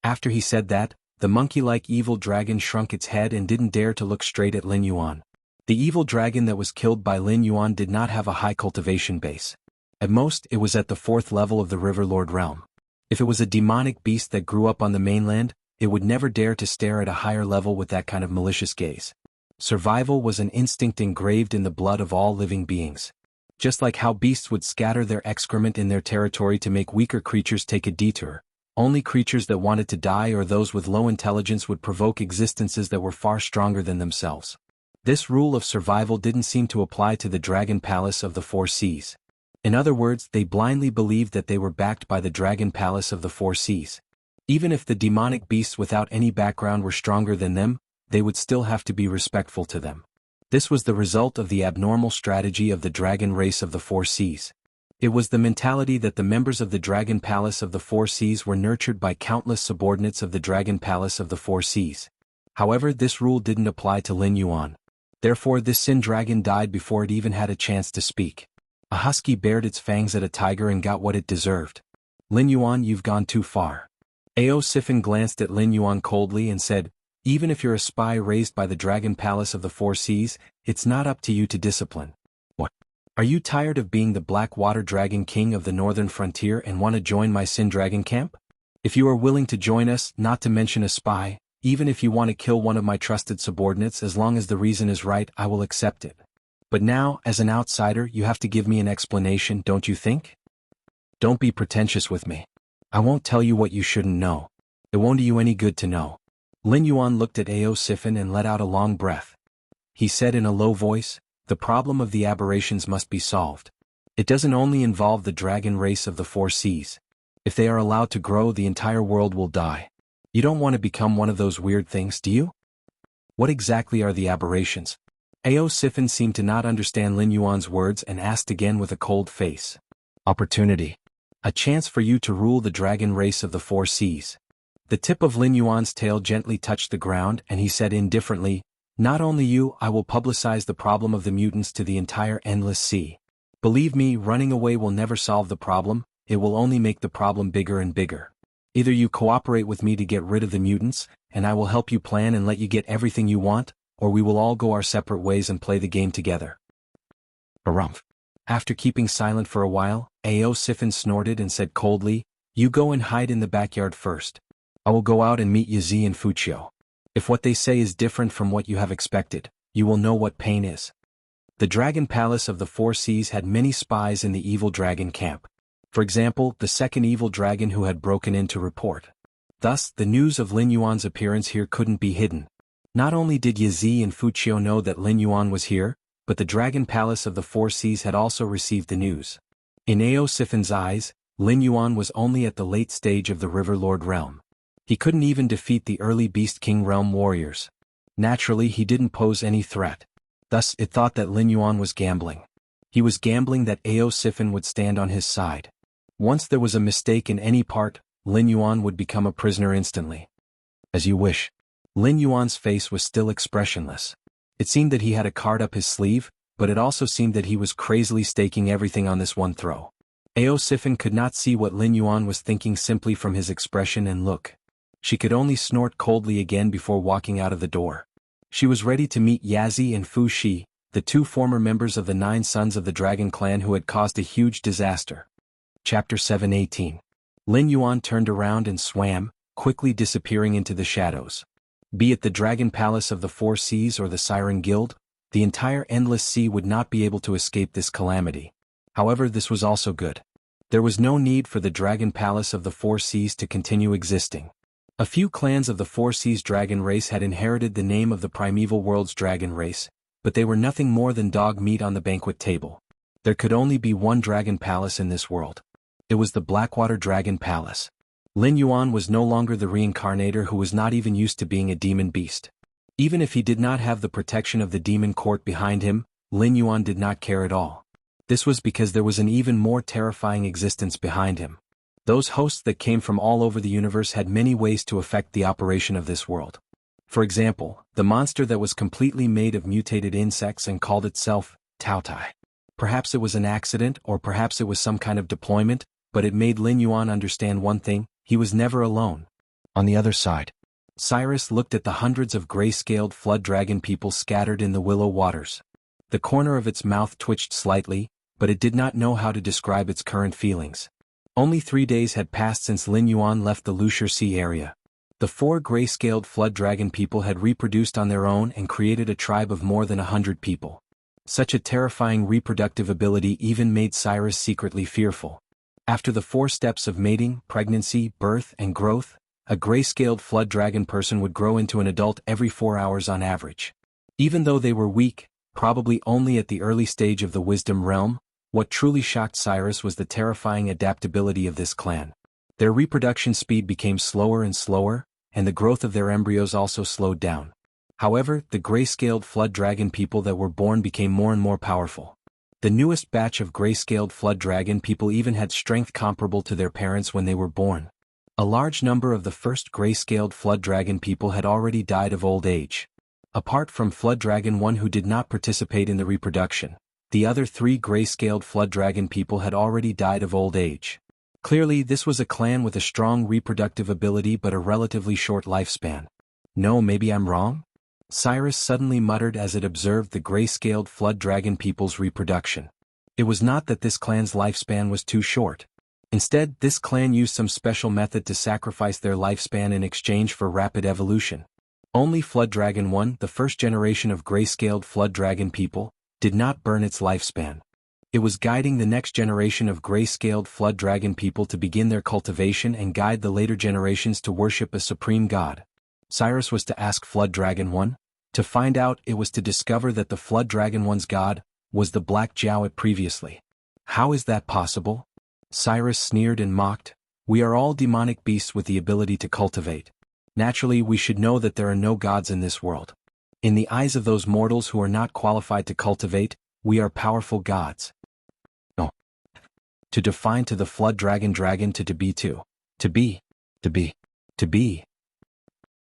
After he said that, the monkey-like evil dragon shrunk its head and didn't dare to look straight at Lin Yuan. The evil dragon that was killed by Lin Yuan did not have a high cultivation base. At most, it was at the 4th level of the River Lord realm. If it was a demonic beast that grew up on the mainland, it would never dare to stare at a higher level with that kind of malicious gaze. Survival was an instinct engraved in the blood of all living beings. Just like how beasts would scatter their excrement in their territory to make weaker creatures take a detour, only creatures that wanted to die or those with low intelligence would provoke existences that were far stronger than themselves. This rule of survival didn't seem to apply to the Dragon Palace of the Four Seas. In other words, they blindly believed that they were backed by the Dragon Palace of the Four Seas. Even if the demonic beasts without any background were stronger than them, they would still have to be respectful to them. This was the result of the abnormal strategy of the dragon race of the Four Seas. It was the mentality that the members of the Dragon Palace of the Four Seas were nurtured by countless subordinates of the Dragon Palace of the Four Seas. However, this rule didn't apply to Lin Yuan. Therefore, this sin dragon died before it even had a chance to speak. A husky bared its fangs at a tiger and got what it deserved. Lin Yuan, you've gone too far. Ao Sifin glanced at Lin Yuan coldly and said, even if you're a spy raised by the Dragon Palace of the Four Seas, it's not up to you to discipline. What? Are you tired of being the Black Water Dragon King of the Northern Frontier and want to join my Sin Dragon camp? If you are willing to join us, not to mention a spy, even if you want to kill one of my trusted subordinates, as long as the reason is right, I will accept it. But now, as an outsider, you have to give me an explanation, don't you think? Don't be pretentious with me. I won't tell you what you shouldn't know. It won't do you any good to know. Lin Yuan looked at Ao Sifin and let out a long breath. He said in a low voice, the problem of the aberrations must be solved. It doesn't only involve the dragon race of the Four Seas. If they are allowed to grow, the entire world will die. You don't want to become one of those weird things, do you? What exactly are the aberrations? Ao Sifin seemed to not understand Lin Yuan's words and asked again with a cold face. Opportunity. A chance for you to rule the dragon race of the Four Seas. The tip of Lin Yuan's tail gently touched the ground and he said indifferently, not only you, I will publicize the problem of the mutants to the entire endless sea. Believe me, running away will never solve the problem, it will only make the problem bigger and bigger. Either you cooperate with me to get rid of the mutants, and I will help you plan and let you get everything you want, or we will all go our separate ways and play the game together. Harumph. After keeping silent for a while, Ao Sifin snorted and said coldly, you go and hide in the backyard first. I will go out and meet Yazi and Fuchio. If what they say is different from what you have expected, you will know what pain is. The Dragon Palace of the Four Seas had many spies in the evil dragon camp. For example, the second evil dragon who had broken in to report. Thus, the news of Lin Yuan's appearance here couldn't be hidden. Not only did Yazi and Fuchio know that Lin Yuan was here, but the Dragon Palace of the Four Seas had also received the news. In Ao Sifin's eyes, Lin Yuan was only at the late stage of the River Lord realm. He couldn't even defeat the early Beast King realm warriors. Naturally, he didn't pose any threat. Thus, it thought that Lin Yuan was gambling. He was gambling that Ao Sifin would stand on his side. Once there was a mistake in any part, Lin Yuan would become a prisoner instantly. As you wish. Lin Yuan's face was still expressionless. It seemed that he had a card up his sleeve, but it also seemed that he was crazily staking everything on this one throw. Ao Sifin could not see what Lin Yuan was thinking simply from his expression and look. She could only snort coldly again before walking out of the door. She was ready to meet Yazi and Fu Shi, the two former members of the 9 sons of the Dragon Clan who had caused a huge disaster. Chapter 7:18. Lin Yuan turned around and swam, quickly disappearing into the shadows. Be it the Dragon Palace of the Four Seas or the Siren Guild, the entire endless sea would not be able to escape this calamity. However, this was also good. There was no need for the Dragon Palace of the Four Seas to continue existing. A few clans of the Four Seas dragon race had inherited the name of the primeval world's dragon race, but they were nothing more than dog meat on the banquet table. There could only be one dragon palace in this world. It was the Blackwater Dragon Palace. Lin Yuan was no longer the reincarnator who was not even used to being a demon beast. Even if he did not have the protection of the demon court behind him, Lin Yuan did not care at all. This was because there was an even more terrifying existence behind him. Those hosts that came from all over the universe had many ways to affect the operation of this world. For example, the monster that was completely made of mutated insects and called itself Tautai. Perhaps it was an accident, or perhaps it was some kind of deployment, but it made Lin Yuan understand one thing: he was never alone. On the other side, Cyrus looked at the hundreds of gray-scaled flood dragon people scattered in the willow waters. The corner of its mouth twitched slightly, but it did not know how to describe its current feelings. Only 3 days had passed since Lin Yuan left the Lushur Sea area. The 4 gray-scaled flood dragon people had reproduced on their own and created a tribe of more than 100 people. Such a terrifying reproductive ability even made Cyrus secretly fearful. After the 4 steps of mating, pregnancy, birth, and growth, a gray-scaled flood dragon person would grow into an adult every 4 hours on average. Even though they were weak, probably only at the early stage of the wisdom realm, what truly shocked Cyrus was the terrifying adaptability of this clan. Their reproduction speed became slower and slower, and the growth of their embryos also slowed down. However, the gray-scaled flood dragon people that were born became more and more powerful. The newest batch of gray-scaled flood dragon people even had strength comparable to their parents when they were born. A large number of the first gray-scaled flood dragon people had already died of old age. Apart from Flood Dragon 1 who did not participate in the reproduction, the other 3 gray-scaled flood dragon people had already died of old age. Clearly, this was a clan with a strong reproductive ability but a relatively short lifespan. No, maybe I'm wrong? Cyrus suddenly muttered as it observed the gray-scaled flood dragon people's reproduction. It was not that this clan's lifespan was too short. Instead, this clan used some special method to sacrifice their lifespan in exchange for rapid evolution. Only Flood Dragon 1, the first generation of gray-scaled flood dragon people, did not burn its lifespan. It was guiding the next generation of gray-scaled flood dragon people to begin their cultivation and guide the later generations to worship a supreme god. Cyrus was to ask Flood Dragon 1. To find out, it was to discover that the Flood Dragon 1's god was the Black Jowett previously. How is that possible? Cyrus sneered and mocked. We are all demonic beasts with the ability to cultivate. Naturally, we should know that there are no gods in this world. In the eyes of those mortals who are not qualified to cultivate, we are powerful gods. No. To define to the flood dragon to be to. To be.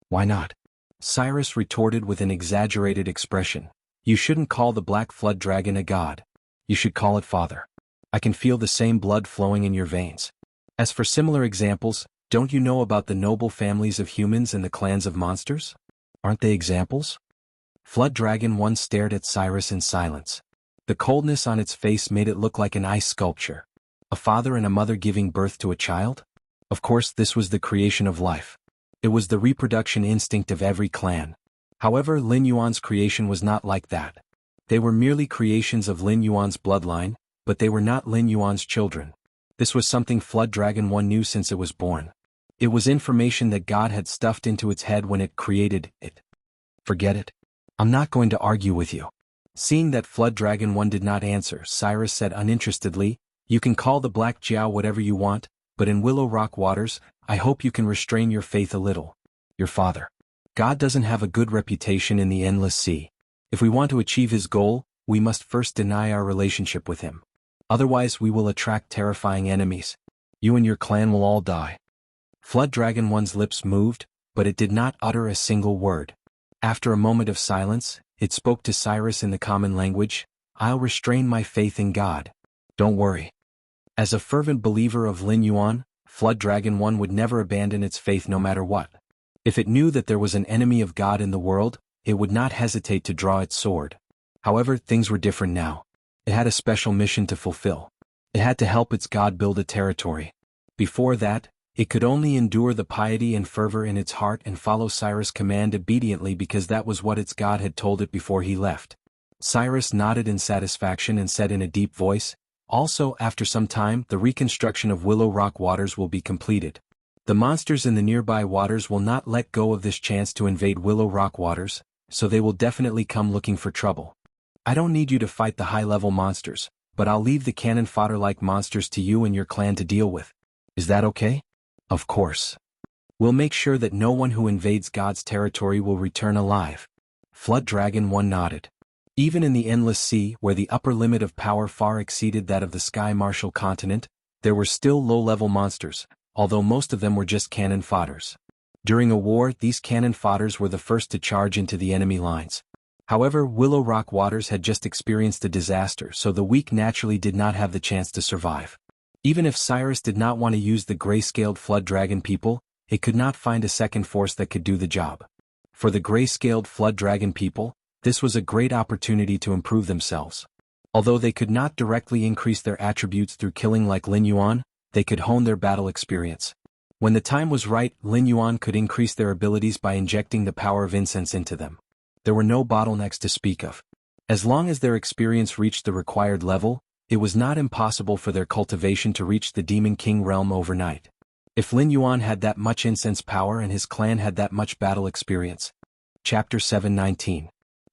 Why not? Cyrus retorted with an exaggerated expression. You shouldn't call the black flood dragon a god. You should call it father. I can feel the same blood flowing in your veins. As for similar examples, don't you know about the noble families of humans and the clans of monsters? Aren't they examples? Flood Dragon 1 stared at Cyrus in silence. The coldness on its face made it look like an ice sculpture. A father and a mother giving birth to a child? Of course, this was the creation of life. It was the reproduction instinct of every clan. However, Lin Yuan's creation was not like that. They were merely creations of Lin Yuan's bloodline, but they were not Lin Yuan's children. This was something Flood Dragon 1 knew since it was born. It was information that God had stuffed into its head when it created it. Forget it. I'm not going to argue with you. Seeing that Flood Dragon 1 did not answer, Cyrus said uninterestedly, You can call the Black Jiao whatever you want, but in Willow Rock Waters, I hope you can restrain your faith a little. Your father. God doesn't have a good reputation in the endless sea. If we want to achieve his goal, we must first deny our relationship with him. Otherwise we will attract terrifying enemies. You and your clan will all die. Flood Dragon 1's lips moved, but it did not utter a single word. After a moment of silence, it spoke to Cyrus in the common language, I'll restrain my faith in God. Don't worry. As a fervent believer of Lin Yuan, Flood Dragon 1 would never abandon its faith no matter what. If it knew that there was an enemy of God in the world, it would not hesitate to draw its sword. However, things were different now. It had a special mission to fulfill. It had to help its God build a territory. Before that, it could only endure the piety and fervor in its heart and follow Cyrus' command obediently because that was what its God had told it before he left. Cyrus nodded in satisfaction and said in a deep voice, Also, after some time, the reconstruction of Willow Rock Waters will be completed. The monsters in the nearby waters will not let go of this chance to invade Willow Rock Waters, so they will definitely come looking for trouble. I don't need you to fight the high-level monsters, but I'll leave the cannon fodder-like monsters to you and your clan to deal with. Is that okay? Of course. We'll make sure that no one who invades God's territory will return alive. Flood Dragon 1 nodded. Even in the endless sea, where the upper limit of power far exceeded that of the Sky Marshal continent, There were still low-level monsters, although most of them were just cannon fodders. During a war, these cannon fodders were the first to charge into the enemy lines. However, Willow Rock Waters had just experienced a disaster, so the weak naturally did not have the chance to survive. Even if Cyrus did not want to use the gray-scaled flood dragon people, it could not find a second force that could do the job. For the gray-scaled flood dragon people, this was a great opportunity to improve themselves. Although they could not directly increase their attributes through killing like Lin Yuan, they could hone their battle experience. When the time was right, Lin Yuan could increase their abilities by injecting the power of incense into them. There were no bottlenecks to speak of. As long as their experience reached the required level, it was not impossible for their cultivation to reach the Demon King realm overnight. If Lin Yuan had that much incense power and his clan had that much battle experience. Chapter 7:19.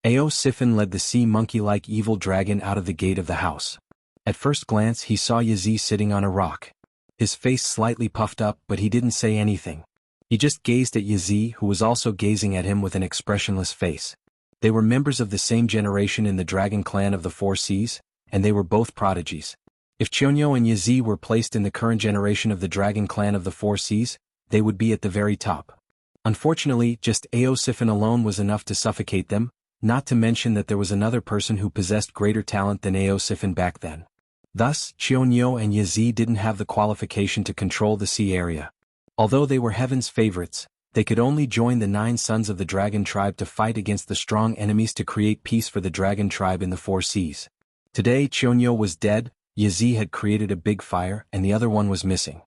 Ao Sifin led the sea monkey-like evil dragon out of the gate of the house. At first glance he saw Yazi sitting on a rock. His face slightly puffed up, but he didn't say anything. He just gazed at Yazi, who was also gazing at him with an expressionless face. They were members of the same generation in the dragon clan of the Four Seas, and they were both prodigies. If Chionyo and Yazi were placed in the current generation of the dragon clan of the Four Seas, they would be at the very top. Unfortunately, just Ao Sifin alone was enough to suffocate them, not to mention that there was another person who possessed greater talent than Ao Sifin back then. Thus, Chionyo and Yazi didn't have the qualification to control the sea area. Although they were heaven's favorites, they could only join the 9 sons of the dragon tribe to fight against the strong enemies to create peace for the dragon tribe in the Four Seas. Today Chionyo was dead, Yazi had created a big fire, and the other one was missing.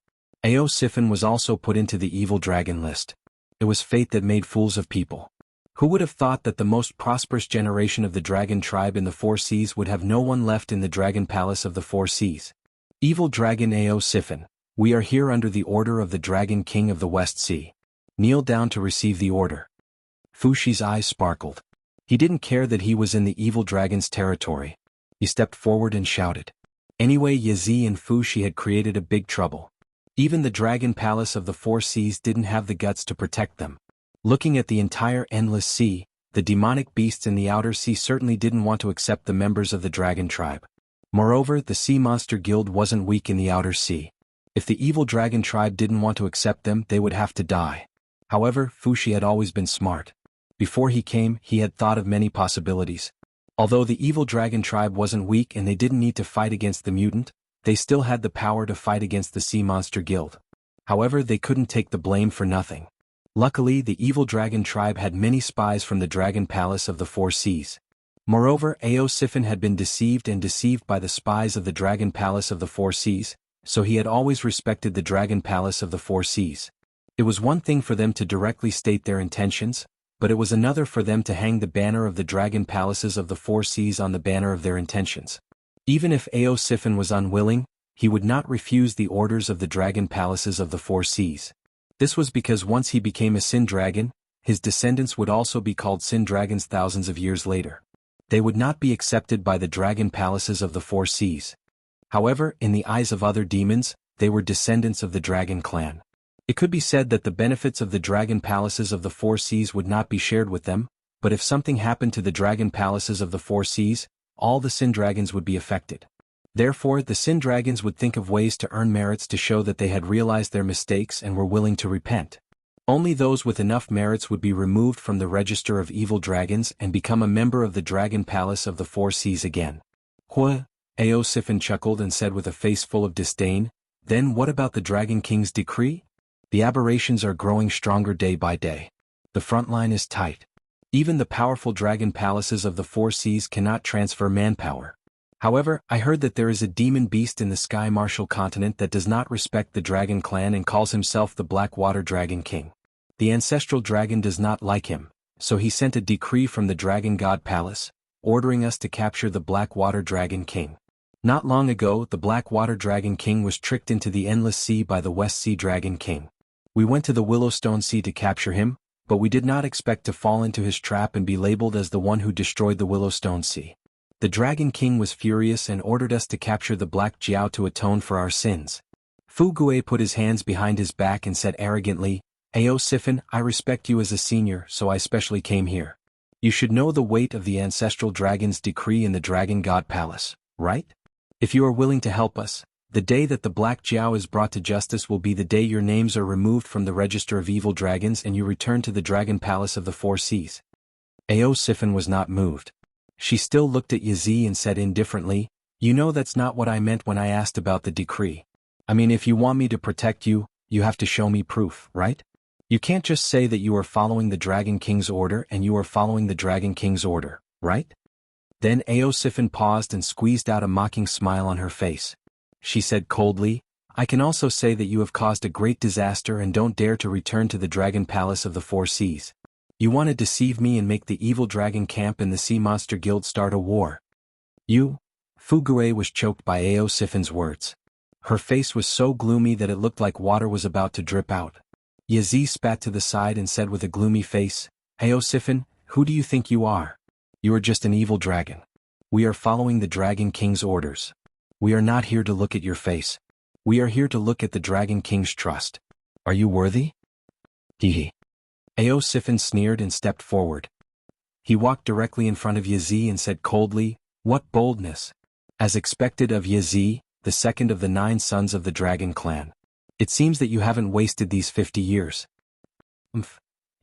Ao Sifin was also put into the evil dragon list. It was fate that made fools of people. Who would have thought that the most prosperous generation of the dragon tribe in the Four Seas would have no one left in the dragon palace of the Four Seas? Evil dragon Ao Sifin, we are here under the order of the dragon king of the West Sea. Kneel down to receive the order. Fushi's eyes sparkled. He didn't care that he was in the evil dragon's territory. He stepped forward and shouted. Anyway, Yazi and Fushi had created a big trouble. Even the dragon palace of the Four Seas didn't have the guts to protect them. Looking at the entire endless sea, the demonic beasts in the outer sea certainly didn't want to accept the members of the dragon tribe. Moreover, the sea monster guild wasn't weak in the outer sea. If the evil dragon tribe didn't want to accept them, they would have to die. However, Fushi had always been smart. Before he came, he had thought of many possibilities. Although the evil dragon tribe wasn't weak and they didn't need to fight against the mutant, they still had the power to fight against the sea monster guild. However, they couldn't take the blame for nothing. Luckily, the evil dragon tribe had many spies from the dragon palace of the Four Seas. Moreover, Ao Sifin had been deceived by the spies of the dragon palace of the Four Seas, so he had always respected the dragon palace of the Four Seas. It was one thing for them to directly state their intentions, but it was another for them to hang the banner of the dragon palaces of the Four Seas on the banner of their intentions. Even if Ao Sifin was unwilling, he would not refuse the orders of the dragon palaces of the Four Seas. This was because once he became a Sin Dragon, his descendants would also be called Sin Dragons thousands of years later. They would not be accepted by the dragon palaces of the Four Seas. However, in the eyes of other demons, they were descendants of the dragon clan. It could be said that the benefits of the dragon palaces of the Four Seas would not be shared with them, but if something happened to the dragon palaces of the Four Seas, all the Sin Dragons would be affected. Therefore, the Sin Dragons would think of ways to earn merits to show that they had realized their mistakes and were willing to repent. Only those with enough merits would be removed from the register of evil dragons and become a member of the dragon palace of the Four Seas again. Hua, Ao Sifin chuckled and said with a face full of disdain, then what about the Dragon King's decree? The aberrations are growing stronger day by day. The front line is tight. Even the powerful dragon palaces of the Four Seas cannot transfer manpower. However, I heard that there is a demon beast in the Sky Martial continent that does not respect the dragon clan and calls himself the Blackwater Dragon King. The ancestral dragon does not like him, so he sent a decree from the Dragon God Palace, ordering us to capture the Blackwater Dragon King. Not long ago, the Blackwater Dragon King was tricked into the Endless Sea by the West Sea Dragon King. We went to the Willowstone Sea to capture him, but we did not expect to fall into his trap and be labeled as the one who destroyed the Willowstone Sea. The Dragon King was furious and ordered us to capture the Black Jiao to atone for our sins. Fu Gue put his hands behind his back and said arrogantly, Ao Sifin, I respect you as a senior, so I specially came here. You should know the weight of the ancestral dragon's decree in the Dragon God Palace, right? If you are willing to help us, The day that the Black Jiao is brought to justice will be the day your names are removed from the register of evil dragons and you return to the Dragon Palace of the Four Seas. Ao Sifin was not moved. She still looked at Yazi and said indifferently, "You know that's not what I meant when I asked about the decree. I mean, if you want me to protect you, you have to show me proof, right? You can't just say that you are following the Dragon King's order and you are following the Dragon King's order, right?" Then Ao Sifin paused and squeezed out a mocking smile on her face. She said coldly, "I can also say that you have caused a great disaster and don't dare to return to the Dragon Palace of the Four Seas. You want to deceive me and make the evil dragon camp and the Sea Monster Guild start a war. You?" Fugue was choked by Ao Sifin's words. Her face was so gloomy that it looked like water was about to drip out. Yazi spat to the side and said with a gloomy face, "Ao Sifin, who do you think you are? You are just an evil dragon. We are following the Dragon King's orders. We are not here to look at your face. We are here to look at the Dragon King's trust. Are you worthy?" Hee. Ao Sifin sneered and stepped forward. He walked directly in front of Yazi and said coldly, "What boldness!" As expected of Yazi, the second of the 9 sons of the Dragon Clan. "It seems that you haven't wasted these 50 years.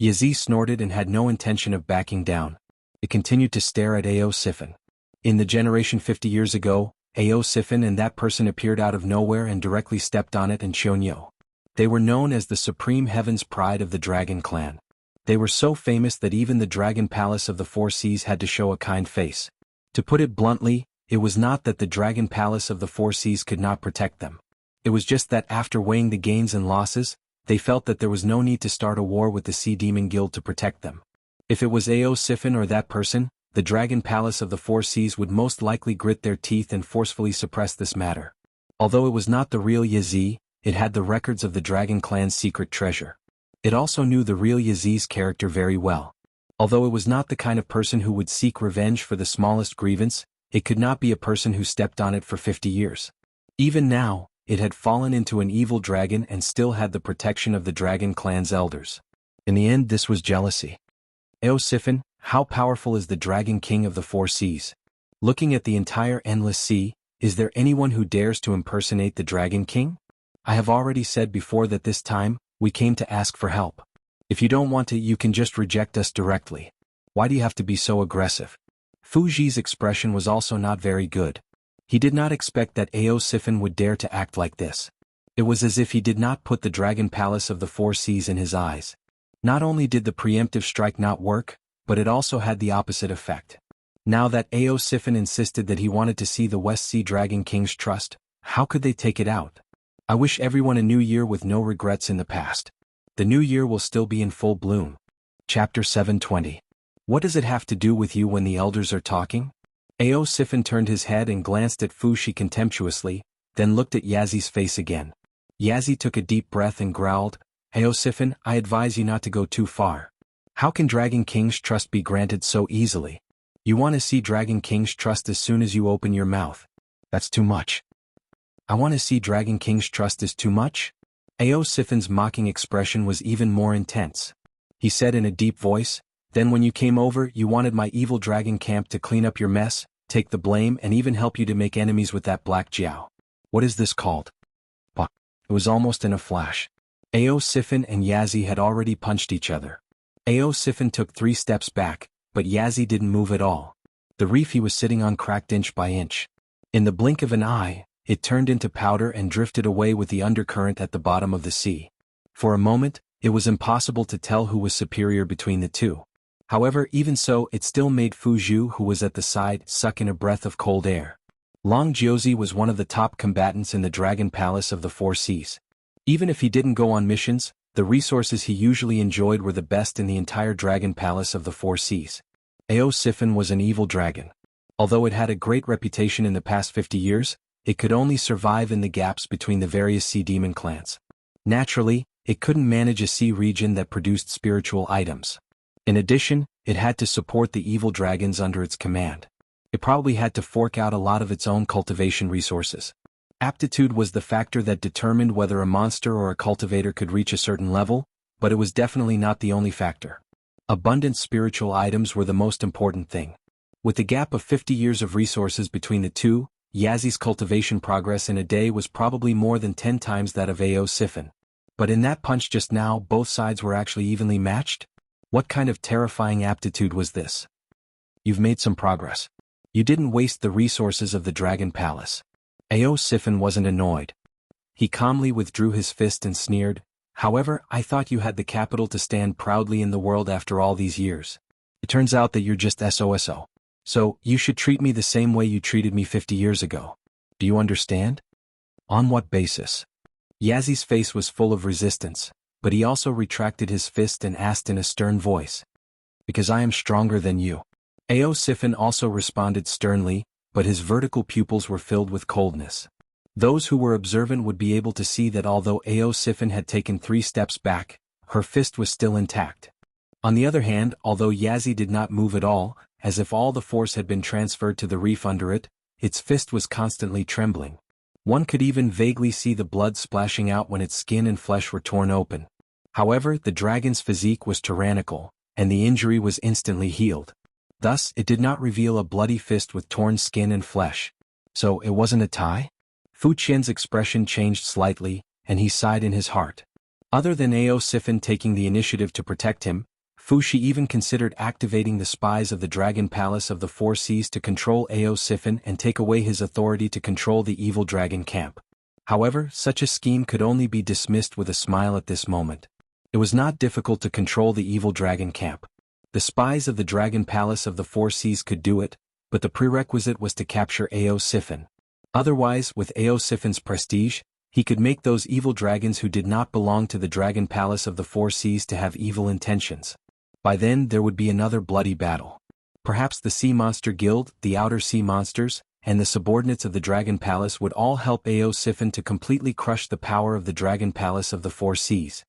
Yazi snorted and had no intention of backing down. It continued to stare at Ao Sifin. In the generation 50 years ago, Ao Sifin and that person appeared out of nowhere and directly stepped on it and Shonyo. They were known as the supreme heaven's pride of the Dragon Clan. They were so famous that even the Dragon Palace of the Four Seas had to show a kind face. To put it bluntly, it was not that the Dragon Palace of the Four Seas could not protect them. It was just that after weighing the gains and losses, they felt that there was no need to start a war with the Sea Demon Guild to protect them. If it was Ao Sifin or that person, the Dragon Palace of the Four Seas would most likely grit their teeth and forcefully suppress this matter. Although it was not the real Yazi, it had the records of the Dragon Clan's secret treasure. It also knew the real Yazi's character very well. Although it was not the kind of person who would seek revenge for the smallest grievance, it could not be a person who stepped on it for 50 years. Even now, it had fallen into an evil dragon and still had the protection of the Dragon Clan's elders. In the end, this was jealousy. Ao Sifin, how powerful is the Dragon King of the Four Seas? Looking at the entire endless sea, is there anyone who dares to impersonate the Dragon King? I have already said before that this time, we came to ask for help. If you don't want to, you can just reject us directly. Why do you have to be so aggressive? Fuji's expression was also not very good. He did not expect that Ao Sifin would dare to act like this. It was as if he did not put the Dragon Palace of the Four Seas in his eyes. Not only did the preemptive strike not work, but it also had the opposite effect. Now that Ao Sifin insisted that he wanted to see the West Sea Dragon King's trust, how could they take it out? I wish everyone a new year with no regrets in the past. The new year will still be in full bloom. Chapter 720. What does it have to do with you when the elders are talking? Ao Sifin turned his head and glanced at Fushi contemptuously, then looked at Yazi's face again. Yazi took a deep breath and growled, "Ao Sifin, I advise you not to go too far. How can Dragon King's trust be granted so easily? You want to see Dragon King's trust as soon as you open your mouth. That's too much." "I want to see Dragon King's trust is too much?" Ao Sifin's mocking expression was even more intense. He said in a deep voice, "Then when you came over, you wanted my evil dragon camp to clean up your mess, take the blame and even help you to make enemies with that Black Jiao. What is this called?" It was almost in a flash. Ao Sifin and Yazi had already punched each other. Ao Sifin took 3 steps back, but Yazi didn't move at all. The reef he was sitting on cracked inch by inch. In the blink of an eye, it turned into powder and drifted away with the undercurrent at the bottom of the sea. For a moment, it was impossible to tell who was superior between the two. However, even so, it still made Fuju, who was at the side, suck in a breath of cold air. Long Jiozi was one of the top combatants in the Dragon Palace of the Four Seas. Even if he didn't go on missions, the resources he usually enjoyed were the best in the entire Dragon Palace of the Four Seas. Ao Sifin was an evil dragon. Although it had a great reputation in the past 50 years, it could only survive in the gaps between the various sea demon clans. Naturally, it couldn't manage a sea region that produced spiritual items. In addition, it had to support the evil dragons under its command. It probably had to fork out a lot of its own cultivation resources. Aptitude was the factor that determined whether a monster or a cultivator could reach a certain level, but it was definitely not the only factor. Abundant spiritual items were the most important thing. With the gap of 50 years of resources between the two, Yazi's cultivation progress in a day was probably more than 10 times that of Ao Sifin. But in that punch just now, both sides were actually evenly matched? What kind of terrifying aptitude was this? You've made some progress. You didn't waste the resources of the Dragon Palace. Ao Sifin wasn't annoyed. He calmly withdrew his fist and sneered, however, I thought you had the capital to stand proudly in the world after all these years. It turns out that you're just SOSO. So, you should treat me the same way you treated me 50 years ago. Do you understand? On what basis? Yazi's face was full of resistance, but he also retracted his fist and asked in a stern voice. Because I am stronger than you. Ao Sifin also responded sternly, but his vertical pupils were filled with coldness. Those who were observant would be able to see that although Ao Sifin had taken 3 steps back, her fist was still intact. On the other hand, although Yazi did not move at all, as if all the force had been transferred to the reef under it, its fist was constantly trembling. One could even vaguely see the blood splashing out when its skin and flesh were torn open. However, the dragon's physique was tyrannical, and the injury was instantly healed. Thus, it did not reveal a bloody fist with torn skin and flesh. So, it wasn't a tie? Fu Qian's expression changed slightly, and he sighed in his heart. Other than Ao Sifin taking the initiative to protect him, Fu Xi even considered activating the spies of the Dragon Palace of the Four Seas to control Ao Sifin and take away his authority to control the evil dragon camp. However, such a scheme could only be dismissed with a smile at this moment. It was not difficult to control the evil dragon camp. The spies of the Dragon Palace of the Four Seas could do it, but the prerequisite was to capture Ao Sifin. Otherwise, with Ao Sifin's prestige, he could make those evil dragons who did not belong to the Dragon Palace of the Four Seas to have evil intentions. By then there would be another bloody battle. Perhaps the Sea Monster Guild, the Outer Sea Monsters, and the subordinates of the Dragon Palace would all help Ao Sifin to completely crush the power of the Dragon Palace of the Four Seas.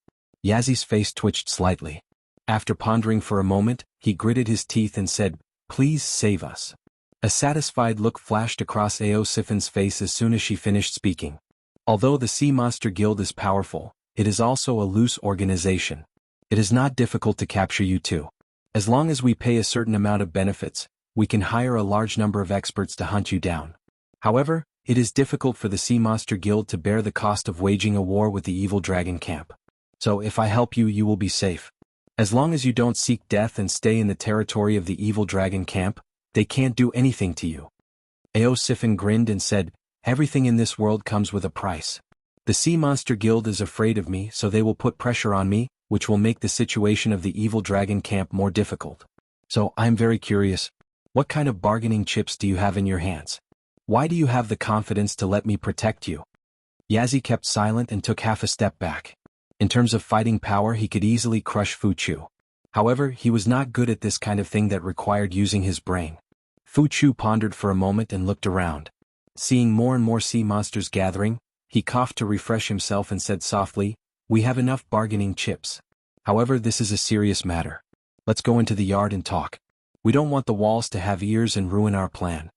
Yazi's face twitched slightly. After pondering for a moment, he gritted his teeth and said, "Please save us." A satisfied look flashed across Ao Sifin's face as soon as she finished speaking. Although the Sea Monster Guild is powerful, it is also a loose organization. It is not difficult to capture you too. As long as we pay a certain amount of benefits, we can hire a large number of experts to hunt you down. However, it is difficult for the Sea Monster Guild to bear the cost of waging a war with the evil dragon camp. So if I help you, you will be safe. As long as you don't seek death and stay in the territory of the evil dragon camp, they can't do anything to you. Ao Sifin grinned and said, "Everything in this world comes with a price. The Sea Monster Guild is afraid of me, so they will put pressure on me, which will make the situation of the evil dragon camp more difficult. So, I'm very curious. What kind of bargaining chips do you have in your hands? Why do you have the confidence to let me protect you?" Yazi kept silent and took half a step back. In terms of fighting power, he could easily crush Fu Chu. However, he was not good at this kind of thing that required using his brain. Fu Chu pondered for a moment and looked around. Seeing more and more sea monsters gathering, he coughed to refresh himself and said softly, "We have enough bargaining chips. However, this is a serious matter. Let's go into the yard and talk. We don't want the walls to have ears and ruin our plan.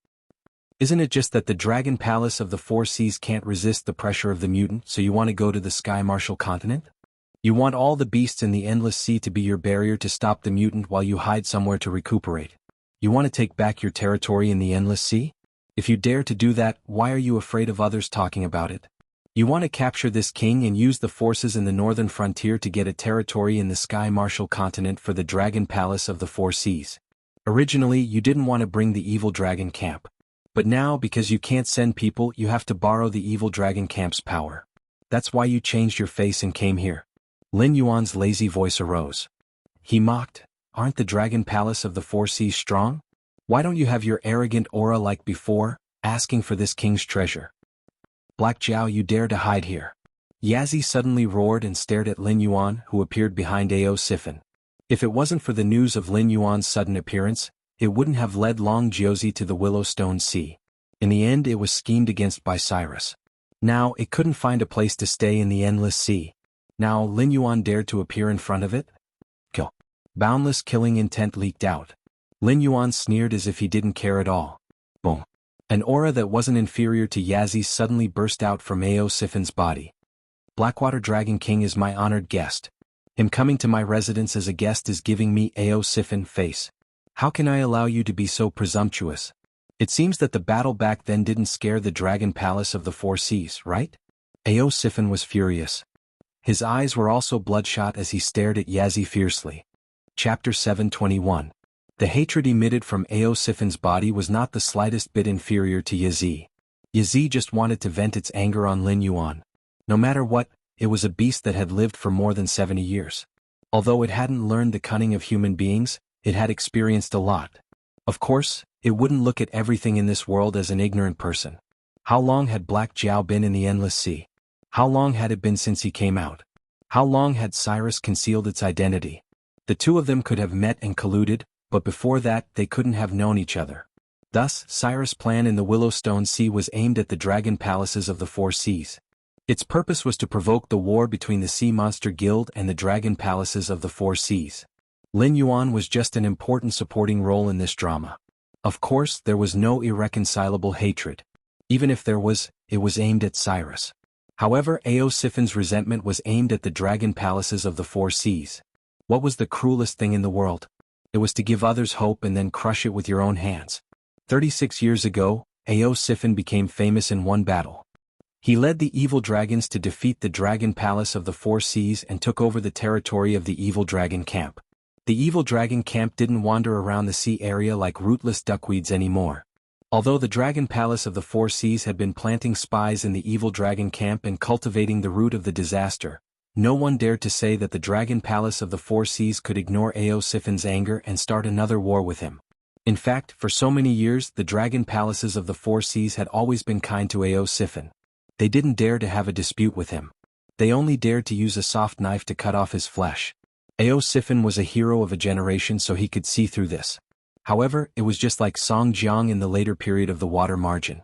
Isn't it just that the Dragon Palace of the Four Seas can't resist the pressure of the mutant, so you want to go to the Sky Martial continent? You want all the beasts in the Endless Sea to be your barrier to stop the mutant while you hide somewhere to recuperate. You want to take back your territory in the Endless Sea? If you dare to do that, why are you afraid of others talking about it? You want to capture this king and use the forces in the northern frontier to get a territory in the Sky Martial continent for the Dragon Palace of the Four Seas. Originally, you didn't want to bring the evil dragon camp. But now, because you can't send people, you have to borrow the evil dragon camp's power. That's why you changed your face and came here." Lin Yuan's lazy voice arose. He mocked, "Aren't the Dragon Palace of the Four Seas strong? Why don't you have your arrogant aura like before, asking for this king's treasure? Black Jiao, you dare to hide here." Yazi suddenly roared and stared at Lin Yuan, who appeared behind Ao Sifin. If it wasn't for the news of Lin Yuan's sudden appearance, it wouldn't have led Long Jiuzi to the Willowstone Sea. In the end, it was schemed against by Cyrus. Now, it couldn't find a place to stay in the Endless Sea. Now, Lin Yuan dared to appear in front of it? Kill. Boundless killing intent leaked out. Lin Yuan sneered as if he didn't care at all. Boom. An aura that wasn't inferior to Yazi's suddenly burst out from Ao Sifin's body. "Blackwater Dragon King is my honored guest. Him coming to my residence as a guest is giving me Ao Sifin face. How can I allow you to be so presumptuous? It seems that the battle back then didn't scare the Dragon Palace of the Four Seas, right? Sifin was furious. His eyes were also bloodshot as he stared at Yazi fiercely. Chapter 721. The hatred emitted from Sifin's body was not the slightest bit inferior to Yazi. Yazi just wanted to vent its anger on Lin Yuan. No matter what, it was a beast that had lived for more than 70 years. Although it hadn't learned the cunning of human beings, it had experienced a lot. Of course, it wouldn't look at everything in this world as an ignorant person. How long had Black Jiao been in the Endless Sea? How long had it been since he came out? How long had Cyrus concealed its identity? The two of them could have met and colluded, but before that they couldn't have known each other. Thus, Cyrus' plan in the Willowstone Sea was aimed at the dragon palaces of the Four Seas. Its purpose was to provoke the war between the Sea Monster Guild and the dragon palaces of the Four Seas. Lin Yuan was just an important supporting role in this drama. Of course, there was no irreconcilable hatred. Even if there was, it was aimed at Cyrus. However, Sifin's resentment was aimed at the dragon palaces of the Four Seas. What was the cruelest thing in the world? It was to give others hope and then crush it with your own hands. 36 years ago, Sifin became famous in one battle. He led the evil dragons to defeat the dragon palace of the Four Seas and took over the territory of the evil dragon camp. The evil dragon camp didn't wander around the sea area like rootless duckweeds anymore. Although the dragon palace of the Four Seas had been planting spies in the evil dragon camp and cultivating the root of the disaster, no one dared to say that the dragon palace of the Four Seas could ignore Sifin's anger and start another war with him. In fact, for so many years the dragon palaces of the Four Seas had always been kind to Sifin. They didn't dare to have a dispute with him. They only dared to use a soft knife to cut off his flesh. Sifin was a hero of a generation, so he could see through this. However, it was just like Song Jiang in the later period of the water margin.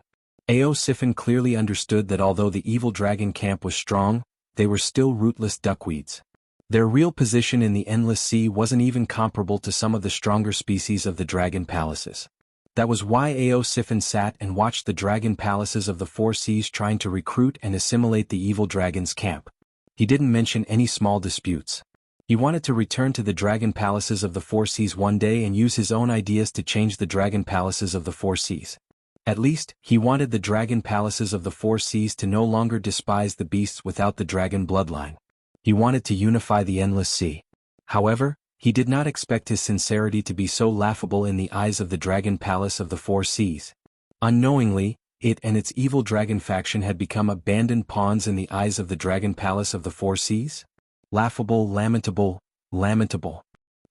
Sifin clearly understood that although the evil dragon camp was strong, they were still rootless duckweeds. Their real position in the Endless Sea wasn't even comparable to some of the stronger species of the dragon palaces. That was why Sifin sat and watched the dragon palaces of the Four Seas trying to recruit and assimilate the evil dragon's camp. He didn't mention any small disputes. He wanted to return to the dragon palaces of the Four Seas one day and use his own ideas to change the dragon palaces of the Four Seas. At least, he wanted the dragon palaces of the Four Seas to no longer despise the beasts without the dragon bloodline. He wanted to unify the Endless Sea. However, he did not expect his sincerity to be so laughable in the eyes of the dragon palace of the Four Seas. Unknowingly, it and its evil dragon faction had become abandoned pawns in the eyes of the dragon palace of the Four Seas. Laughable, lamentable, lamentable.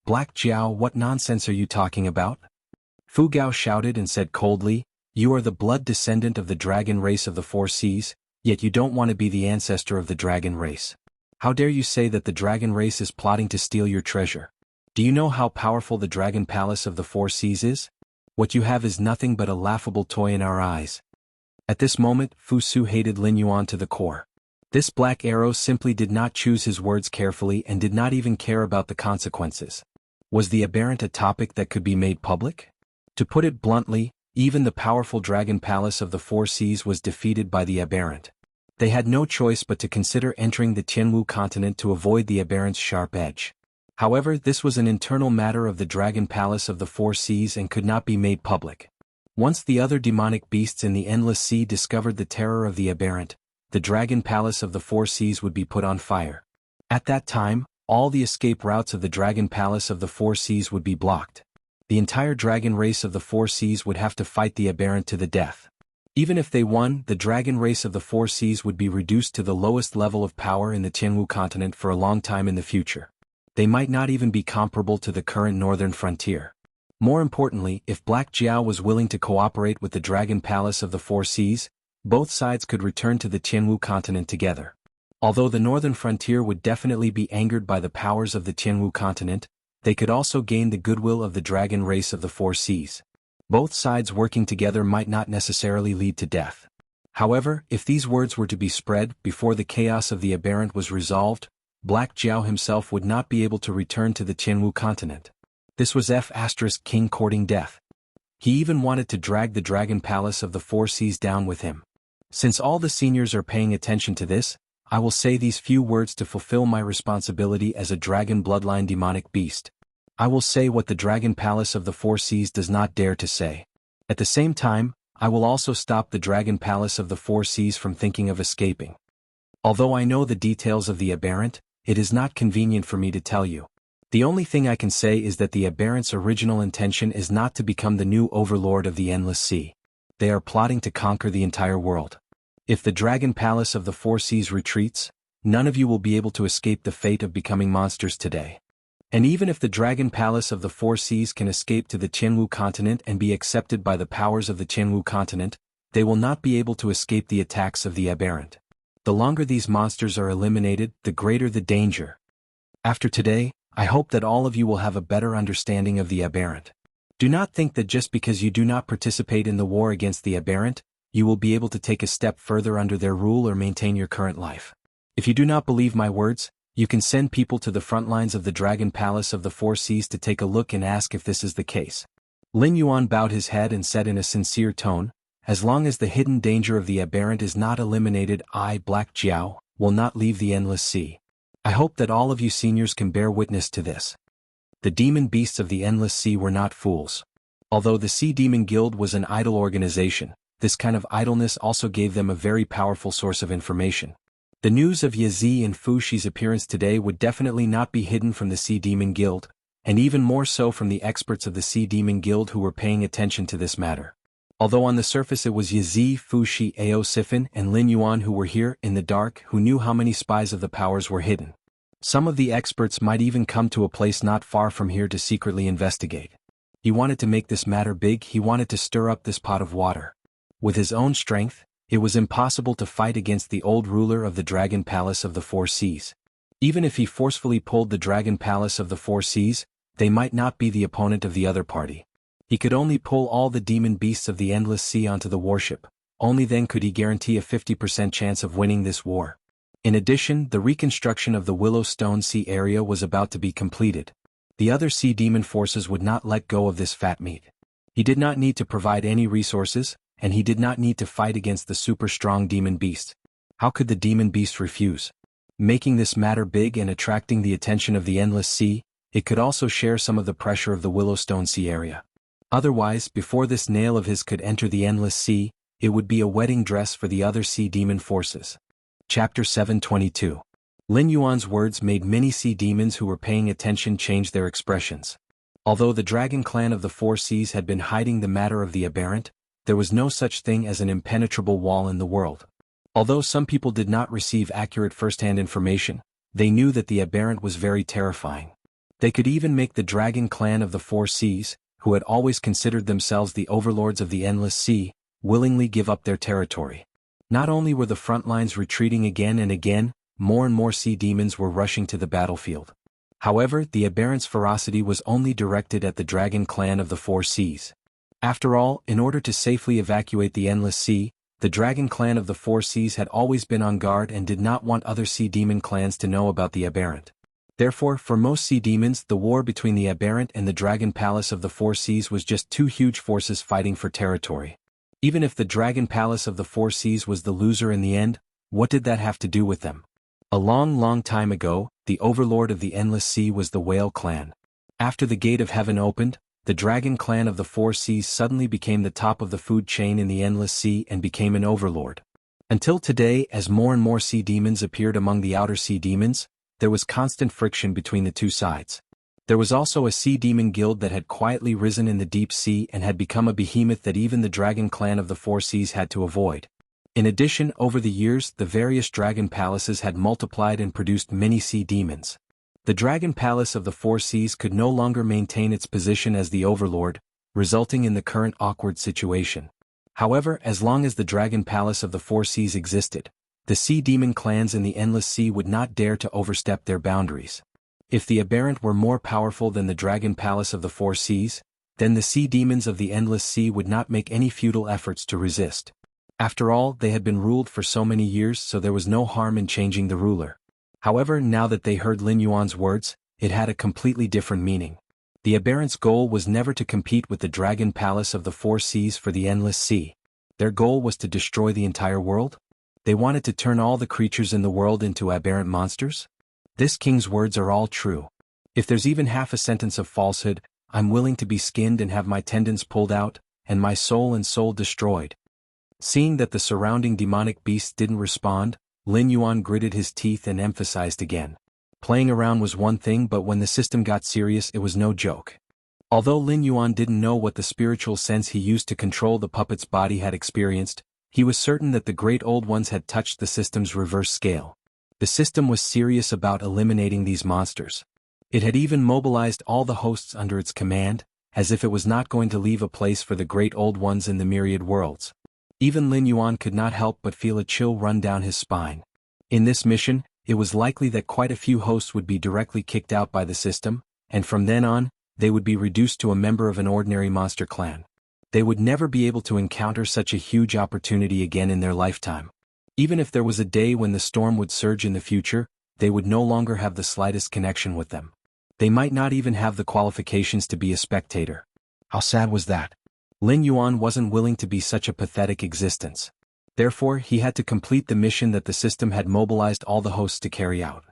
Black Jiao, what nonsense are you talking about? Fu Gao shouted and said coldly, you are the blood descendant of the dragon race of the Four Seas, yet you don't want to be the ancestor of the dragon race. How dare you say that the dragon race is plotting to steal your treasure? Do you know how powerful the dragon palace of the Four Seas is? What you have is nothing but a laughable toy in our eyes. At this moment, Fu Su hated Lin Yuan to the core. This black arrow simply did not choose his words carefully and did not even care about the consequences. Was the aberrant a topic that could be made public? To put it bluntly, even the powerful dragon palace of the Four Seas was defeated by the aberrant. They had no choice but to consider entering the Tianwu continent to avoid the aberrant's sharp edge. However, this was an internal matter of the dragon palace of the Four Seas and could not be made public. Once the other demonic beasts in the Endless Sea discovered the terror of the aberrant, the dragon palace of the Four Seas would be put on fire. At that time, all the escape routes of the dragon palace of the Four Seas would be blocked. The entire dragon race of the Four Seas would have to fight the aberrant to the death. Even if they won, the dragon race of the Four Seas would be reduced to the lowest level of power in the Tianwu continent for a long time in the future. They might not even be comparable to the current northern frontier. More importantly, if Black Jiao was willing to cooperate with the dragon palace of the Four Seas, both sides could return to the Tianwu continent together. Although the northern frontier would definitely be angered by the powers of the Tianwu continent, they could also gain the goodwill of the dragon race of the Four Seas. Both sides working together might not necessarily lead to death. However, if these words were to be spread before the chaos of the aberrant was resolved, Black Jiao himself would not be able to return to the Tianwu continent. This was King courting death. He even wanted to drag the dragon palace of the Four Seas down with him. Since all the seniors are paying attention to this, I will say these few words to fulfill my responsibility as a dragon bloodline demonic beast. I will say what the dragon palace of the Four Seas does not dare to say. At the same time, I will also stop the dragon palace of the four seas from thinking of escaping. Although I know the details of the aberrant, it is not convenient for me to tell you. The only thing I can say is that the aberrant's original intention is not to become the new overlord of the endless sea. They are plotting to conquer the entire world. If the dragon palace of the four seas retreats, none of you will be able to escape the fate of becoming monsters today. And even if the dragon palace of the four seas can escape to the Tianwu continent and be accepted by the powers of the Tianwu continent, they will not be able to escape the attacks of the aberrant. The longer these monsters are eliminated, the greater the danger. After today, I hope that all of you will have a better understanding of the aberrant. Do not think that just because you do not participate in the war against the aberrant, you will be able to take a step further under their rule or maintain your current life. If you do not believe my words, you can send people to the front lines of the Dragon Palace of the Four Seas to take a look and ask if this is the case. Lin Yuan bowed his head and said in a sincere tone, as long as the hidden danger of the aberrant is not eliminated, I, Black Jiao, will not leave the endless sea. I hope that all of you seniors can bear witness to this. The demon beasts of the endless sea were not fools. Although the Sea Demon Guild was an idle organization, this kind of idleness also gave them a very powerful source of information. The news of Yazi and Fu Shi's appearance today would definitely not be hidden from the Sea Demon Guild, and even more so from the experts of the Sea Demon Guild who were paying attention to this matter. Although on the surface it was Yazi, Fu Shi, Ao Sifin, and Lin Yuan who were here in the dark who knew how many spies of the powers were hidden. Some of the experts might even come to a place not far from here to secretly investigate. He wanted to make this matter big, he wanted to stir up this pot of water. With his own strength, it was impossible to fight against the old ruler of the Dragon Palace of the Four Seas. Even if he forcefully pulled the Dragon Palace of the Four Seas, they might not be the opponent of the other party. He could only pull all the demon beasts of the Endless Sea onto the warship, only then could he guarantee a 50% chance of winning this war. In addition, the reconstruction of the Willow Stone Sea area was about to be completed. The other sea demon forces would not let go of this fat meat. He did not need to provide any resources, and he did not need to fight against the super strong demon beast. How could the demon beast refuse? Making this matter big and attracting the attention of the Endless Sea, it could also share some of the pressure of the Willowstone Sea area. Otherwise, before this nail of his could enter the Endless Sea, it would be a wedding dress for the other sea demon forces. Chapter 722. Lin Yuan's words made many sea demons who were paying attention change their expressions. Although the Dragon Clan of the Four Seas had been hiding the matter of the aberrant, there was no such thing as an impenetrable wall in the world. Although some people did not receive accurate first-hand information, they knew that the aberrant was very terrifying. They could even make the Dragon Clan of the Four Seas, who had always considered themselves the overlords of the Endless Sea, willingly give up their territory. Not only were the front lines retreating again and again, more and more sea demons were rushing to the battlefield. However, the aberrant's ferocity was only directed at the Dragon Clan of the Four Seas. After all, in order to safely evacuate the Endless Sea, the Dragon Clan of the Four Seas had always been on guard and did not want other sea demon clans to know about the aberrant. Therefore, for most sea demons, the war between the aberrant and the Dragon Palace of the Four Seas was just two huge forces fighting for territory. Even if the Dragon Palace of the Four Seas was the loser in the end, what did that have to do with them? A long time ago, the overlord of the Endless Sea was the Whale Clan. After the Gate of Heaven opened, the Dragon Clan of the Four Seas suddenly became the top of the food chain in the Endless Sea and became an overlord. Until today, as more and more sea demons appeared among the outer sea demons, there was constant friction between the two sides. There was also a sea demon guild that had quietly risen in the deep sea and had become a behemoth that even the Dragon Clan of the Four Seas had to avoid. In addition, over the years, the various dragon palaces had multiplied and produced many sea demons. The Dragon Palace of the Four Seas could no longer maintain its position as the overlord, resulting in the current awkward situation. However, as long as the Dragon Palace of the Four Seas existed, the sea demon clans in the Endless Sea would not dare to overstep their boundaries. If the aberrant were more powerful than the Dragon Palace of the Four Seas, then the sea demons of the Endless Sea would not make any futile efforts to resist. After all, they had been ruled for so many years, so there was no harm in changing the ruler. However, now that they heard Lin Yuan's words, it had a completely different meaning. The aberrant's goal was never to compete with the Dragon Palace of the Four Seas for the Endless Sea. Their goal was to destroy the entire world? They wanted to turn all the creatures in the world into aberrant monsters? This king's words are all true. If there's even half a sentence of falsehood, I'm willing to be skinned and have my tendons pulled out, and my soul and soul destroyed. Seeing that the surrounding demonic beasts didn't respond, Lin Yuan gritted his teeth and emphasized again. Playing around was one thing, but when the system got serious, it was no joke. Although Lin Yuan didn't know what the spiritual sense he used to control the puppet's body had experienced, he was certain that the Great Old Ones had touched the system's reverse scale. The system was serious about eliminating these monsters. It had even mobilized all the hosts under its command, as if it was not going to leave a place for the Great Old Ones in the myriad worlds. Even Lin Yuan could not help but feel a chill run down his spine. In this mission, it was likely that quite a few hosts would be directly kicked out by the system, and from then on, they would be reduced to a member of an ordinary monster clan. They would never be able to encounter such a huge opportunity again in their lifetime. Even if there was a day when the storm would surge in the future, they would no longer have the slightest connection with them. They might not even have the qualifications to be a spectator. How sad was that? Lin Yuan wasn't willing to be such a pathetic existence. Therefore, he had to complete the mission that the system had mobilized all the hosts to carry out.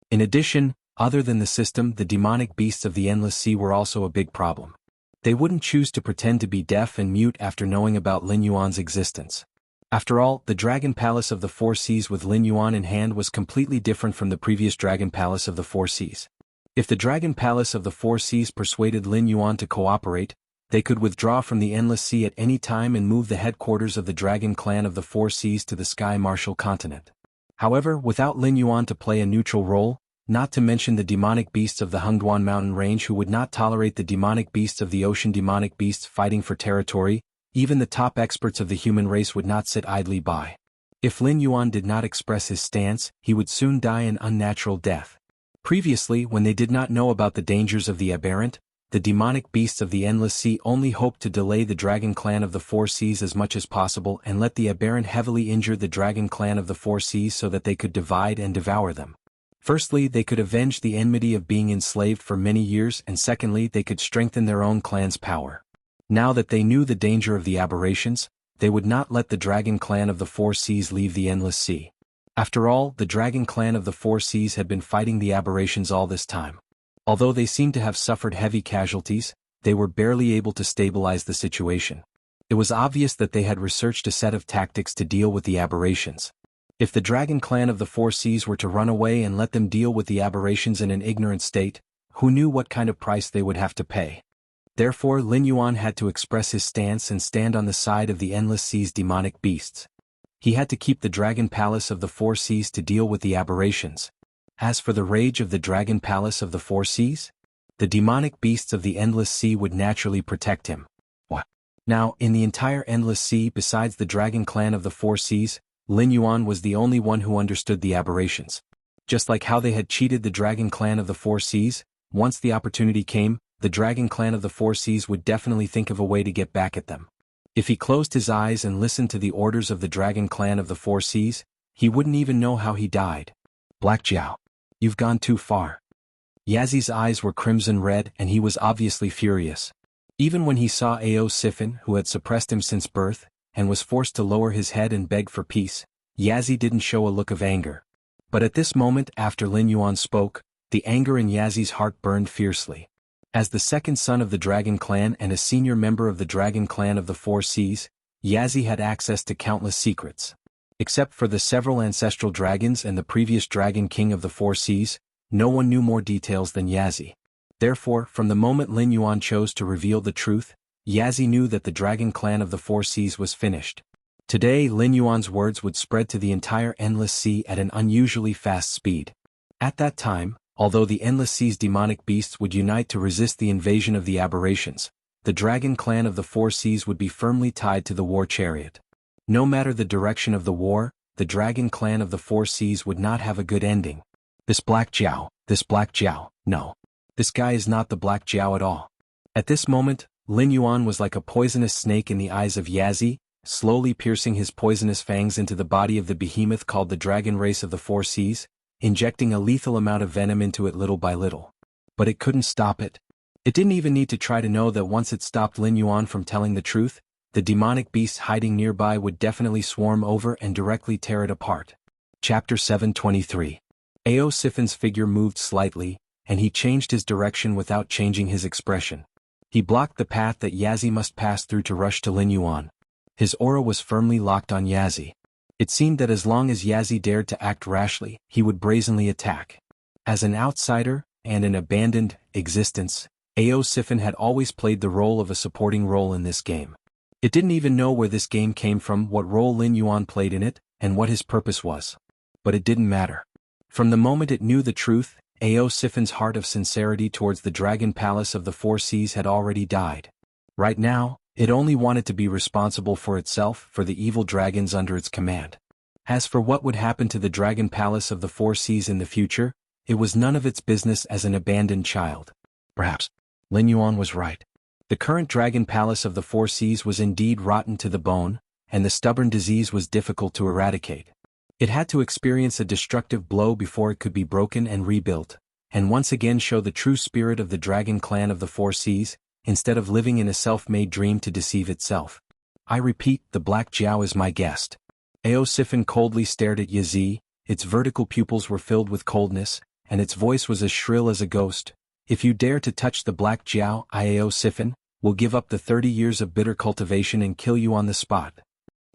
In addition, other than the system, the demonic beasts of the Endless Sea were also a big problem. They wouldn't choose to pretend to be deaf and mute after knowing about Lin Yuan's existence. After all, the Dragon Palace of the Four Seas with Lin Yuan in hand was completely different from the previous Dragon Palace of the Four Seas. If the Dragon Palace of the Four Seas persuaded Lin Yuan to cooperate, they could withdraw from the Endless Sea at any time and move the headquarters of the Dragon Clan of the Four Seas to the Sky Martial Continent. However, without Lin Yuan to play a neutral role, not to mention the demonic beasts of the Hengduan mountain range who would not tolerate the demonic beasts of the ocean demonic beasts fighting for territory, even the top experts of the human race would not sit idly by. If Lin Yuan did not express his stance, he would soon die an unnatural death. Previously, when they did not know about the dangers of the aberrant, the demonic beasts of the Endless Sea only hoped to delay the Dragon Clan of the Four Seas as much as possible and let the aberrant heavily injure the Dragon Clan of the Four Seas so that they could divide and devour them. Firstly, they could avenge the enmity of being enslaved for many years, and secondly, they could strengthen their own clan's power. Now that they knew the danger of the aberrations, they would not let the Dragon Clan of the Four Seas leave the Endless Sea. After all, the Dragon Clan of the Four Seas had been fighting the aberrations all this time. Although they seemed to have suffered heavy casualties, they were barely able to stabilize the situation. It was obvious that they had researched a set of tactics to deal with the aberrations. If the Dragon Clan of the Four Seas were to run away and let them deal with the aberrations in an ignorant state, who knew what kind of price they would have to pay? Therefore, Lin Yuan had to express his stance and stand on the side of the Endless Sea's demonic beasts. He had to keep the Dragon Palace of the Four Seas to deal with the aberrations. As for the rage of the Dragon Palace of the Four Seas, the demonic beasts of the Endless Sea would naturally protect him. What? Now, in the entire Endless Sea besides the Dragon Clan of the Four Seas, Lin Yuan was the only one who understood the aberrations. Just like how they had cheated the Dragon Clan of the Four Seas, once the opportunity came, the Dragon Clan of the Four Seas would definitely think of a way to get back at them. If he closed his eyes and listened to the orders of the Dragon Clan of the Four Seas, he wouldn't even know how he died. Black Jiao, you've gone too far. Yazi's eyes were crimson red and he was obviously furious. Even when he saw Ao Sifin, who had suppressed him since birth, and was forced to lower his head and beg for peace, Yazi didn't show a look of anger. But at this moment after Lin Yuan spoke, the anger in Yazi's heart burned fiercely. As the second son of the Dragon Clan and a senior member of the Dragon Clan of the Four Seas, Yazi had access to countless secrets. Except for the several ancestral dragons and the previous Dragon King of the Four Seas, no one knew more details than Yazi. Therefore, from the moment Lin Yuan chose to reveal the truth, Yazi knew that the Dragon Clan of the Four Seas was finished. Today, Lin Yuan's words would spread to the entire Endless Sea at an unusually fast speed. At that time, although the Endless Sea's demonic beasts would unite to resist the invasion of the aberrations, the Dragon Clan of the Four Seas would be firmly tied to the war chariot. No matter the direction of the war, the Dragon Clan of the Four Seas would not have a good ending. This Black Jiao, no. This guy is not the Black Jiao at all. At this moment, Lin Yuan was like a poisonous snake in the eyes of Yazi, slowly piercing his poisonous fangs into the body of the behemoth called the Dragon Race of the Four Seas, injecting a lethal amount of venom into it little by little. But it couldn't stop it. It didn't even need to try to know that once it stopped Lin Yuan from telling the truth, the demonic beasts hiding nearby would definitely swarm over and directly tear it apart. Chapter 723. Ao Sifin's figure moved slightly, and he changed his direction without changing his expression. He blocked the path that Yazzie must pass through to rush to Lin Yuan. His aura was firmly locked on Yazzie. It seemed that as long as Yazzie dared to act rashly, he would brazenly attack. As an outsider, and an abandoned existence, Ao Sifin had always played the role of a supporting role in this game. It didn't even know where this game came from, what role Lin Yuan played in it, and what his purpose was. But it didn't matter. From the moment it knew the truth, Ao Sifin's heart of sincerity towards the Dragon Palace of the Four Seas had already died. Right now, it only wanted to be responsible for itself, for the evil dragons under its command. As for what would happen to the Dragon Palace of the Four Seas in the future, it was none of its business as an abandoned child. Perhaps Lin Yuan was right. The current Dragon Palace of the Four Seas was indeed rotten to the bone, and the stubborn disease was difficult to eradicate. It had to experience a destructive blow before it could be broken and rebuilt, and once again show the true spirit of the Dragon Clan of the Four Seas, instead of living in a self-made dream to deceive itself. I repeat, the Black Jiao is my guest. Ao Sifin coldly stared at Yazzie. Its vertical pupils were filled with coldness, and its voice was as shrill as a ghost. If you dare to touch the Black Jiao, Ao Sifin will give up the 30 years of bitter cultivation and kill you on the spot.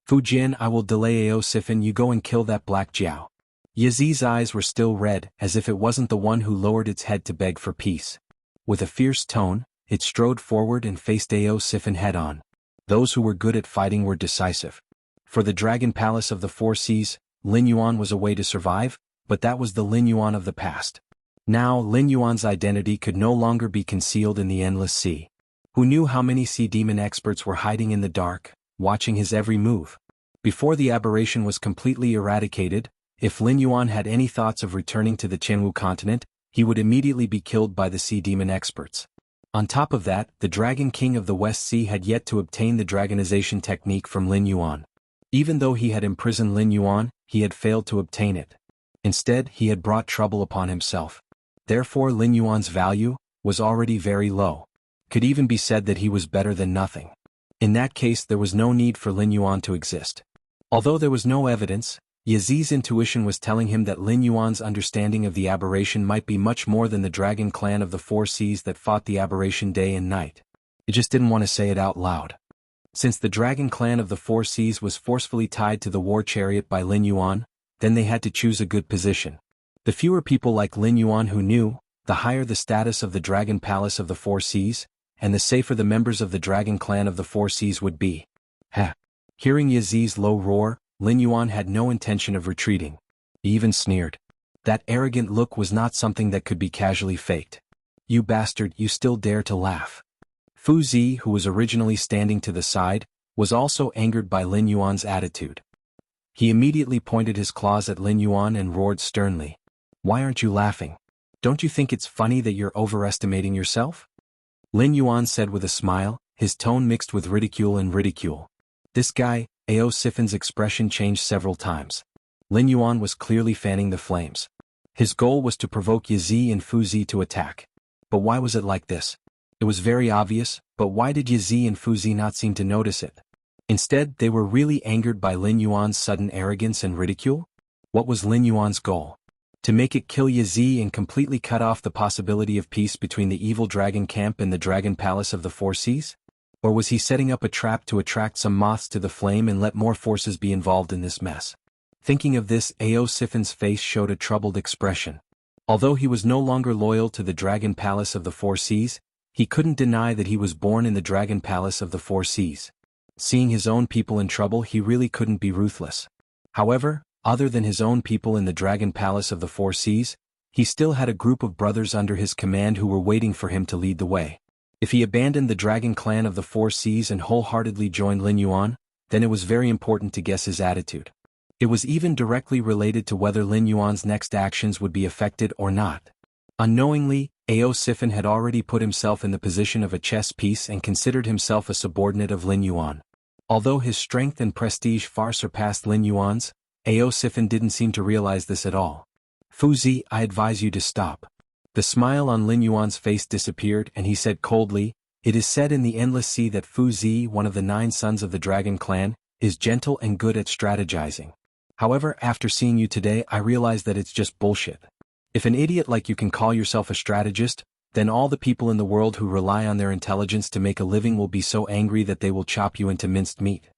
Fujin, I will delay. Ao Sifin, you go and kill that Black Jiao. Yazzie's eyes were still red, as if it wasn't the one who lowered its head to beg for peace. With a fierce tone, it strode forward and faced Ao Sifin head-on. Those who were good at fighting were decisive. For the Dragon Palace of the Four Seas, Lin Yuan was a way to survive, but that was the Lin Yuan of the past. Now Lin Yuan's identity could no longer be concealed in the endless sea. Who knew how many sea demon experts were hiding in the dark, watching his every move? Before the aberration was completely eradicated, if Lin Yuan had any thoughts of returning to the Qianwu continent, he would immediately be killed by the sea demon experts. On top of that, the Dragon King of the West Sea had yet to obtain the dragonization technique from Lin Yuan. Even though he had imprisoned Lin Yuan, he had failed to obtain it. Instead, he had brought trouble upon himself. Therefore Lin Yuan's value was already very low. Could even be said that he was better than nothing. In that case there was no need for Lin Yuan to exist. Although there was no evidence, Yazzie's intuition was telling him that Lin Yuan's understanding of the aberration might be much more than the Dragon Clan of the Four Seas that fought the aberration day and night. It just didn't want to say it out loud. Since the Dragon Clan of the Four Seas was forcefully tied to the war chariot by Lin Yuan, then they had to choose a good position. The fewer people like Lin Yuan who knew, the higher the status of the Dragon Palace of the Four Seas, and the safer the members of the Dragon Clan of the Four Seas would be. Ha! Hearing Yazzie's low roar, Lin Yuan had no intention of retreating. He even sneered. That arrogant look was not something that could be casually faked. You bastard, you still dare to laugh. Fu Zi, who was originally standing to the side, was also angered by Lin Yuan's attitude. He immediately pointed his claws at Lin Yuan and roared sternly. Why aren't you laughing? Don't you think it's funny that you're overestimating yourself? Lin Yuan said with a smile, his tone mixed with ridicule and ridicule. This guy, Ao Sifin's expression changed several times. Lin Yuan was clearly fanning the flames. His goal was to provoke Yazzie and Fu Zi to attack. But why was it like this? It was very obvious, but why did Yazzie and Fu Zi not seem to notice it? Instead, they were really angered by Lin Yuan's sudden arrogance and ridicule? What was Lin Yuan's goal? To make it kill Yazzie and completely cut off the possibility of peace between the evil dragon camp and the Dragon Palace of the Four Seas? Or was he setting up a trap to attract some moths to the flame and let more forces be involved in this mess? Thinking of this, Ao Sifin's face showed a troubled expression. Although he was no longer loyal to the Dragon Palace of the Four Seas, he couldn't deny that he was born in the Dragon Palace of the Four Seas. Seeing his own people in trouble, he really couldn't be ruthless. However, other than his own people in the Dragon Palace of the Four Seas, he still had a group of brothers under his command who were waiting for him to lead the way. If he abandoned the Dragon Clan of the Four Seas and wholeheartedly joined Lin Yuan, then it was very important to guess his attitude. It was even directly related to whether Lin Yuan's next actions would be affected or not. Unknowingly, Ao Sifin had already put himself in the position of a chess piece and considered himself a subordinate of Lin Yuan. Although his strength and prestige far surpassed Lin Yuan's, Ao Sifin didn't seem to realize this at all. Fu Zi, I advise you to stop. The smile on Lin Yuan's face disappeared and he said coldly, It is said in the Endless Sea that Fu Zi, one of the 9 sons of the Dragon Clan, is gentle and good at strategizing. However, after seeing you today I realize that it's just bullshit. If an idiot like you can call yourself a strategist, then all the people in the world who rely on their intelligence to make a living will be so angry that they will chop you into minced meat.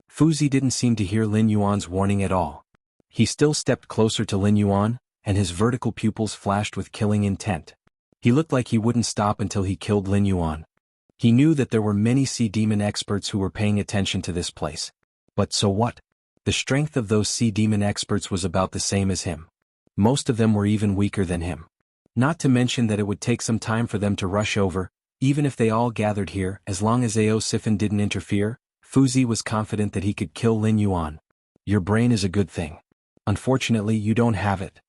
Fuzi didn't seem to hear Lin Yuan's warning at all. He still stepped closer to Lin Yuan, and his vertical pupils flashed with killing intent. He looked like he wouldn't stop until he killed Lin Yuan. He knew that there were many sea demon experts who were paying attention to this place. But so what? The strength of those sea demon experts was about the same as him. Most of them were even weaker than him. Not to mention that it would take some time for them to rush over, even if they all gathered here. As long as Ao Sifin didn't interfere, Fuzi was confident that he could kill Lin Yuan. Your brain is a good thing. Unfortunately, you don't have it.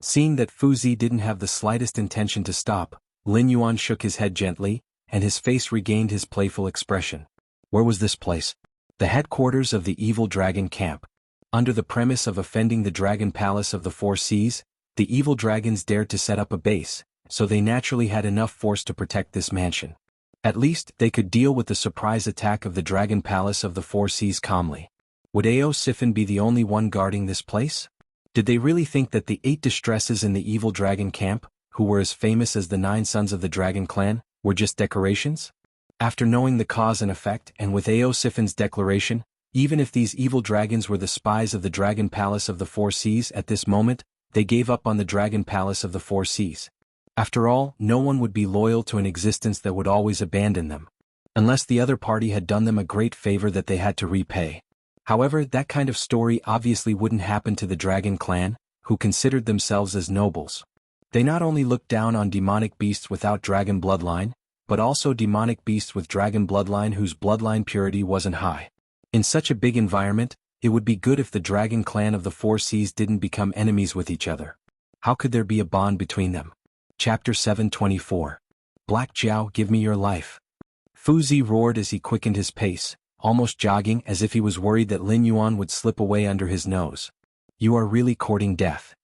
Seeing that Fuzi didn't have the slightest intention to stop, Lin Yuan shook his head gently, and his face regained his playful expression. Where was this place? The headquarters of the evil dragon camp. Under the premise of offending the dragon palace of the four seas, the evil dragons dared to set up a base, so they naturally had enough force to protect this mansion. At least, they could deal with the surprise attack of the dragon palace of the four seas calmly. Would Ao Sifin be the only one guarding this place? Did they really think that the 8 distresses in the evil dragon camp, who were as famous as the 9 sons of the dragon clan, were just decorations? After knowing the cause and effect, and with Ao Sifin's declaration, even if these evil dragons were the spies of the dragon palace of the four seas at this moment, they gave up on the dragon palace of the four seas. After all, no one would be loyal to an existence that would always abandon them. Unless the other party had done them a great favor that they had to repay. However, that kind of story obviously wouldn't happen to the dragon clan, who considered themselves as nobles. They not only looked down on demonic beasts without dragon bloodline, but also demonic beasts with dragon bloodline whose bloodline purity wasn't high. In such a big environment, it would be good if the dragon clan of the four seas didn't become enemies with each other. How could there be a bond between them? Chapter 724. Black Jiao, give me your life. Fuzi roared as he quickened his pace, almost jogging as if he was worried that Lin Yuan would slip away under his nose. You are really courting death.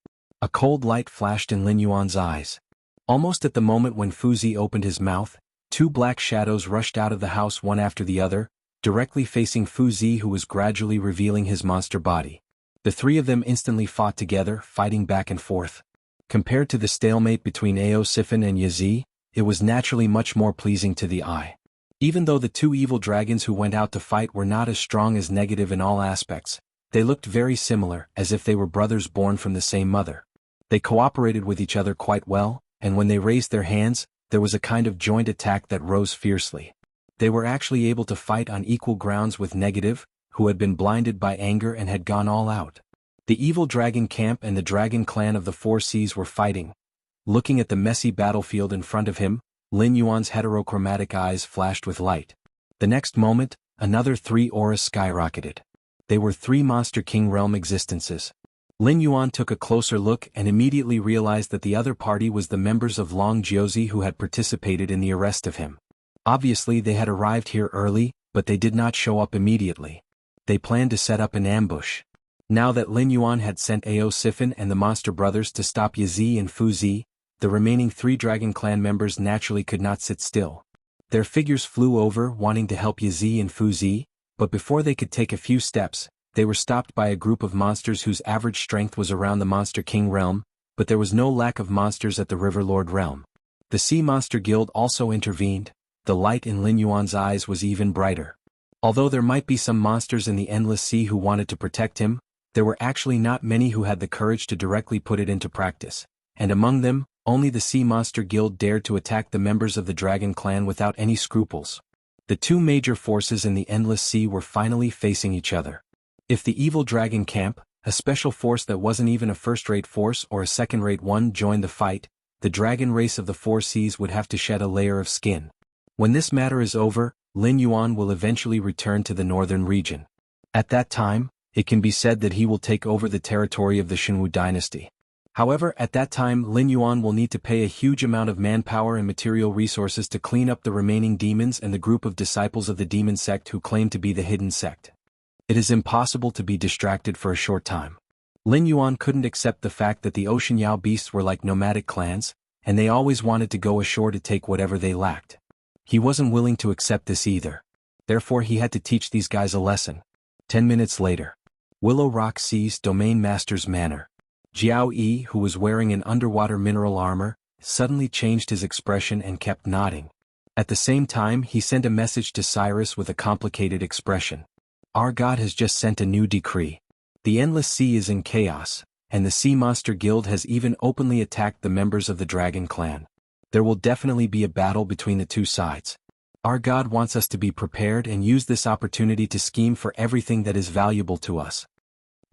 A cold light flashed in Lin Yuan's eyes. Almost at the moment when Fuzi opened his mouth, 2 black shadows rushed out of the house one after the other, directly facing Fuzi, who was gradually revealing his monster body. The 3 of them instantly fought together, fighting back and forth. Compared to the stalemate between Ao Sifin and Yazi, it was naturally much more pleasing to the eye. Even though the 2 evil dragons who went out to fight were not as strong as negative in all aspects, they looked very similar, as if they were brothers born from the same mother. They cooperated with each other quite well, and when they raised their hands, there was a kind of joint attack that rose fiercely. They were actually able to fight on equal grounds with Negative, who had been blinded by anger and had gone all out. The evil dragon camp and the dragon clan of the four seas were fighting. Looking at the messy battlefield in front of him, Lin Yuan's heterochromatic eyes flashed with light. The next moment, another 3 auras skyrocketed. They were 3 Monster King realm existences. Lin Yuan took a closer look and immediately realized that the other party was the members of Long Jiuzi who had participated in the arrest of him. Obviously they had arrived here early, but they did not show up immediately. They planned to set up an ambush. Now that Lin Yuan had sent Ao Sifin and the Monster Brothers to stop Yazi and Fuzi, the remaining 3 Dragon Clan members naturally could not sit still. Their figures flew over wanting to help Yazi and Fuzi, but before they could take a few steps, they were stopped by a group of monsters whose average strength was around the Monster King realm, but there was no lack of monsters at the River Lord realm. The Sea Monster Guild also intervened. The light in Lin Yuan's eyes was even brighter. Although there might be some monsters in the Endless Sea who wanted to protect him, there were actually not many who had the courage to directly put it into practice, and among them, only the Sea Monster Guild dared to attack the members of the Dragon Clan without any scruples. The 2 major forces in the Endless Sea were finally facing each other. If the evil Dragon Camp, a special force that wasn't even a first-rate force or a second-rate one, joined the fight, the dragon race of the Four Seas would have to shed a layer of skin. When this matter is over, Lin Yuan will eventually return to the northern region. At that time, it can be said that he will take over the territory of the Shenwu dynasty. However, at that time Lin Yuan will need to pay a huge amount of manpower and material resources to clean up the remaining demons and the group of disciples of the demon sect who claim to be the hidden sect. It is impossible to be distracted for a short time. Lin Yuan couldn't accept the fact that the Ocean Yao beasts were like nomadic clans, and they always wanted to go ashore to take whatever they lacked. He wasn't willing to accept this either. Therefore he had to teach these guys a lesson. 10 minutes later. Willow Rock Sea's Domain Master's Manor. Jiao Yi, who was wearing an underwater mineral armor, suddenly changed his expression and kept nodding. At the same time he sent a message to Cyrus with a complicated expression. Our God has just sent a new decree. The endless sea is in chaos, and the Sea Monster Guild has even openly attacked the members of the Dragon Clan. There will definitely be a battle between the two sides. Our God wants us to be prepared and use this opportunity to scheme for everything that is valuable to us.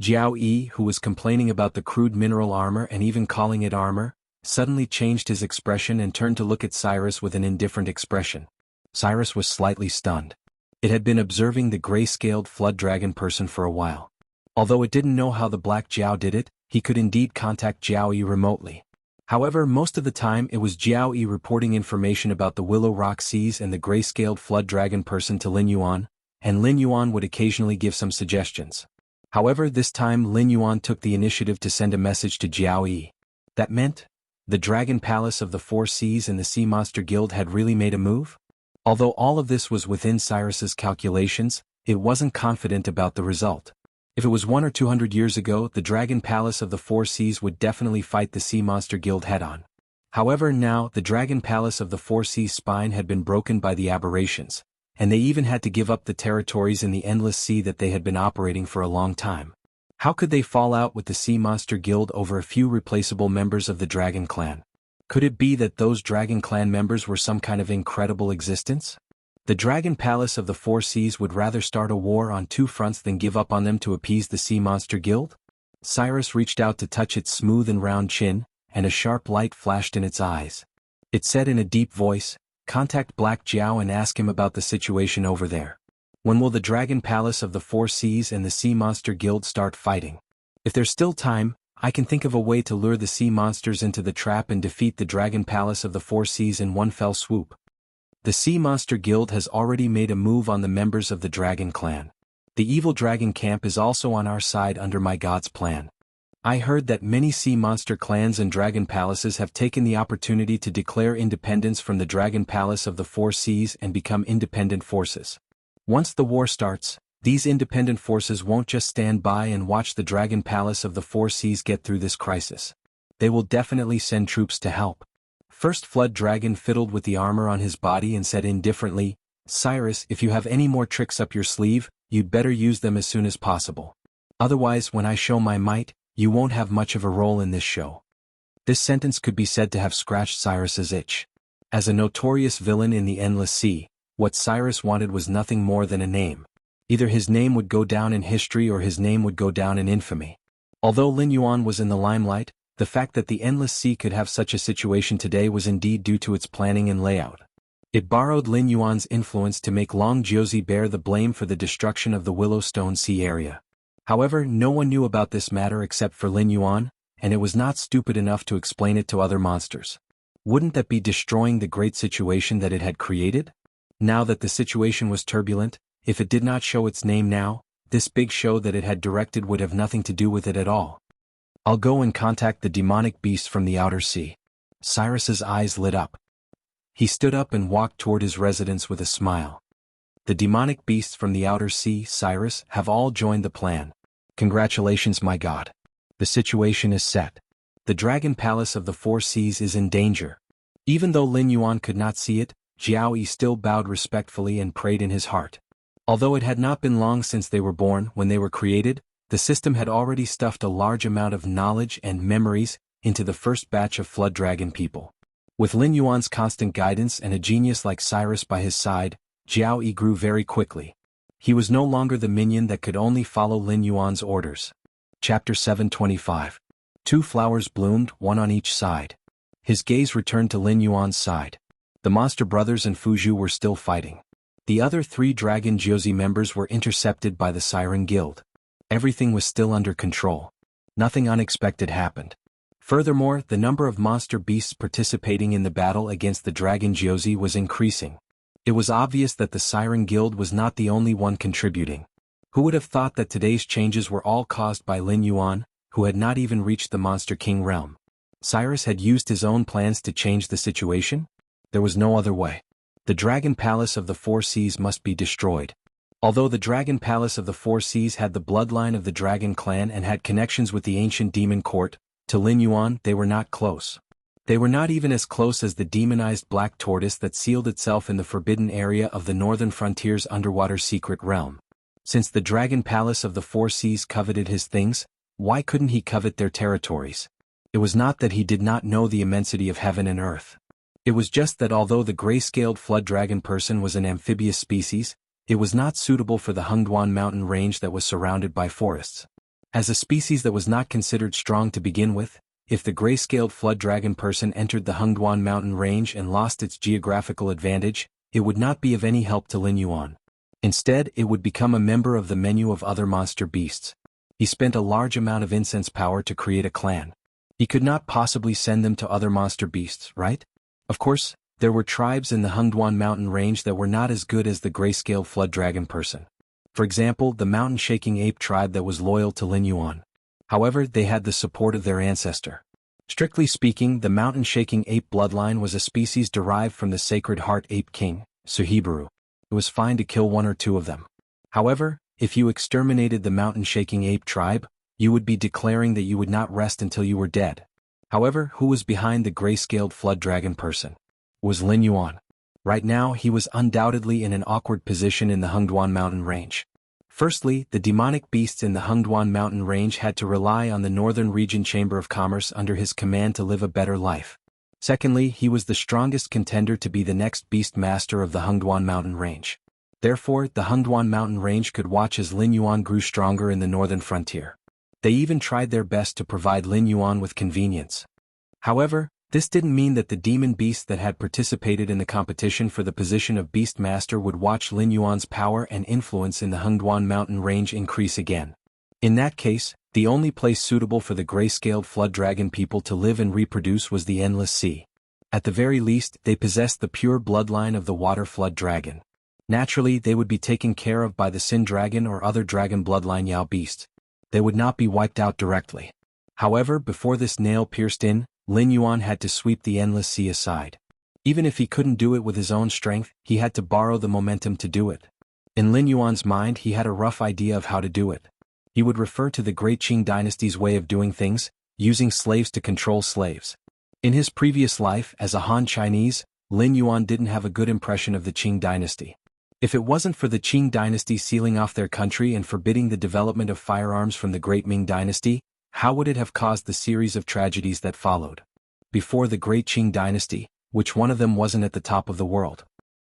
Jiao Yi, who was complaining about the crude mineral armor and even calling it armor, suddenly changed his expression and turned to look at Cyrus with an indifferent expression. Cyrus was slightly stunned. It had been observing the gray-scaled flood dragon person for a while. Although it didn't know how the Black Jiao did it, he could indeed contact Jiao Yi remotely. However, most of the time it was Jiao Yi reporting information about the Willow Rock Seas and the gray-scaled flood dragon person to Lin Yuan, and Lin Yuan would occasionally give some suggestions. However, this time Lin Yuan took the initiative to send a message to Jiao Yi. That meant, the Dragon Palace of the Four Seas and the Sea Monster Guild had really made a move? Although all of this was within Cyrus's calculations, it wasn't confident about the result. If it was 100 or 200 years ago, the Dragon Palace of the Four Seas would definitely fight the Sea Monster Guild head-on. However, now, the Dragon Palace of the Four Seas' spine had been broken by the aberrations, and they even had to give up the territories in the endless sea that they had been operating for a long time. How could they fall out with the Sea Monster Guild over a few replaceable members of the Dragon Clan? Could it be that those Dragon Clan members were some kind of incredible existence? The Dragon Palace of the Four Seas would rather start a war on two fronts than give up on them to appease the Sea Monster Guild? Cyrus reached out to touch its smooth and round chin, and a sharp light flashed in its eyes. It said in a deep voice, "Contact Black Jiao and ask him about the situation over there. When will the Dragon Palace of the Four Seas and the Sea Monster Guild start fighting? If there's still time, I can think of a way to lure the sea monsters into the trap and defeat the Dragon Palace of the Four Seas in one fell swoop." The Sea Monster Guild has already made a move on the members of the Dragon Clan. The evil dragon camp is also on our side under my God's plan. I heard that many sea monster clans and dragon palaces have taken the opportunity to declare independence from the Dragon Palace of the Four Seas and become independent forces. Once the war starts, these independent forces won't just stand by and watch the Dragon Palace of the Four Seas get through this crisis. They will definitely send troops to help. First Flood Dragon fiddled with the armor on his body and said indifferently, "Cyrus, if you have any more tricks up your sleeve, you'd better use them as soon as possible. Otherwise, when I show my might, you won't have much of a role in this show." This sentence could be said to have scratched Cyrus's itch. As a notorious villain in the Endless Sea, what Cyrus wanted was nothing more than a name. Either his name would go down in history or his name would go down in infamy. Although Lin Yuan was in the limelight, the fact that the Endless Sea could have such a situation today was indeed due to its planning and layout. It borrowed Lin Yuan's influence to make Long Jiuzi bear the blame for the destruction of the Willowstone Sea area. However, no one knew about this matter except for Lin Yuan, and it was not stupid enough to explain it to other monsters. Wouldn't that be destroying the great situation that it had created? Now that the situation was turbulent, if it did not show its name now, this big show that it had directed would have nothing to do with it at all. I'll go and contact the demonic beast from the outer sea. Cyrus's eyes lit up. He stood up and walked toward his residence with a smile. The demonic beasts from the outer sea, Cyrus, have all joined the plan. Congratulations, my God. The situation is set. The Dragon Palace of the Four Seas is in danger. Even though Lin Yuan could not see it, Jiao Yi still bowed respectfully and prayed in his heart. Although it had not been long since they were born, when they were created, the system had already stuffed a large amount of knowledge and memories into the first batch of Flood Dragon people. With Lin Yuan's constant guidance and a genius like Cyrus by his side, Jiao Yi grew very quickly. He was no longer the minion that could only follow Lin Yuan's orders. Chapter 725. Two flowers bloomed, one on each side. His gaze returned to Lin Yuan's side. The monster brothers and Fuzhu were still fighting. The other three Dragon Jiuzi members were intercepted by the Siren Guild. Everything was still under control. Nothing unexpected happened. Furthermore, the number of monster beasts participating in the battle against the Dragon Jiuzi was increasing. It was obvious that the Siren Guild was not the only one contributing. Who would have thought that today's changes were all caused by Lin Yuan, who had not even reached the Monster King realm? Cyrus had used his own plans to change the situation? There was no other way. The Dragon Palace of the Four Seas must be destroyed. Although the Dragon Palace of the Four Seas had the bloodline of the Dragon Clan and had connections with the ancient demon court, to Lin Yuan they were not close. They were not even as close as the demonized black tortoise that sealed itself in the forbidden area of the northern frontier's underwater secret realm. Since the dragon palace of the four seas coveted his things, why couldn't he covet their territories? It was not that he did not know the immensity of heaven and earth. It was just that although the gray-scaled flood dragon person was an amphibious species, it was not suitable for the Hengduan mountain range that was surrounded by forests. As a species that was not considered strong to begin with, if the gray-scaled flood dragon person entered the Hengduan mountain range and lost its geographical advantage, it would not be of any help to Lin Yuan. Instead, it would become a member of the menu of other monster beasts. He spent a large amount of incense power to create a clan. He could not possibly send them to other monster beasts, right? Of course, there were tribes in the Hengduan mountain range that were not as good as the gray-scaled flood dragon person. For example, the mountain-shaking ape tribe that was loyal to Lin Yuan. However, they had the support of their ancestor. Strictly speaking, the mountain-shaking ape bloodline was a species derived from the Sacred Heart Ape King, Suhibaru. It was fine to kill one or two of them. However, if you exterminated the mountain-shaking ape tribe, you would be declaring that you would not rest until you were dead. However, who was behind the gray-scaled flood dragon person? It was Lin Yuan. Right now, he was undoubtedly in an awkward position in the Hengduan mountain range. Firstly, the demonic beasts in the Hengduan mountain range had to rely on the Northern Region Chamber of Commerce under his command to live a better life. Secondly, he was the strongest contender to be the next beast master of the Hengduan mountain range. Therefore, the Hengduan mountain range could watch as Lin Yuan grew stronger in the northern frontier. They even tried their best to provide Lin Yuan with convenience. However, this didn't mean that the demon beasts that had participated in the competition for the position of beast master would watch Lin Yuan's power and influence in the Hengduan mountain range increase again. In that case, the only place suitable for the gray-scaled flood dragon people to live and reproduce was the endless sea. At the very least, they possessed the pure bloodline of the water flood dragon. Naturally, they would be taken care of by the Sin Dragon or other dragon bloodline Yao beasts. They would not be wiped out directly. However, before this nail pierced in, Lin Yuan had to sweep the endless sea aside. Even if he couldn't do it with his own strength, he had to borrow the momentum to do it. In Lin Yuan's mind, he had a rough idea of how to do it. He would refer to the Great Qing dynasty's way of doing things, using slaves to control slaves. In his previous life as a Han Chinese, Lin Yuan didn't have a good impression of the Qing dynasty. If it wasn't for the Qing dynasty sealing off their country and forbidding the development of firearms from the Great Ming dynasty, how would it have caused the series of tragedies that followed? Before the Great Qing dynasty, which one of them wasn't at the top of the world?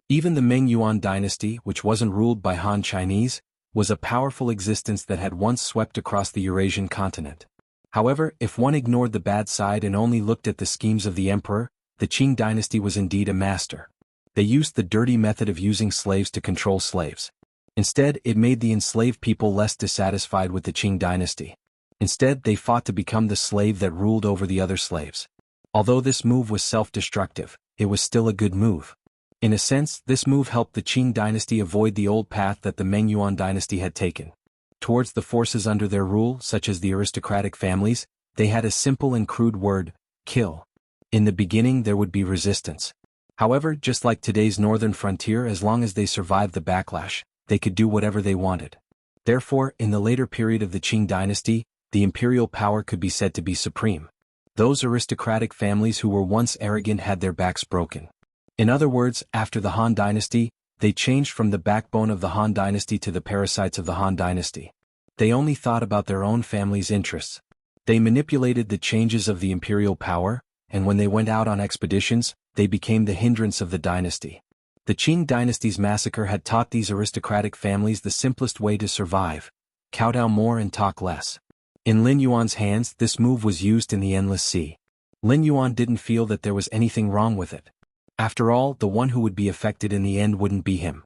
Even the Ming Yuan dynasty, which wasn't ruled by Han Chinese, was a powerful existence that had once swept across the Eurasian continent. However, if one ignored the bad side and only looked at the schemes of the emperor, the Qing dynasty was indeed a master. They used the dirty method of using slaves to control slaves. Instead, it made the enslaved people less dissatisfied with the Qing dynasty. Instead, they fought to become the slave that ruled over the other slaves. Although this move was self-destructive, it was still a good move. In a sense, this move helped the Qing dynasty avoid the old path that the Ming Yuan dynasty had taken. Towards the forces under their rule, such as the aristocratic families, they had a simple and crude word: kill. In the beginning there would be resistance. However, just like today's northern frontier, as long as they survived the backlash, they could do whatever they wanted. Therefore, in the later period of the Qing dynasty, the imperial power could be said to be supreme. Those aristocratic families who were once arrogant had their backs broken. In other words, after the Han dynasty, they changed from the backbone of the Han dynasty to the parasites of the Han dynasty. They only thought about their own family's interests. They manipulated the changes of the imperial power, and when they went out on expeditions, they became the hindrance of the dynasty. The Qing dynasty's massacre had taught these aristocratic families the simplest way to survive: kowtow more and talk less. In Lin Yuan's hands, this move was used in the endless sea. Lin Yuan didn't feel that there was anything wrong with it. After all, the one who would be affected in the end wouldn't be him.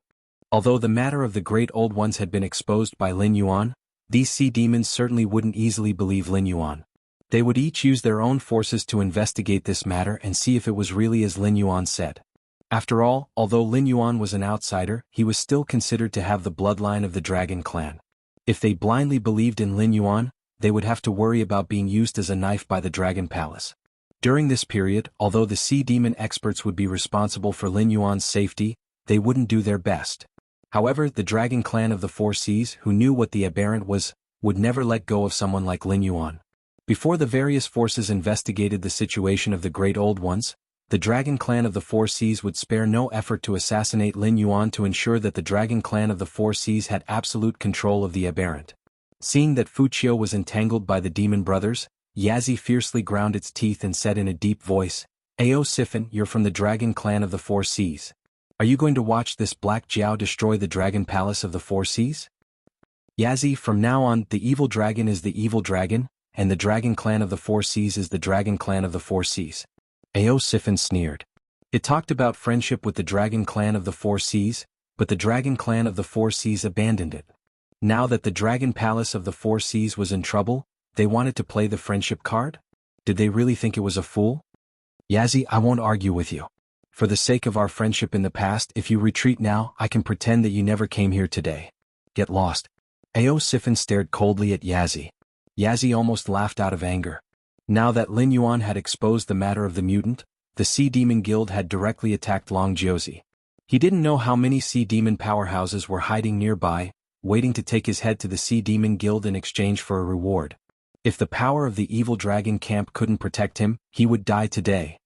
Although the matter of the Great Old Ones had been exposed by Lin Yuan, these sea demons certainly wouldn't easily believe Lin Yuan. They would each use their own forces to investigate this matter and see if it was really as Lin Yuan said. After all, although Lin Yuan was an outsider, he was still considered to have the bloodline of the Dragon clan. If they blindly believed in Lin Yuan, they would have to worry about being used as a knife by the Dragon Palace. During this period, although the sea demon experts would be responsible for Lin Yuan's safety, they wouldn't do their best. However, the Dragon clan of the Four Seas, who knew what the aberrant was, would never let go of someone like Lin Yuan. Before the various forces investigated the situation of the Great Old Ones, the Dragon Clan of the Four Seas would spare no effort to assassinate Lin Yuan to ensure that the Dragon Clan of the Four Seas had absolute control of the aberrant. Seeing that Fu Qiu was entangled by the demon brothers, Yazi fiercely ground its teeth and said in a deep voice, "Ao Sifin, you're from the Dragon Clan of the Four Seas. Are you going to watch this Black Jiao destroy the Dragon Palace of the Four Seas?" Yazi, from now on, the evil dragon is the evil dragon, and the Dragon Clan of the Four Seas is the Dragon Clan of the Four Seas. Ao Sifin sneered. It talked about friendship with the Dragon Clan of the Four Seas, but the Dragon Clan of the Four Seas abandoned it. Now that the Dragon Palace of the Four Seas was in trouble, they wanted to play the friendship card? Did they really think it was a fool? Yazi, I won't argue with you. For the sake of our friendship in the past, if you retreat now, I can pretend that you never came here today. Get lost. Ao Sifin stared coldly at Yazi. Yazi almost laughed out of anger. Now that Lin Yuan had exposed the matter of the mutant, the Sea Demon Guild had directly attacked Long Jiuzi. He didn't know how many Sea Demon powerhouses were hiding nearby, waiting to take his head to the Sea Demon Guild in exchange for a reward. If the power of the evil dragon camp couldn't protect him, he would die today.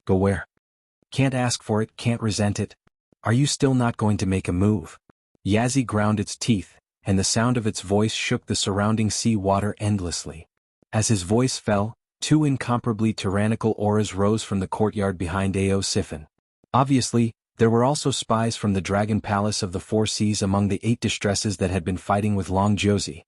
Go where? Can't ask for it, can't resent it. Are you still not going to make a move? Yazi ground its teeth, and the sound of its voice shook the surrounding sea water endlessly. As his voice fell, two incomparably tyrannical auras rose from the courtyard behind Ao Sifin. Obviously, there were also spies from the Dragon Palace of the Four Seas among the 8 distresses that had been fighting with Long Jiuzi.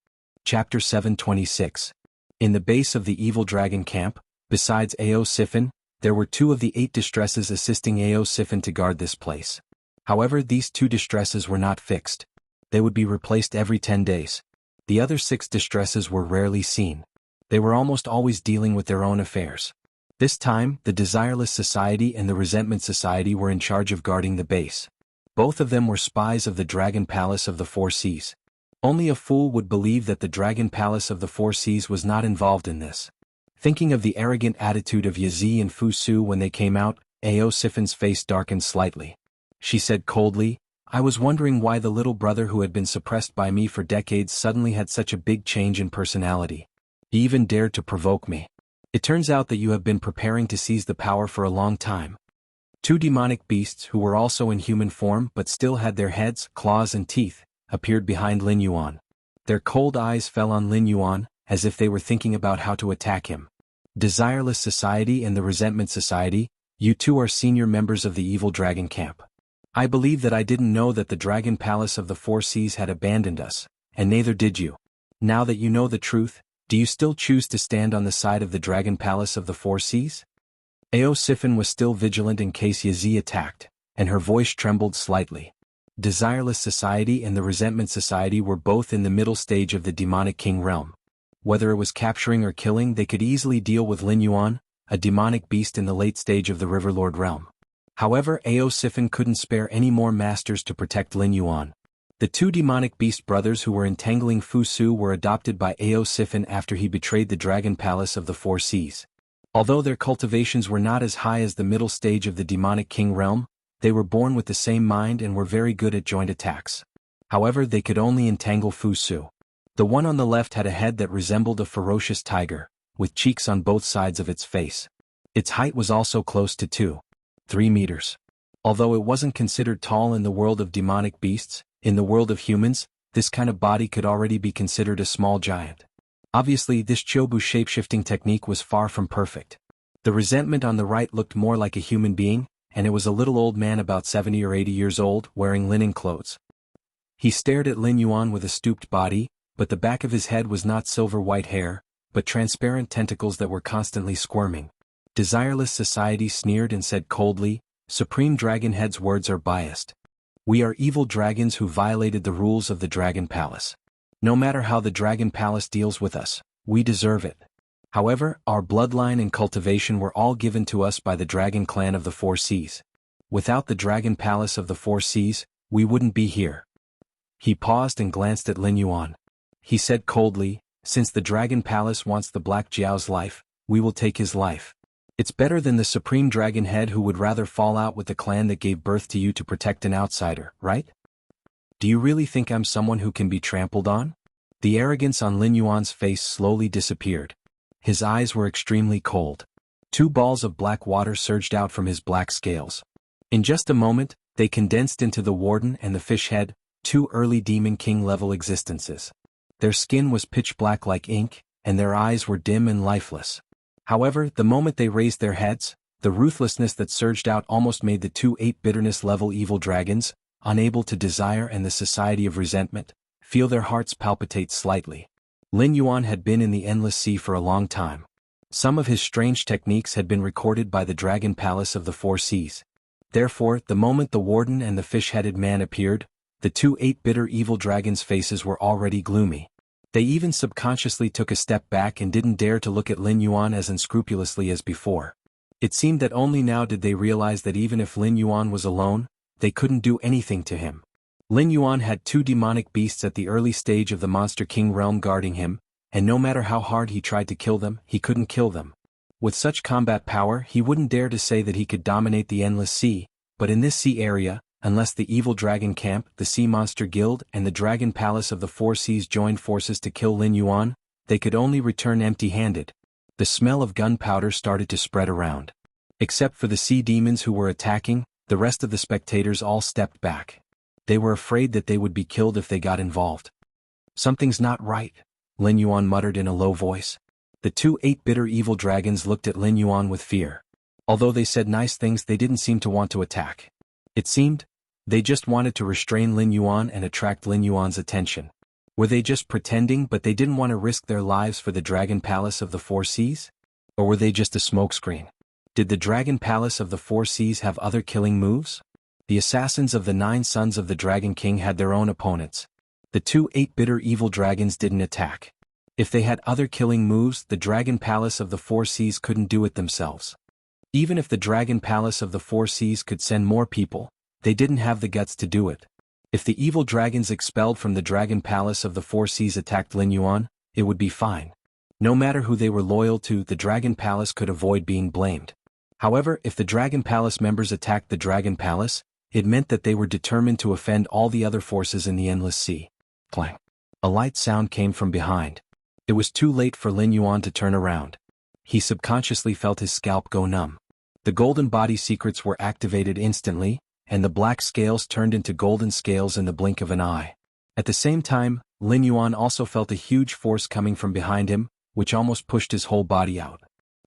Chapter 726. In the base of the evil dragon camp, besides Ao Sifin, there were 2 of the 8 distresses assisting Ao Sifin to guard this place. However, these 2 distresses were not fixed. They would be replaced every 10 days. The other 6 distresses were rarely seen. They were almost always dealing with their own affairs. This time, the Desireless Society and the Resentment Society were in charge of guarding the base. Both of them were spies of the Dragon Palace of the Four Seas. Only a fool would believe that the Dragon Palace of the Four Seas was not involved in this. Thinking of the arrogant attitude of Yazi and Fu Su when they came out, Ao Sifin's face darkened slightly. She said coldly, "I was wondering why the little brother who had been suppressed by me for decades suddenly had such a big change in personality. He even dared to provoke me. It turns out that you have been preparing to seize the power for a long time." 2 demonic beasts who were also in human form but still had their heads, claws and teeth, appeared behind Lin Yuan. Their cold eyes fell on Lin Yuan, as if they were thinking about how to attack him. Desireless Society and the Resentment Society, you 2 are senior members of the evil dragon camp. I believe that I didn't know that the Dragon Palace of the Four Seas had abandoned us, and neither did you. Now that you know the truth, do you still choose to stand on the side of the Dragon Palace of the Four Seas? Ao Sifin was still vigilant in case Yazi attacked, and her voice trembled slightly. Desireless Society and the Resentment Society were both in the middle stage of the Demonic King realm. Whether it was capturing or killing, they could easily deal with Lin Yuan, a demonic beast in the late stage of the Riverlord realm. However, Ao Sifin couldn't spare any more masters to protect Lin Yuan. The 2 demonic beast brothers who were entangling Fu Su were adopted by Ao Sifin after he betrayed the Dragon Palace of the Four Seas. Although their cultivations were not as high as the middle stage of the Demonic King realm, they were born with the same mind and were very good at joint attacks. However, they could only entangle Fu Su. The one on the left had a head that resembled a ferocious tiger, with cheeks on both sides of its face. Its height was also close to 2.3 meters. Although it wasn't considered tall in the world of demonic beasts, in the world of humans, this kind of body could already be considered a small giant. Obviously, this Chobu shapeshifting technique was far from perfect. The resentment on the right looked more like a human being, and it was a little old man about 70 or 80 years old, wearing linen clothes. He stared at Lin Yuan with a stooped body, but the back of his head was not silver white hair, but transparent tentacles that were constantly squirming. Desireless Society sneered and said coldly, "Supreme Dragon Head's words are biased. We are evil dragons who violated the rules of the Dragon Palace. No matter how the Dragon Palace deals with us, we deserve it. However, our bloodline and cultivation were all given to us by the Dragon Clan of the Four Seas. Without the Dragon Palace of the Four Seas, we wouldn't be here." He paused and glanced at Lin Yuan. He said coldly, "Since the Dragon Palace wants the Black Jiao's life, we will take his life. It's better than the Supreme Dragon Head who would rather fall out with the clan that gave birth to you to protect an outsider, right? Do you really think I'm someone who can be trampled on?" The arrogance on Lin Yuan's face slowly disappeared. His eyes were extremely cold. 2 balls of black water surged out from his black scales. In just a moment, they condensed into the warden and the fish head, 2 early demon king-level existences. Their skin was pitch black like ink, and their eyes were dim and lifeless. However, the moment they raised their heads, the ruthlessness that surged out almost made the 2 8 bitterness-level evil dragons, unable to desire and the society of resentment, feel their hearts palpitate slightly. Lin Yuan had been in the endless sea for a long time. Some of his strange techniques had been recorded by the Dragon Palace of the Four Seas. Therefore, the moment the warden and the fish-headed man appeared, the 2 8 bitter evil dragons' faces were already gloomy. They even subconsciously took a step back and didn't dare to look at Lin Yuan as unscrupulously as before. It seemed that only now did they realize that even if Lin Yuan was alone, they couldn't do anything to him. Lin Yuan had 2 demonic beasts at the early stage of the Monster King realm guarding him, and no matter how hard he tried to kill them, he couldn't kill them. With such combat power, he wouldn't dare to say that he could dominate the endless sea, but in this sea area, unless the evil dragon camp, the Sea Monster Guild, and the Dragon Palace of the Four Seas joined forces to kill Lin Yuan, they could only return empty-handed. The smell of gunpowder started to spread around. Except for the sea demons who were attacking, the rest of the spectators all stepped back. They were afraid that they would be killed if they got involved. "Something's not right," Lin Yuan muttered in a low voice. The 2 8 bitter evil dragons looked at Lin Yuan with fear. Although they said nice things, they didn't seem to want to attack. It seemed, they just wanted to restrain Lin Yuan and attract Lin Yuan's attention. Were they just pretending but they didn't want to risk their lives for the Dragon Palace of the Four Seas? Or were they just a smokescreen? Did the Dragon Palace of the Four Seas have other killing moves? The assassins of the 9 sons of the Dragon King had their own opponents. The 2 8 bitter evil dragons didn't attack. If they had other killing moves, the Dragon Palace of the Four Seas couldn't do it themselves. Even if the Dragon Palace of the Four Seas could send more people, they didn't have the guts to do it. If the evil dragons expelled from the Dragon Palace of the Four Seas attacked Lin Yuan, it would be fine. No matter who they were loyal to, the Dragon Palace could avoid being blamed. However, if the Dragon Palace members attacked the Dragon Palace, it meant that they were determined to offend all the other forces in the endless sea. Clang. A light sound came from behind. It was too late for Lin Yuan to turn around. He subconsciously felt his scalp go numb. The golden body secrets were activated instantly, and the black scales turned into golden scales in the blink of an eye. At the same time, Lin Yuan also felt a huge force coming from behind him, which almost pushed his whole body out.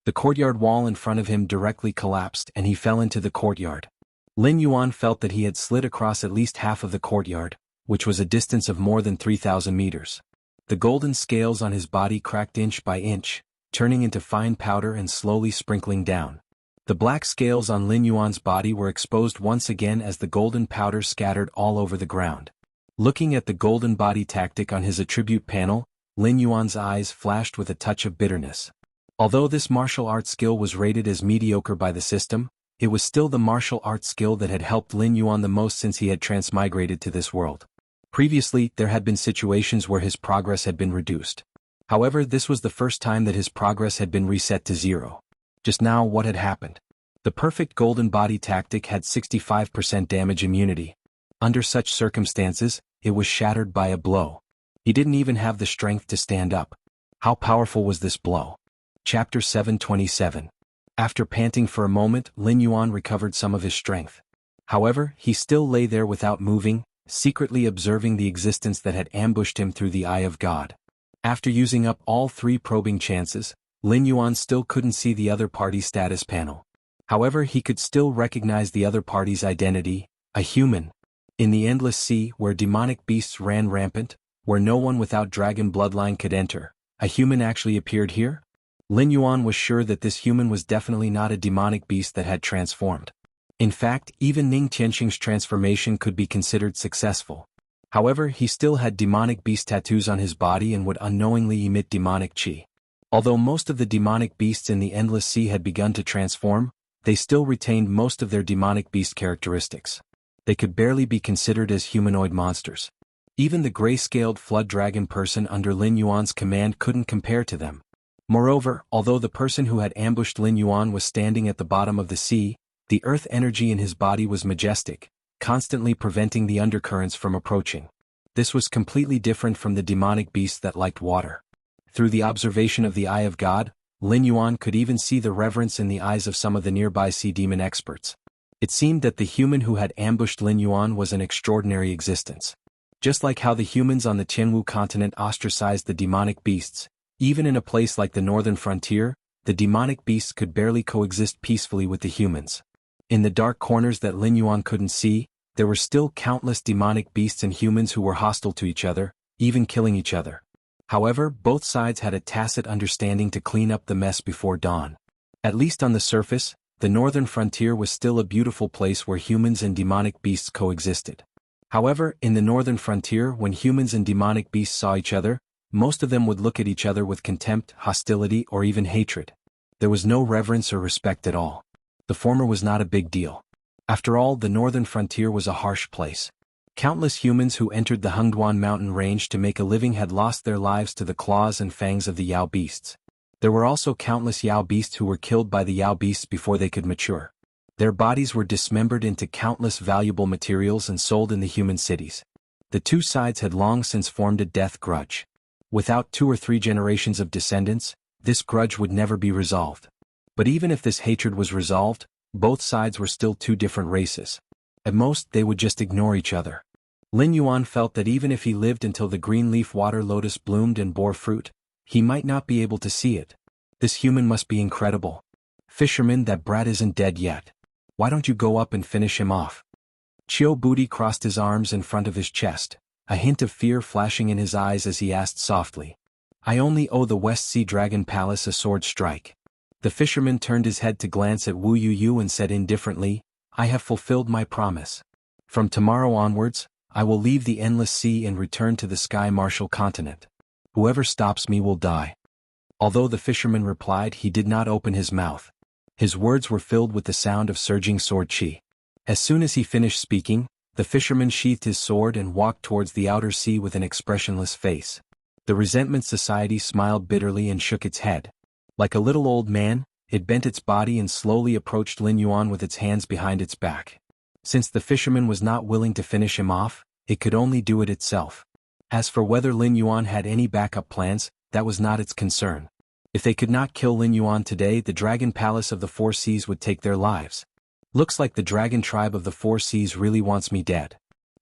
The courtyard wall in front of him directly collapsed and he fell into the courtyard. Lin Yuan felt that he had slid across at least half of the courtyard, which was a distance of more than 3,000 meters. The golden scales on his body cracked inch by inch, turning into fine powder and slowly sprinkling down. The black scales on Lin Yuan's body were exposed once again as the golden powder scattered all over the ground. Looking at the golden body tactic on his attribute panel, Lin Yuan's eyes flashed with a touch of bitterness. Although this martial arts skill was rated as mediocre by the system, it was still the martial arts skill that had helped Lin Yuan the most since he had transmigrated to this world. Previously, there had been situations where his progress had been reduced. However, this was the first time that his progress had been reset to 0. Just now, what had happened? The perfect golden body tactic had 65% damage immunity. Under such circumstances, it was shattered by a blow. He didn't even have the strength to stand up. How powerful was this blow? Chapter 727. After panting for a moment, Lin Yuan recovered some of his strength. However, he still lay there without moving, secretly observing the existence that had ambushed him through the eye of God. After using up all 3 probing chances, Lin Yuan still couldn't see the other party's status panel. However, he could still recognize the other party's identity, a human. In the endless sea, where demonic beasts ran rampant, where no one without dragon bloodline could enter, a human actually appeared here? Lin Yuan was sure that this human was definitely not a demonic beast that had transformed. In fact, even Ning Tianxing's transformation could be considered successful. However, he still had demonic beast tattoos on his body and would unknowingly emit demonic qi. Although most of the demonic beasts in the endless sea had begun to transform, they still retained most of their demonic beast characteristics. They could barely be considered as humanoid monsters. Even the gray-scaled flood dragon person under Lin Yuan's command couldn't compare to them. Moreover, although the person who had ambushed Lin Yuan was standing at the bottom of the sea, the earth energy in his body was majestic, constantly preventing the undercurrents from approaching. This was completely different from the demonic beasts that liked water. Through the observation of the eye of God, Lin Yuan could even see the reverence in the eyes of some of the nearby sea demon experts. It seemed that the human who had ambushed Lin Yuan was an extraordinary existence. Just like how the humans on the Tianwu continent ostracized the demonic beasts, even in a place like the northern frontier, the demonic beasts could barely coexist peacefully with the humans. In the dark corners that Lin Yuan couldn't see, there were still countless demonic beasts and humans who were hostile to each other, even killing each other. However, both sides had a tacit understanding to clean up the mess before dawn. At least on the surface, the northern frontier was still a beautiful place where humans and demonic beasts coexisted. However, in the northern frontier, when humans and demonic beasts saw each other, most of them would look at each other with contempt, hostility, or even hatred. There was no reverence or respect at all. The former was not a big deal. After all, the northern frontier was a harsh place. Countless humans who entered the Hengduan mountain range to make a living had lost their lives to the claws and fangs of the Yao beasts. There were also countless Yao beasts who were killed by the Yao beasts before they could mature. Their bodies were dismembered into countless valuable materials and sold in the human cities. The two sides had long since formed a death grudge. Without 2 or 3 generations of descendants, this grudge would never be resolved. But even if this hatred was resolved, both sides were still 2 different races. At most, they would just ignore each other. Lin Yuan felt that even if he lived until the green leaf water lotus bloomed and bore fruit, he might not be able to see it. This human must be incredible. Fisherman, that brat isn't dead yet. Why don't you go up and finish him off? Chiu Budi crossed his arms in front of his chest, a hint of fear flashing in his eyes as he asked softly. I only owe the West Sea Dragon Palace a sword strike. The fisherman turned his head to glance at Wu Yu and said indifferently, I have fulfilled my promise. From tomorrow onwards, I will leave the endless sea and return to the Sky Martial continent. Whoever stops me will die. Although the fisherman replied, he did not open his mouth. His words were filled with the sound of surging sword chi. As soon as he finished speaking, the fisherman sheathed his sword and walked towards the outer sea with an expressionless face. The Resentment Society smiled bitterly and shook its head. Like a little old man, it bent its body and slowly approached Lin Yuan with its hands behind its back. Since the fisherman was not willing to finish him off, it could only do it itself. As for whether Lin Yuan had any backup plans, that was not its concern. If they could not kill Lin Yuan today, the Dragon Palace of the Four Seas would take their lives. Looks like the Dragon Tribe of the Four Seas really wants me dead.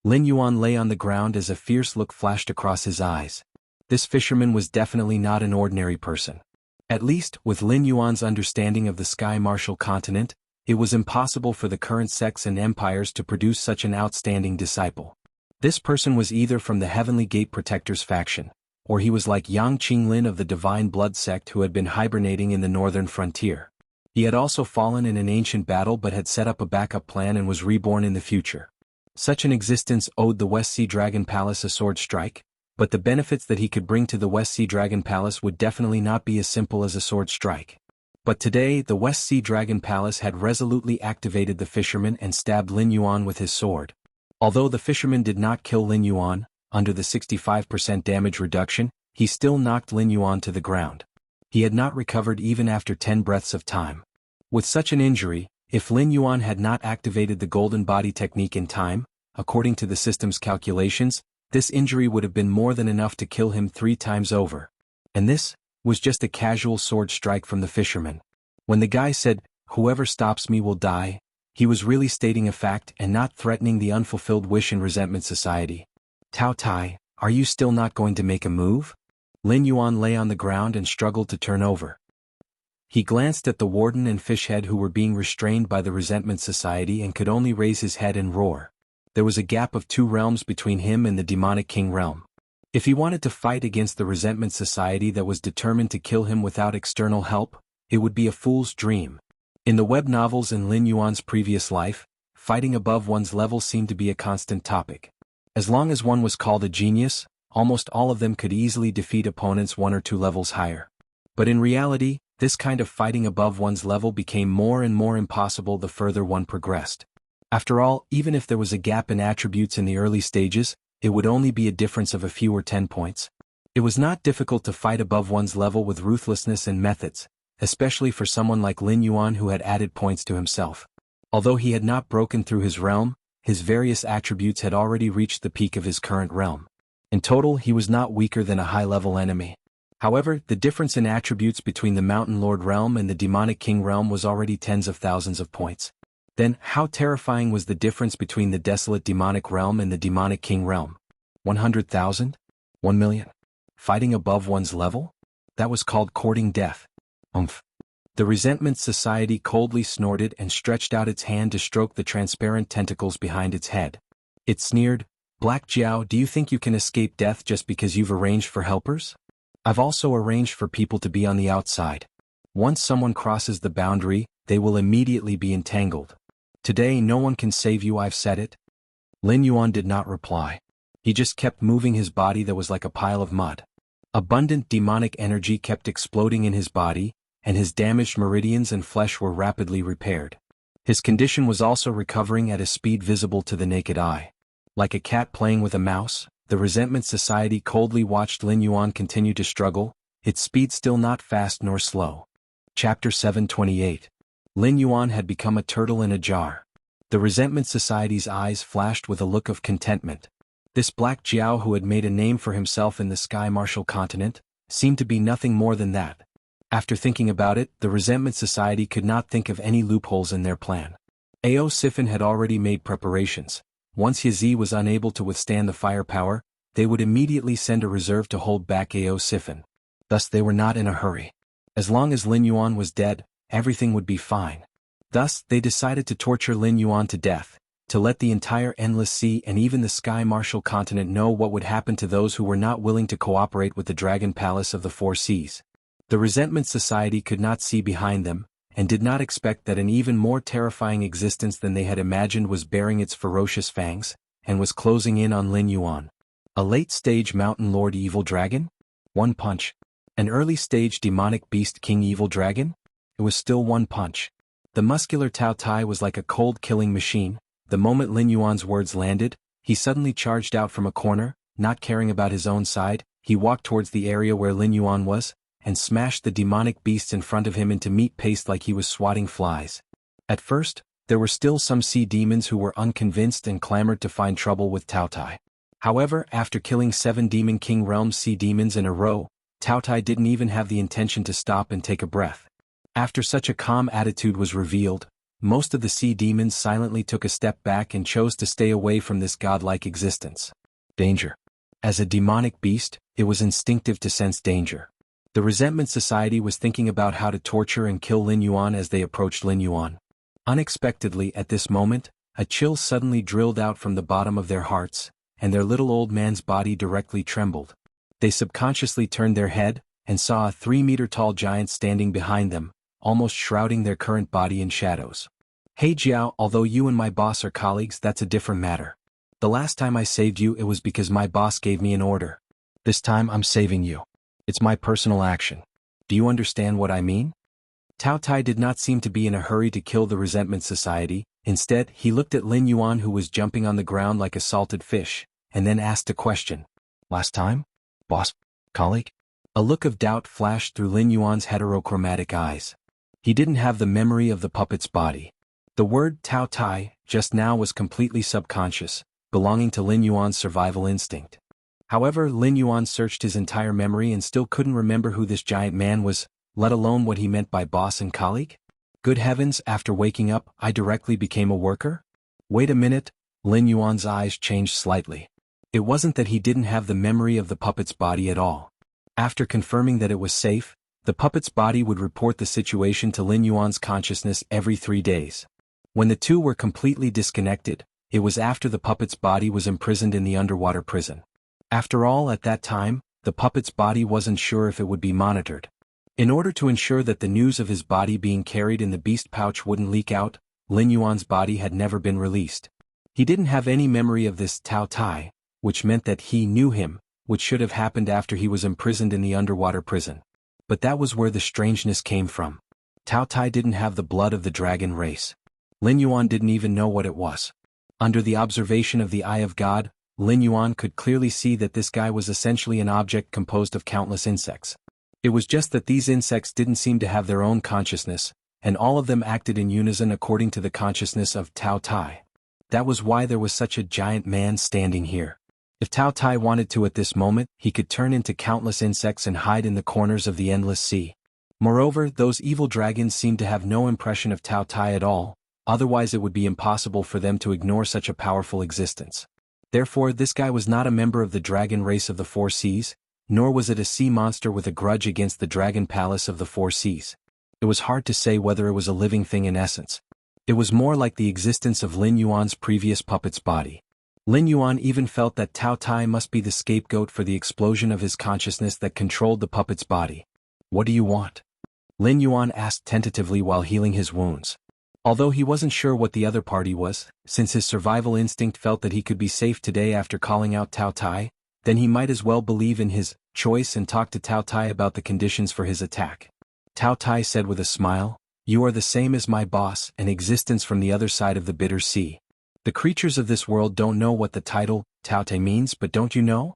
Lin Yuan lay on the ground as a fierce look flashed across his eyes. This fisherman was definitely not an ordinary person. At least, with Lin Yuan's understanding of the Sky Martial continent, it was impossible for the current sects and empires to produce such an outstanding disciple. This person was either from the Heavenly Gate Protectors faction, or he was like Yang Qinglin of the Divine Blood sect who had been hibernating in the northern frontier. He had also fallen in an ancient battle but had set up a backup plan and was reborn in the future. Such an existence owed the West Sea Dragon Palace a sword strike, but the benefits that he could bring to the West Sea Dragon Palace would definitely not be as simple as a sword strike. But today, the West Sea Dragon Palace had resolutely activated the fisherman and stabbed Lin Yuan with his sword. Although the fisherman did not kill Lin Yuan, under the 65% damage reduction, he still knocked Lin Yuan to the ground. He had not recovered even after 10 breaths of time. With such an injury, if Lin Yuan had not activated the golden body technique in time, according to the system's calculations, this injury would have been more than enough to kill him 3 times over. And this was just a casual sword strike from the fisherman. When the guy said, whoever stops me will die, he was really stating a fact and not threatening the unfulfilled wish in Resentment Society. Tao Tai, are you still not going to make a move? Lin Yuan lay on the ground and struggled to turn over. He glanced at the warden and fishhead who were being restrained by the Resentment Society and could only raise his head and roar. There was a gap of 2 realms between him and the Demonic King realm. If he wanted to fight against the Resentment Society that was determined to kill him without external help, it would be a fool's dream. In the web novels in Lin Yuan's previous life, fighting above one's level seemed to be a constant topic. As long as one was called a genius, almost all of them could easily defeat opponents 1 or 2 levels higher. But in reality, this kind of fighting above one's level became more and more impossible the further one progressed. After all, even if there was a gap in attributes in the early stages, it would only be a difference of a few or 10 points. It was not difficult to fight above one's level with ruthlessness and methods, especially for someone like Lin Yuan who had added points to himself. Although he had not broken through his realm, his various attributes had already reached the peak of his current realm. In total, he was not weaker than a high-level enemy. However, the difference in attributes between the Mountain Lord realm and the Demonic King realm was already tens of thousands of points. Then, how terrifying was the difference between the desolate Demonic realm and the Demonic King realm? 100,000? 1 million? Fighting above one's level? That was called courting death. Umph. The Resentment Society coldly snorted and stretched out its hand to stroke the transparent tentacles behind its head. It sneered, "Black Jiao, do you think you can escape death just because you've arranged for helpers? I've also arranged for people to be on the outside. Once someone crosses the boundary, they will immediately be entangled. Today no one can save you, I've said it." Lin Yuan did not reply. He just kept moving his body that was like a pile of mud. Abundant demonic energy kept exploding in his body, and his damaged meridians and flesh were rapidly repaired. His condition was also recovering at a speed visible to the naked eye. Like a cat playing with a mouse, the Resentment Society coldly watched Lin Yuan continue to struggle, its speed still not fast nor slow. Chapter 728. Lin Yuan had become a turtle in a jar. The Resentment Society's eyes flashed with a look of contentment. This Black Jiao who had made a name for himself in the Sky Martial continent, seemed to be nothing more than that. After thinking about it, the Resentment Society could not think of any loopholes in their plan. Ao Sifin had already made preparations. Once Yazi was unable to withstand the firepower, they would immediately send a reserve to hold back Ao Sifin. Thus they were not in a hurry. As long as Lin Yuan was dead, everything would be fine. Thus, they decided to torture Lin Yuan to death, to let the entire Endless Sea and even the Sky Martial continent know what would happen to those who were not willing to cooperate with the Dragon Palace of the Four Seas. The Resentment Society could not see behind them, and did not expect that an even more terrifying existence than they had imagined was baring its ferocious fangs, and was closing in on Lin Yuan. A late-stage Mountain Lord Evil Dragon? One punch. An early-stage Demonic Beast King Evil Dragon? It was still one punch. The muscular Tao Tai was like a cold killing machine. The moment Lin Yuan's words landed, he suddenly charged out from a corner, not caring about his own side. He walked towards the area where Lin Yuan was, and smashed the demonic beasts in front of him into meat paste like he was swatting flies. At first, there were still some sea demons who were unconvinced and clamored to find trouble with Tao Tai. However, after killing 7 Demon King Realm sea demons in a row, Tao Tai didn't even have the intention to stop and take a breath. After such a calm attitude was revealed, most of the sea demons silently took a step back and chose to stay away from this godlike existence. Danger. As a demonic beast, it was instinctive to sense danger. The Resentment Society was thinking about how to torture and kill Lin Yuan as they approached Lin Yuan. Unexpectedly at this moment, a chill suddenly drilled out from the bottom of their hearts, and their little old man's body directly trembled. They subconsciously turned their head, and saw a 3-meter-tall giant standing behind them, almost shrouding their current body in shadows. "Hey Jiao, although you and my boss are colleagues, that's a different matter. The last time I saved you it was because my boss gave me an order. This time I'm saving you. It's my personal action. Do you understand what I mean?" Tao Tai did not seem to be in a hurry to kill the Resentment Society. Instead, he looked at Lin Yuan who was jumping on the ground like a salted fish, and then asked a question. "Last time? Boss? Colleague?" A look of doubt flashed through Lin Yuan's heterochromatic eyes. He didn't have the memory of the puppet's body. The word Tao Tai just now was completely subconscious, belonging to Lin Yuan's survival instinct. However, Lin Yuan searched his entire memory and still couldn't remember who this giant man was, let alone what he meant by boss and colleague. Good heavens, after waking up, I directly became a worker? Wait a minute, Lin Yuan's eyes changed slightly. It wasn't that he didn't have the memory of the puppet's body at all. After confirming that it was safe, the puppet's body would report the situation to Lin Yuan's consciousness every 3 days. When the two were completely disconnected, it was after the puppet's body was imprisoned in the underwater prison. After all, at that time, the puppet's body wasn't sure if it would be monitored. In order to ensure that the news of his body being carried in the beast pouch wouldn't leak out, Lin Yuan's body had never been released. He didn't have any memory of this Tao Tai, which meant that he knew him, which should have happened after he was imprisoned in the underwater prison. But that was where the strangeness came from. Tao Tai didn't have the blood of the dragon race. Lin Yuan didn't even know what it was. Under the observation of the Eye of God, Lin Yuan could clearly see that this guy was essentially an object composed of countless insects. It was just that these insects didn't seem to have their own consciousness, and all of them acted in unison according to the consciousness of Tao Tai. That was why there was such a giant man standing here. If Tao Tai wanted to at this moment, he could turn into countless insects and hide in the corners of the endless sea. Moreover, those evil dragons seemed to have no impression of Tao Tai at all, otherwise it would be impossible for them to ignore such a powerful existence. Therefore, this guy was not a member of the dragon race of the Four Seas, nor was it a sea monster with a grudge against the dragon palace of the Four Seas. It was hard to say whether it was a living thing in essence. It was more like the existence of Lin Yuan's previous puppet's body. Lin Yuan even felt that Tao Tai must be the scapegoat for the explosion of his consciousness that controlled the puppet's body. "What do you want?" Lin Yuan asked tentatively while healing his wounds. Although he wasn't sure what the other party was, since his survival instinct felt that he could be safe today after calling out Tao Tai, then he might as well believe in his choice and talk to Tao Tai about the conditions for his attack. Tao Tai said with a smile, "You are the same as my boss, an existence from the other side of the bitter sea. The creatures of this world don't know what the title, Tao Tai, means, but don't you know?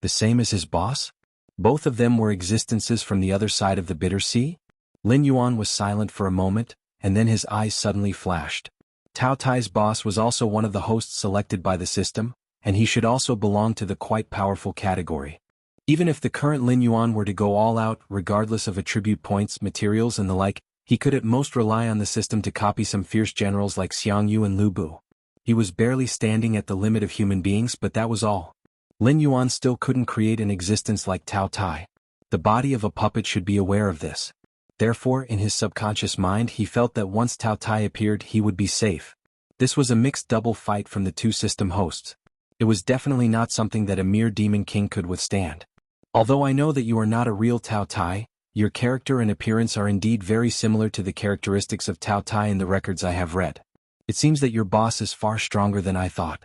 The same as his boss? Both of them were existences from the other side of the bitter sea?" Lin Yuan was silent for a moment, and then his eyes suddenly flashed. Tao Tai's boss was also one of the hosts selected by the system, and he should also belong to the quite powerful category. Even if the current Lin Yuan were to go all out, regardless of attribute points, materials and the like, he could at most rely on the system to copy some fierce generals like Xiang Yu and Lu Bu. He was barely standing at the limit of human beings, but that was all. Lin Yuan still couldn't create an existence like Tao Tai. The body of a puppet should be aware of this. Therefore, in his subconscious mind, he felt that once Tao Tai appeared, he would be safe. This was a mixed double fight from the two system hosts. It was definitely not something that a mere demon king could withstand. "Although I know that you are not a real Tao Tai, your character and appearance are indeed very similar to the characteristics of Tao Tai in the records I have read. It seems that your boss is far stronger than I thought."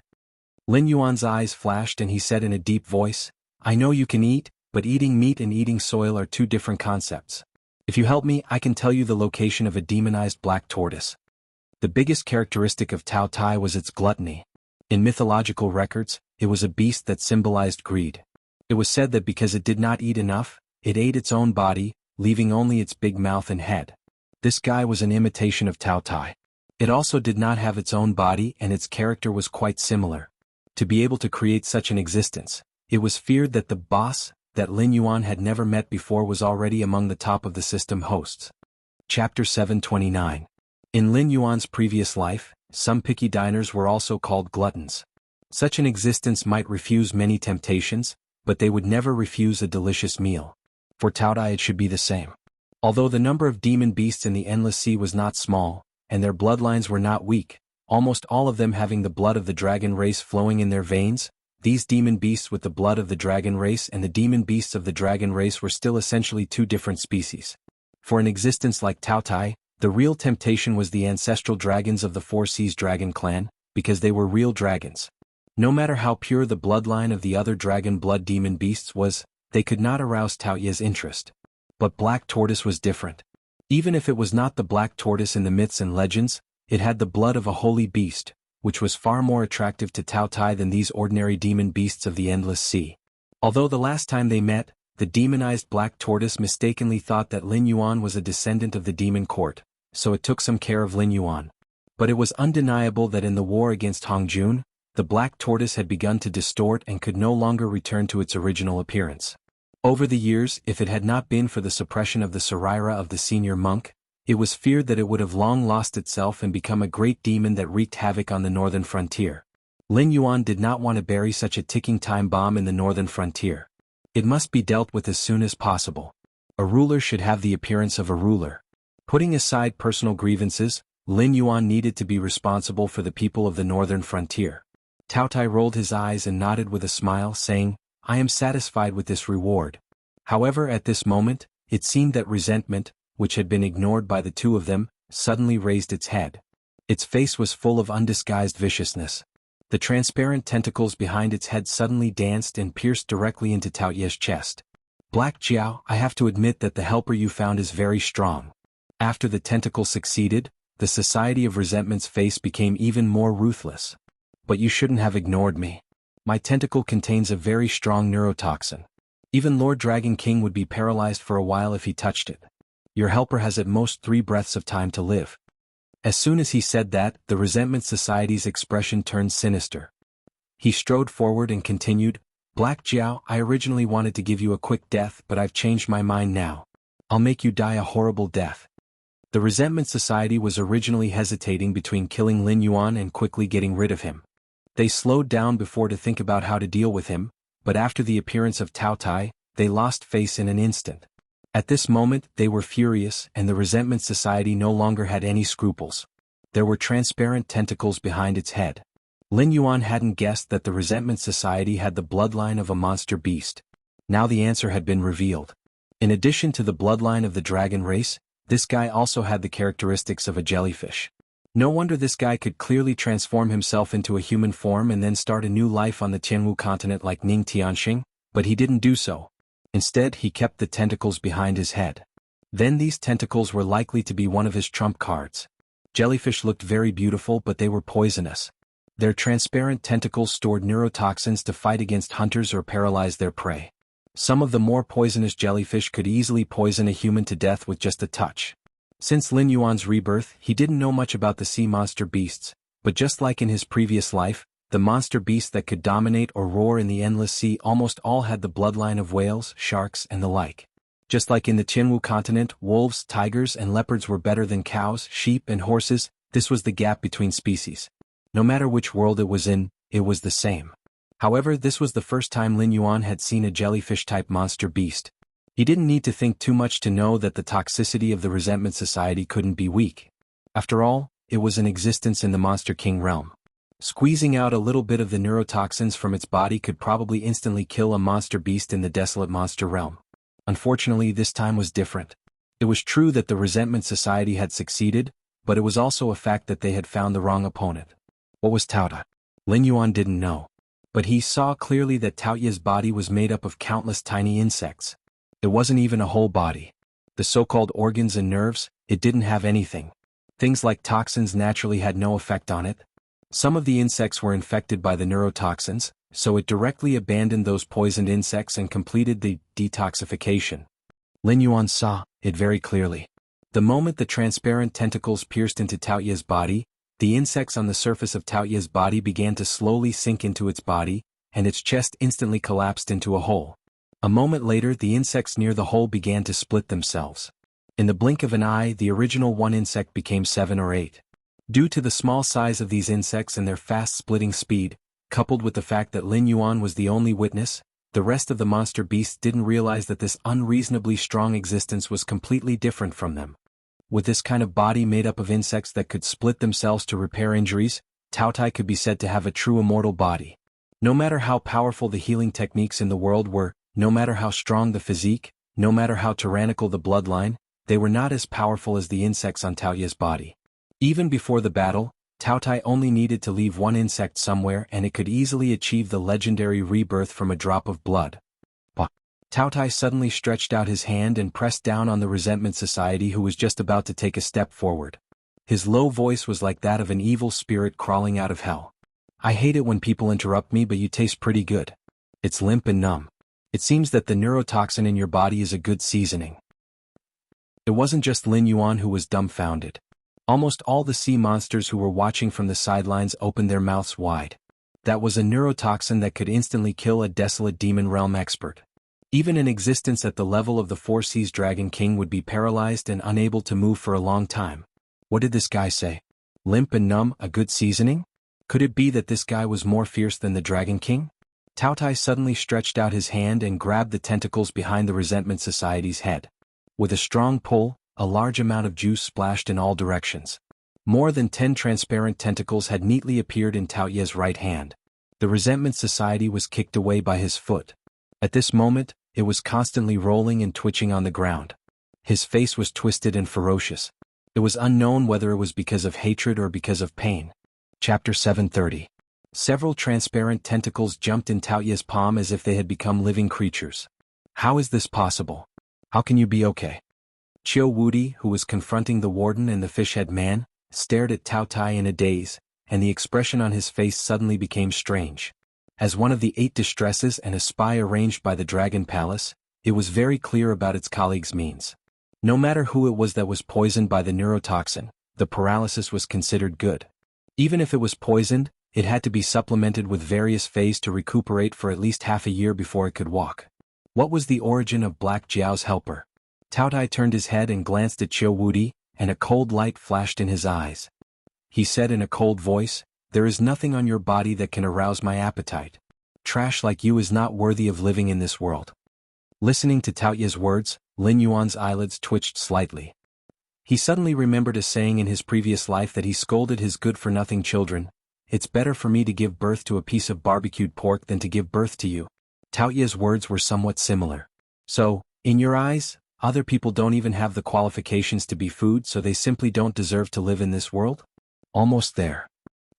Lin Yuan's eyes flashed and he said in a deep voice, "I know you can eat, but eating meat and eating soil are two different concepts. If you help me, I can tell you the location of a demonized black tortoise." The biggest characteristic of Tao Tai was its gluttony. In mythological records, it was a beast that symbolized greed. It was said that because it did not eat enough, it ate its own body, leaving only its big mouth and head. This guy was an imitation of Tao Tai. It also did not have its own body and its character was quite similar. To be able to create such an existence, it was feared that the boss, that Lin Yuan had never met before, was already among the top of the system hosts. Chapter 729. In Lin Yuan's previous life, some picky diners were also called gluttons. Such an existence might refuse many temptations, but they would never refuse a delicious meal. For Tao Tai it should be the same. Although the number of demon beasts in the endless sea was not small, and their bloodlines were not weak, almost all of them having the blood of the dragon race flowing in their veins, these demon beasts with the blood of the dragon race and the demon beasts of the dragon race were still essentially two different species. For an existence like Tao Tai, the real temptation was the ancestral dragons of the Four Seas dragon clan, because they were real dragons. No matter how pure the bloodline of the other dragon blood demon beasts was, they could not arouse Tao Ye's interest. But Black Tortoise was different. Even if it was not the black tortoise in the myths and legends, it had the blood of a holy beast, which was far more attractive to Tao Tai than these ordinary demon beasts of the endless sea. Although the last time they met, the demonized black tortoise mistakenly thought that Lin Yuan was a descendant of the demon court, so it took some care of Lin Yuan. But it was undeniable that in the war against Hongjun, the black tortoise had begun to distort and could no longer return to its original appearance. Over the years, if it had not been for the suppression of the Saraira of the senior monk, it was feared that it would have long lost itself and become a great demon that wreaked havoc on the northern frontier. Lin Yuan did not want to bury such a ticking time bomb in the northern frontier. It must be dealt with as soon as possible. A ruler should have the appearance of a ruler. Putting aside personal grievances, Lin Yuan needed to be responsible for the people of the northern frontier. Tao Tai rolled his eyes and nodded with a smile, saying, "I am satisfied with this reward." However, at this moment, it seemed that resentment, which had been ignored by the two of them, suddenly raised its head. Its face was full of undisguised viciousness. The transparent tentacles behind its head suddenly danced and pierced directly into Tao Ye's chest. "Black Jiao, I have to admit that the helper you found is very strong." After the tentacle succeeded, the Society of Resentment's face became even more ruthless. "But you shouldn't have ignored me. My tentacle contains a very strong neurotoxin. Even Lord Dragon King would be paralyzed for a while if he touched it. Your helper has at most 3 breaths of time to live." As soon as he said that, the Resentment Society's expression turned sinister. He strode forward and continued, Black Jiao, I originally wanted to give you a quick death, but I've changed my mind now. I'll make you die a horrible death. The Resentment Society was originally hesitating between killing Lin Yuan and quickly getting rid of him. They slowed down before to think about how to deal with him, but after the appearance of Tao Tai, they lost face in an instant. At this moment, they were furious, and the Resentment Society no longer had any scruples. There were transparent tentacles behind its head. Lin Yuan hadn't guessed that the Resentment Society had the bloodline of a monster beast. Now the answer had been revealed. In addition to the bloodline of the dragon race, this guy also had the characteristics of a jellyfish. No wonder this guy could clearly transform himself into a human form and then start a new life on the Tianwu continent like Ning Tianxing, but he didn't do so. Instead, he kept the tentacles behind his head. Then these tentacles were likely to be one of his trump cards. Jellyfish looked very beautiful, but they were poisonous. Their transparent tentacles stored neurotoxins to fight against hunters or paralyze their prey. Some of the more poisonous jellyfish could easily poison a human to death with just a touch. Since Lin Yuan's rebirth, he didn't know much about the sea monster beasts, but just like in his previous life, the monster beasts that could dominate or roar in the endless sea almost all had the bloodline of whales, sharks, and the like. Just like in the Tianwu continent, wolves, tigers, and leopards were better than cows, sheep, and horses. This was the gap between species. No matter which world it was in, it was the same. However, this was the first time Lin Yuan had seen a jellyfish-type monster beast. He didn't need to think too much to know that the toxicity of the Resentment Society couldn't be weak. After all, it was in existence in the Monster King realm. Squeezing out a little bit of the neurotoxins from its body could probably instantly kill a monster beast in the desolate monster realm. Unfortunately, this time was different. It was true that the Resentment Society had succeeded, but it was also a fact that they had found the wrong opponent. What was Tao Tai? Lin Yuan didn't know. But he saw clearly that Tao Ye's body was made up of countless tiny insects. It wasn't even a whole body. The so-called organs and nerves, it didn't have anything. Things like toxins naturally had no effect on it. Some of the insects were infected by the neurotoxins, so it directly abandoned those poisoned insects and completed the detoxification. Lin Yuan saw it very clearly. The moment the transparent tentacles pierced into Tao Ye's body, the insects on the surface of Tao Ye's body began to slowly sink into its body, and its chest instantly collapsed into a hole. A moment later, the insects near the hole began to split themselves. In the blink of an eye, the original one insect became 7 or 8. Due to the small size of these insects and their fast-splitting speed, coupled with the fact that Lin Yuan was the only witness, the rest of the monster beasts didn't realize that this unreasonably strong existence was completely different from them. With this kind of body made up of insects that could split themselves to repair injuries, Tao Tai could be said to have a true immortal body. No matter how powerful the healing techniques in the world were, no matter how strong the physique, no matter how tyrannical the bloodline, they were not as powerful as the insects on Tao Ye's body. Even before the battle, Tao Tai only needed to leave one insect somewhere and it could easily achieve the legendary rebirth from a drop of blood. Tao Tai suddenly stretched out his hand and pressed down on the Resentment Society, who was just about to take a step forward. His low voice was like that of an evil spirit crawling out of hell. I hate it when people interrupt me, but you taste pretty good. It's limp and numb. It seems that the neurotoxin in your body is a good seasoning. It wasn't just Lin Yuan who was dumbfounded. Almost all the sea monsters who were watching from the sidelines opened their mouths wide. That was a neurotoxin that could instantly kill a desolate demon realm expert. Even in existence at the level of the Four Seas Dragon King would be paralyzed and unable to move for a long time. What did this guy say? Limp and numb, a good seasoning? Could it be that this guy was more fierce than the Dragon King? Tao Tai suddenly stretched out his hand and grabbed the tentacles behind the Resentment Society's head. With a strong pull, a large amount of juice splashed in all directions. More than 10 transparent tentacles had neatly appeared in Tao Ye's right hand. The Resentment Society was kicked away by his foot. At this moment, it was constantly rolling and twitching on the ground. His face was twisted and ferocious. It was unknown whether it was because of hatred or because of pain. Chapter 730. Several transparent tentacles jumped in Tao Ye's palm as if they had become living creatures. How is this possible? How can you be okay? Chiu Wudi, who was confronting the warden and the fish-head man, stared at Tao Tai in a daze, and the expression on his face suddenly became strange. As one of the 8 distresses and a spy arranged by the Dragon Palace, it was very clear about its colleagues' means. No matter who it was that was poisoned by the neurotoxin, the paralysis was considered good. Even if it was poisoned, it had to be supplemented with various phases to recuperate for at least half a year before it could walk. What was the origin of Black Jiao's helper? Tao Tai turned his head and glanced at Chiu Wudi, and a cold light flashed in his eyes. He said in a cold voice, "There is nothing on your body that can arouse my appetite. Trash like you is not worthy of living in this world." Listening to Tao Ye's words, Lin Yuan's eyelids twitched slightly. He suddenly remembered a saying in his previous life that he scolded his good-for-nothing children: "It's better for me to give birth to a piece of barbecued pork than to give birth to you." Tao Ye's words were somewhat similar. So, in your eyes, other people don't even have the qualifications to be food, so they simply don't deserve to live in this world? Almost there.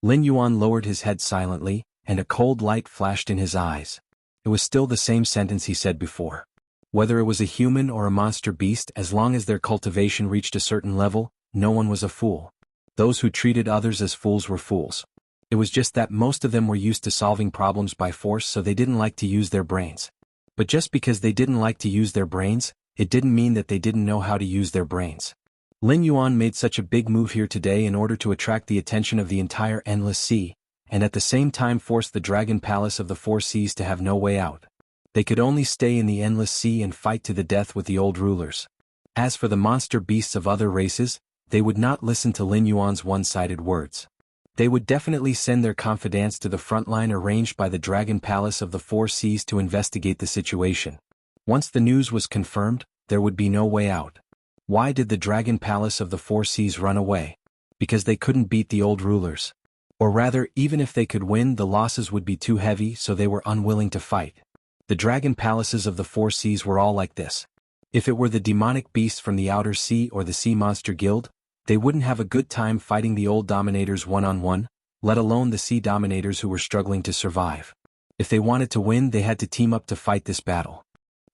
Lin Yuan lowered his head silently, and a cold light flashed in his eyes. It was still the same sentence he said before. Whether it was a human or a monster beast, as long as their cultivation reached a certain level, no one was a fool. Those who treated others as fools were fools. It was just that most of them were used to solving problems by force, so they didn't like to use their brains. But just because they didn't like to use their brains, it didn't mean that they didn't know how to use their brains. Lin Yuan made such a big move here today in order to attract the attention of the entire Endless Sea, and at the same time force the Dragon Palace of the Four Seas to have no way out. They could only stay in the Endless Sea and fight to the death with the old rulers. As for the monster beasts of other races, they would not listen to Lin Yuan's one-sided words. They would definitely send their confidants to the front line arranged by the Dragon Palace of the Four Seas to investigate the situation. Once the news was confirmed, there would be no way out. Why did the Dragon Palace of the Four Seas run away? Because they couldn't beat the old rulers. Or rather, even if they could win, the losses would be too heavy, so they were unwilling to fight. The Dragon Palaces of the Four Seas were all like this. If it were the demonic beasts from the Outer Sea or the Sea Monster Guild, they wouldn't have a good time fighting the old dominators one-on-one, let alone the sea dominators who were struggling to survive. If they wanted to win, they had to team up to fight this battle.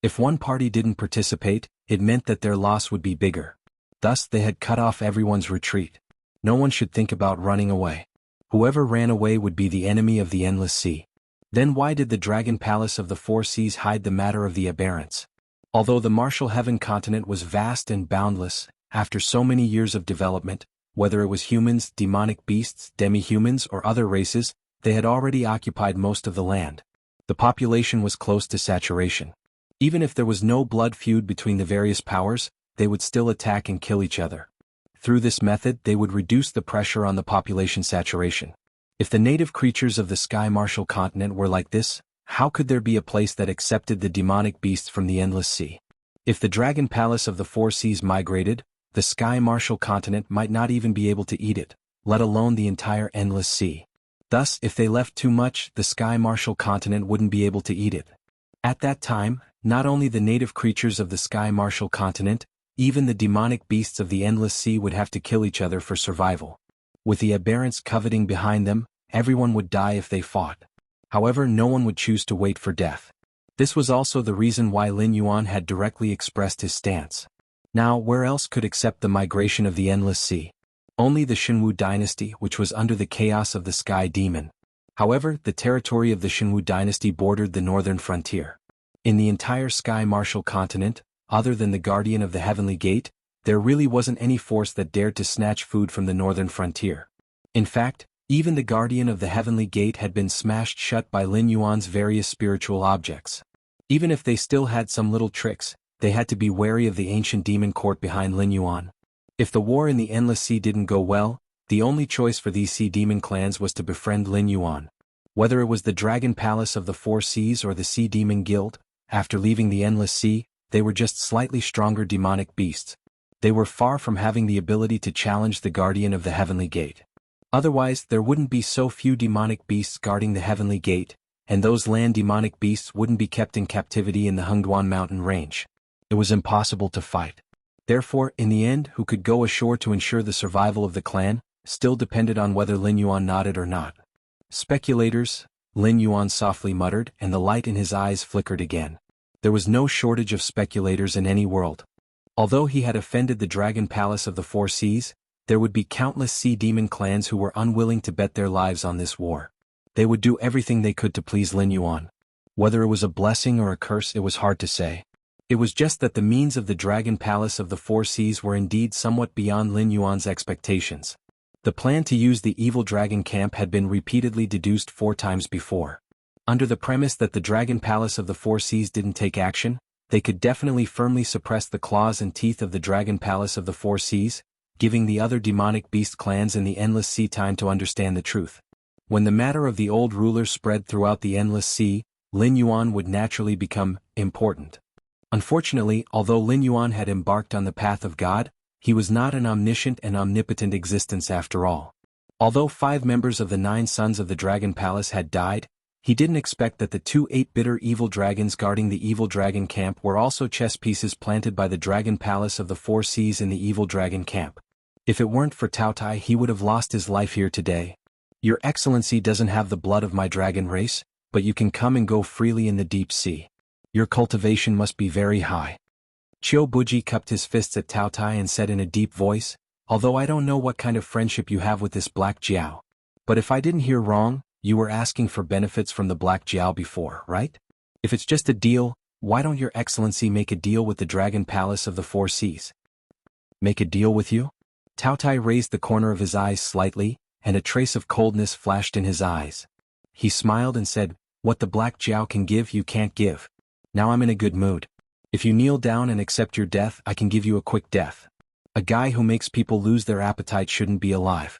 If one party didn't participate, it meant that their loss would be bigger. Thus, they had cut off everyone's retreat. No one should think about running away. Whoever ran away would be the enemy of the Endless Sea. Then why did the Dragon Palace of the Four Seas hide the matter of the aberrants? Although the Martial Heaven continent was vast and boundless, after so many years of development, whether it was humans, demonic beasts, demi-humans, or other races, they had already occupied most of the land. The population was close to saturation. Even if there was no blood feud between the various powers, they would still attack and kill each other. Through this method, they would reduce the pressure on the population saturation. If the native creatures of the Sky Martial continent were like this, how could there be a place that accepted the demonic beasts from the Endless Sea? If the Dragon Palace of the Four Seas migrated, the Sky Martial continent might not even be able to eat it, let alone the entire Endless Sea. Thus, if they left too much, the Sky Martial continent wouldn't be able to eat it. At that time, not only the native creatures of the Sky Martial continent, even the demonic beasts of the Endless Sea would have to kill each other for survival. With the aberrants coveting behind them, everyone would die if they fought. However, no one would choose to wait for death. This was also the reason why Lin Yuan had directly expressed his stance. Now, where else could accept the migration of the Endless Sea? Only the Xinwu dynasty, which was under the chaos of the Sky Demon. However, the territory of the Xinwu dynasty bordered the northern frontier. In the entire Sky Martial continent, other than the Guardian of the Heavenly Gate, there really wasn't any force that dared to snatch food from the northern frontier. In fact, even the Guardian of the Heavenly Gate had been smashed shut by Lin Yuan's various spiritual objects. Even if they still had some little tricks, they had to be wary of the ancient demon court behind Lin Yuan. If the war in the Endless Sea didn't go well, the only choice for these sea demon clans was to befriend Lin Yuan. Whether it was the Dragon Palace of the Four Seas or the Sea Demon Guild, after leaving the Endless Sea, they were just slightly stronger demonic beasts. They were far from having the ability to challenge the Guardian of the Heavenly Gate. Otherwise, there wouldn't be so few demonic beasts guarding the Heavenly Gate, and those land demonic beasts wouldn't be kept in captivity in the Hengduan mountain range. It was impossible to fight. Therefore, in the end, who could go ashore to ensure the survival of the clan, still depended on whether Lin Yuan nodded or not. Speculators, Lin Yuan softly muttered, and the light in his eyes flickered again. There was no shortage of speculators in any world. Although he had offended the Dragon Palace of the Four Seas, there would be countless sea demon clans who were unwilling to bet their lives on this war. They would do everything they could to please Lin Yuan. Whether it was a blessing or a curse, it was hard to say. It was just that the means of the Dragon Palace of the Four Seas were indeed somewhat beyond Lin Yuan's expectations. The plan to use the evil dragon camp had been repeatedly deduced 4 times before. Under the premise that the Dragon Palace of the Four Seas didn't take action, they could definitely firmly suppress the claws and teeth of the Dragon Palace of the Four Seas, giving the other demonic beast clans in the Endless Sea time to understand the truth. When the matter of the old ruler spread throughout the Endless Sea, Lin Yuan would naturally become important. Unfortunately, although Lin Yuan had embarked on the path of God, he was not an omniscient and omnipotent existence after all. Although 5 members of the 9 sons of the Dragon Palace had died, he didn't expect that the 2 8-bitter evil dragons guarding the evil dragon camp were also chess pieces planted by the Dragon Palace of the Four Seas in the evil dragon camp. If it weren't for Tao Tai, he would have lost his life here today. Your Excellency doesn't have the blood of my dragon race, but you can come and go freely in the deep sea. Your cultivation must be very high. Qiu Buji cupped his fists at Tao Tai and said in a deep voice, although I don't know what kind of friendship you have with this Black Jiao. But if I didn't hear wrong, you were asking for benefits from the Black Jiao before, right? If it's just a deal, why don't your Excellency make a deal with the Dragon Palace of the Four Seas? Make a deal with you? Tao Tai raised the corner of his eyes slightly, and a trace of coldness flashed in his eyes. He smiled and said, what the Black Jiao can give you can't give. Now I'm in a good mood. If you kneel down and accept your death, I can give you a quick death. A guy who makes people lose their appetite shouldn't be alive.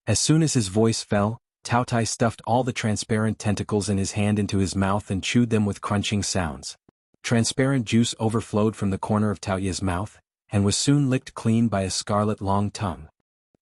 As soon as his voice fell, Tao Tai stuffed all the transparent tentacles in his hand into his mouth and chewed them with crunching sounds. Transparent juice overflowed from the corner of Tao Ye's mouth, and was soon licked clean by a scarlet long tongue.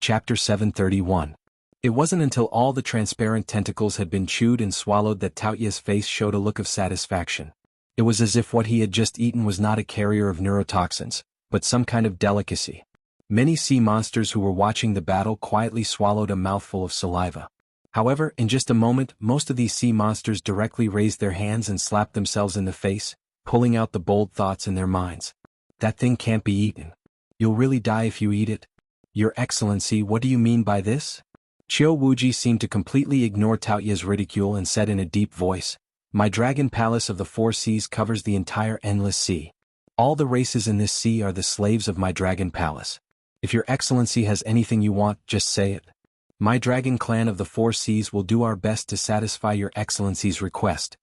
Chapter 731. It wasn't until all the transparent tentacles had been chewed and swallowed that Tao Ye's face showed a look of satisfaction. It was as if what he had just eaten was not a carrier of neurotoxins, but some kind of delicacy. Many sea monsters who were watching the battle quietly swallowed a mouthful of saliva. However, in just a moment, most of these sea monsters directly raised their hands and slapped themselves in the face, pulling out the bold thoughts in their minds. That thing can't be eaten. You'll really die if you eat it. Your Excellency, what do you mean by this? Qiu Wuji seemed to completely ignore Tao Ye's ridicule and said in a deep voice, my Dragon Palace of the Four Seas covers the entire Endless Sea. All the races in this sea are the slaves of my Dragon Palace. If your Excellency has anything you want, just say it. My Dragon Clan of the Four Seas will do our best to satisfy your Excellency's request.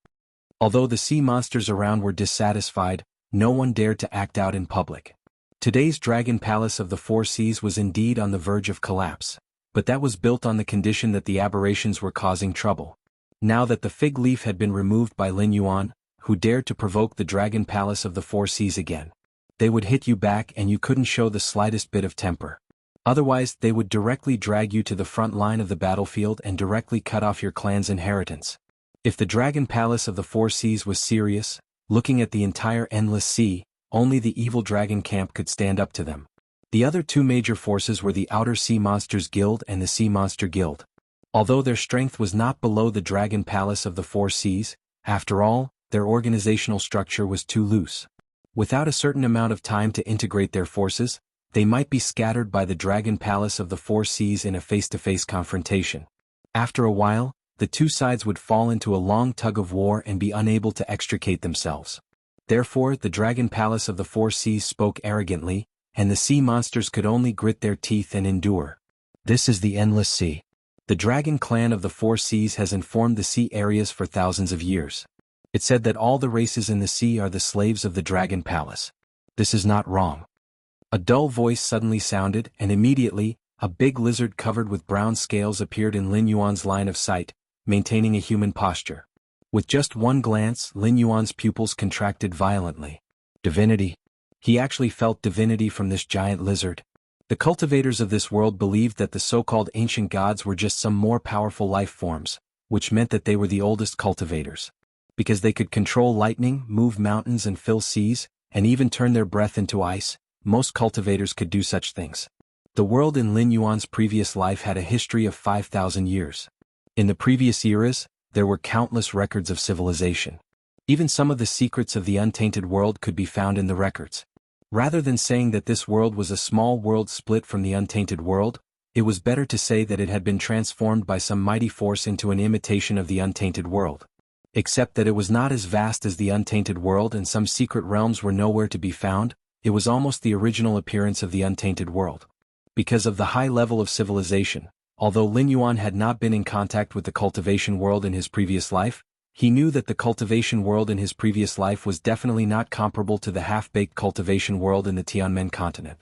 Although the sea monsters around were dissatisfied, no one dared to act out in public. Today's Dragon Palace of the Four Seas was indeed on the verge of collapse, but that was built on the condition that the aberrations were causing trouble. Now that the fig leaf had been removed by Lin Yuan, who dared to provoke the Dragon Palace of the Four Seas again, they would hit you back and you couldn't show the slightest bit of temper. Otherwise, they would directly drag you to the front line of the battlefield and directly cut off your clan's inheritance. If the Dragon Palace of the Four Seas was serious, looking at the entire Endless Sea, only the evil dragon camp could stand up to them. The other 2 major forces were the Outer Sea Monsters Guild and the Sea Monster Guild. Although their strength was not below the Dragon Palace of the Four Seas, after all, their organizational structure was too loose. Without a certain amount of time to integrate their forces, they might be scattered by the Dragon Palace of the Four Seas in a face-to-face confrontation. After a while, the 2 sides would fall into a long tug-of-war and be unable to extricate themselves. Therefore, the Dragon Palace of the Four Seas spoke arrogantly, and the sea monsters could only grit their teeth and endure. This is the Endless Sea. The Dragon Clan of the Four Seas has informed the sea areas for thousands of years. It said that all the races in the sea are the slaves of the Dragon Palace. This is not wrong. A dull voice suddenly sounded, and immediately, a big lizard covered with brown scales appeared in Lin Yuan's line of sight, maintaining a human posture. With just one glance, Lin Yuan's pupils contracted violently. Divinity. He actually felt divinity from this giant lizard. The cultivators of this world believed that the so-called ancient gods were just some more powerful life forms, which meant that they were the oldest cultivators. Because they could control lightning, move mountains and fill seas, and even turn their breath into ice, most cultivators could do such things. The world in Lin Yuan's previous life had a history of 5,000 years. In the previous eras, there were countless records of civilization. Even some of the secrets of the untainted world could be found in the records. Rather than saying that this world was a small world split from the untainted world, it was better to say that it had been transformed by some mighty force into an imitation of the untainted world. Except that it was not as vast as the untainted world and some secret realms were nowhere to be found, it was almost the original appearance of the untainted world. Because of the high level of civilization, although Lin Yuan had not been in contact with the cultivation world in his previous life, he knew that the cultivation world in his previous life was definitely not comparable to the half-baked cultivation world in the Tianmen continent.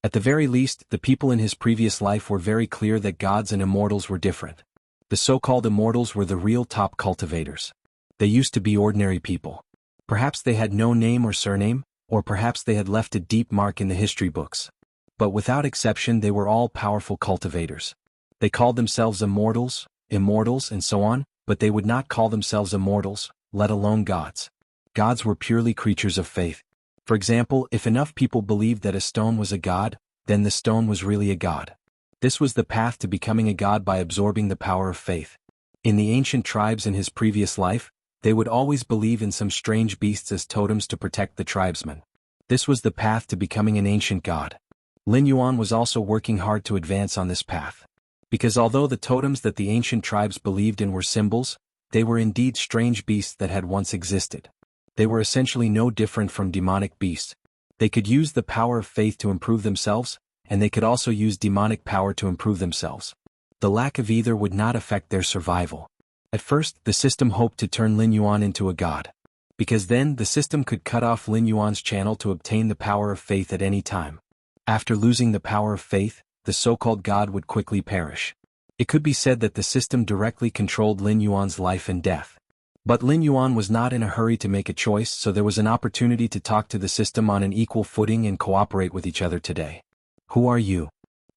At the very least, the people in his previous life were very clear that gods and immortals were different. The so-called immortals were the real top cultivators. They used to be ordinary people. Perhaps they had no name or surname, or perhaps they had left a deep mark in the history books. But without exception they were all powerful cultivators. They called themselves immortals, and so on, but they would not call themselves immortals, let alone gods. Gods were purely creatures of faith. For example, if enough people believed that a stone was a god, then the stone was really a god. This was the path to becoming a god by absorbing the power of faith. In the ancient tribes in his previous life, they would always believe in some strange beasts as totems to protect the tribesmen. This was the path to becoming an ancient god. Lin Yuan was also working hard to advance on this path. Because although the totems that the ancient tribes believed in were symbols, they were indeed strange beasts that had once existed. They were essentially no different from demonic beasts. They could use the power of faith to improve themselves, and they could also use demonic power to improve themselves. The lack of either would not affect their survival. At first, the system hoped to turn Lin Yuan into a god. Because then, the system could cut off Lin Yuan's channel to obtain the power of faith at any time. After losing the power of faith, the so-called god would quickly perish. It could be said that the system directly controlled Lin Yuan's life and death. But Lin Yuan was not in a hurry to make a choice, so there was an opportunity to talk to the system on an equal footing and cooperate with each other today. Who are you?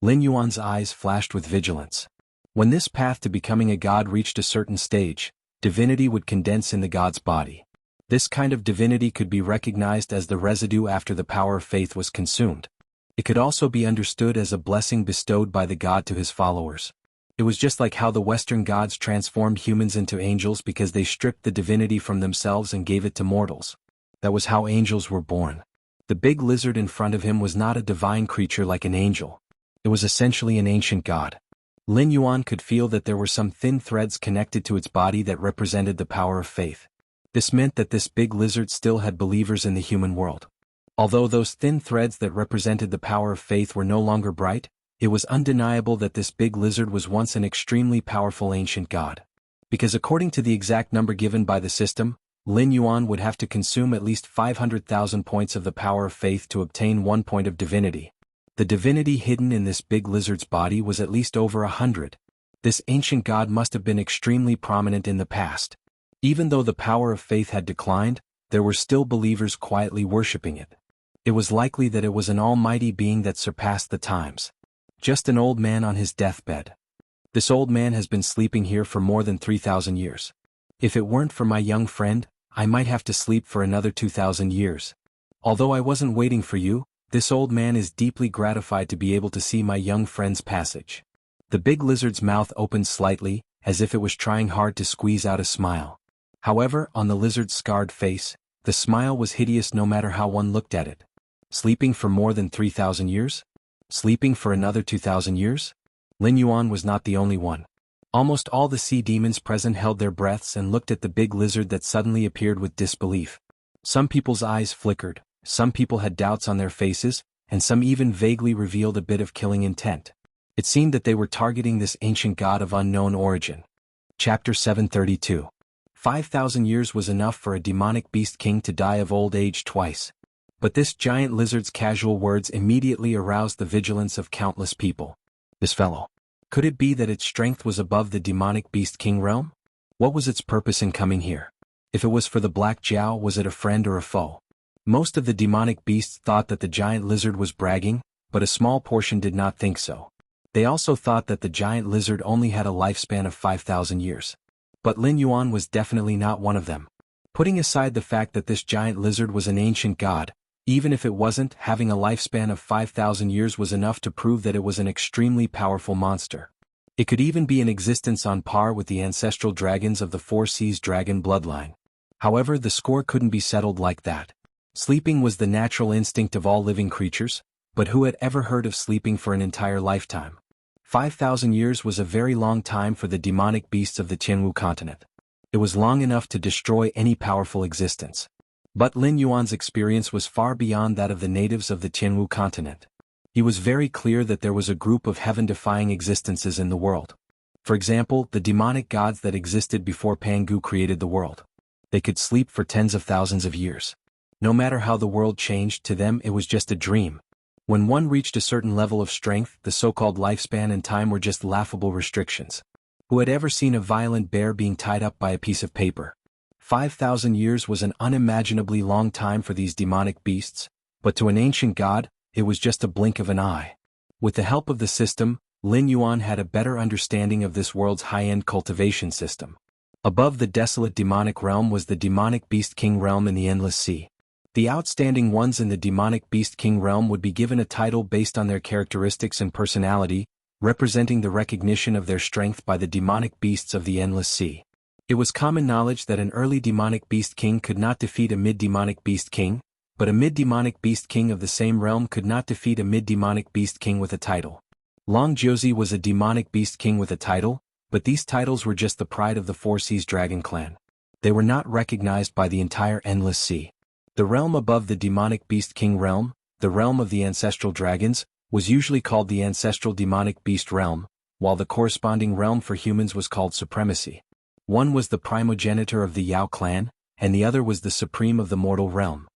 Lin Yuan's eyes flashed with vigilance. When this path to becoming a god reached a certain stage, divinity would condense in the god's body. This kind of divinity could be recognized as the residue after the power of faith was consumed. It could also be understood as a blessing bestowed by the god to his followers. It was just like how the Western gods transformed humans into angels because they stripped the divinity from themselves and gave it to mortals. That was how angels were born. The big lizard in front of him was not a divine creature like an angel. It was essentially an ancient god. Lin Yuan could feel that there were some thin threads connected to its body that represented the power of faith. This meant that this big lizard still had believers in the human world. Although those thin threads that represented the power of faith were no longer bright, it was undeniable that this big lizard was once an extremely powerful ancient god. Because according to the exact number given by the system, Lin Yuan would have to consume at least 500,000 points of the power of faith to obtain 1 point of divinity. The divinity hidden in this big lizard's body was at least over 100. This ancient god must have been extremely prominent in the past. Even though the power of faith had declined, there were still believers quietly worshipping it. It was likely that it was an almighty being that surpassed the times. Just an old man on his deathbed. This old man has been sleeping here for more than 3,000 years. If it weren't for my young friend, I might have to sleep for another 2,000 years. Although I wasn't waiting for you, this old man is deeply gratified to be able to see my young friend's passage. The big lizard's mouth opened slightly, as if it was trying hard to squeeze out a smile. However, on the lizard's scarred face, the smile was hideous no matter how one looked at it. Sleeping for more than 3,000 years? Sleeping for another 2,000 years? Lin Yuan was not the only one. Almost all the sea demons present held their breaths and looked at the big lizard that suddenly appeared with disbelief. Some people's eyes flickered, some people had doubts on their faces, and some even vaguely revealed a bit of killing intent. It seemed that they were targeting this ancient god of unknown origin. Chapter 732. 5,000 years was enough for a demonic beast king to die of old age twice. But this giant lizard's casual words immediately aroused the vigilance of countless people. This fellow. Could it be that its strength was above the demonic beast king realm? What was its purpose in coming here? If it was for the Black Jiao, was it a friend or a foe? Most of the demonic beasts thought that the giant lizard was bragging, but a small portion did not think so. They also thought that the giant lizard only had a lifespan of 5,000 years. But Lin Yuan was definitely not one of them. Putting aside the fact that this giant lizard was an ancient god, even if it wasn't, having a lifespan of 5,000 years was enough to prove that it was an extremely powerful monster. It could even be in existence on par with the ancestral dragons of the Four Seas dragon bloodline. However, the score couldn't be settled like that. Sleeping was the natural instinct of all living creatures, but who had ever heard of sleeping for an entire lifetime? 5,000 years was a very long time for the demonic beasts of the Tianwu continent. It was long enough to destroy any powerful existence. But Lin Yuan's experience was far beyond that of the natives of the Tianwu continent. He was very clear that there was a group of heaven-defying existences in the world. For example, the demonic gods that existed before Pangu created the world. They could sleep for tens of thousands of years. No matter how the world changed, to them it was just a dream. When one reached a certain level of strength, the so-called lifespan and time were just laughable restrictions. Who had ever seen a violent bear being tied up by a piece of paper? 5,000 years was an unimaginably long time for these demonic beasts, but to an ancient god, it was just a blink of an eye. With the help of the system, Lin Yuan had a better understanding of this world's high-end cultivation system. Above the desolate demonic realm was the demonic beast king realm in the endless sea. The outstanding ones in the demonic beast king realm would be given a title based on their characteristics and personality, representing the recognition of their strength by the demonic beasts of the endless sea. It was common knowledge that an early demonic beast king could not defeat a mid-demonic beast king, but a mid-demonic beast king of the same realm could not defeat a mid-demonic beast king with a title. Long Josie was a demonic beast king with a title, but these titles were just the pride of the Four Seas Dragon clan. They were not recognized by the entire endless sea. The realm above the demonic beast king realm, the realm of the ancestral dragons, was usually called the ancestral demonic beast realm, while the corresponding realm for humans was called supremacy. One was the primogenitor of the Yao clan, and the other was the supreme of the mortal realm.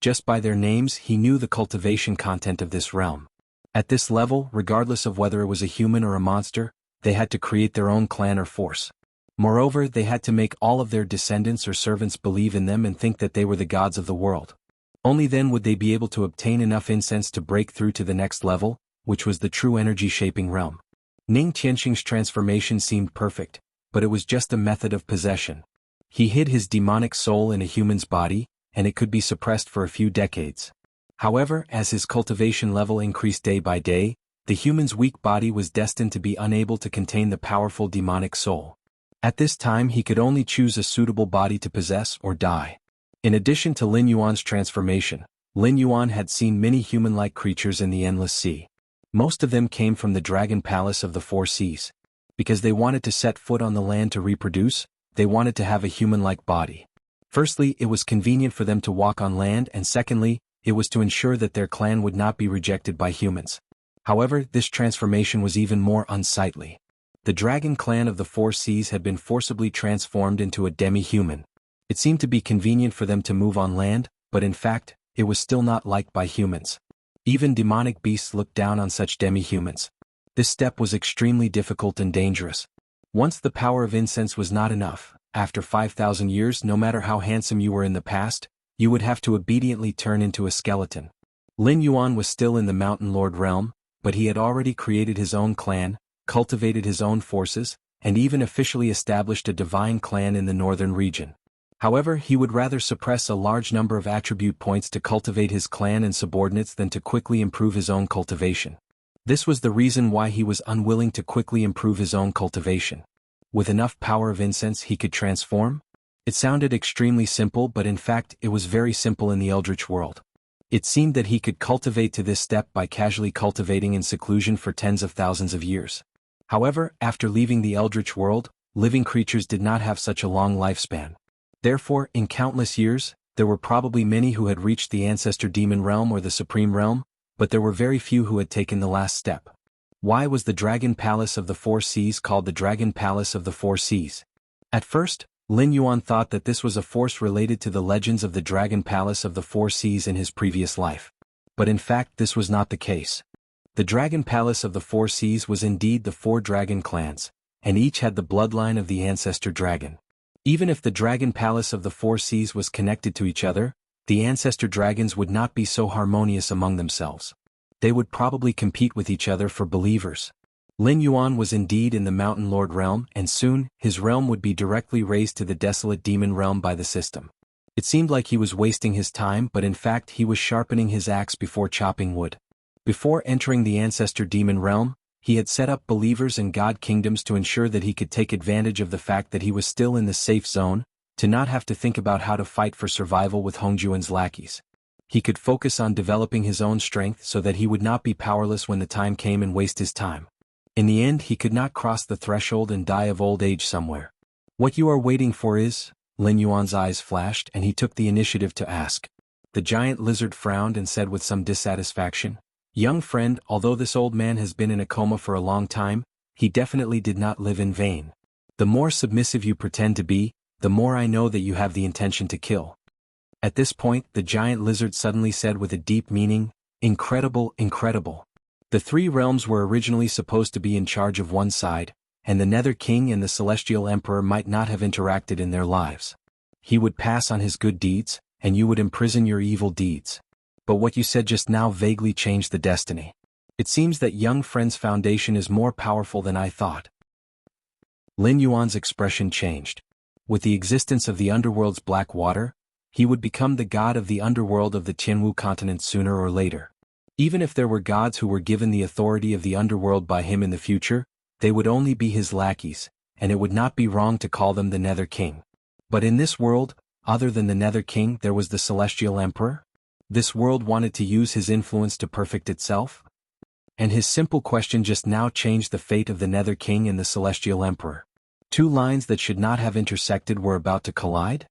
Just by their names he knew the cultivation content of this realm. At this level, regardless of whether it was a human or a monster, they had to create their own clan or force. Moreover, they had to make all of their descendants or servants believe in them and think that they were the gods of the world. Only then would they be able to obtain enough incense to break through to the next level, which was the true energy-shaping realm. Ning Tianxing's transformation seemed perfect, but it was just a method of possession. He hid his demonic soul in a human's body, and it could be suppressed for a few decades. However, as his cultivation level increased day by day, the human's weak body was destined to be unable to contain the powerful demonic soul. At this time he could only choose a suitable body to possess or die. In addition to Lin Yuan's transformation, Lin Yuan had seen many human-like creatures in the endless sea. Most of them came from the dragon palace of the Four Seas. Because they wanted to set foot on the land to reproduce, they wanted to have a human-like body. Firstly, it was convenient for them to walk on land, and secondly, it was to ensure that their clan would not be rejected by humans. However, this transformation was even more unsightly. The dragon clan of the Four Seas had been forcibly transformed into a demi-human. It seemed to be convenient for them to move on land, but in fact, it was still not liked by humans. Even demonic beasts looked down on such demi-humans. This step was extremely difficult and dangerous. Once the power of incense was not enough, after 5,000 years, no matter how handsome you were in the past, you would have to obediently turn into a skeleton. Lin Yuan was still in the Mountain Lord realm, but he had already created his own clan, cultivated his own forces, and even officially established a divine clan in the northern region. However, he would rather suppress a large number of attribute points to cultivate his clan and subordinates than to quickly improve his own cultivation. This was the reason why he was unwilling to quickly improve his own cultivation. With enough power of incense he could transform? It sounded extremely simple, but in fact it was very simple in the Eldritch world. It seemed that he could cultivate to this step by casually cultivating in seclusion for tens of thousands of years. However, after leaving the Eldritch world, living creatures did not have such a long lifespan. Therefore, in countless years, there were probably many who had reached the ancestor demon realm or the supreme realm, but there were very few who had taken the last step. Why was the Dragon Palace of the Four Seas called the Dragon Palace of the Four Seas? At first, Lin Yuan thought that this was a force related to the legends of the Dragon Palace of the Four Seas in his previous life. But in fact this was not the case. The Dragon Palace of the Four Seas was indeed the four dragon clans, and each had the bloodline of the ancestor dragon. Even if the Dragon Palace of the Four Seas was connected to each other, the ancestor dragons would not be so harmonious among themselves. They would probably compete with each other for believers. Lin Yuan was indeed in the Mountain Lord realm, and soon, his realm would be directly raised to the desolate demon realm by the system. It seemed like he was wasting his time, but in fact he was sharpening his axe before chopping wood. Before entering the ancestor demon realm, he had set up believers and god kingdoms to ensure that he could take advantage of the fact that he was still in the safe zone, to not have to think about how to fight for survival with Hongjuan's lackeys. He could focus on developing his own strength so that he would not be powerless when the time came and waste his time. In the end he could not cross the threshold and die of old age somewhere. What you are waiting for is? Lin Yuan's eyes flashed and he took the initiative to ask. The giant lizard frowned and said with some dissatisfaction, Young friend, although this old man has been in a coma for a long time, he definitely did not live in vain. The more submissive you pretend to be, the more I know that you have the intention to kill. At this point, the giant lizard suddenly said with a deep meaning, incredible, incredible. The three realms were originally supposed to be in charge of one side, and the Nether King and the Celestial Emperor might not have interacted in their lives. He would pass on his good deeds, and you would imprison your evil deeds. But what you said just now vaguely changed the destiny. It seems that young friend's foundation is more powerful than I thought. Lin Yuan's expression changed. With the existence of the underworld's black water, he would become the god of the underworld of the Tianwu continent sooner or later. Even if there were gods who were given the authority of the underworld by him in the future, they would only be his lackeys, and it would not be wrong to call them the Nether King. But in this world, other than the Nether King, there was the Celestial Emperor? This world wanted to use his influence to perfect itself? And his simple question just now changed the fate of the Nether King and the Celestial Emperor. Two lines that should not have intersected were about to collide?